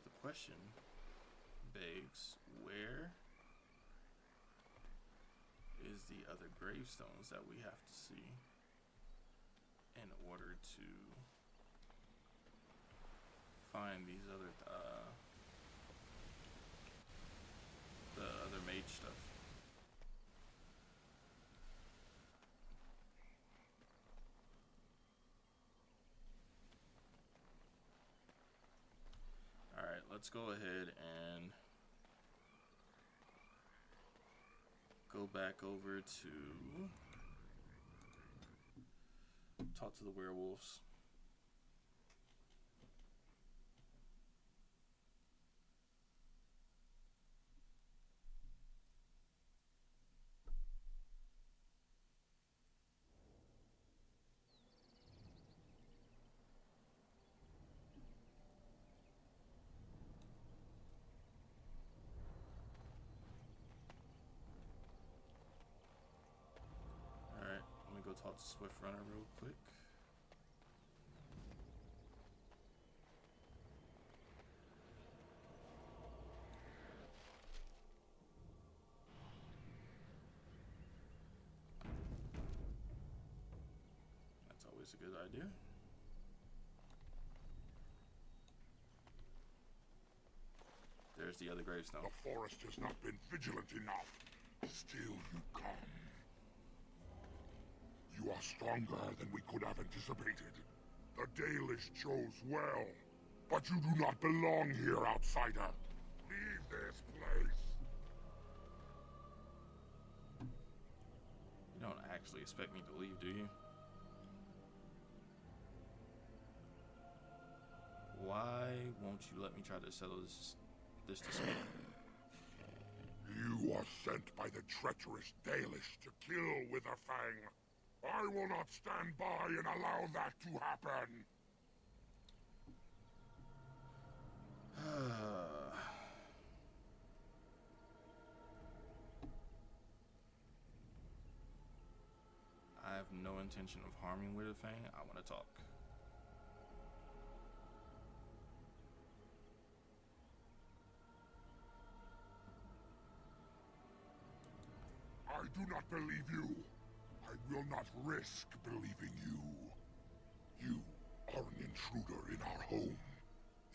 The question begs, where is the other gravestones that we have to see in order to find these other the other mage stuff? Alright, let's go ahead and go back over to talk to the werewolves. Swift runner real quick. That's always a good idea. There's the other gravestone. The forest has not been vigilant enough. Still you come. You are stronger than we could have anticipated. The Dalish chose well. But you do not belong here, outsider. Leave this place. You don't actually expect me to leave, do you? Why won't you let me try to settle this dispute? You are sent by the treacherous Dalish to kill Witherfang. I will not stand by and allow that to happen. I have no intention of harming Witherfang. I want to talk. I do not believe you. I will not risk believing you. You are an intruder in our home.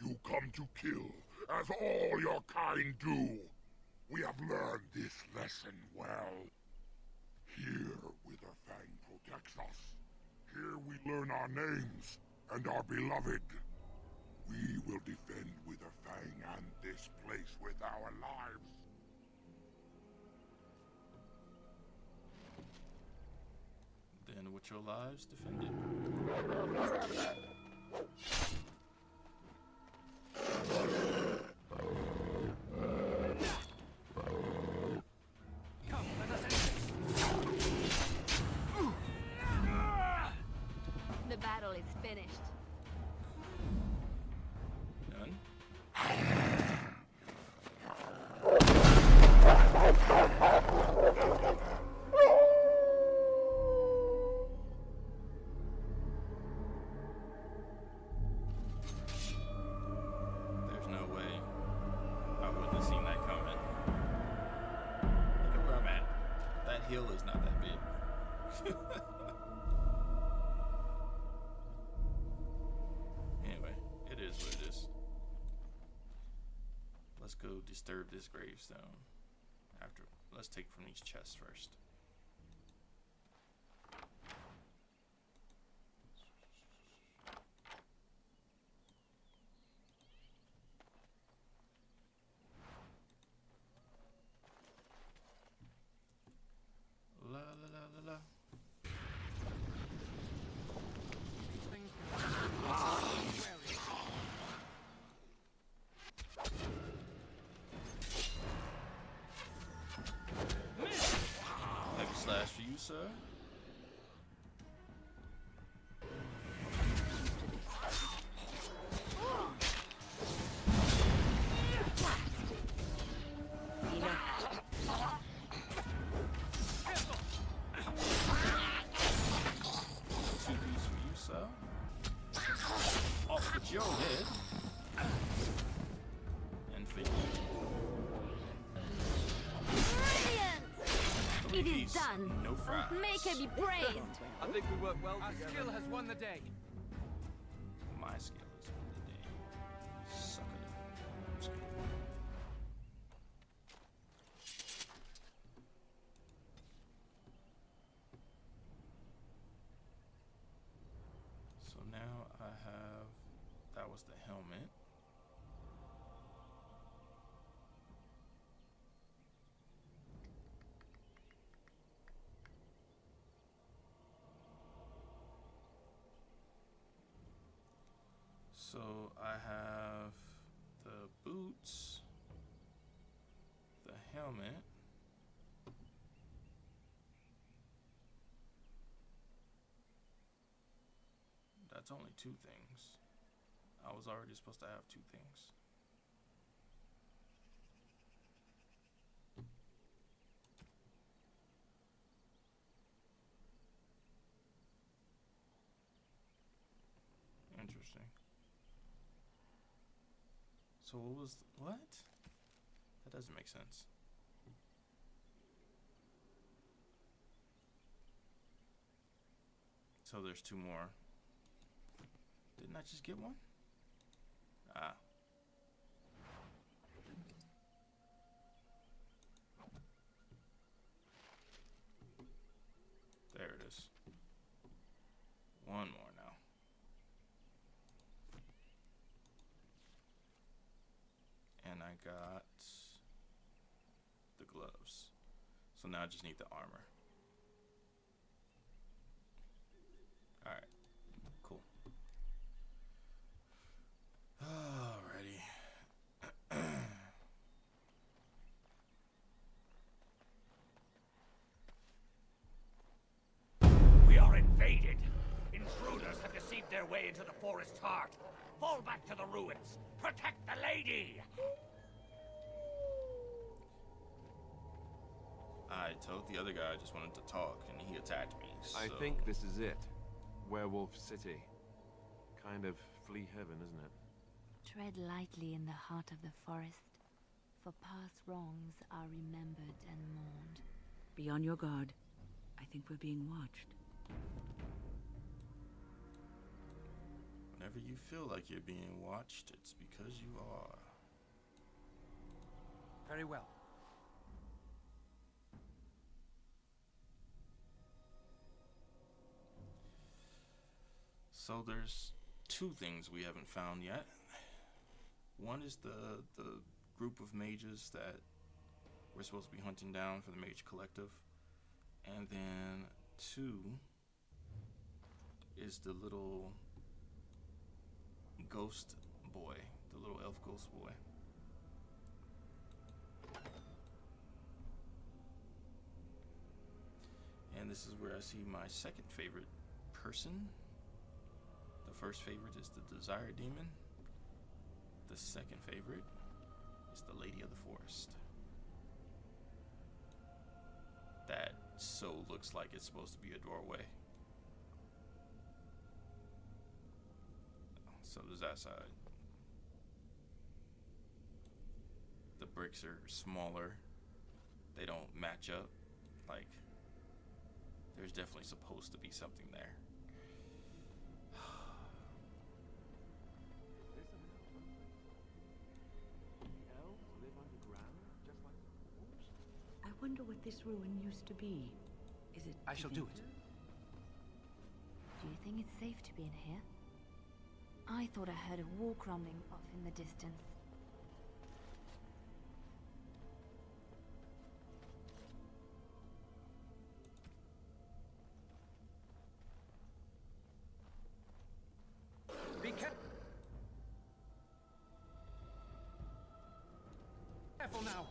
You come to kill, as all your kind do. We have learned this lesson well. Here, Witherfang protects us. Here we learn our names and are beloved. We will defend Witherfang and this place with our lives. Then with your lives, defend it. Come, let us end this. The battle is finished. Done. There's no way I wouldn't have seen that coming. Look at where I'm at. That hill is not that big. Anyway, it is what it is. Let's go disturb this gravestone. Let's take from these chests first. La la la la la. These things can Heavy slash for you, sir. Two piece for you, sir. Off with your head. And for you. It is done. No fries. May I be praised. I think we work well Our together. skill has won the day. My skill is for the day. Suck it. I'm just kidding. So now I have, that was the helmet. So I have the boots, the helmet, that's only two things. I was already supposed to have two things. interesting. So what was... what? That doesn't make sense. So there's two more. Didn't I just get one? Ah. There it is. One more now. And I got the gloves. So now I just need the armor. Alright. Cool. Alrighty. We are invaded. Intruders have deceived their way into the forest's heart. Fall back to the ruins. Protect the lady! I told the other guy I just wanted to talk, and he attacked me, so... I think this is it. Werewolf City. Kind of flea heaven, isn't it? Tread lightly in the heart of the forest, for past wrongs are remembered and mourned. Be on your guard. I think we're being watched. Whenever you feel like you're being watched, it's because you are. Very well. So there's two things we haven't found yet. One is the group of mages that we're supposed to be hunting down for the Mage Collective. And then two is the little ghost boy, the little elf ghost boy. And this is where I see my second favorite person. The first favorite is the Desire Demon. The second favorite is the Lady of the Forest. That so looks like it's supposed to be a doorway. So there's that side. The bricks are smaller. They don't match up. Like, there's definitely supposed to be something there. I wonder what this ruin used to be. Is it... I shall do it. Do you think it's safe to be in here? I thought I heard a walk rumbling off in the distance. Be careful now.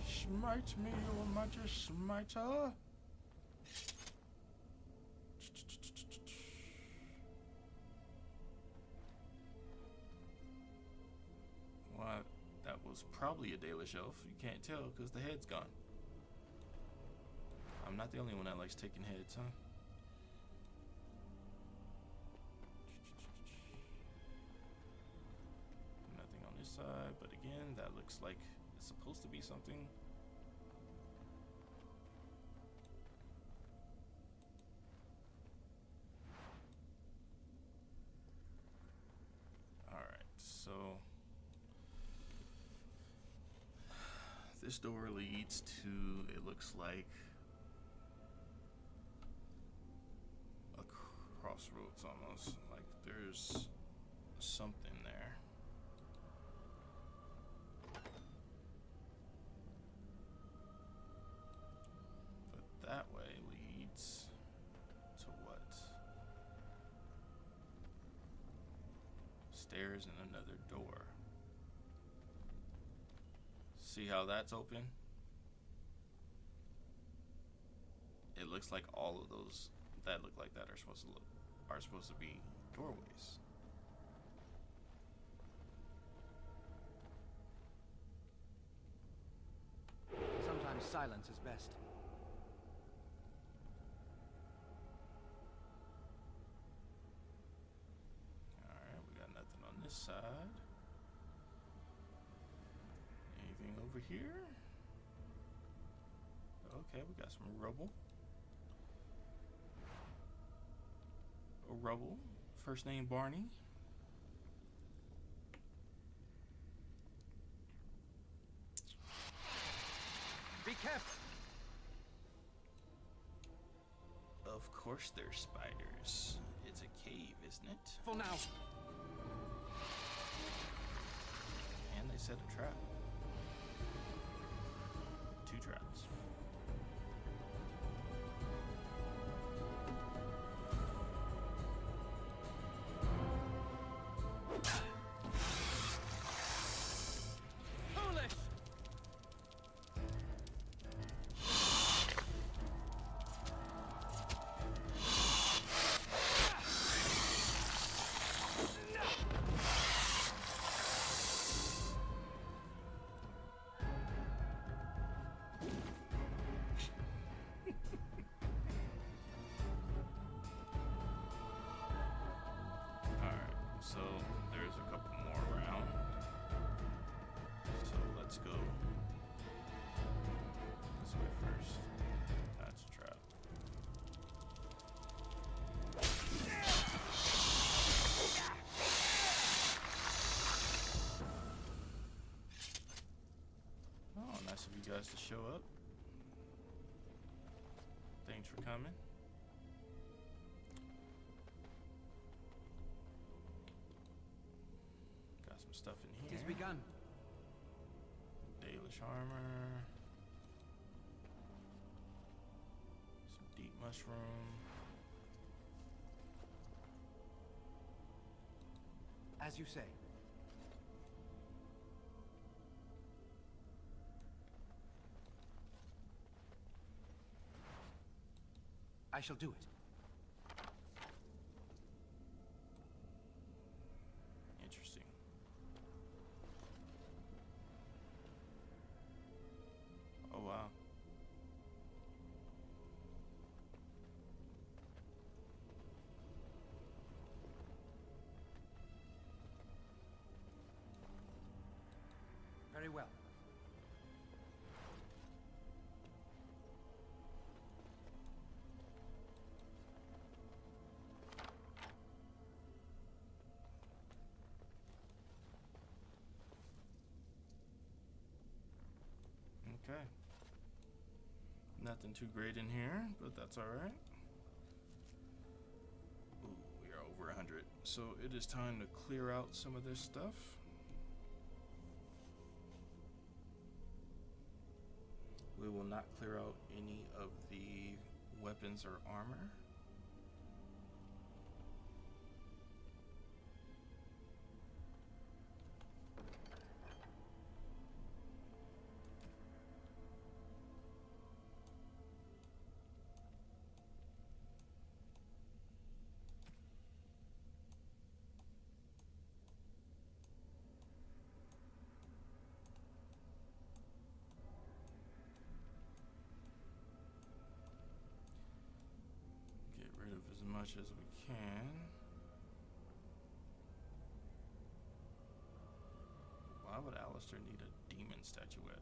Smite me, your mighty smiter. What? That was probably a Dalish elf. You can't tell because the head's gone. I'm not the only one that likes taking heads, huh? Nothing on this side, but again, that looks like it's supposed to be something. So this door leads to, it looks like, a crossroads almost. Like there's something there. But that way leads to what? Stairs and another door. See how that's open? It looks like all of those that look like that are supposed to be doorways. Sometimes Silence is best. Alright, we got nothing on this side. Anything over here? Okay, we got some rubble. Rubble. First name Barney. Be careful. Of course there's spiders. It's a cave, isn't it? For now. And they set a trap. 2 traps. So there's a couple more around. So let's go this way first. That's a trap. Oh, nice of you guys to show up. Thanks for coming. Stuff in here. It has begun. Dalish armor. Some deep mushroom. As you say. I shall do it. Interesting. Oh wow. Very well. Okay. Nothing too great in here, but that's alright. Ooh, we are over 100. So it is time to clear out some of this stuff. We will not clear out any of the weapons or armor. As much as we can. Why would Alistair need a demon statuette?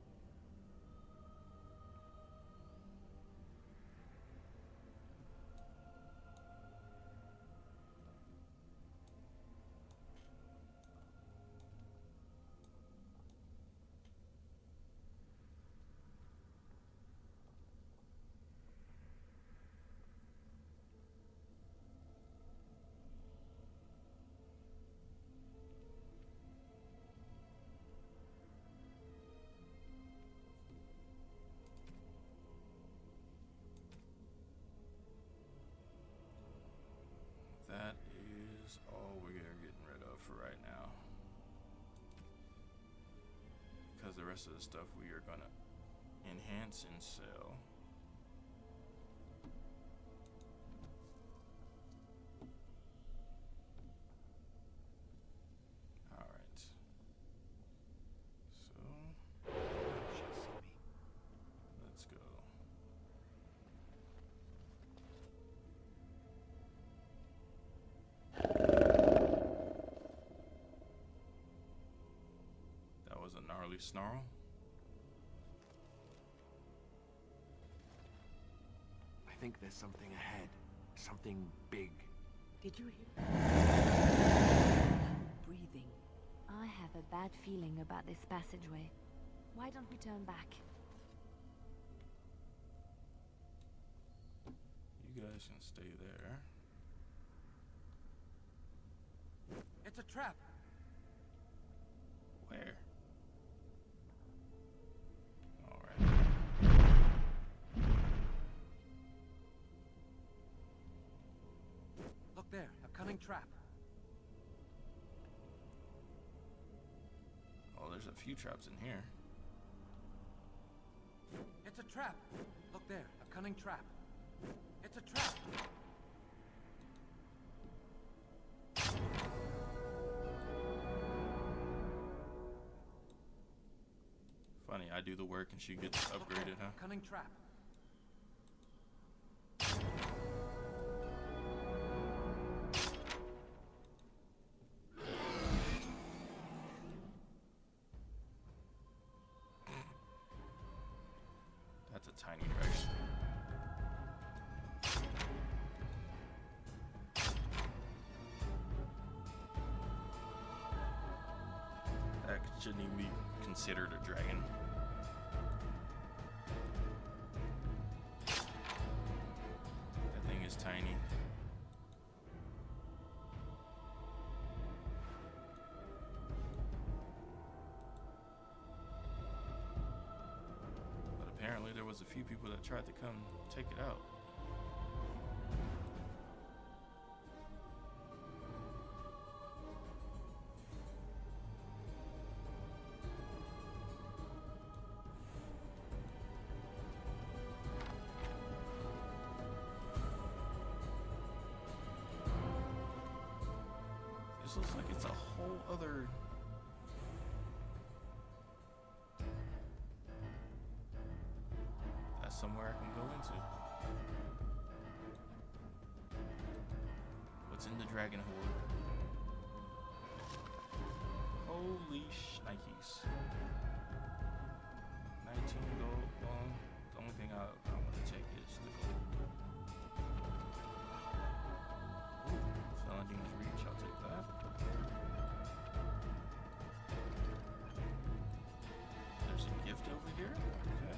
That is all we are getting rid of for right now. Because the rest of the stuff we are gonna enhance and sell. Alright. So let's probably snarl. I think there's something ahead. Something big. Did you hear? Breathing. I have a bad feeling about this passageway. Why don't we turn back? You guys can stay there. It's a trap. Where? Alright. Look there, a cunning trap. Oh, there's a few traps in here. It's a trap. Look there, a cunning trap. It's a trap. Funny, I do the work and she gets upgraded, huh? Cunning trap. That's a tiny dragon. That shouldn't even be considered a dragon. That thing is tiny. But apparently there was a few people that tried to come take it out. This looks like it's a whole other... That's somewhere I can go into. What's in the dragon horde? Holy shnikes. 19 gold. Well, the only thing I want to take is the gold. Ooh, Felondine's Reach, I'll take that. There's a gift over here? Okay.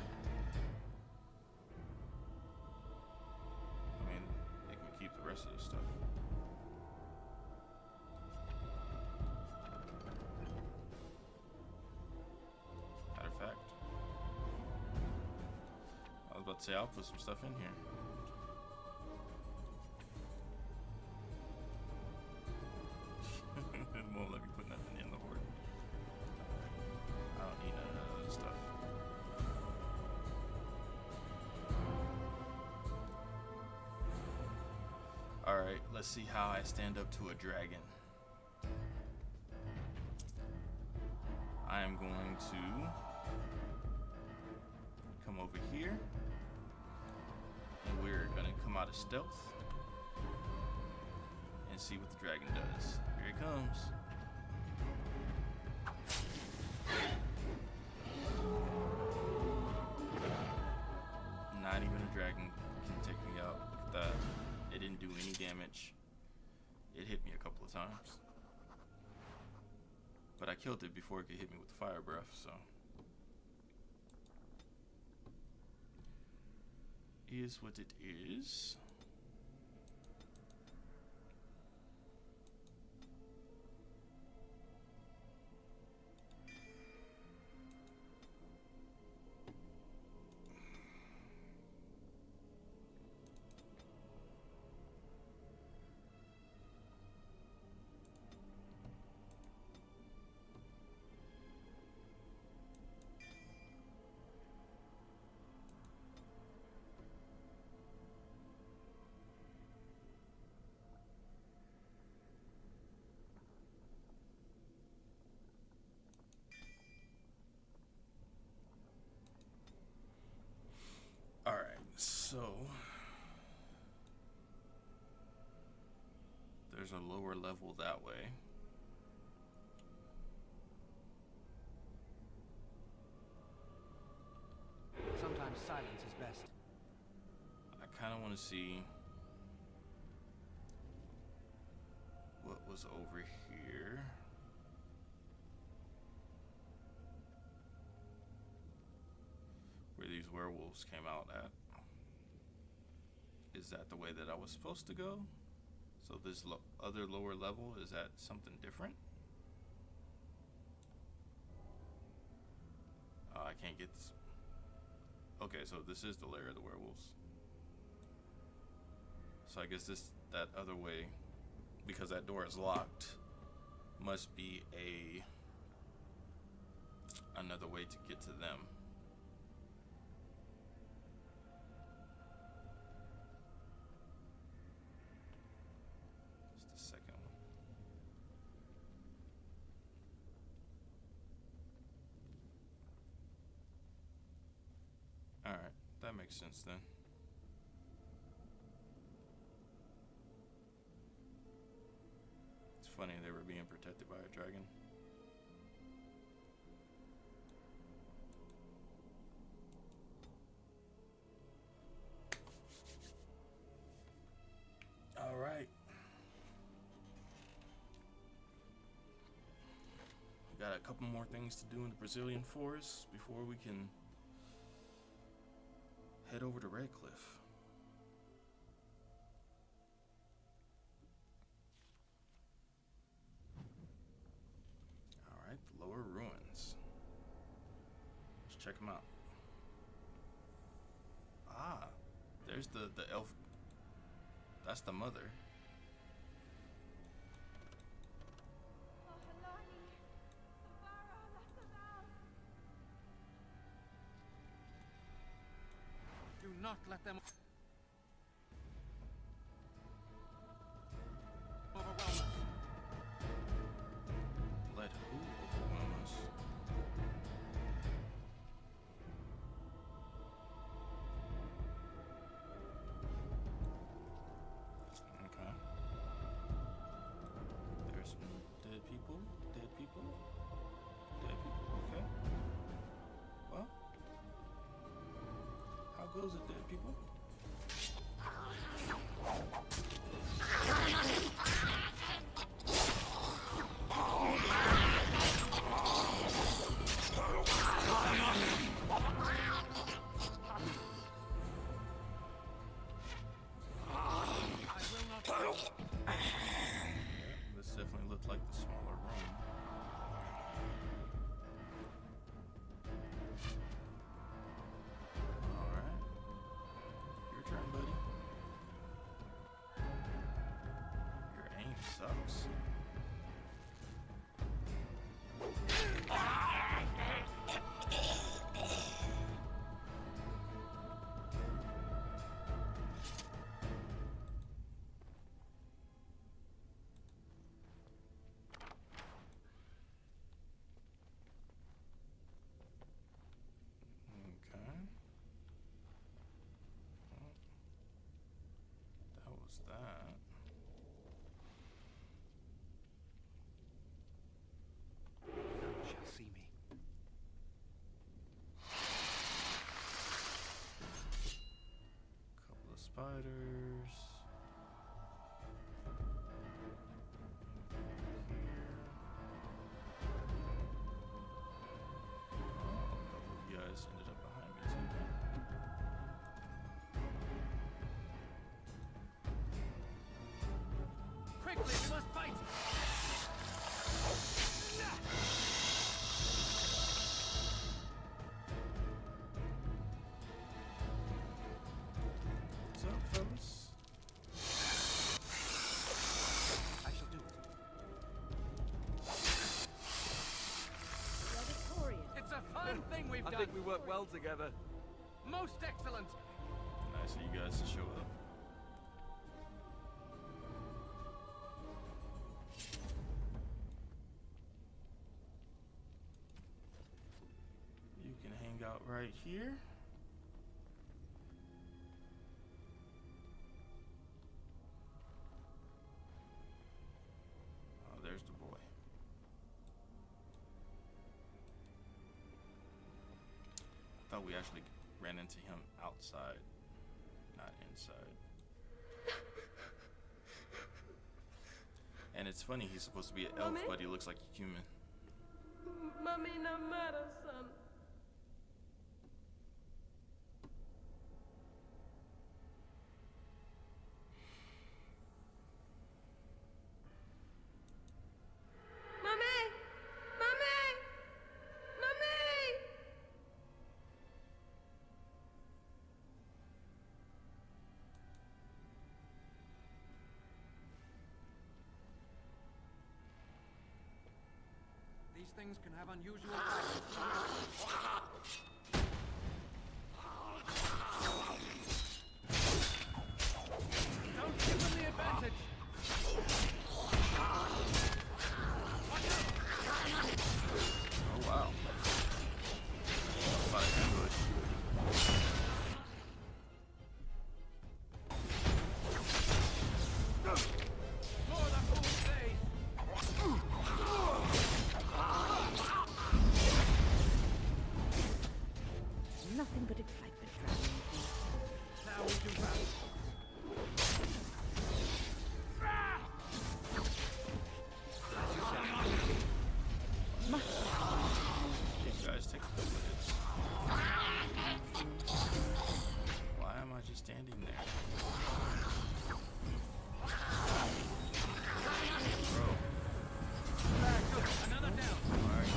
I mean, they can keep the rest of the stuff. Matter of fact, I was about to say I'll put some stuff in here. It won't let me put nothing in the horde. I don't need none of that other stuff. Alright, let's see how I stand up to a dragon. I am going to come over here. And we're gonna come out of stealth and see what the dragon does. Here it comes. Not even a dragon can take me out. Look at that. It didn't do any damage. It hit me a couple of times. But I killed it before it could hit me with fire breath, so. Is what it is. Alright, so there's a lower level that way. Sometimes silence is best. I kind of want to see what was over here. Where these werewolves came out at. Is that the way that I was supposed to go? So this other lower level, is that something different? I can't get this. Okay, so this is the lair of the werewolves. So I guess that other way, because that door is locked, must be another way to get to them. It's the second one. All right, that makes sense then. It's funny they were being protected by a dragon. All right. We got a couple more things to do in the Brecilian Forest before we can head over to Redcliffe. All right, the lower ruins. Let's check them out. Ah, there's the elf. That's the mother. Do not let them overwhelm us. Let who overwhelm us? Okay. There's some dead people. Dead people. Dead people. Okay. Well. How goes it, dead people? This definitely looked like the smaller room. Alright. Your turn, buddy. Your aim sucks. Okay. Well, that was that. None shall see me. Couple of spiders. Oh, a couple of you guys ended up behind me too. Quickly, we must fight! What's up, fellas? I shall do it. You're victorious. It's a fine thing we've done. I think we work well together. Most excellent. Nice of you guys to show up. You can hang out right here. Oh, there's the boy. I thought we actually ran into him outside, not inside. And it's funny, he's supposed to be an elf, Mommy? but he looks like a human. Mami no matter, son. Mommy! Mommy! Mommy! These things can have unusual fragments. Don't give them the advantage! Oh wow. About to handle it. More than fools say! Nothing but excitement drowning me. Now we do battle. You guys take a couple of hits. Why am I just standing there? Bro. Another down. Alright.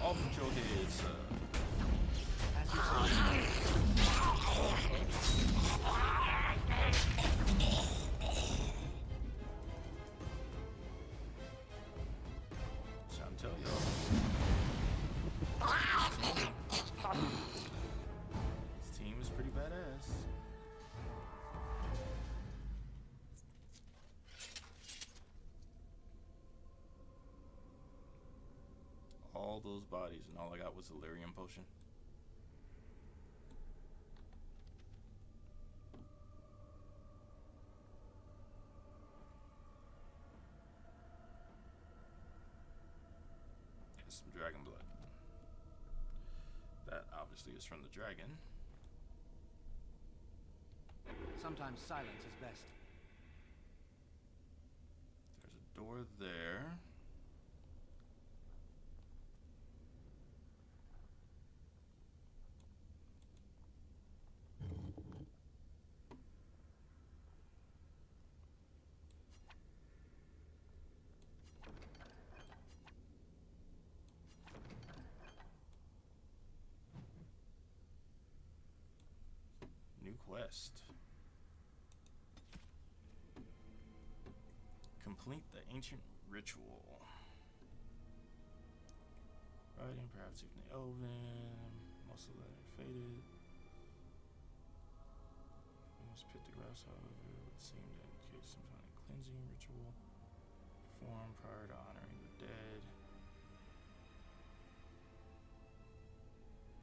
Off with your head, sir. So I'm telling y'all. This team is pretty badass. All those bodies, and all I got was a lyrium potion. And some dragon blood. That obviously is from the dragon. Sometimes silence is best. There's a door there. New quest. Complete the ancient ritual. Writing, perhaps even the elven. Most of that are faded. We must pit the grass, however, it would seem to indicate some kind of cleansing ritual performed prior to honoring the dead.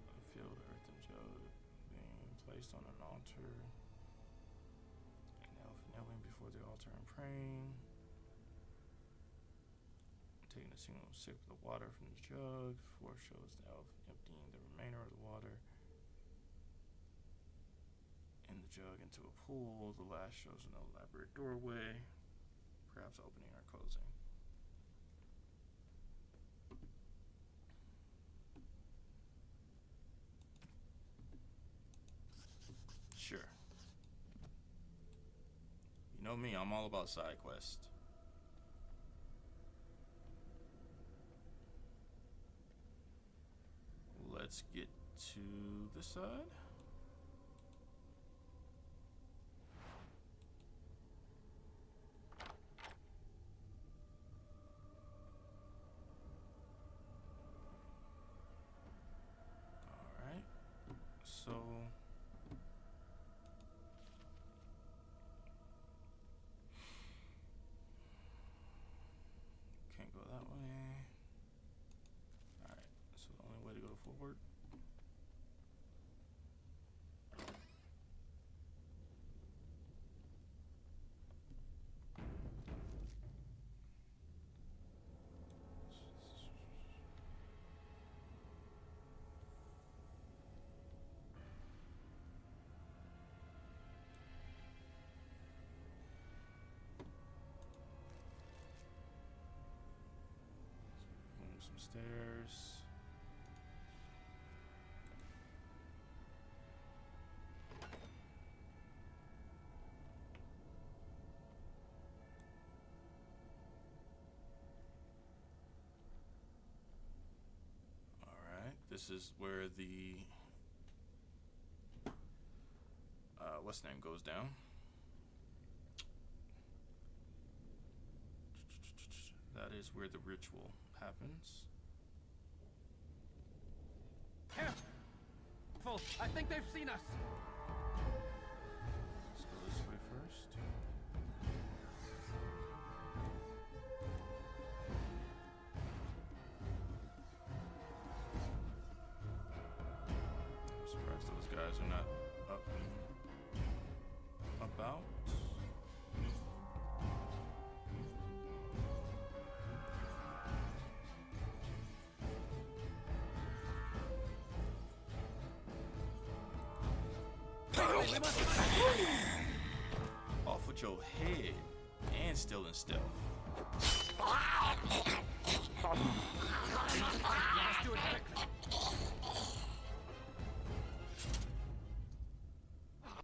A filled earthen jug being placed on an altar. An elf kneeling before the altar and praying. Taking a single sip of the water from the jug. 4 shows the elf emptying the remainder of the water in the jug into a pool. The last shows an elaborate doorway, perhaps opening or closing. Sure. You know me, I'm all about side quests. Let's get to the side. All right. So can't go that way. All right. So the only way to go forward. Stairs. Alright, this is where the what's the name goes down. That is where the ritual happens. Careful! I think they've seen us! Let's go this way first. I'm surprised those guys are not up and about. Off with your head and still in stealth.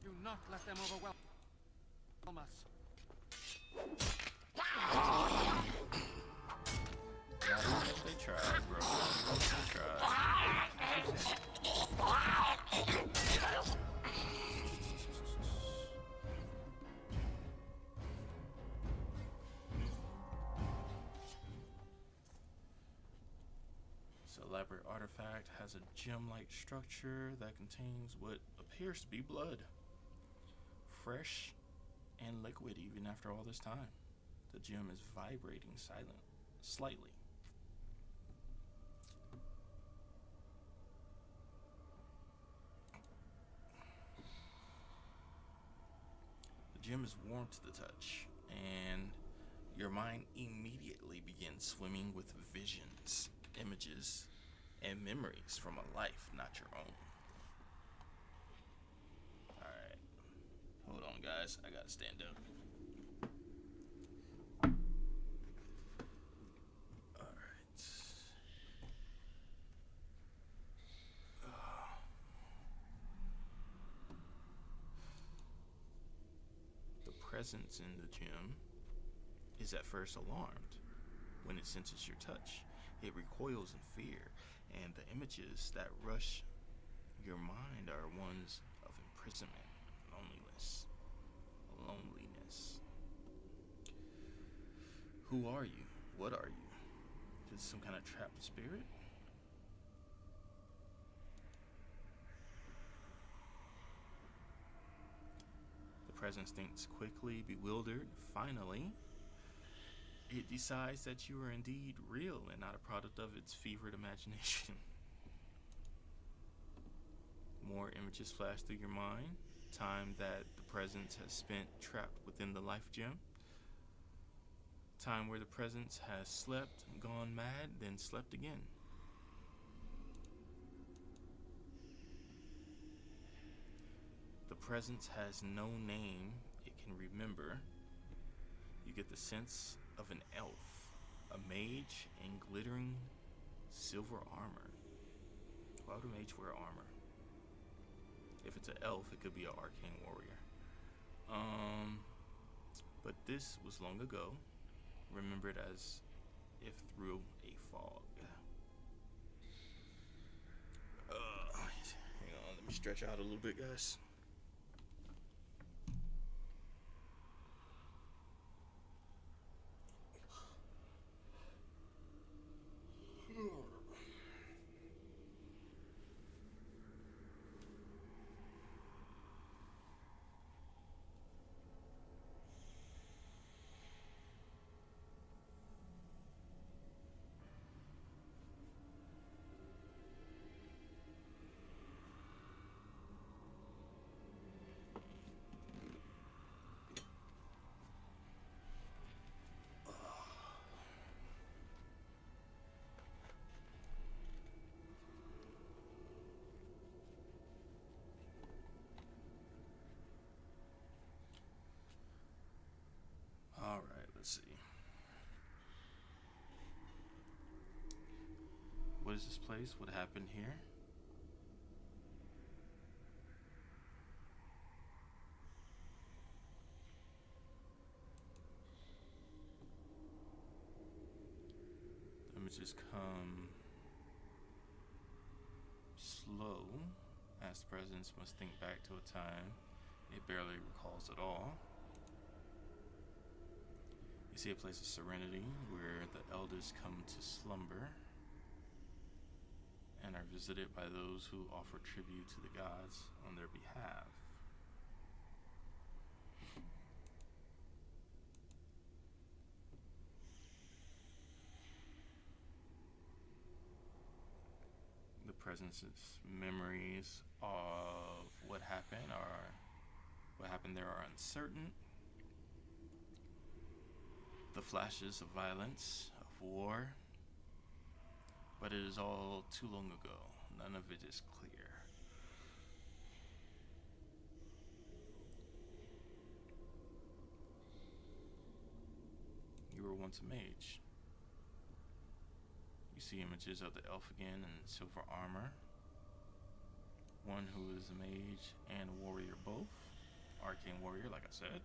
Do not let them overwhelm us. They tried, bro. They tried. This elaborate artifact has a gem-like structure that contains what appears to be blood. Fresh and liquid even after all this time. The gem is vibrating slightly. The gem is warm to the touch, and your mind immediately begins swimming with visions, images, and memories from a life not your own. Alright. Hold on, guys. I gotta stand up. Alright. The presence in the gem is at first alarmed when it senses your touch. It recoils in fear, and the images that rush your mind are ones of imprisonment, loneliness. Who are you? What are you? Is this some kind of trapped spirit? The presence thinks quickly, bewildered. Finally, it decides that you are indeed real and not a product of its fevered imagination. More images flash through your mind. Time that the presence has spent trapped within the life gem. Time where the presence has slept, gone mad, then slept again. The presence has no name it can remember. You get the sense of an elf, a mage in glittering silver armor. Why would a mage wear armor? If it's an elf, it could be an arcane warrior. But this was long ago, remembered as if through a fog. Hang on, let me stretch out a little bit, guys. Alright, let's see. is this place? What happened here? Images come slow, as the presence must think back to a time it barely recalls at all. You see a place of serenity where the elders come to slumber and are visited by those who offer tribute to the gods on their behalf. The presence's memories of what happened there are uncertain. The flashes of violence, of war, but it is all too long ago. None of it is clear. You were once a mage. You see images of the elf again in silver armor. One who is a mage and a warrior both. Arcane warrior, like I said.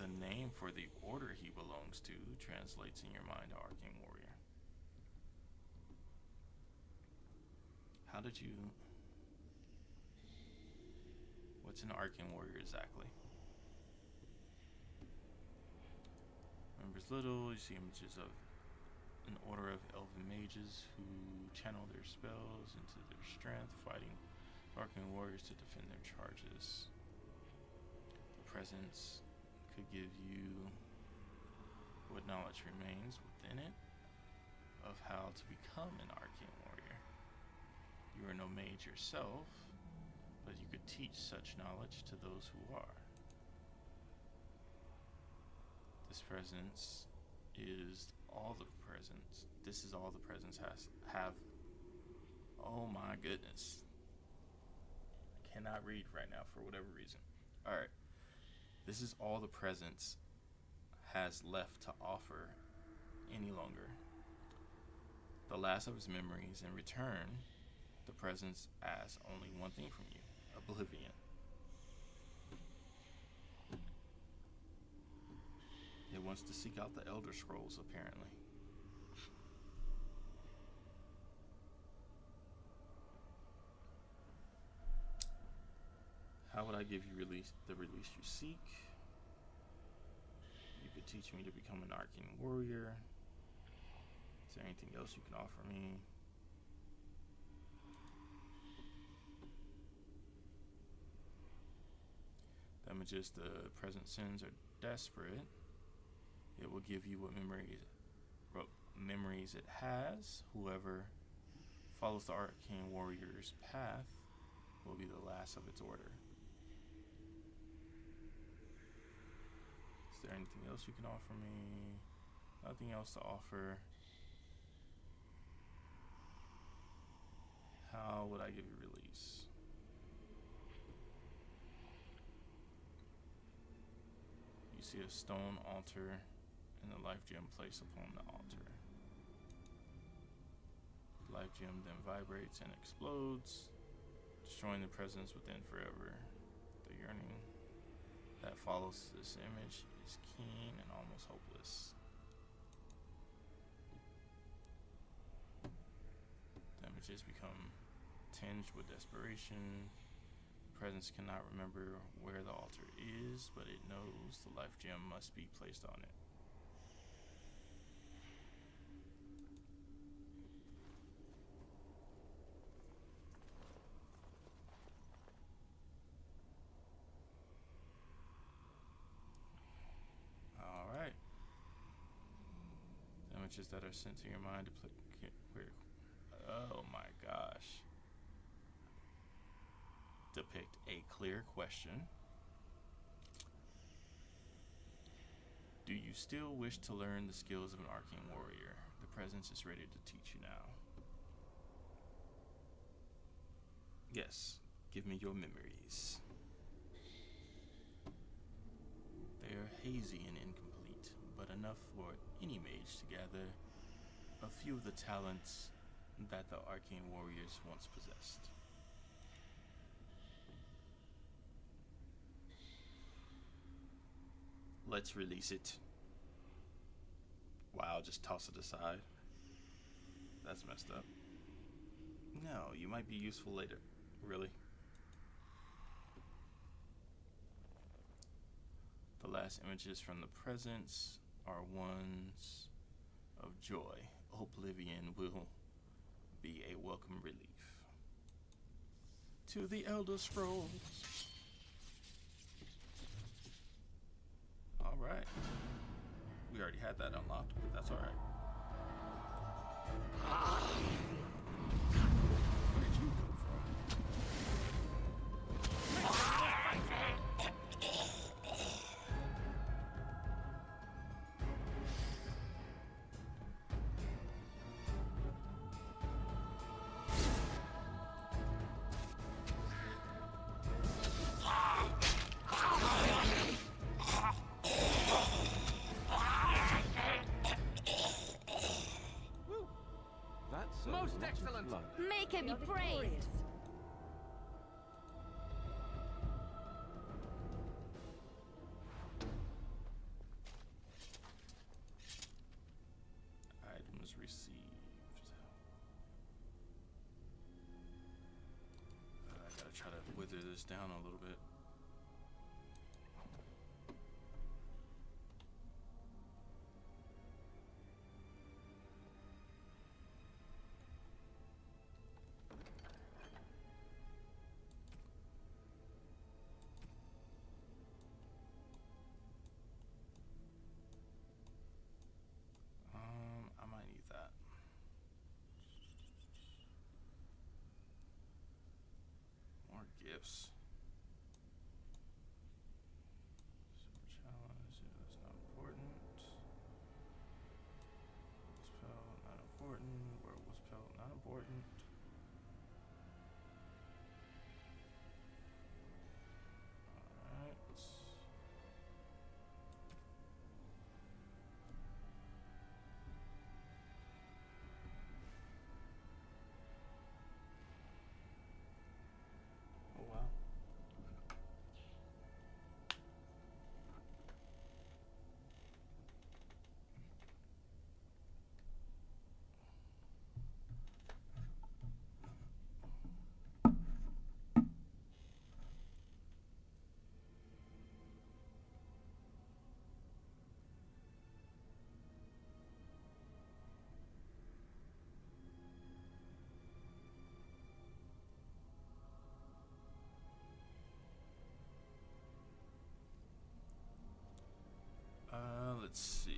The name for the order he belongs to translates in your mind to Arcane Warrior. How did you... What's an Arcane Warrior exactly? Remembers little, you see images of an order of elven mages who channel their spells into their strength, fighting Arcane Warriors to defend their charges. The presence could give you what knowledge remains within it of how to become an Arcane Warrior. You are no mage yourself, but you could teach such knowledge to those who are. This presence is all the presence. This is all the presence have. Oh my goodness. I cannot read right now for whatever reason. Alright. This is all the presence has left to offer any longer. The last of his memories. In return, the presence asks only one thing from you: oblivion. It wants to seek out the Elder Scrolls, apparently. How would I give you the release you seek? You could teach me to become an Arcane Warrior. Is there anything else you can offer me? The images the present sins are desperate. It will give you what memories it has. Whoever follows the Arcane Warrior's path will be the last of its order. Is there anything else you can offer me? Nothing else to offer. How would I give you release? You see a stone altar and the life gem placed upon the altar. The life gem then vibrates and explodes, destroying the presence within forever. The yearning that follows this image is keen and almost hopeless. The images become tinged with desperation. The presence cannot remember where the altar is, but it knows the life gem must be placed on it. Alright. The images that are sent to your mind to oh my gosh. Depict a clear question. Do you still wish to learn the skills of an Arcane Warrior? The presence is ready to teach you now. Yes, give me your memories. They are hazy and incomplete, but enough for any mage to gather a few of the talents that the arcane warriors once possessed. Let's release it. Wow, just toss it aside. That's messed up. No, you might be useful later. Really? The last images from the presents are ones of joy. Oblivion will be a welcome relief. To the Elder Scrolls. Alright. We already had that unlocked, but that's alright. Where did you come from? Most excellent! Make him be praised! Items received. I gotta try to wither this down a little bit. I might need that. More gifts. Super challenge, yeah, that's not important. Spell, not important. Werewolf spell, not important. Alright. Oh wow. Let's see.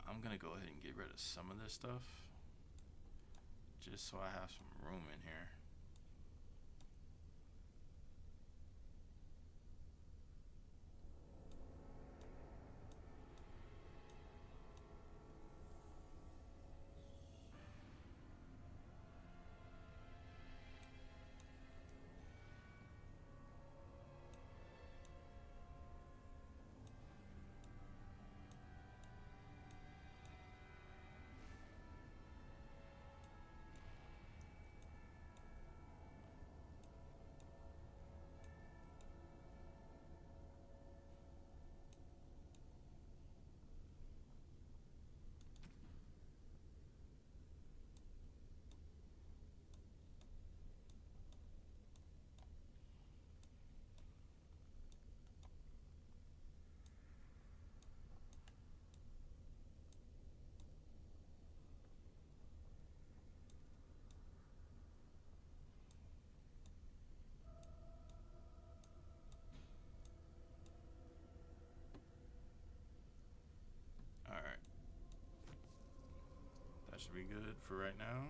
I'm gonna go ahead and get rid of some of this stuff, just so I have some room in here. Alright. That should be good for right now.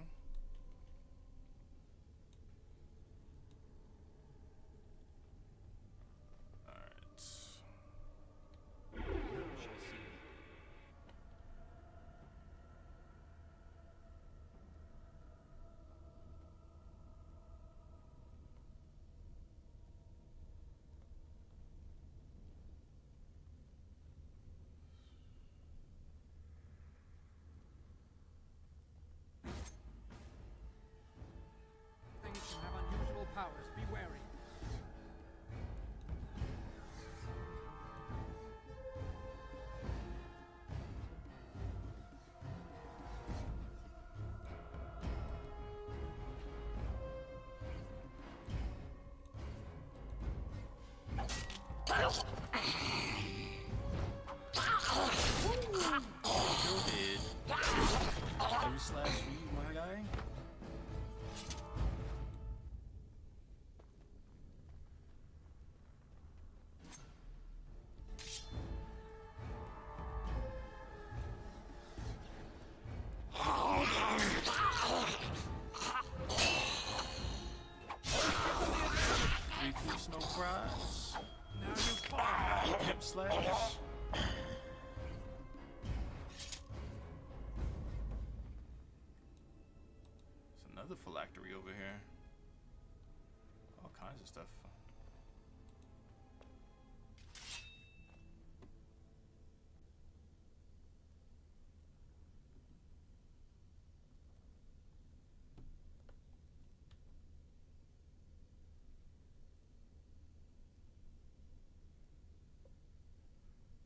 slash for you, my guy. Repeats, no fries. Now you fall. Hip slash. Another phylactery over here. All kinds of stuff.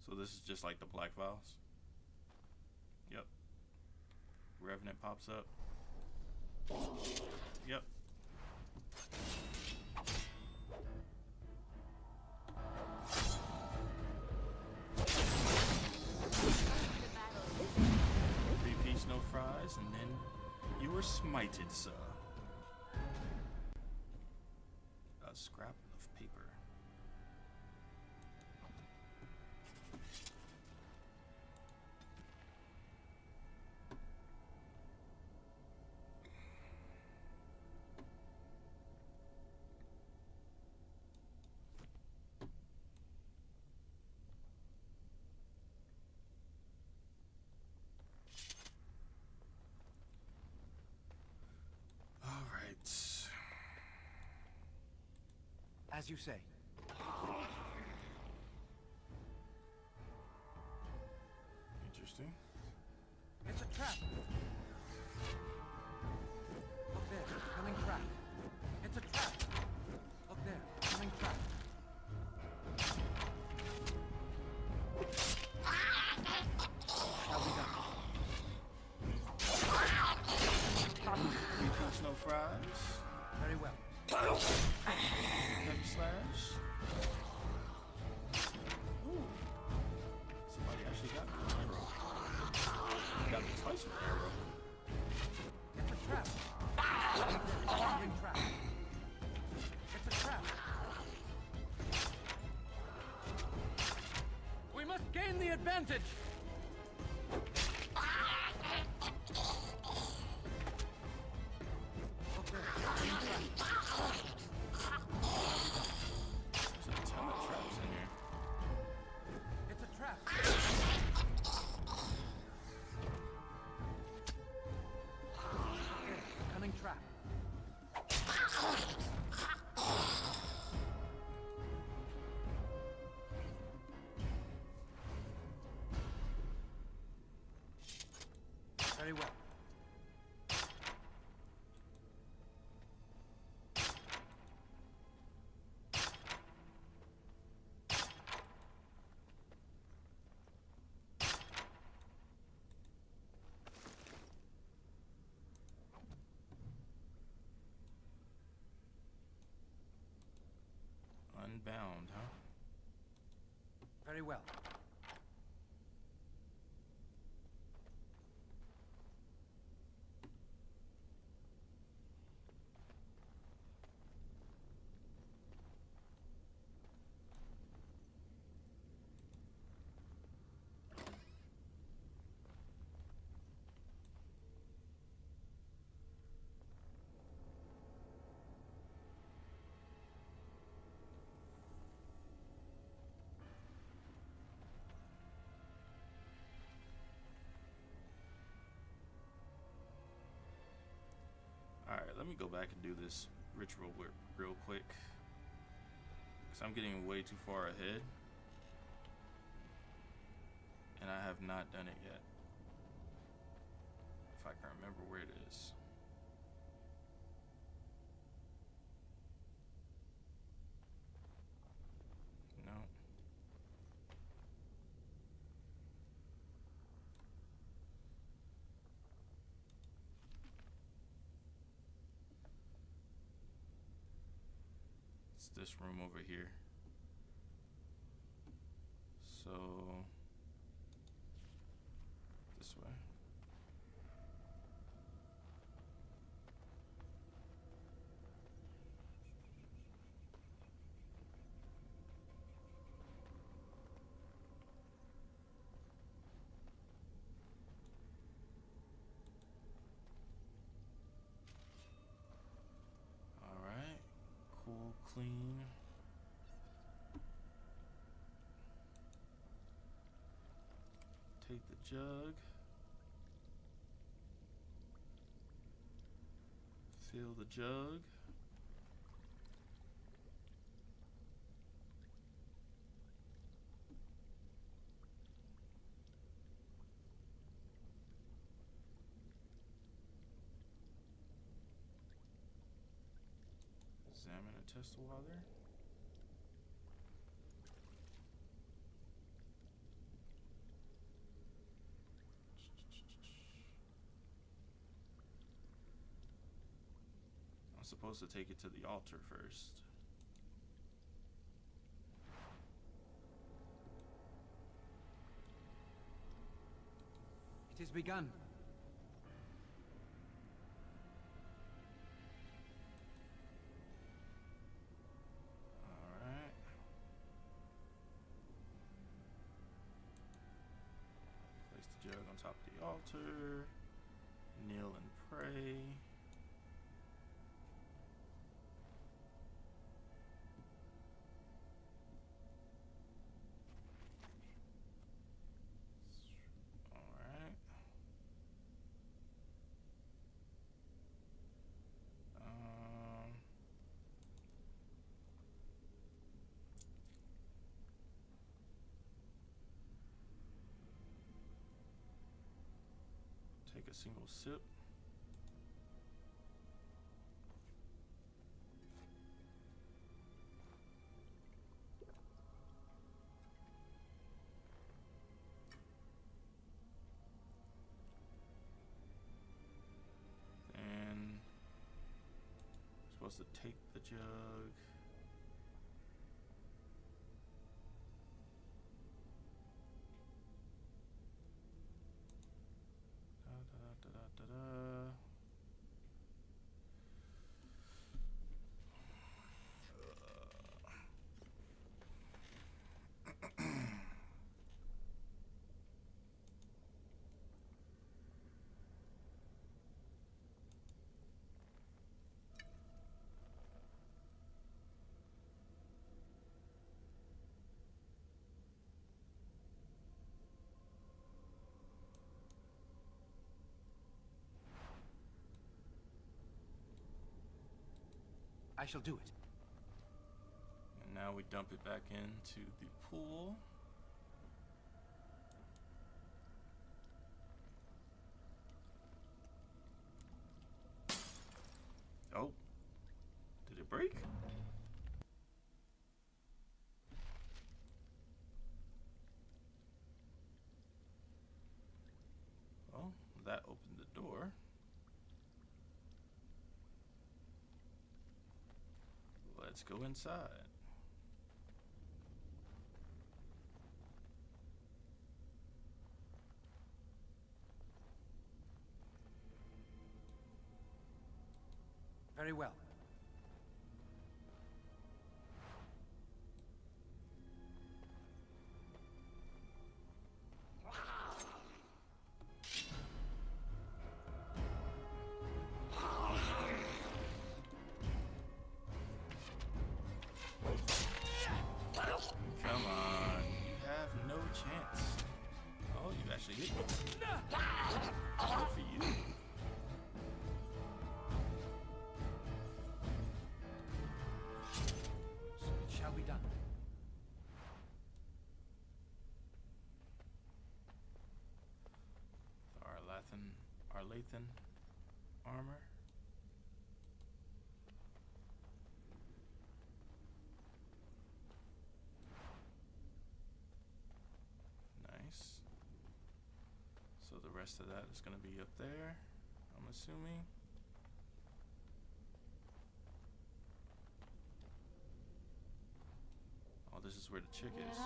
So this is just like the Black Files? Yep. Revenant pops up. Yep. Three piece, no fries, and then you were smited, sir. A scrap of paper. As you say. Interesting. It's a trap. Look there, coming trap. It's a trap. Look there, coming trap. Shall we go? Three piece, no fries. Very well. Heavy slash. Ooh. Somebody actually got me an arrow. Got me twice with an arrow. It's a trap. Coming trap. It's a trap. We must gain the advantage. Very well. Unbound, huh? Very well. Alright, let me go back and do this ritual real quick. Because I'm getting way too far ahead. And I have not done it yet. If I can remember where it is. No. It's this room over here. So this way. jug. Fill the jug. Examine and test the water. I'm supposed to take it to the altar first. It is begun. Alright. Place the jug on top of the altar. Kneel and pray. Take a single sip. And supposed to take the jug. I shall do it. And now we dump it back into the pool. Oh, did it break? Well, that opened the door. Let's go inside. Very well. Come on, you have no chance. Oh, you actually hit me. Good for you. It shall be done. Our Lathan armor. Nice. So the rest of that is going to be up there, I'm assuming. Oh, this is where the chick is.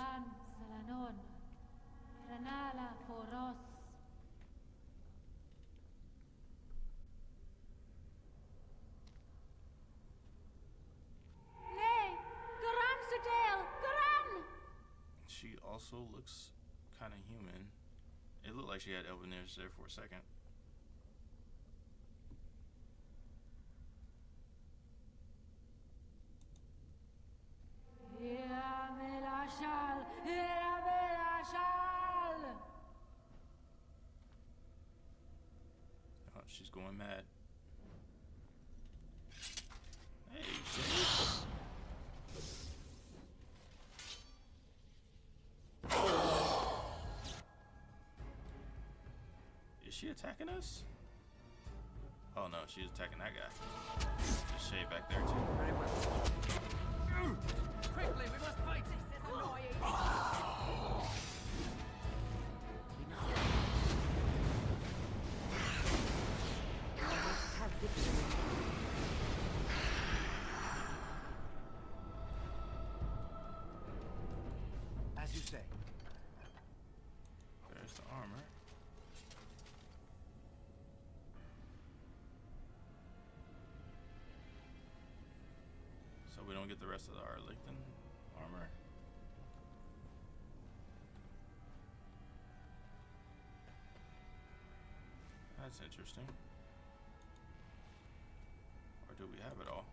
She also looks kind of human. It looked like she had elven ears there for a second. she's going mad. Hey, shit. Is she attacking us? Oh no, she's attacking that guy. There's Shade back there too. Very well. Quickly, we must fight! This is annoying! As you say. There's the armor. So we don't get the rest of our Licton armor. That's interesting. Or do we have it all?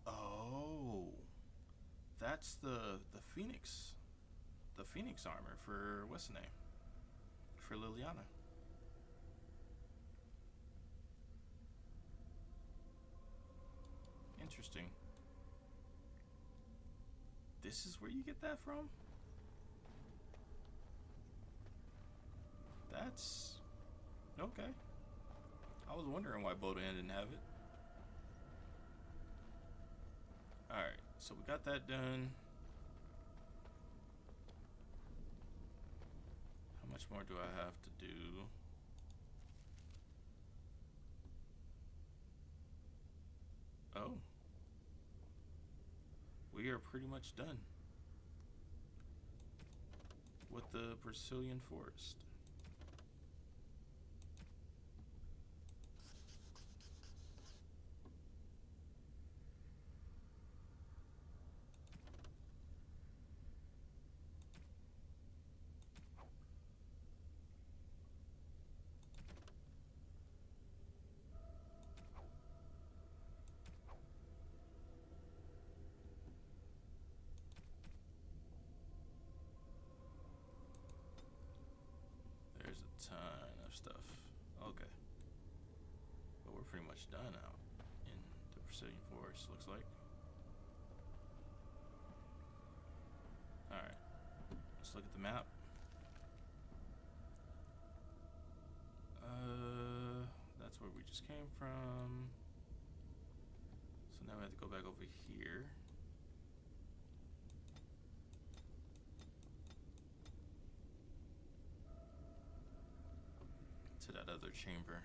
Oh, that's the Phoenix armor for what's the name? For Liliana. Interesting. This is where you get that from? That's okay. I was wondering why Bodan didn't have it. Alright, so we got that done. How much more do I have to do? Oh. We are pretty much done with the Brecilian Forest. There's a ton of stuff. Okay. But we're pretty much done out in the Brecilian Forest, looks like. Alright. Let's look at the map. That's where we just came from. So now we have to go back over here. To that other chamber.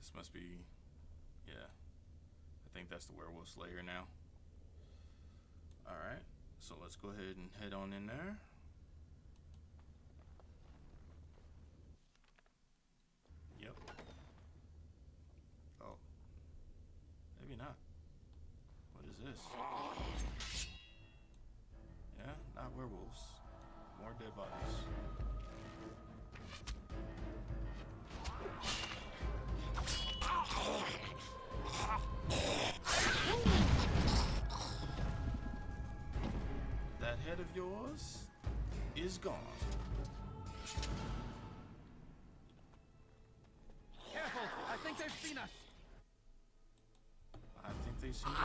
This must be, yeah, I think that's the werewolf slayer now. Alright, so let's go ahead and head on in there. Yep. Oh, maybe not. What is this? Yeah, not werewolves. More dead bodies. That head of yours is gone. Careful! I think they've seen us! I think they've seen us.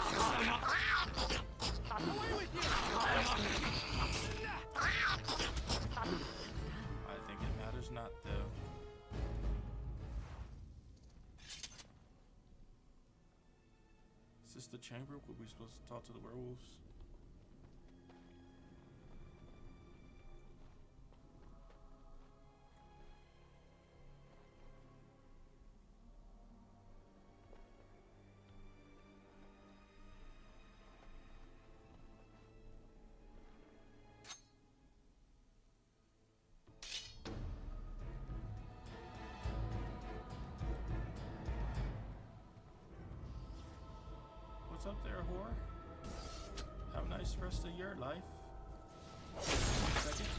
Away with you! I think it matters not, though. Is this the chamber where we're supposed to talk to the werewolves? What's up there, whore? Have a nice rest of your life. Seconds.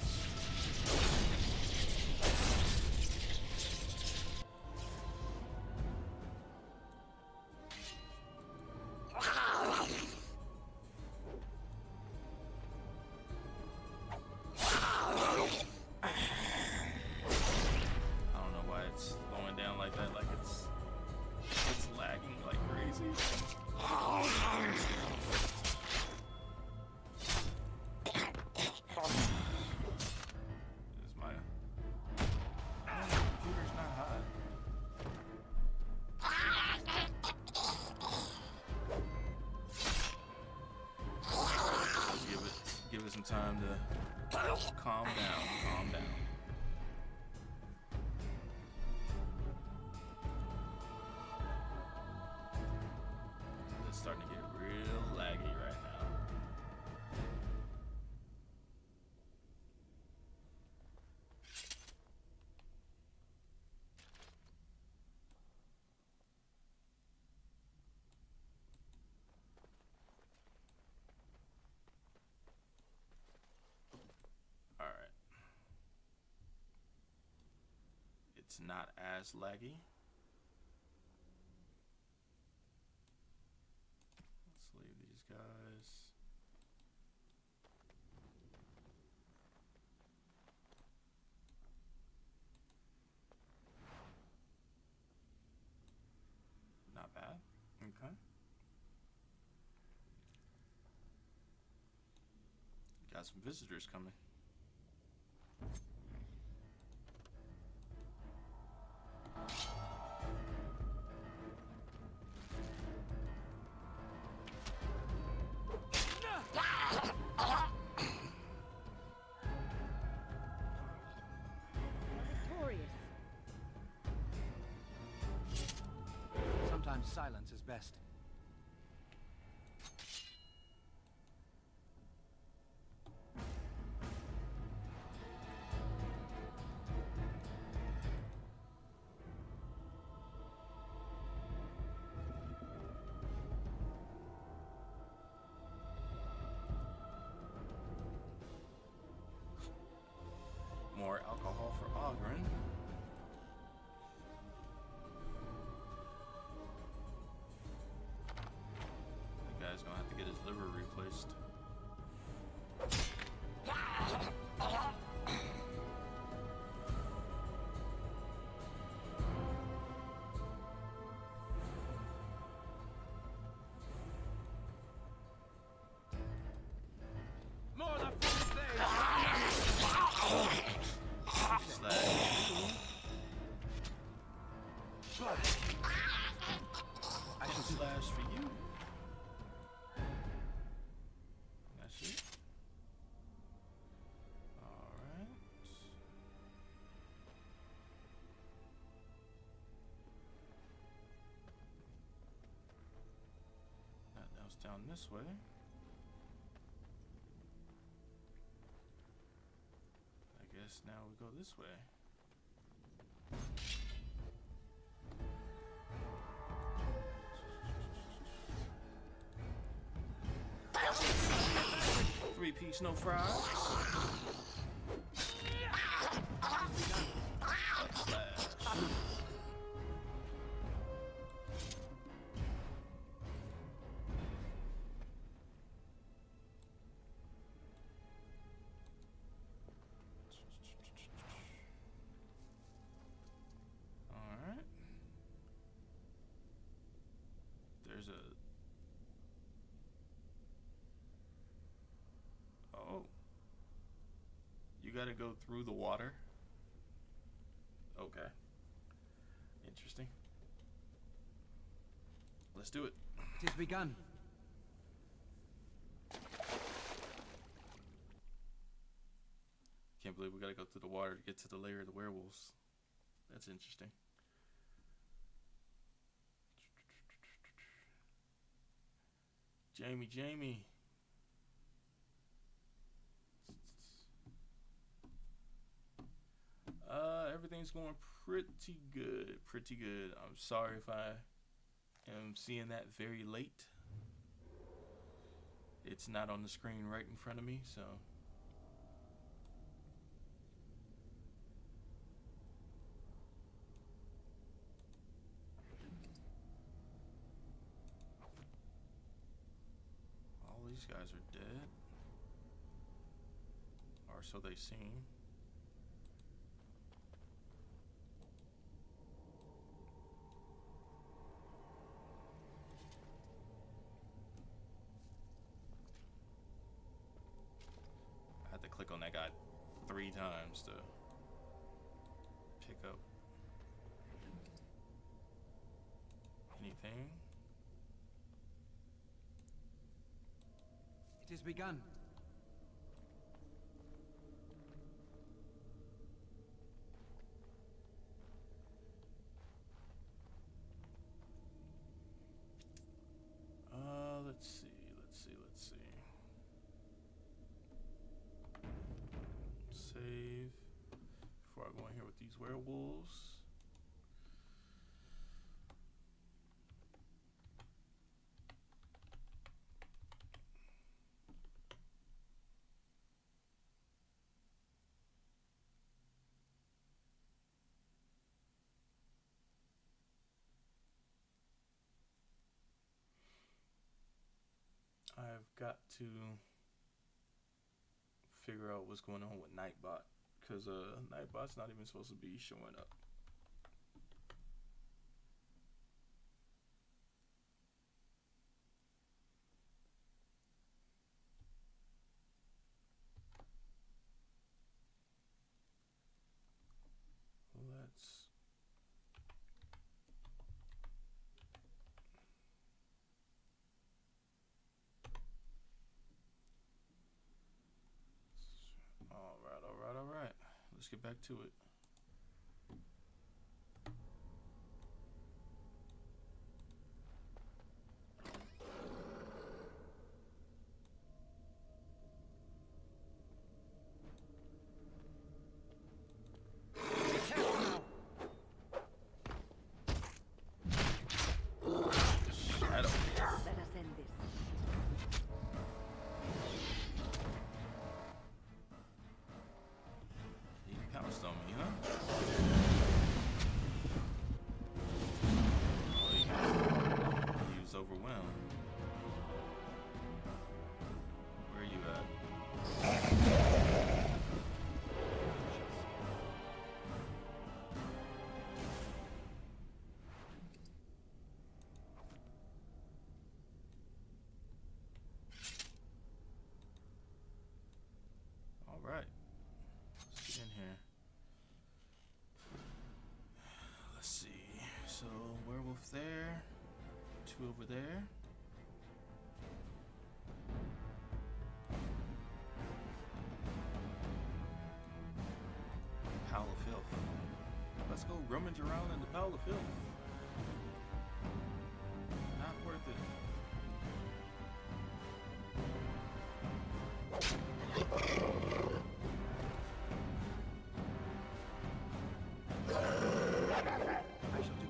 Some time to calm down. It's starting to get real laggy right now. It's not as laggy. Let's leave these guys. Not bad. Okay. Got some visitors coming. Sometimes silence is best. More alcohol for Ogren. The guy's gonna have to get his liver replaced. More than food things. I can slash for you. That's it. Alright. That was down this way. I guess now we go this way. Three-piece, no fries. Alright. There's a... Oh. You gotta go through the water? Okay. Interesting. Let's do it. It has begun. Can't believe we gotta go through the water to get to the lair of the werewolves. That's interesting. Jamie. Everything's going pretty good. I'm sorry if I am seeing that very late. it's not on the screen right in front of me, so. All these guys are dead. Or so they seem. I had to click on that guy 3 times to pick up anything. It has begun. Let's see. Save before I go in here with these werewolves. I've got to figure out what's going on with Nightbot, because Nightbot's not even supposed to be showing up. Let's all right. Let's get back to it. Shadow. Let us end this. He pounced on me, huh? Oh, he was overwhelmed. Where are you at? All right. Let's get in here. Let's see. So, werewolf there. 2 over there. Pile of filth. Let's go rummage around in the pile of filth. Not worth it. I shall do.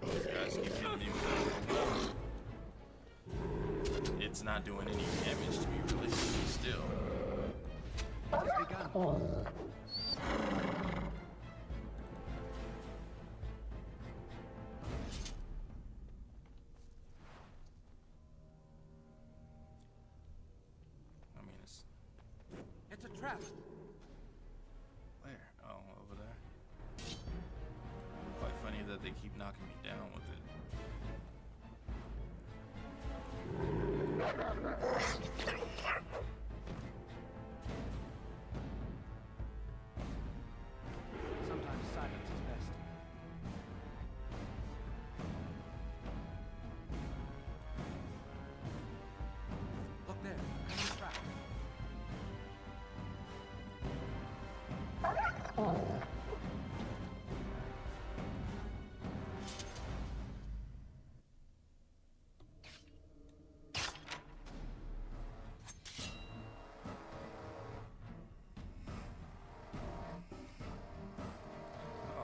These guys keep hitting me with that. It's not doing any damage to me, really. Still. It has begun. I mean, it's It's a trap. where? Oh, over there. Quite funny that they keep knocking me down with it. Sometimes silence is best. Look there. Enemy trap. Oh,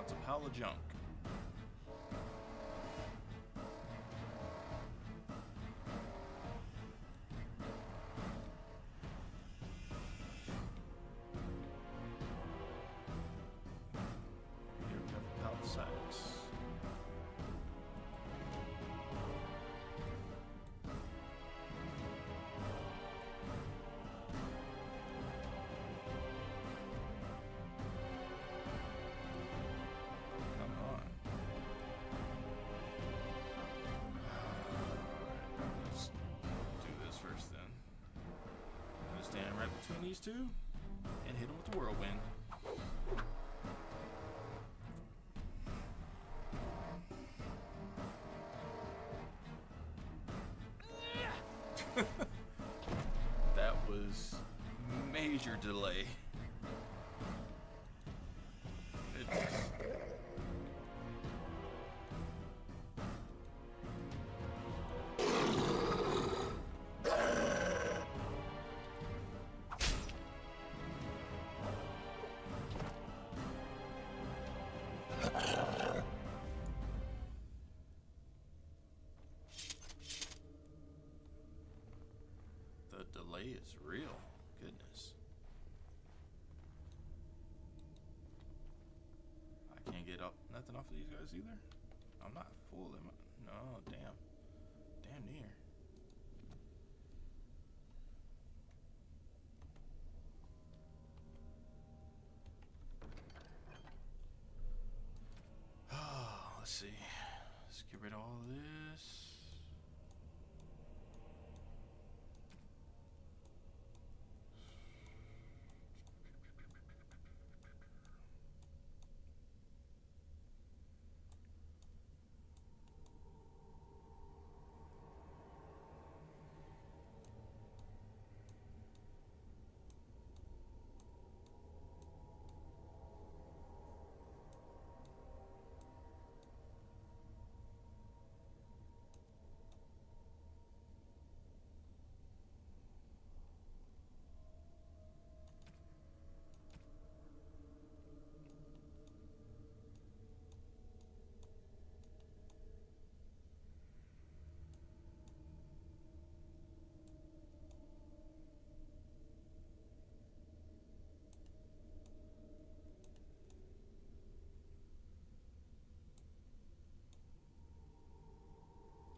it's a pile of junk. these two and hit them with the whirlwind. That was major delay. The delay is real. Goodness. I can't get up nothing off of these guys either. I'm not full, am I? No, damn. Damn near. Let's see. Let's get rid of all of this.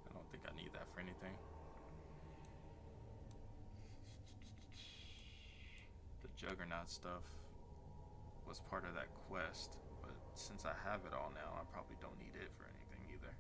I don't think I need that for anything. The Juggernaut stuff was part of that quest, but since I have it all now, I probably don't need it for anything either.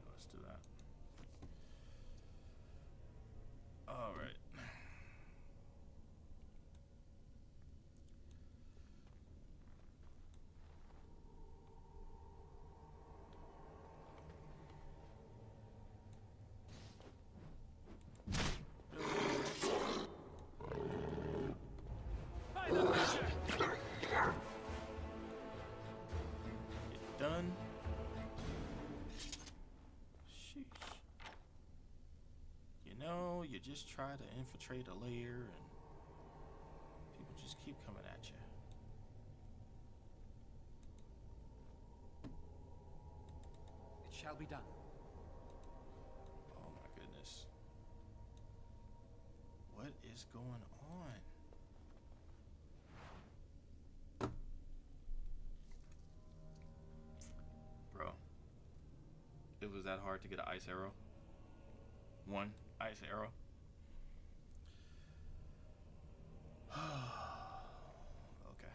Let's do that. All right. Done. Sheesh. You know, you just try to infiltrate a layer and people just keep coming at you. It shall be done. Oh my goodness. What is going on? Bro, it was that hard to get an ice arrow? One ice arrow? Okay.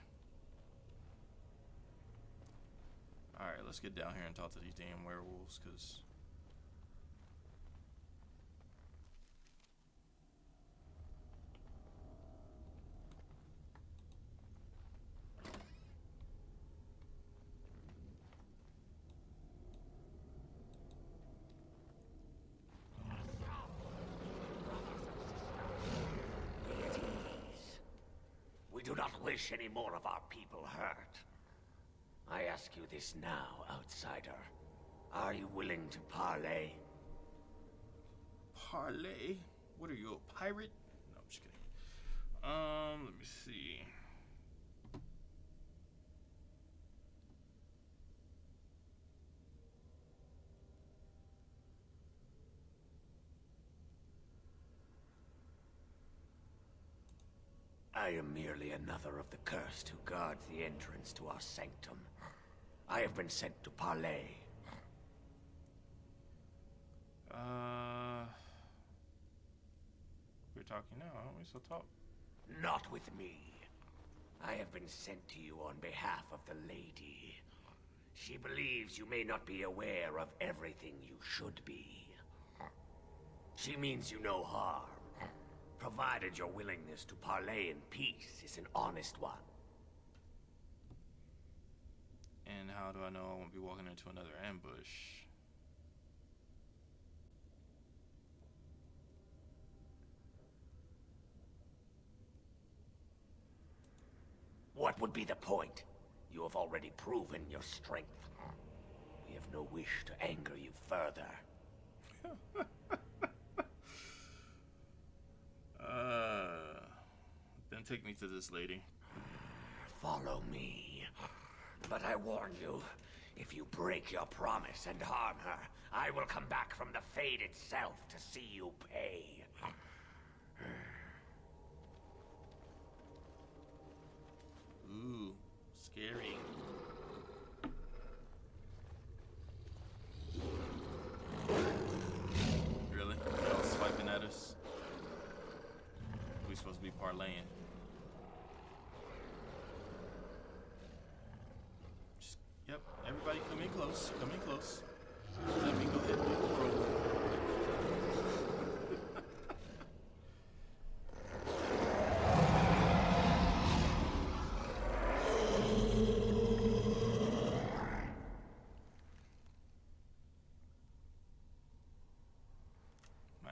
Alright, let's get down here and talk to these damn werewolves, because We do not wish any more of our people hurt. I ask you this now, outsider. Are you willing to parley? Parley? What are you, a pirate? No, I'm just kidding. Let me see. I am merely another of the cursed who guards the entrance to our sanctum. I have been sent to parley. talking now, aren't we? So talk. Not with me. I have been sent to you on behalf of the lady. She believes you may not be aware of everything you should be. She means you no harm, provided your willingness to parley in peace is an honest one. And how do I know I won't be walking into another ambush? What would be the point? You have already proven your strength. We have no wish to anger you further. Then take me to this lady. Follow me. But I warn you, if you break your promise and harm her, I will come back from the Fade itself to see you pay. Ooh, scary. Really? Y'all swiping at us? We supposed to be parlaying. Just, yep, everybody come in close. Come in close. Let me go ahead and do the roll.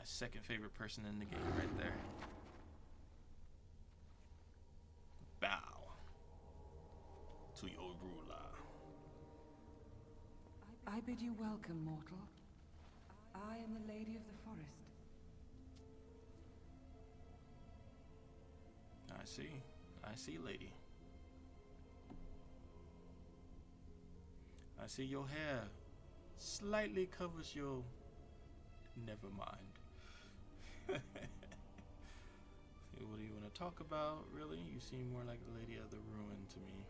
Second favorite person in the game right there. Bow to your ruler. I bid you welcome, mortal. I am the Lady of the Forest. I see, lady. I see your hair slightly covers your... Never mind. What do you want to talk about, really? You seem more like the Lady of the Ruin to me.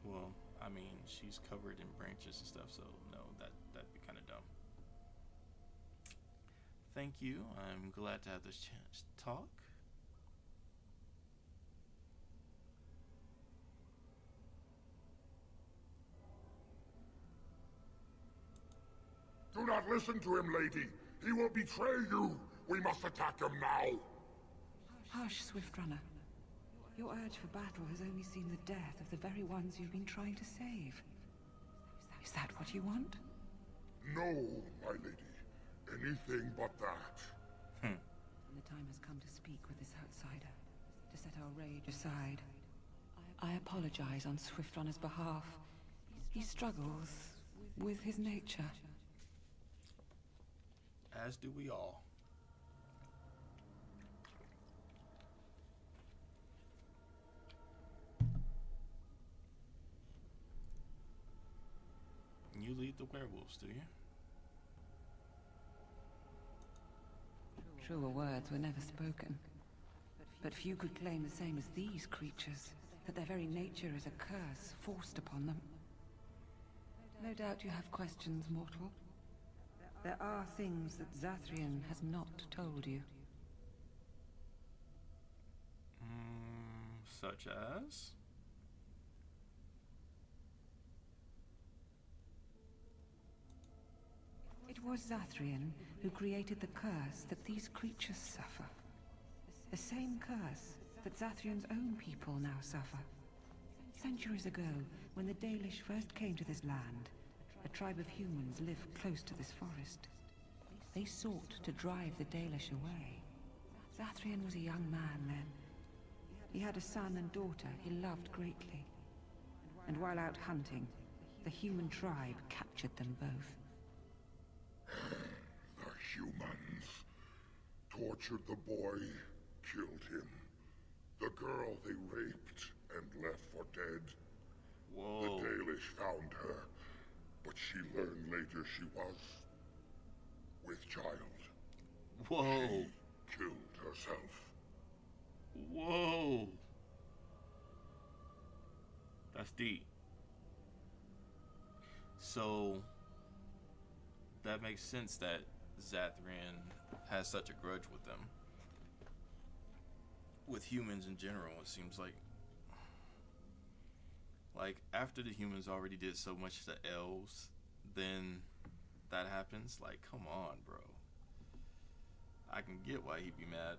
Well, I mean, she's covered in branches and stuff, so no, that'd be kind of dumb. Thank you. I'm glad to have this chance to talk. Do not listen to him, lady. He will betray you. We must attack him now. Hush, Swift Runner. Your urge for battle has only seen the death of the very ones you've been trying to save. Is that what you want? No, my lady. Anything but that. And the time has come to speak with this outsider, to set our rage aside. I apologize on Swift Runner's behalf. He struggles with his nature. As do we all. You lead the werewolves, do you? Truer words were never spoken. But few could claim the same as these creatures, that their very nature is a curse forced upon them. No doubt you have questions, mortal. There are things that Zathrian has not told you. Such as? It was Zathrian who created the curse that these creatures suffer. The same curse that Zathrian's own people now suffer. Centuries ago, when the Dalish first came to this land, a tribe of humans lived close to this forest. They sought to drive the Dalish away. Zathrian was a young man then. He had a son and daughter he loved greatly. And while out hunting, the human tribe captured them both. The humans tortured the boy, killed him. The girl they raped and left for dead. Whoa. The Dalish found her, but she learned later she was with child. Whoa. She killed herself. Whoa. That's deep. So that makes sense that Zathrian has such a grudge with them. with humans in general, it seems like after the humans already did so much to the elves, then that happens. Like, come on, bro. I can get why he'd be mad.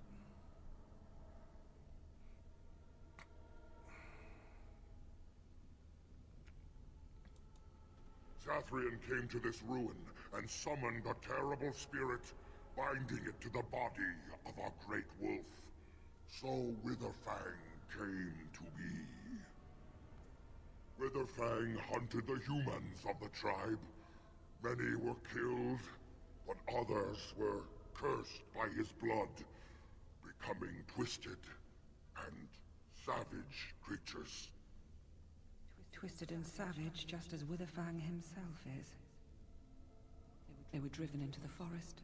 Zathrian came to this ruin and summoned a terrible spirit, binding it to the body of a great wolf. So Witherfang came to be. Witherfang hunted the humans of the tribe. Many were killed, but others were cursed by his blood, becoming twisted and savage creatures. Twisted and savage, just as Witherfang himself is. They were driven into the forest.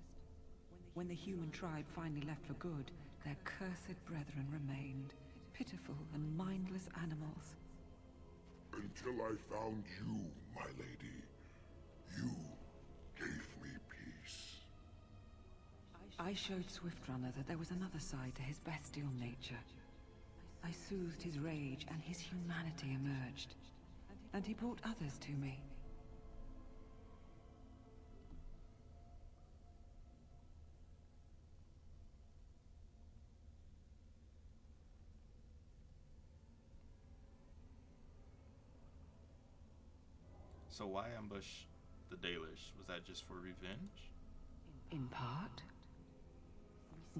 When the human tribe finally left for good, their cursed brethren remained, pitiful and mindless animals. Until I found you, my lady. You gave me peace. I showed Swiftrunner that there was another side to his bestial nature. I soothed his rage and his humanity emerged. And he brought others to me. So why ambush the Dalish? Was that just for revenge? In part.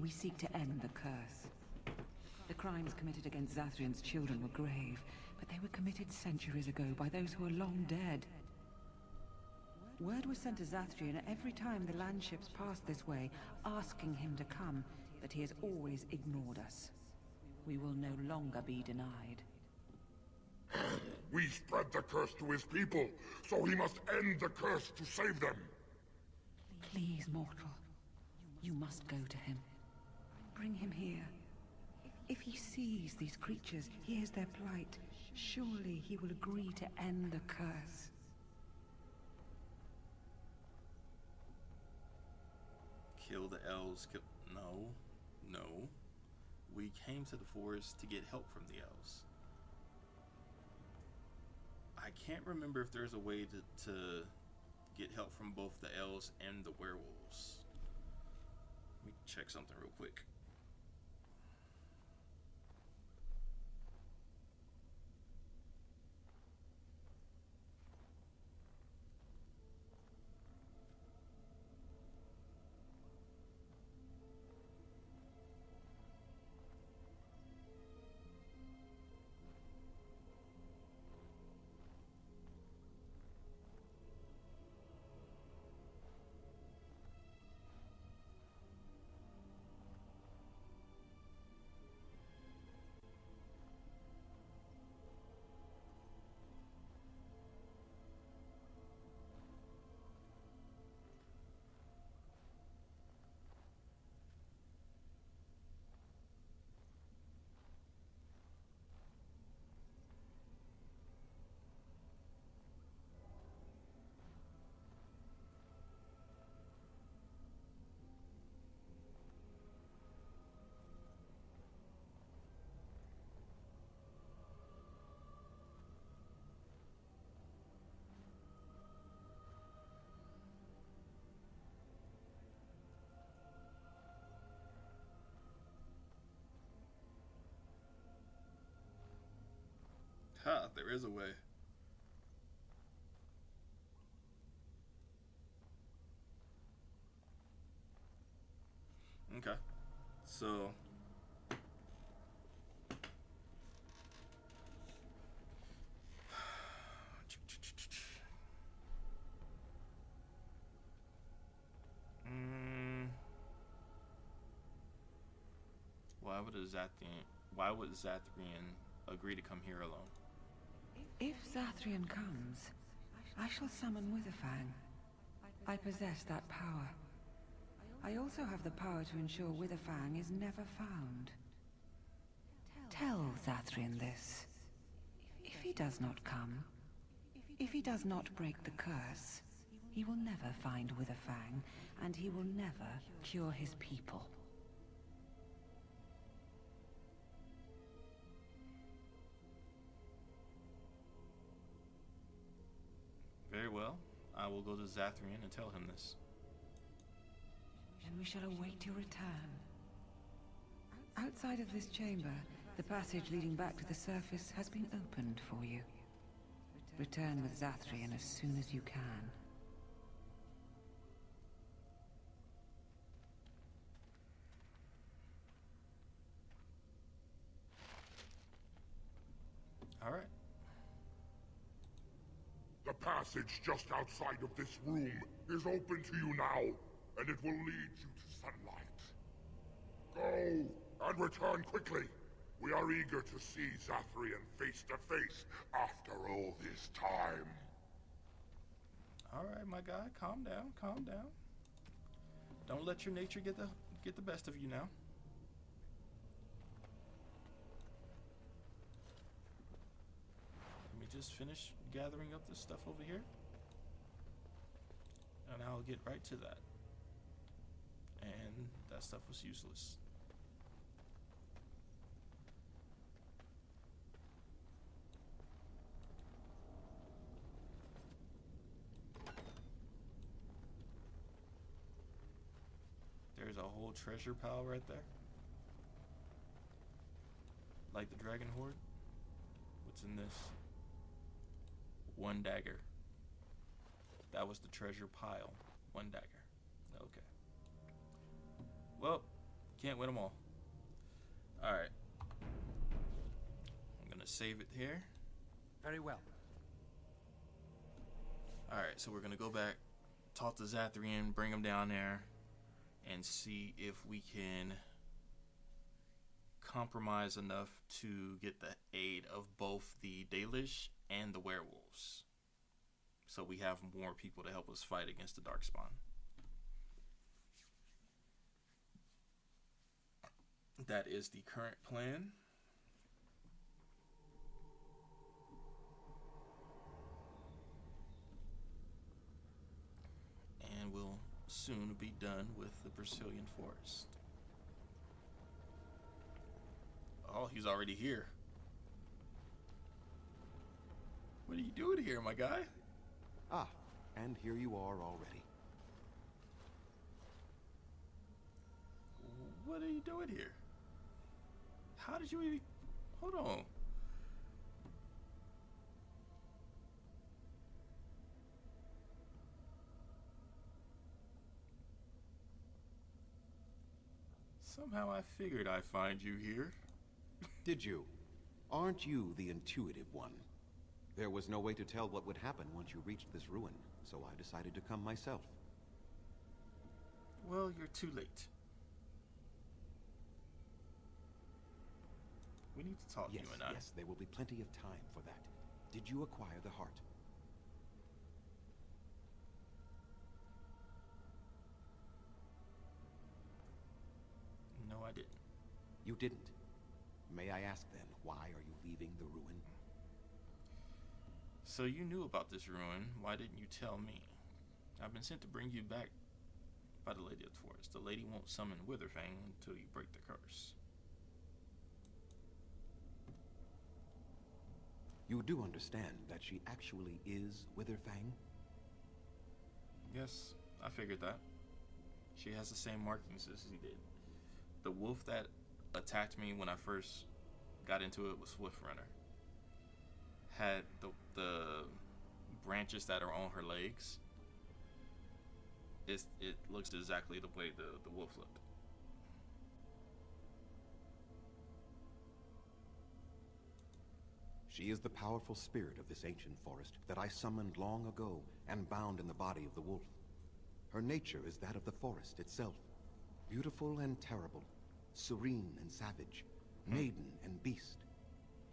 We seek to end the curse. The crimes committed against Zathrian's children were grave, but they were committed centuries ago by those who are long dead. Word was sent to Zathrian every time the landships passed this way, asking him to come, but he has always ignored us. We will no longer be denied. We spread the curse to his people, so he must end the curse to save them. Please, mortal. You must go to him. Bring him here. If he sees these creatures, hears their plight, surely he will agree to end the curse. Kill the elves. No. We came to the forest to get help from the elves. I can't remember if there's a way to get help from both the elves and the werewolves. Let me check something real quick. Ha, there is a way. Okay. So why would Zathrian agree to come here alone? If Zathrian comes, I shall summon Witherfang. I possess that power. I also have the power to ensure Witherfang is never found. Tell Zathrian this. If he does not come, if he does not break the curse, he will never find Witherfang, and he will never cure his people. will go to Zathrian and tell him this. And we shall await your return. Outside of this chamber, the passage leading back to the surface has been opened for you. Return with Zathrian as soon as you can. All right. The passage just outside of this room is open to you now, and it will lead you to sunlight. Go, and return quickly. We are eager to see Zathrian face to face after all this time. All right, my guy, calm down, calm down. Don't let your nature get the best of you now. Let me just finish gathering up this stuff over here, and I'll get right to that. And that stuff was useless. There's a whole treasure pile right there. Like the dragon hoard. What's in this? One dagger. That was the treasure pile. One dagger. Okay. Well, can't win them all. Alright. I'm gonna save it here. Very well. Alright, so we're gonna go back, talk to Zathrian, bring him down there, and see if we can compromise enough to get the aid of both the Dalish and the werewolves. So we have more people to help us fight against the darkspawn. That is the current plan. And we'll soon be done with the Brecilian Forest. Oh, he's already here. What are you doing here, my guy? Ah, and here you are already. What are you doing here? How did you even... Hold on. Somehow I figured I'd find you here. Did you? Aren't you the intuitive one? There was no way to tell what would happen once you reached this ruin, so I decided to come myself. Well, you're too late. We need to talk, Yes, you and I. yes, there will be plenty of time for that. Did you acquire the heart? No, I didn't. You didn't? May I ask then, why are you leaving the ruin? So you knew about this ruin. Why didn't you tell me? I've been sent to bring you back by the Lady of the Forest. The lady won't summon Witherfang until you break the curse. You do understand that she actually is Witherfang? Yes, I figured that. She has the same markings as he did. The wolf that attacked me when I first got into it with Swiftrunner had the branches that are on her legs. It looks exactly the way the wolf looked. She is the powerful spirit of this ancient forest that I summoned long ago and bound in the body of the wolf. Her nature is that of the forest itself, beautiful and terrible, serene and savage, maiden and beast.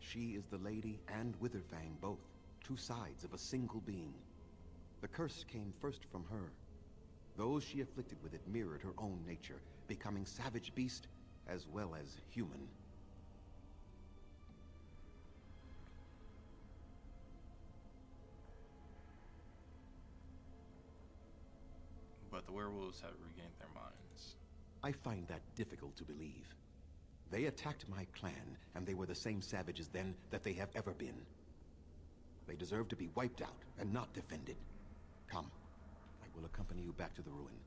She is the lady and Witherfang both, two sides of a single being. The curse came first from her. Those she afflicted with it mirrored her own nature, becoming savage beast as well as human. But the werewolves have regained their minds. I find that difficult to believe. They attacked my clan, and they were the same savages then that they have ever been. They deserve to be wiped out and not defended. Come, will accompany you back to the ruin.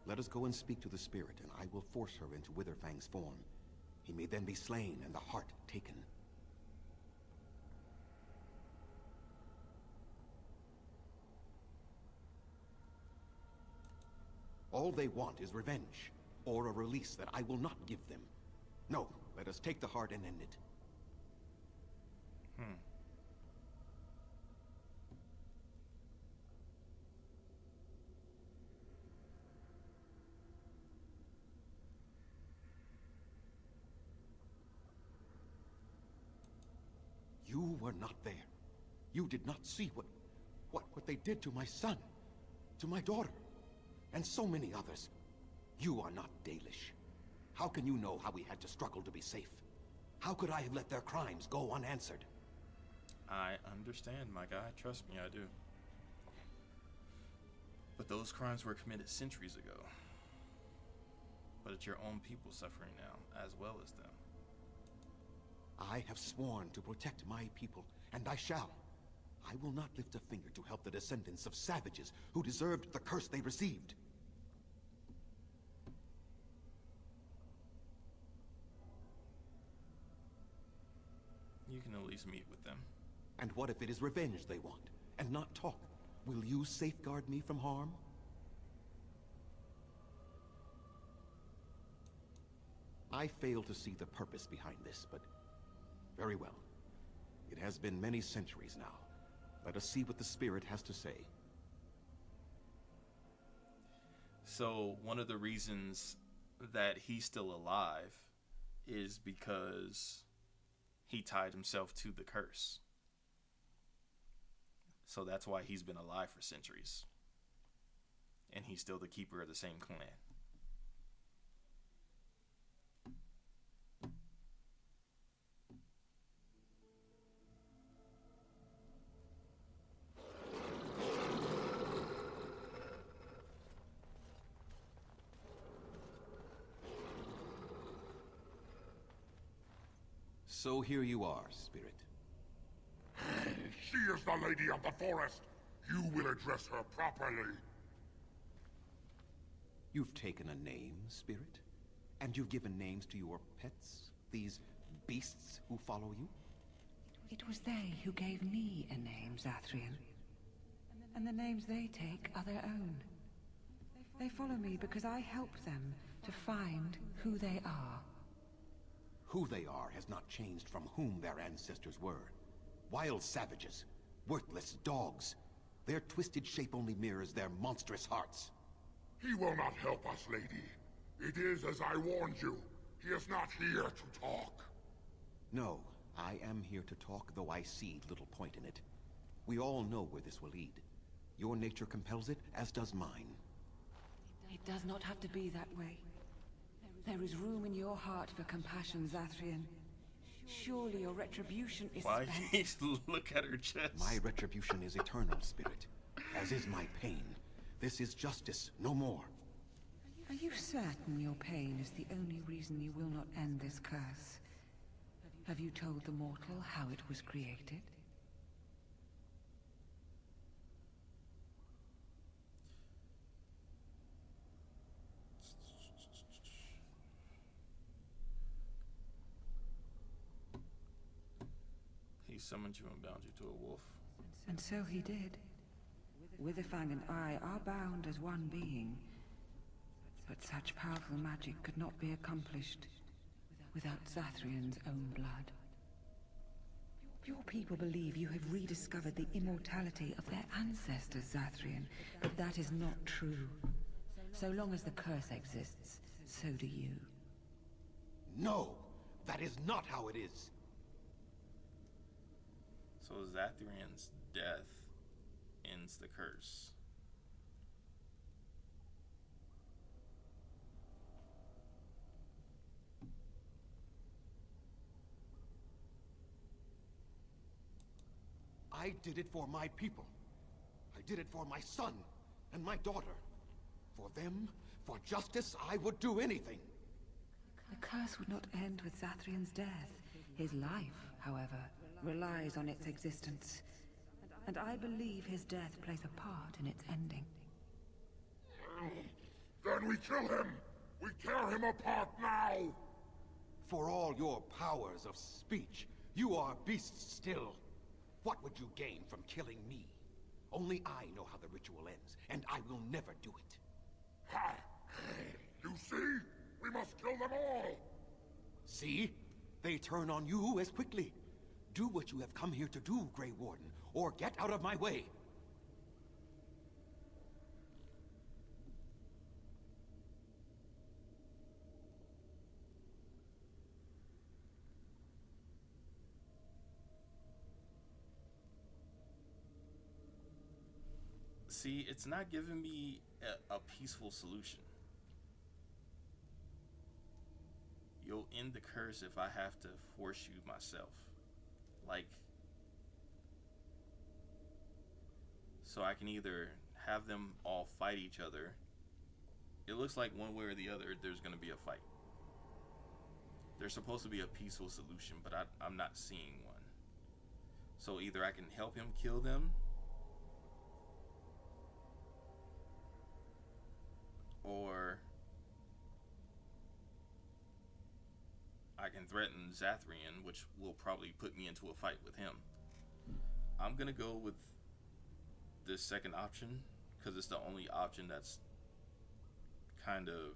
Let us go and speak to the spirit, and I will force her into Witherfang's form. He may then be slain and the heart taken. All they want is revenge, or a release that I will not give them. No, let us take the heart and end it. You were not there. You did not see what they did to my son, to my daughter, and so many others. You are not Dalish. How can you know how we had to struggle to be safe? How could I have let their crimes go unanswered? I understand, my guy. Trust me, I do. But those crimes were committed centuries ago. But it's your own people suffering now, as well as them. I have sworn to protect my people, and I shall. I will not lift a finger to help the descendants of savages who deserved the curse they received. You can at least meet with them. And what if it is revenge they want, and not talk? Will you safeguard me from harm? I fail to see the purpose behind this, but very well. It has been many centuries now. Let us see what the spirit has to say. So, one of the reasons that he's still alive is because he tied himself to the curse. So that's why he's been alive for centuries. And he's still the keeper of the same clan. So here you are, spirit. She is the lady of the forest. You will address her properly. You've taken a name, spirit? And you've given names to your pets? These beasts who follow you? It was they who gave me a name, Zathrian. And the names they take are their own. They follow me because I help them to find who they are. Who they are has not changed from whom their ancestors were. Wild savages, worthless dogs. Their twisted shape only mirrors their monstrous hearts. He will not help us, lady. It is as I warned you. He is not here to talk. No, I am here to talk, though I see little point in it. We all know where this will lead. Your nature compels it, as does mine. It does not have to be that way. There is room in your heart for compassion, Zathrian. Surely your retribution is Why spent. you look at her chest? My retribution is eternal, spirit. As is my pain. This is justice, no more. Are you certain your pain is the only reason you will not end this curse? Have you told the mortal how it was created? He summoned you and bound you to a wolf. And so he did. Witherfang and I are bound as one being. But such powerful magic could not be accomplished without Zathrian's own blood. Your people believe you have rediscovered the immortality of their ancestors, Zathrian, but that is not true. So long as the curse exists, so do you. No! That is not how it is! So Zathrian's death ends the curse. I did it for my people. I did it for my son and my daughter. For them, for justice, I would do anything. The curse would not end with Zathrian's death. His life, however, relies on its existence. And I believe his death plays a part in its ending. Then we kill him! We tear him apart now! For all your powers of speech, you are beasts still. What would you gain from killing me? Only I know how the ritual ends, and I will never do it. Ha! You see? We must kill them all! See? They turn on you as quickly. Do what you have come here to do, Grey Warden, or get out of my way. See, it's not giving me a peaceful solution. You'll end the curse if I have to force you myself. Like, so I can either have them all fight each other. It looks like one way or the other there's going to be a fight. There's supposed to be a peaceful solution, but I'm not seeing one. So either I can help him kill them, or I can threaten Zathrian, which will probably put me into a fight with him. I'm gonna go with this second option because it's the only option that's kind of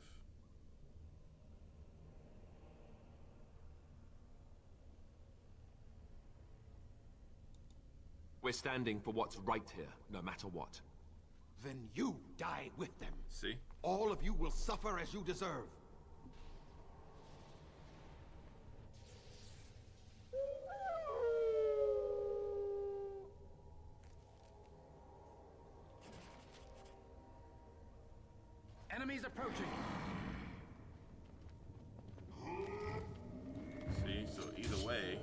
We're standing for what's right here, no matter what. Then you die with them. See? All of you will suffer as you deserve. Enemies approaching. See, so either way.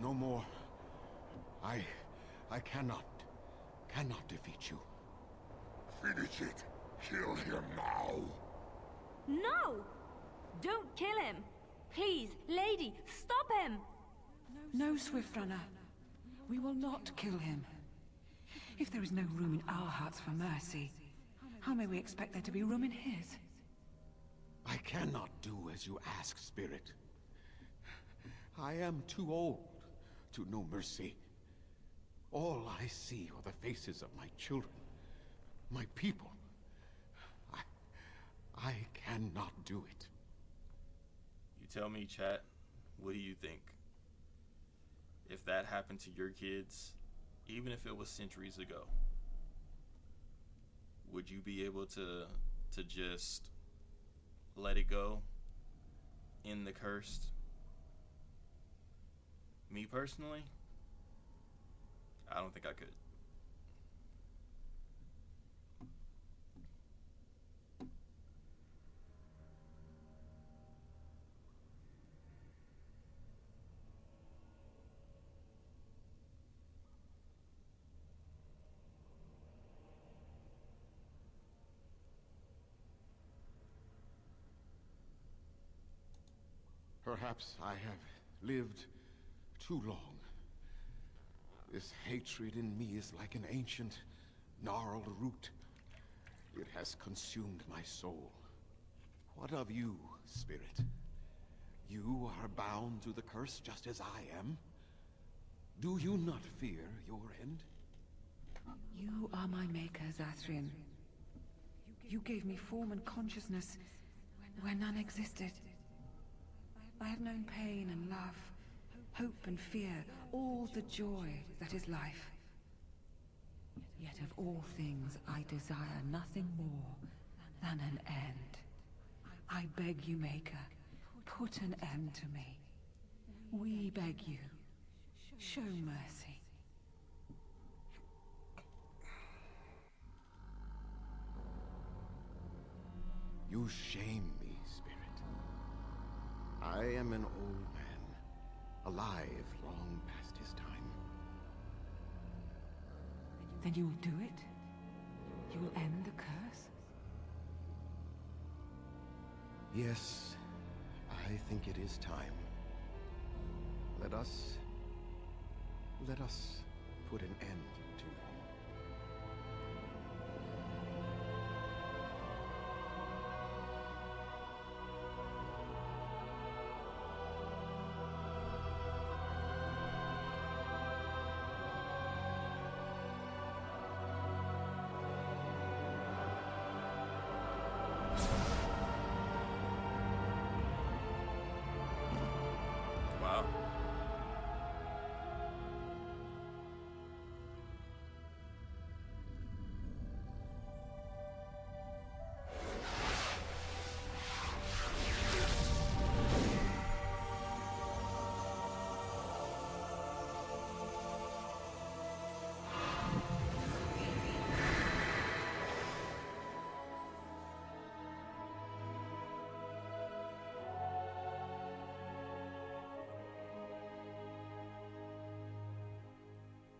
No more. I cannot defeat you. Finish it. Kill him now. No! Don't kill him! Please, lady, stop him! No, Swift Runner. We will not kill him. If there is no room in our hearts for mercy, how may we expect there to be room in his? I cannot do as you ask, Spirit. I am too old to know mercy. All I see are the faces of my children, my people. I cannot do it. You tell me, chat, what do you think? If that happened to your kids, even if it was centuries ago, would you be able to just let it go? End the curse? Me personally, I don't think I could. Perhaps I have lived too long. This hatred in me is like an ancient, gnarled root. It has consumed my soul. What of you, Spirit? You are bound to the curse just as I am? Do you not fear your end? You are my maker, Zathrian. You gave me form and consciousness where none existed. I have known pain and love, hope and fear, all the joy that is life. Yet of all things, I desire nothing more than an end. I beg you, Maker, put an end to me. We beg you, show mercy. You shame me, Spirit. I am an old man, alive long past his time. Then you will do it? You will end the curse? Yes, I think it is time. Let us put an end to it all. Wow.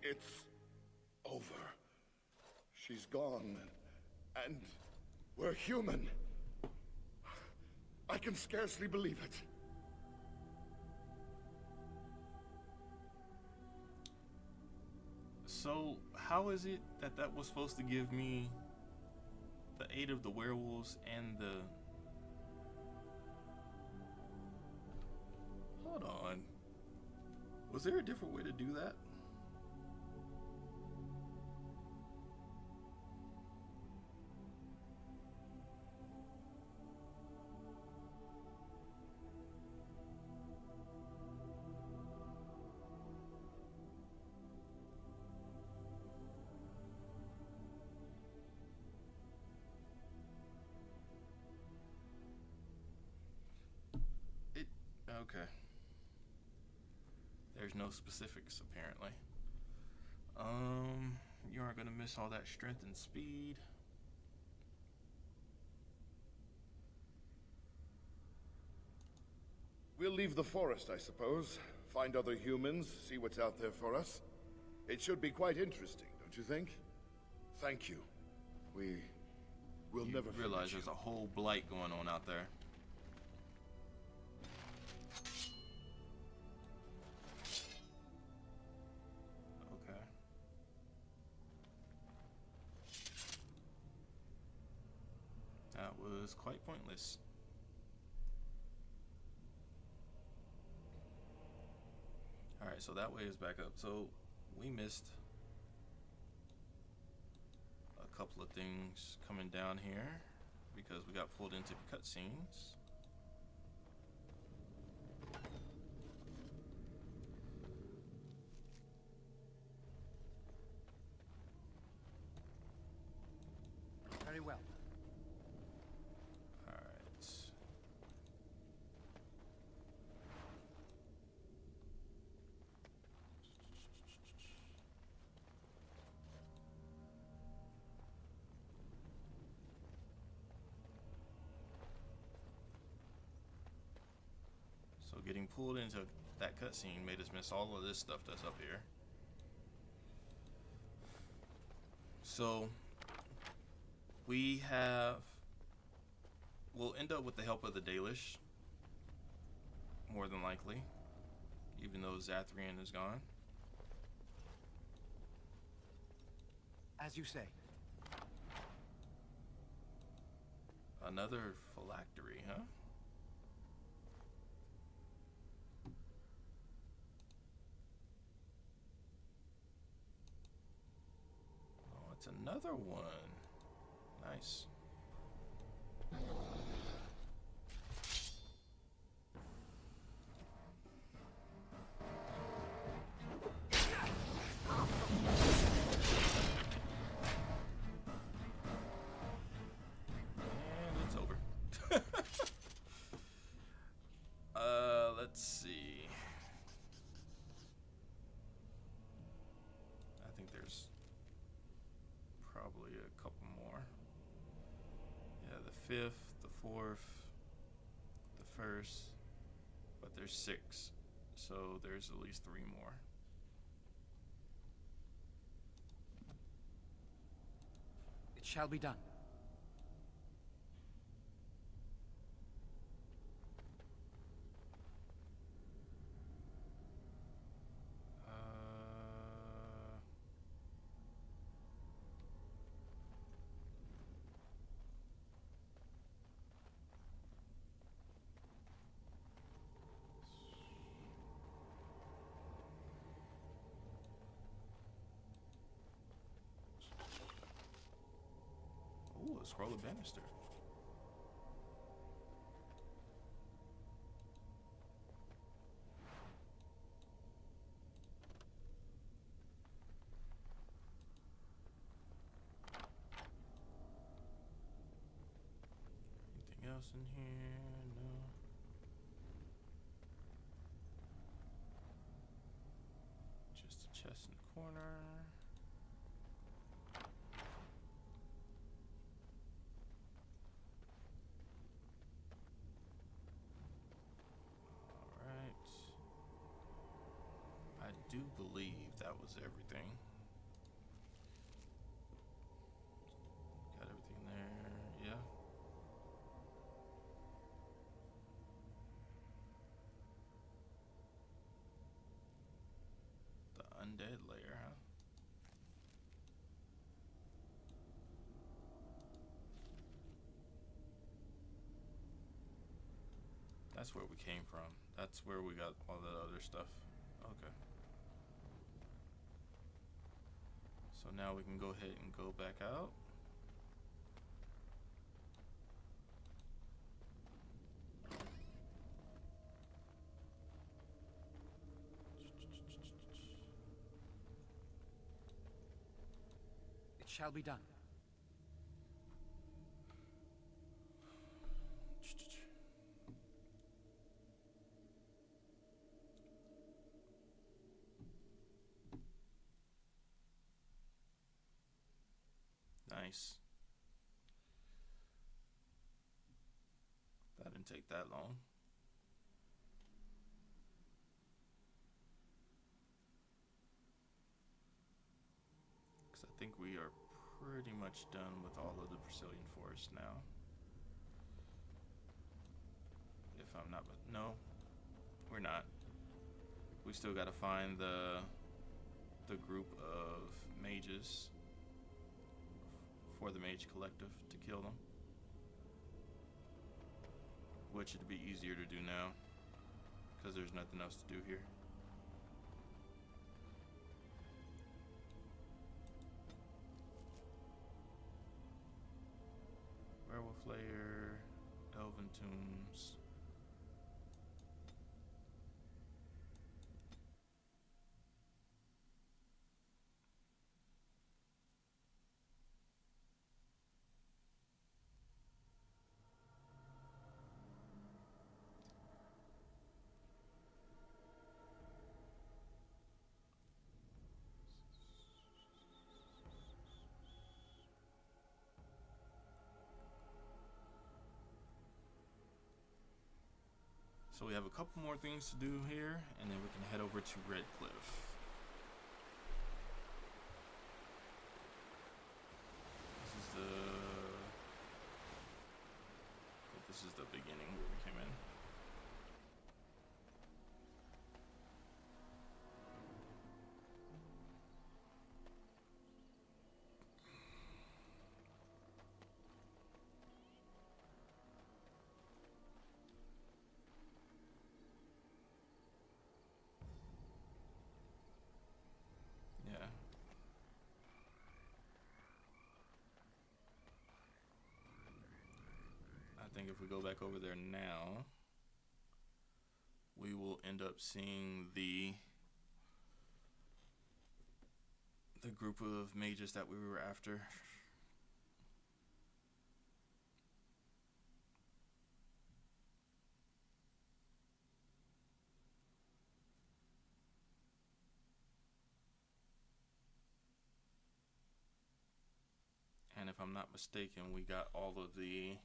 It's over. She's gone, and we're human. I can scarcely believe it. So, how is it that that was supposed to give me the aid of the werewolves and the... Hold on. Was there a different way to do that? Okay. There's no specifics, apparently. You aren't gonna miss all that strength and speed. We'll leave the forest, I suppose. Find other humans, see what's out there for us. It should be quite interesting, don't you think? Thank you. We'll never realize forget you. there's a whole blight going on out there. Okay. That was quite pointless. Alright, so that way is back up. So we missed a couple of things coming down here because we got pulled into cutscenes. Very well. Alright. So getting pulled into that cutscene made us miss all of this stuff that's up here. So we'll end up with the help of the Dalish, more than likely, even though Zathrian is gone. As you say. Another phylactery, huh? It's another one. Nice. And it's over. Let's see. I think there's probably a couple more. Yeah, the 5th, the 4th, the 1st, but there's 6, so there's at least 3 more. It shall be done. Ooh, a scroll of banister. Anything else in here? No. Just a chest in the corner. I do believe that was everything. Got everything there, yeah. The undead layer, huh? That's where we came from. That's where we got all that other stuff. Okay. So now we can go ahead and go back out. It shall be done. Nice. That didn't take that long. Because I think we are pretty much done with all of the Brecilian Forest now. If I'm not, no, we're not. We still got to find the group of mages for the mage collective to kill them, which would be easier to do now because there's nothing else to do here. Werewolf layer, elven tombs. So we have a couple more things to do here, and then we can head over to Red Cliff. This is the beginning where we came in. think if we go back over there now, we will end up seeing the group of mages that we were after. And if I'm not mistaken, we got all of the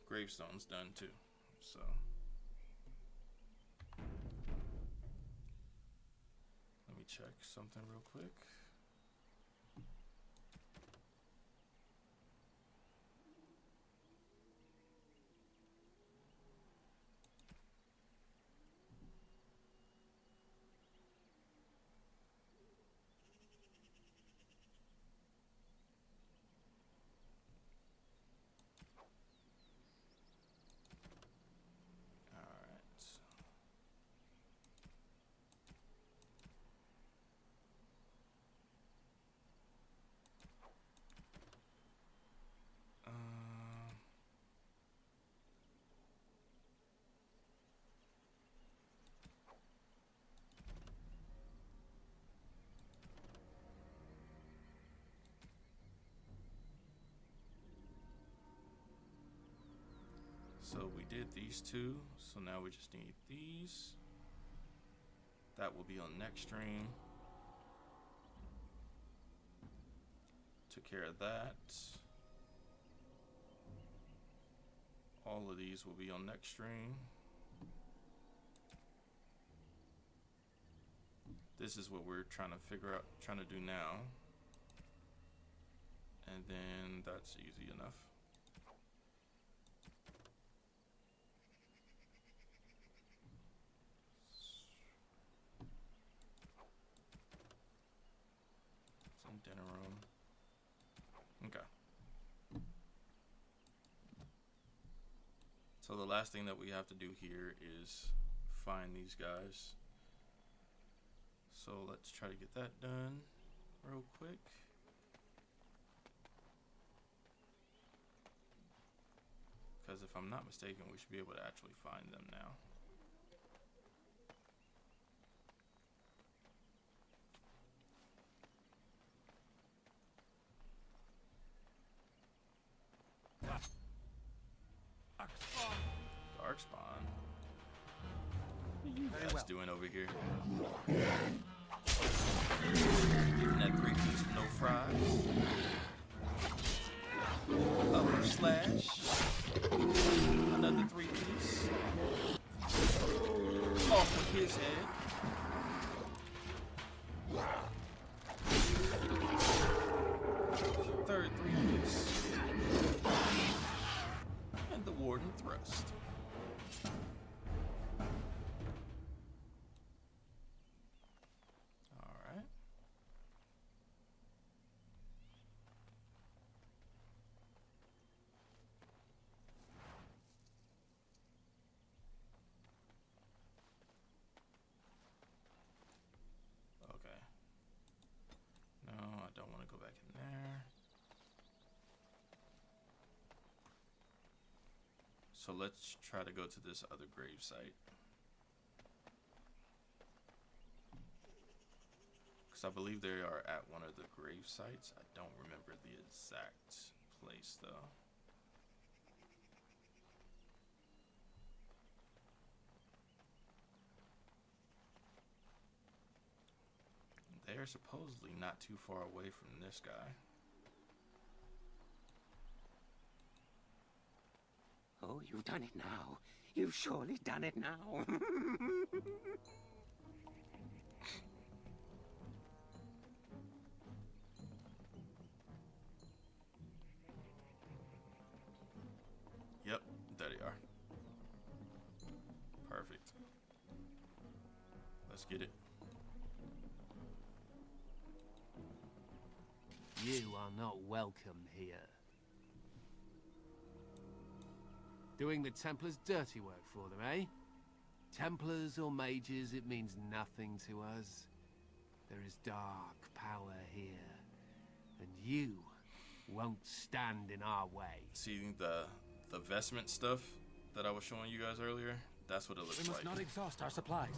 gravestones done too. So let me check something real quick. So we did these two, so now we just need these. That will be on next stream. Took care of that. All of these will be on next stream. This is what we're trying to figure out, trying to do now. And then that's easy enough. Dinner room. Okay. So the last thing that we have to do here is find these guys. So let's try to get that done real quick. Because if I'm not mistaken, we should be able to actually find them now. Darkspawn. What are you guys doing over here? Getting that 3-piece with no fries. Upper slash. Another 3-piece. Off with his head. Third 3-piece. And the Warden thrust. Alright. Okay. No, I don't want to go back in there. So let's try to go to this other grave site. Because I believe they are at one of the grave sites. I don't remember the exact place though. They are supposedly not too far away from this guy. Oh, you've done it now. You've surely done it now. Yep, there they are. Perfect. Let's get it. You are not welcome here. Doing the Templars' dirty work for them, eh? Templars or mages, it means nothing to us. There is dark power here, and you won't stand in our way. See the vestment stuff that I was showing you guys earlier? That's what it looks like. We must not exhaust our supplies.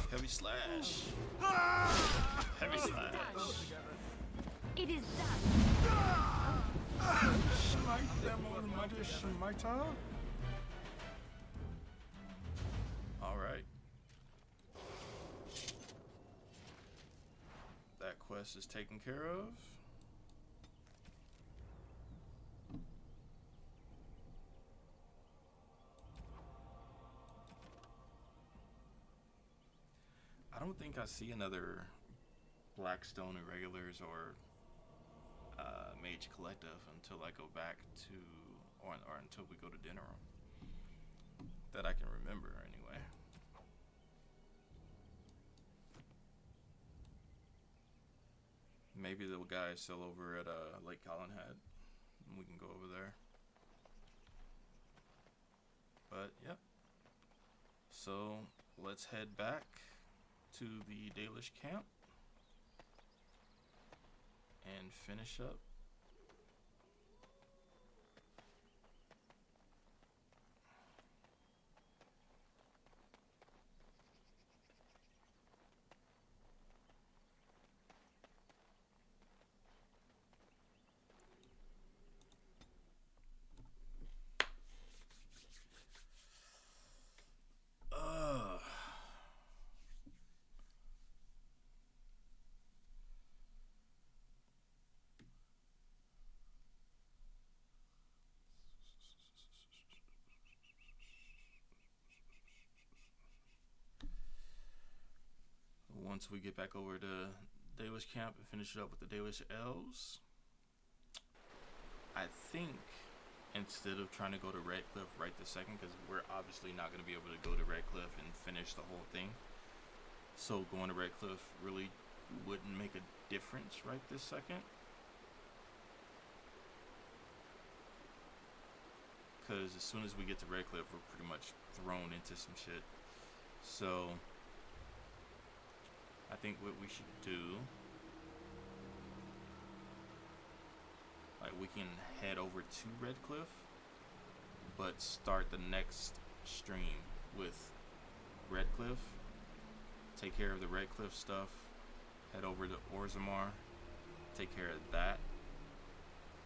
Heavy slash. Heavy slash. It is done. Smite them, almighty smiter. All right. That quest is taken care of. I don't think I see another Blackstone Irregulars or Mage Collective until I go back to, or until we go to dinner room. That I can remember, anyway. Maybe the guy is still over at Lake Calenhad, and we can go over there. But, yep. So, let's head back to the Dalish camp and finish up. Once we get back over to Dalish camp and finish it up with the Dalish Elves, I think instead of trying to go to Redcliffe right this second, because we're obviously not going to be able to go to Redcliffe and finish the whole thing, so going to Redcliffe really wouldn't make a difference right this second, because as soon as we get to Redcliffe, we're pretty much thrown into some shit. So I think what we should do, like, we can head over to Redcliffe, but start the next stream with Redcliffe, take care of the Redcliffe stuff, head over to Orzammar, take care of that,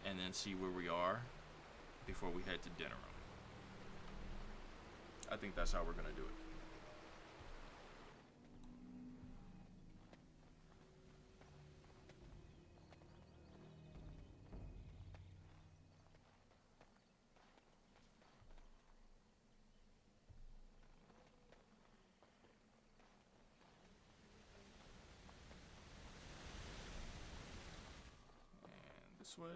and then see where we are before we head to dinner room. I think that's how we're gonna do it. This way.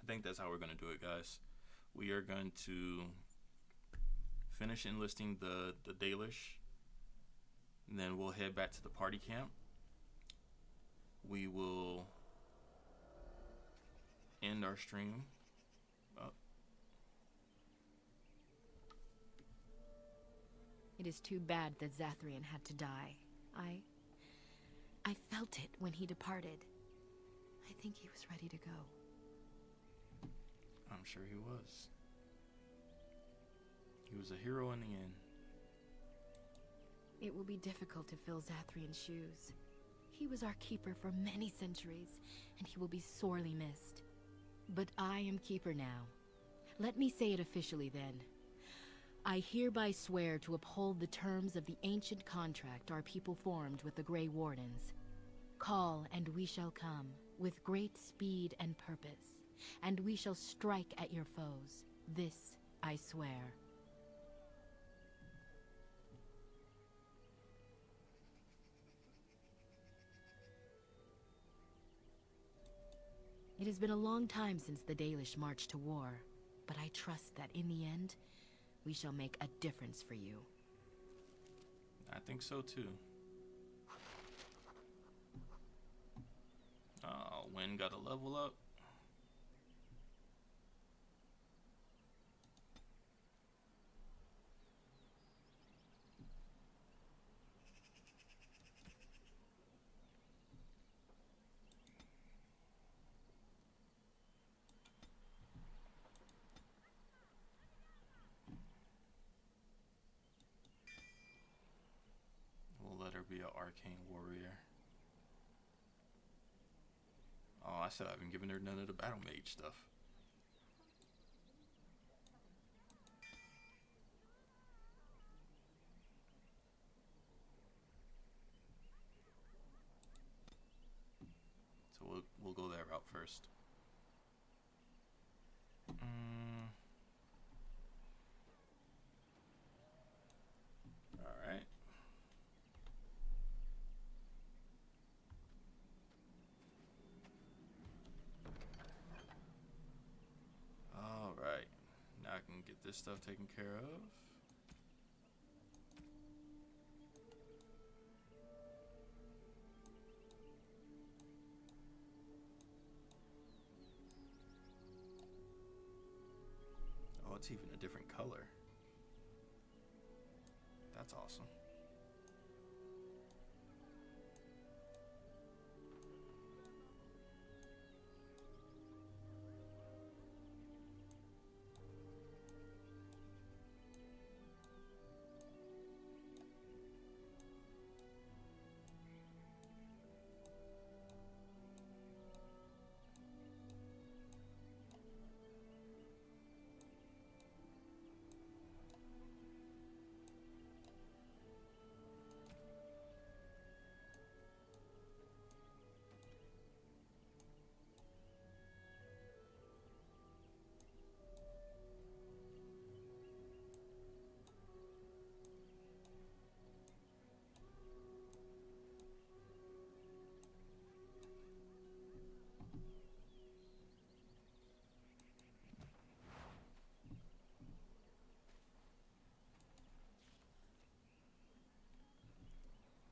I think that's how we're going to do it, guys. We are going to finish enlisting the Dalish, and then we'll head back to the party camp. We will end our stream. It is too bad that Zathrian had to die. I felt it when he departed. I think he was ready to go. I'm sure he was. He was a hero in the end. It will be difficult to fill Zathrian's shoes. He was our keeper for many centuries, and he will be sorely missed. But I am keeper now. Let me say it officially then. I hereby swear to uphold the terms of the ancient contract our people formed with the Grey Wardens. Call, and we shall come, with great speed and purpose, and we shall strike at your foes. This I swear. It has been a long time since the Dalish marched to war, but I trust that in the end, we shall make a difference for you. I think so too. Wynn got a level up. We'll let her be an arcane warrior. Oh, I still haven't given her none of the battle mage stuff. So we'll go that route first. All right. Alright, now I can get this stuff taken care of. Oh, it's even a different color. That's awesome.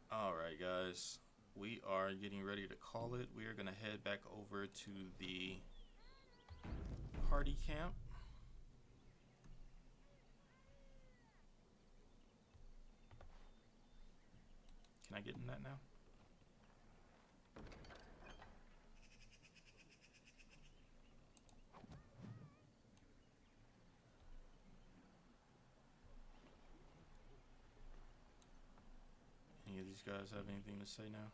Alright guys, we are getting ready to call it. We are going to head back over to the party camp. Can I get in that now? Any of these guys have anything to say now?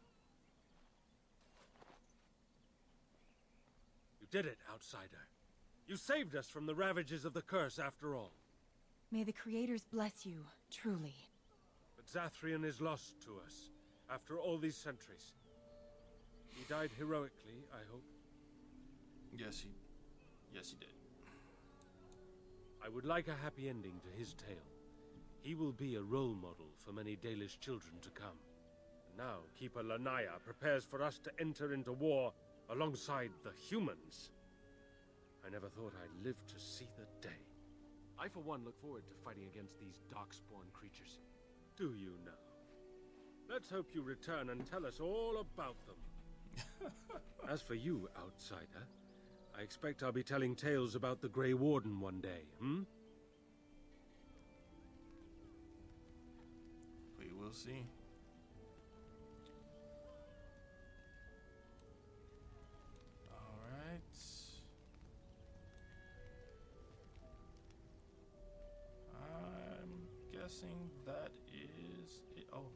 You did it, outsider. You saved us from the ravages of the curse after all. May the creators bless you, truly. But Zathrian is lost to us, after all these centuries. He died heroically, I hope. Yes, he did. I would like a happy ending to his tale. He will be a role model for many Dalish children to come. Now, Keeper Lanaya prepares for us to enter into war alongside the humans. I never thought I'd live to see the day. I, for one, look forward to fighting against these darkspawn creatures. Do you now? Let's hope you return and tell us all about them. As for you, outsider, I expect I'll be telling tales about the Grey Warden one day, hmm? We will see. Alright. I'm guessing that is it. Oh,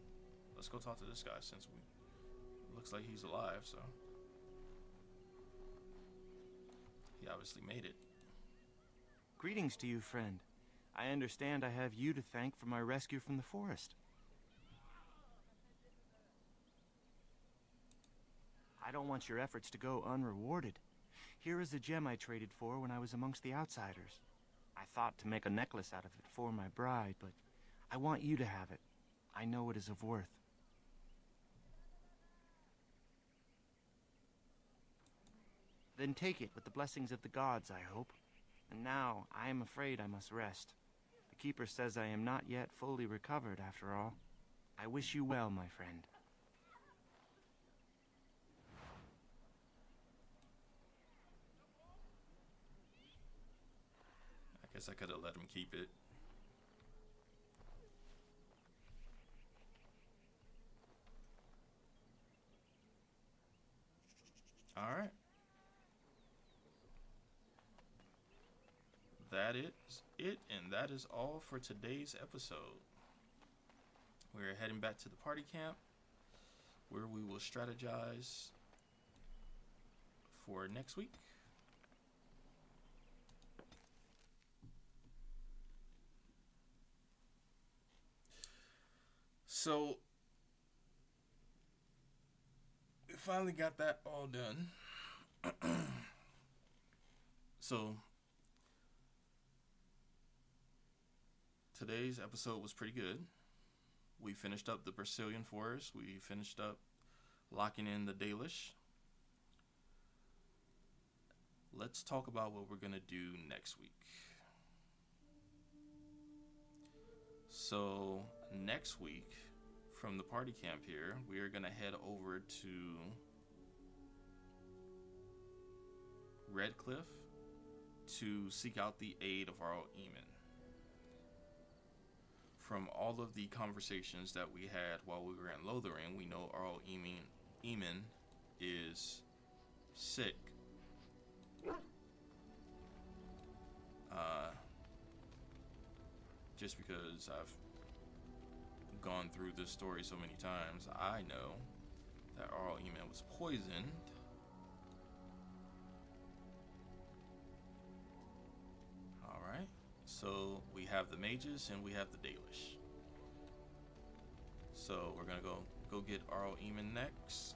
let's go talk to this guy since looks like he's alive, so he obviously made it. Greetings to you, friend. I understand I have you to thank for my rescue from the forest. I don't want your efforts to go unrewarded. Here is the gem I traded for when I was amongst the outsiders. I thought to make a necklace out of it for my bride, but I want you to have it. I know it is of worth. Then take it with the blessings of the gods, I hope. And now, I am afraid I must rest. The Keeper says I am not yet fully recovered, after all. I wish you well, my friend. I guess I could have let him keep it. All right. That is it, and that is all for today's episode. We're heading back to the party camp, where we will strategize for next week. So, we finally got that all done. So, today's episode was pretty good. We finished up the Brecilian Forest. We finished up locking in the Dalish. Let's talk about what we're going to do next week. So, next week, from the party camp here, we are going to head over to Redcliffe to seek out the aid of our Eamon. From all of the conversations that we had while we were in Lothering, we know Arl Eamon is sick. Just because I've gone through this story so many times, I know that Arl Eamon was poisoned. Alright, so we have the mages and we have the Dalish. So we're gonna go get Arl Eamon next.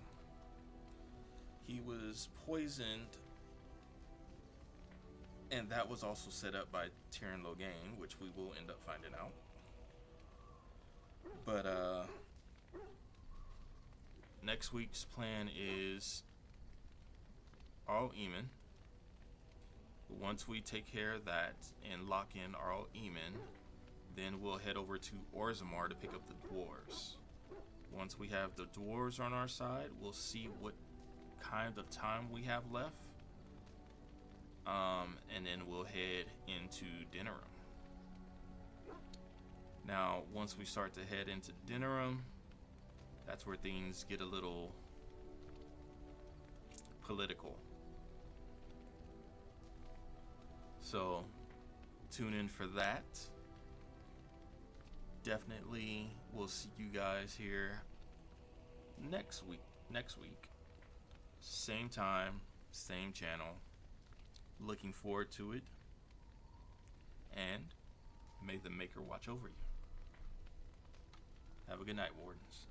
He was poisoned, and that was also set up by Tyrion Logain, which we will end up finding out. But next week's plan is Arl Eamon. Once we take care of that and lock in Arl Eamon, then we'll head over to Orzammar to pick up the dwarves. Once we have the dwarves on our side, we'll see what kind of time we have left. And then we'll head into Denerim. Now, once we start to head into Denerim, that's where things get a little political. So, tune in for that. Definitely, we'll see you guys here next week. Same time, same channel. Looking forward to it. And may the Maker watch over you. Have a good night, Wardens.